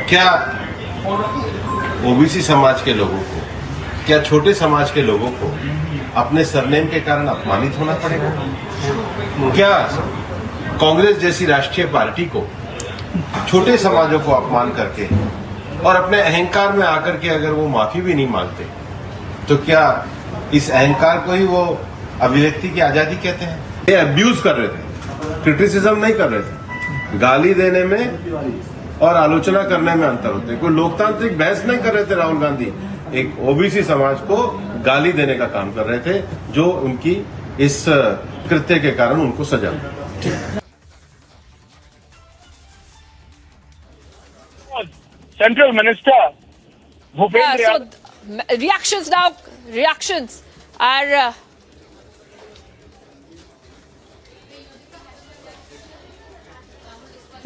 क्या ओबीसी समाज के लोगों को, क्या छोटे समाज के लोगों को अपने सरनेम के कारण अपमानित होना पड़ेगा? क्या कांग्रेस जैसी राष्ट्रीय पार्टी को छोटे समाजों को अपमान करके और अपने अहंकार में आकर के अगर वो माफी भी नहीं मांगते तो क्या इस अहंकार को ही वो अभिव्यक्ति की आजादी कहते हैं? ये अब्यूज कर रहे थे, क्रिटिसिज्म नहीं कर रहे थे. गाली देने में और आलोचना करने में अंतर होते हैं. कोई लोकतांत्रिक बहस नहीं कर रहे थे राहुल गांधी, एक ओबीसी समाज को गाली देने का काम कर रहे थे जो उनकी इस कृत्य के कारण उनको सजा मिली. Central Minister Bhupendra. So reactions are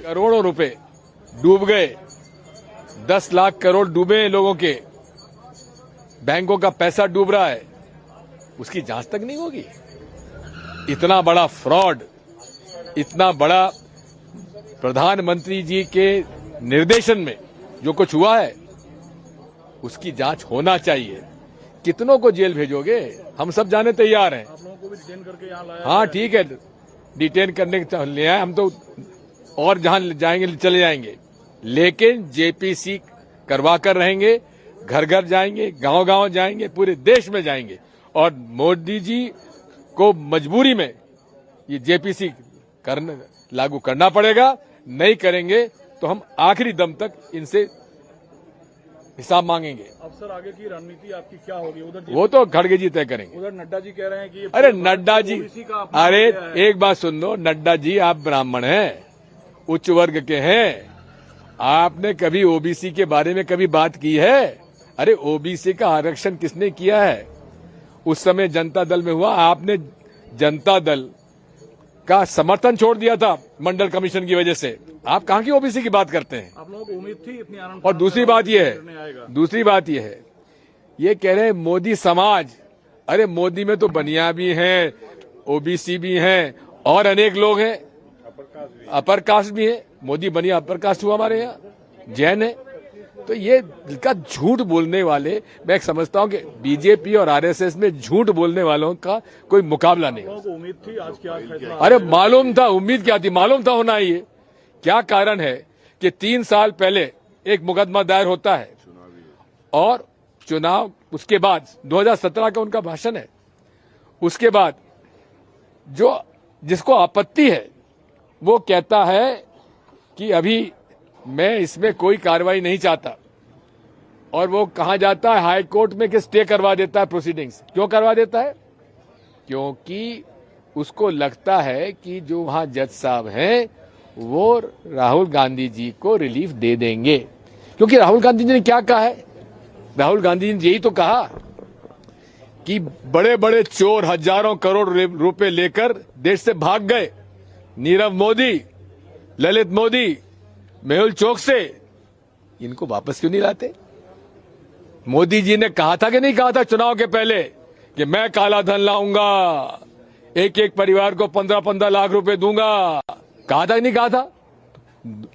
करोड़ों रुपए डूब गए, 10 लाख करोड़ डूबे हैं लोगों के, बैंकों का पैसा डूब रहा है, उसकी जांच तक नहीं होगी। इतना बड़ा फ्रॉड, इतना बड़ा प्रधानमंत्री जी के निर्देशन में जो कुछ हुआ है उसकी जांच होना चाहिए। कितनों को जेल भेजोगे? हम सब जाने तैयार हैं। आप लोगों को भी डिटेन करके यहाँ लाया। हाँ ठीक है, डिटेन करने के लिए आए हम तो, और जहां जाएंगे चले जाएंगे, लेकिन जेपीसी करवा कर रहेंगे, घर घर जाएंगे, गांव गांव जाएंगे, पूरे देश में जाएंगे, और मोदी जी को मजबूरी में ये जेपीसी लागू करना पड़ेगा। नहीं करेंगे तो हम आखिरी दम तक इनसे हिसाब मांगेंगे। अब सर आगे की रणनीति आपकी क्या होगी? उधर वो तो खड़गे जी तय करेंगे। उधर नड्डा जी कह रहे हैं कि अरे नड्डा जी, अरे एक बात सुन लो, नड्डा जी आप ब्राह्मण हैं, उच्च वर्ग के हैं, आपने कभी ओबीसी के बारे में कभी बात की है? अरे ओबीसी का आरक्षण किसने किया है? उस समय जनता दल में हुआ, आपने जनता दल का समर्थन छोड़ दिया था मंडल कमीशन की वजह से। आप कहां की ओबीसी की बात करते हैं? आप लोगों को उम्मीद थी इतनी आनंद। और दूसरी बात यह है, ये कह रहे हैं मोदी समाज। अरे मोदी में तो बनिया भी हैं, ओबीसी भी हैं, और अनेक लोग हैं, अपर कास्ट भी है। मोदी बनिया अपर कास्ट हुआ हमारे यहाँ, जैन है। तो ये का झूठ बोलने वाले, मैं समझता हूं कि बीजेपी और आरएसएस में झूठ बोलने वालों का कोई मुकाबला नहीं। उम्मीद थी आज की आज फैसला। अरे मालूम था, उम्मीद क्या थी, मालूम था होना ही है। क्या कारण है कि 3 साल पहले एक मुकदमा दायर होता है और चुनाव, उसके बाद 2017 का उनका भाषण है, उसके बाद जो जिसको आपत्ति है वो कहता है कि अभी मैं इसमें कोई कार्रवाई नहीं चाहता, और वो कहां जाता है, हाई कोर्ट में कि स्टे करवा देता है प्रोसीडिंग्स। क्यों करवा देता है? क्योंकि उसको लगता है कि जो वहां जज साहब हैं वो राहुल गांधी जी को रिलीफ दे देंगे। क्योंकि राहुल गांधी जी ने क्या कहा है? राहुल गांधी जी ने यही तो कहा कि बड़े बड़े चोर हजारों करोड़ रुपए लेकर देश से भाग गए, नीरव मोदी, ललित मोदी, मेहुल चौक से, इनको वापस क्यों नहीं लाते? मोदी जी ने कहा था कि नहीं कहा था चुनाव के पहले कि मैं काला धन लाऊंगा, एक एक परिवार को 15-15 लाख रुपए दूंगा? कहा था कि नहीं कहा था?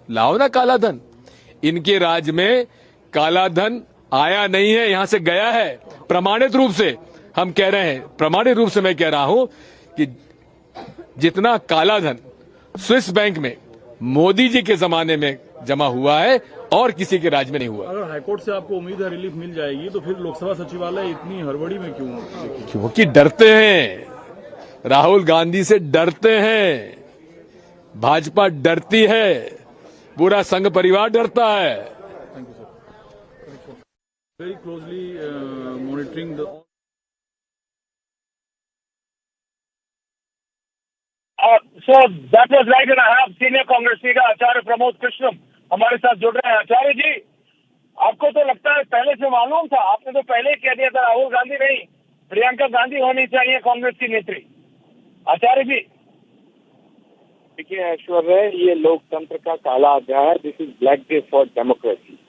लाओ ना काला धन। इनके राज में काला धन आया नहीं है, यहां से गया है। प्रमाणित रूप से हम कह रहे हैं, प्रमाणित रूप से मैं कह रहा हूं कि जितना काला धन स्विस बैंक में मोदी जी के जमाने में जमा हुआ है और किसी के राज में नहीं हुआ। अगर हाईकोर्ट से आपको उम्मीद है रिलीफ मिल जाएगी, तो फिर लोकसभा सचिवालय इतनी हड़बड़ी में क्यों? क्योंकि डरते हैं, राहुल गांधी से डरते हैं, भाजपा डरती है, पूरा संघ परिवार डरता है। Thank you sir. Very closely monitoring the So that was right, and I have senior Congress leader Acharya Pramod Krishnam हमारे साथ जुड़ रहे हैं। आचार्य जी, आपको तो लगता है पहले से मालूम था? आपने तो पहले ही कह दिया था राहुल गांधी नहीं, प्रियंका गांधी होनी चाहिए कांग्रेस की नेत्री। आचार्य जी, देखिए ऐश्वर्य, ये लोकतंत्र का काला अध्याय है। This is black day for democracy.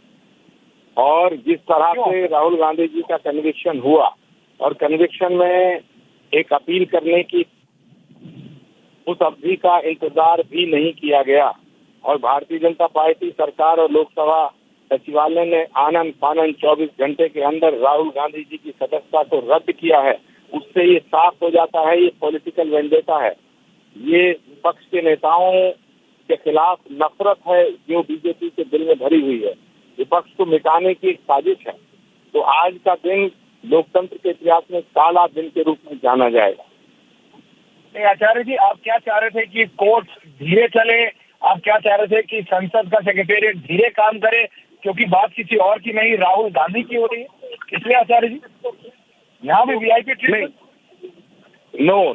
और जिस तरह से राहुल गांधी जी का कन्विक्शन हुआ, और कन्विक्शन में एक अपील करने की उस अवधि का इंतजार भी नहीं किया गया, और भारतीय जनता पार्टी सरकार और लोकसभा सचिवालय ने आनन फानन 24 घंटे के अंदर राहुल गांधी जी की सदस्यता को रद्द किया है। उससे ये साफ हो जाता है, ये पॉलिटिकल वेंडेटा है, ये विपक्ष के नेताओं के खिलाफ नफरत है जो बीजेपी के दिल में भरी हुई है, विपक्ष को मिटाने की एक साजिश है। तो आज का दिन लोकतंत्र के इतिहास में काला दिन के रूप में जाना जाएगा। नहीं आचार्य जी, आप क्या चाह रहे थे कि कोर्ट धीरे चले? आप क्या चाह रहे थे कि संसद का सेक्रेटेरिएट धीरे काम करे, क्योंकि बात किसी और की नहीं, राहुल गांधी की हो रही है, इसलिए आचार्य जी यहाँ भी वीआईपी ट्रीटमेंट? नो